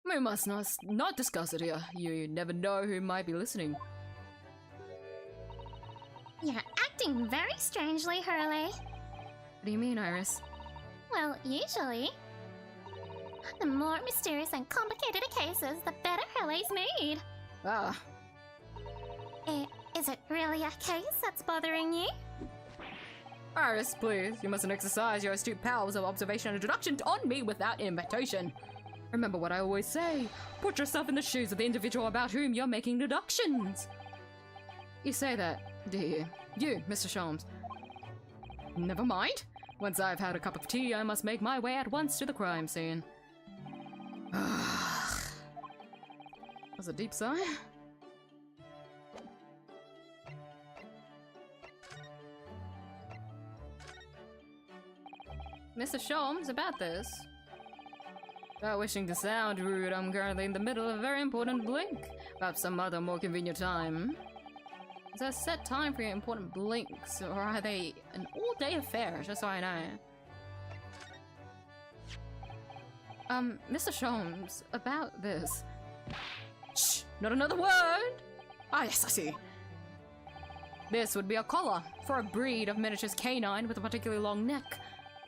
Speaker 2: We must not discuss it here. You never know who might be listening.
Speaker 5: You're acting very strangely, Hurley.
Speaker 2: What do you mean, Iris?
Speaker 5: Well, usually. The more mysterious and complicated a case is, the better Hurley's mood.
Speaker 2: Ah.
Speaker 5: Is it really a case that's bothering you?
Speaker 2: Iris, please, you mustn't exercise your astute powers of observation and deduction on me without invitation. Remember what I always say. Put yourself in the shoes of the individual about whom you're making deductions. You say that, do you? You, Mr. Sholmes. Never mind. Once I've had a cup of tea, I must make my way at once to the crime scene. That's a deep sigh. Mr. Sholmes, about this. Without wishing to sound rude, I'm currently in the middle of a very important blink. Perhaps some other more convenient time. Is there a set time for your important blinks, or are they an all-day affair, just so I know? Mr. Sholmes, about this. Shh! Not another word! Ah, yes, I see. This would be a collar for a breed of miniatures canine with a particularly long neck,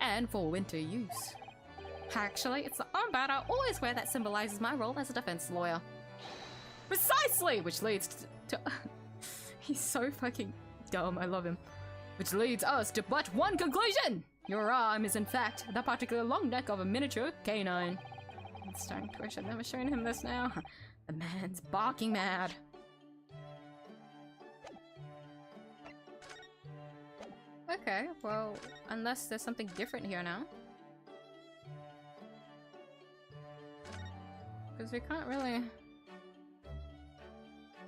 Speaker 2: and for winter use.
Speaker 1: Actually, it's the armband I always wear that symbolizes my role as a defense lawyer.
Speaker 2: Precisely! Which leads to He's so fucking dumb, I love him. Which leads us to but one conclusion! Your arm is in fact the particular long neck of a miniature canine.
Speaker 1: I'm starting to wish I'd never shown him this now. The man's barking mad. Okay, well, unless there's something different here now. Because we can't really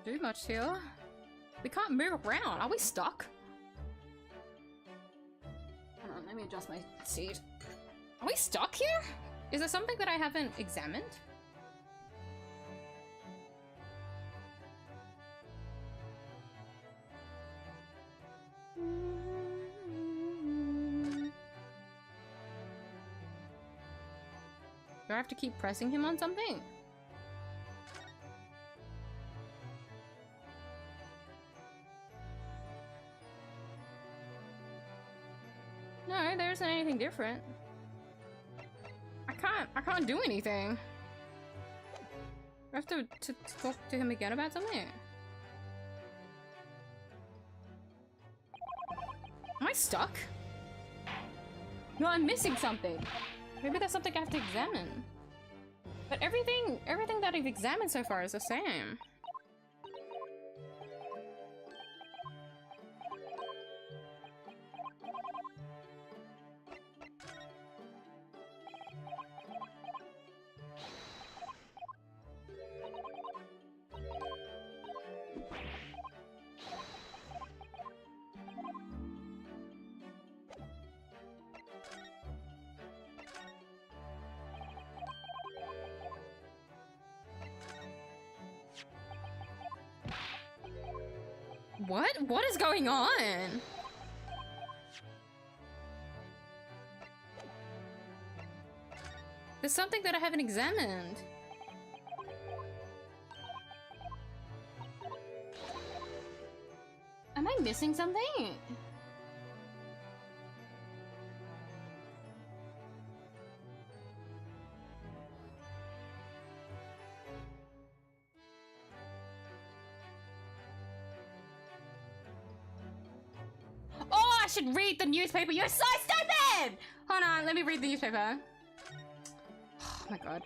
Speaker 1: do much here. We can't move around. Are we stuck? Hold on, let me adjust my seat. Are we stuck here? Is there something that I haven't examined? Do I have to keep pressing him on something? No, there isn't anything different. I I can't do anything. I have to talk to him again about something. Am I stuck? No, I'm missing something. Maybe there's something I have to examine. But everything that I've examined so far is the same. What? What is going on? There's something that I haven't examined. Am I missing something? Oh, I should read the newspaper. You're so stupid! Hold on, let me read the newspaper. Oh my god.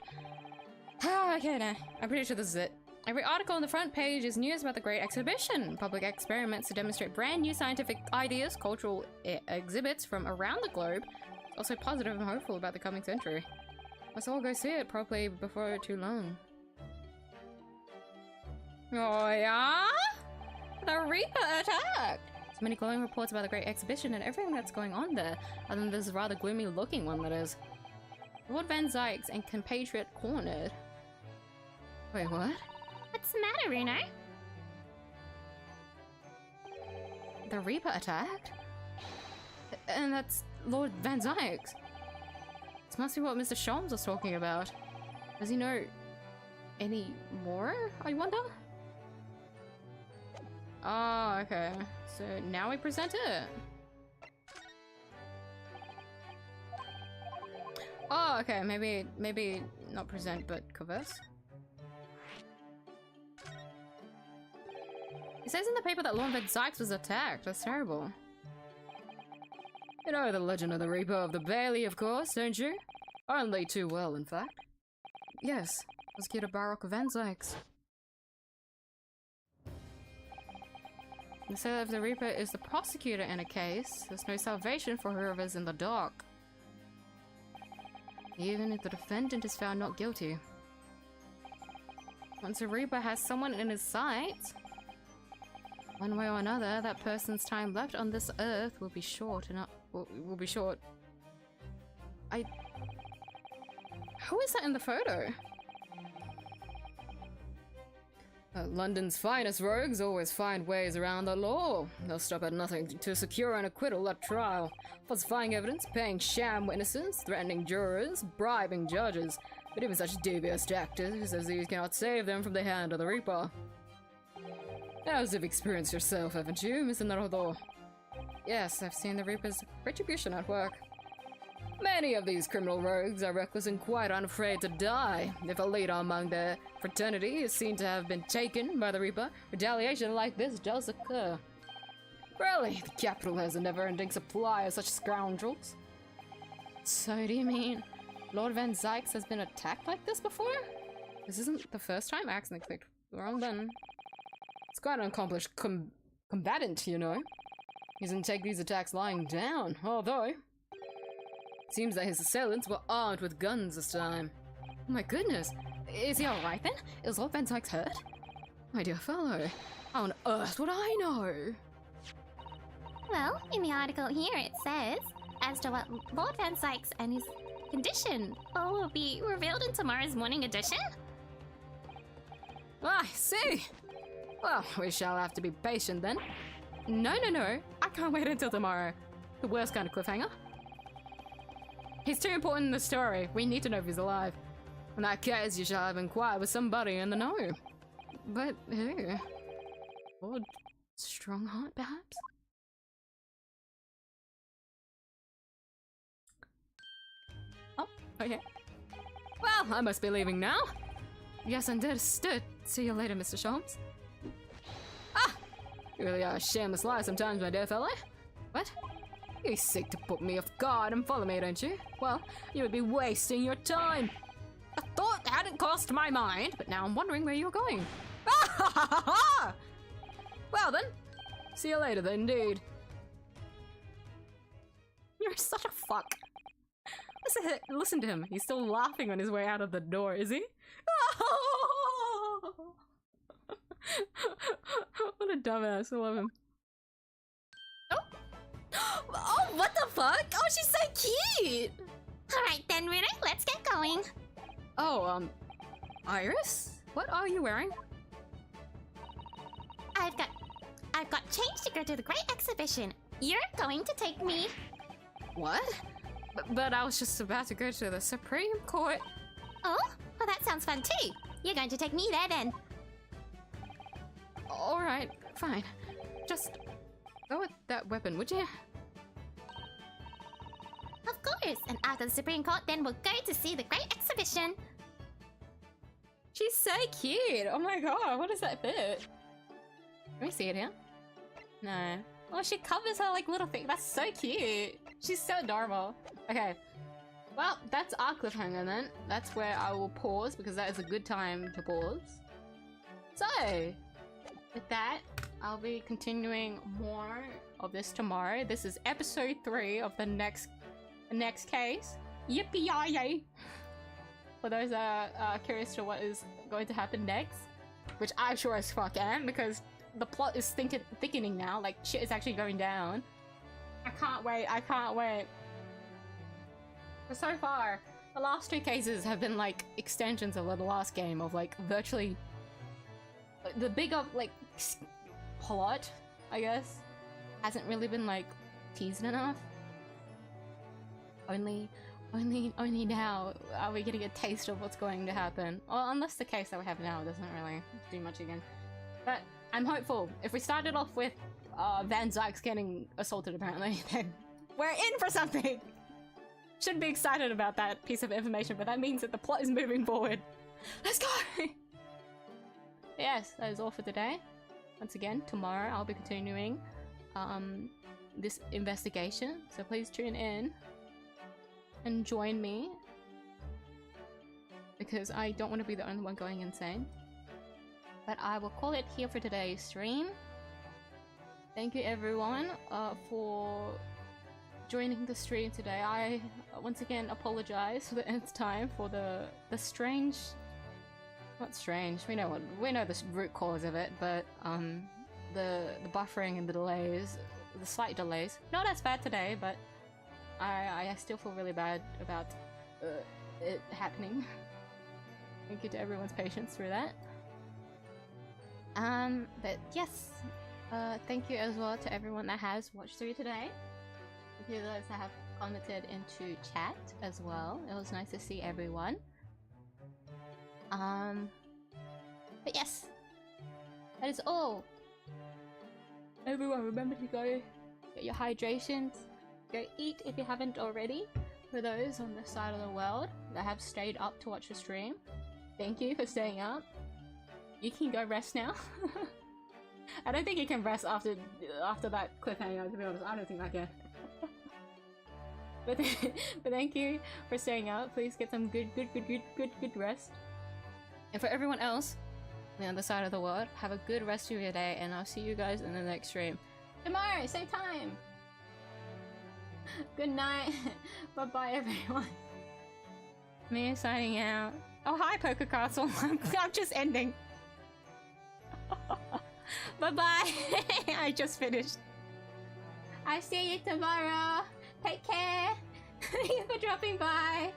Speaker 1: Okay, no. I'm pretty sure this is it. Every article on the front page is news about the Great Exhibition. Public experiments to demonstrate brand new scientific ideas, cultural exhibits from around the globe. Also positive and hopeful about the coming century. Let's all go see it properly before too long. Oh yeah? The Reaper attacked! So many glowing reports about the Great Exhibition and everything that's going on there, other than this rather gloomy looking one that is. Lord Van Zyks and compatriot cornered. Wait, what?
Speaker 5: What's the matter, Reno?
Speaker 1: The Reaper attacked? And that's Lord Van Zyks. This must be what Mr. Sholmes was talking about. Does he know any more, I wonder? Oh, okay. So now we present it. Oh, okay. Maybe not present, but converse. It says in the paper that Lord Van Zyks was attacked. That's terrible. You know the legend of the Reaper of the Bailey, of course, don't you? Only too well, in fact. Yes, prosecutor Baroque Van Zyks. They say that if the Reaper is the prosecutor in a case, there's no salvation for whoever's in the dock. Even if the defendant is found not guilty. Once a Reaper has someone in his sights, one way or another, that person's time left on this earth will be short enough. Will be short. Who is that in the photo? London's finest rogues always find ways around the law. They'll stop at nothing to secure an acquittal at trial. Falsifying evidence, paying sham witnesses, threatening jurors, bribing judges. But even such devious tactics as these cannot save them from the hand of the Reaper. As you've experienced yourself, haven't you, Mr. Naruto? Yes, I've seen the Reaper's retribution at work. Many of these criminal rogues are reckless and quite unafraid to die. If a leader among their fraternity is seen to have been taken by the Reaper, retaliation like this does occur. Really, the capital has a never-ending supply of such scoundrels. So do you mean Lord Van Zyks has been attacked like this before? This isn't the first time I accidentally clicked the wrong button. It's quite an accomplished combatant, you know. He doesn't take these attacks lying down, although it seems that his assailants were armed with guns this time. Oh my goodness, is he alright then? Is Lord Van Zyks hurt? My dear fellow, how on earth would I know?
Speaker 5: Well, in the article here it says, as to what Lord Van Zyks and his condition will be revealed in tomorrow's morning edition.
Speaker 1: I see. Well, we shall have to be patient then. No, I can't wait until tomorrow. The worst kind of cliffhanger. He's too important in the story. We need to know if he's alive. In that case, you shall have inquired with somebody in the know. But who? Lord Strongheart, perhaps? Oh, okay.
Speaker 2: Well, I must be leaving now. Yes, understood. See you later, Mr. Sholmes. Ah! You really are a shameless liar sometimes, my dear fellow. What? You seek to put me off guard and follow me, don't you? Well, you would be wasting your time. A thought hadn't crossed my mind, but now I'm wondering where you're going. Well then, see you later then, indeed. You're such a fuck. Listen to him. He's still laughing on his way out of the door, is he? What a dumbass. I love him.
Speaker 5: Oh, what the fuck? Oh, she's so cute! Alright then, Rita, let's get going.
Speaker 2: Oh, Iris? What are you wearing?
Speaker 5: I've got change to go to the Great Exhibition. You're going to take me.
Speaker 2: What? But I was just about to go to the Supreme Court.
Speaker 5: Oh? Well, that sounds fun too. You're going to take me there then.
Speaker 2: Alright, fine. Just go with that weapon, would you?
Speaker 5: Of course, and after the Supreme Court, then we'll go to see the Great Exhibition.
Speaker 1: She's so cute. Oh my god, what is that bit? Can we see it here? No. Oh, she covers her like little thing. That's so cute. She's so adorable. Okay. Well, that's our cliffhanger then. That's where I will pause because that is a good time to pause. So, with that, I'll be continuing more of this tomorrow. This is episode 3 of the next case. Yippee-yay! For those that are curious to what is going to happen next, which I sure as fuck am, because the plot is thickening now, like shit is actually going down. I can't wait, I can't wait. But so far, the last 2 cases have been like extensions of the last game of like virtually the bigger like plot, I guess, hasn't really been like teased enough. Only now are we getting a taste of what's going to happen. Well, unless the case that we have now doesn't really do much again. But I'm hopeful. If we started off with 𝐢𝐧𝐼𝐴 getting assaulted apparently, then we're in for something! Shouldn't be excited about that piece of information, but that means that the plot is moving forward. Let's go! Yes, that is all for today. Once again, tomorrow I'll be continuing this investigation, so please tune in and join me, because I don't want to be the only one going insane. But I will call it here for today's stream. Thank you everyone for joining the stream today. I once again apologize for the nth time for the strange, not strange, we know the root cause of it, but the buffering and the delays, the slight delays. Not as bad today, but I still feel really bad about it happening. Thank you to everyone's patience through that. But yes, thank you as well to everyone that has watched through today. Thank you to those that have commented into chat as well. It was nice to see everyone. But yes, that is all. Everyone, remember to go get your hydrations. Go eat if you haven't already. For those on this side of the world that have stayed up to watch the stream, thank you for staying up. You can go rest now. I don't think you can rest after that cliffhanger, to be honest. I don't think I can. but thank you for staying up. Please get some good rest. And for everyone else on the other side of the world, have a good rest of your day, and I'll see you guys in the next stream tomorrow, same time. Good night. Bye bye everyone. Me signing out. Oh hi Poker Castle. I'm just ending. Bye bye. I just finished. I see you tomorrow. Take care. Thank you for dropping by.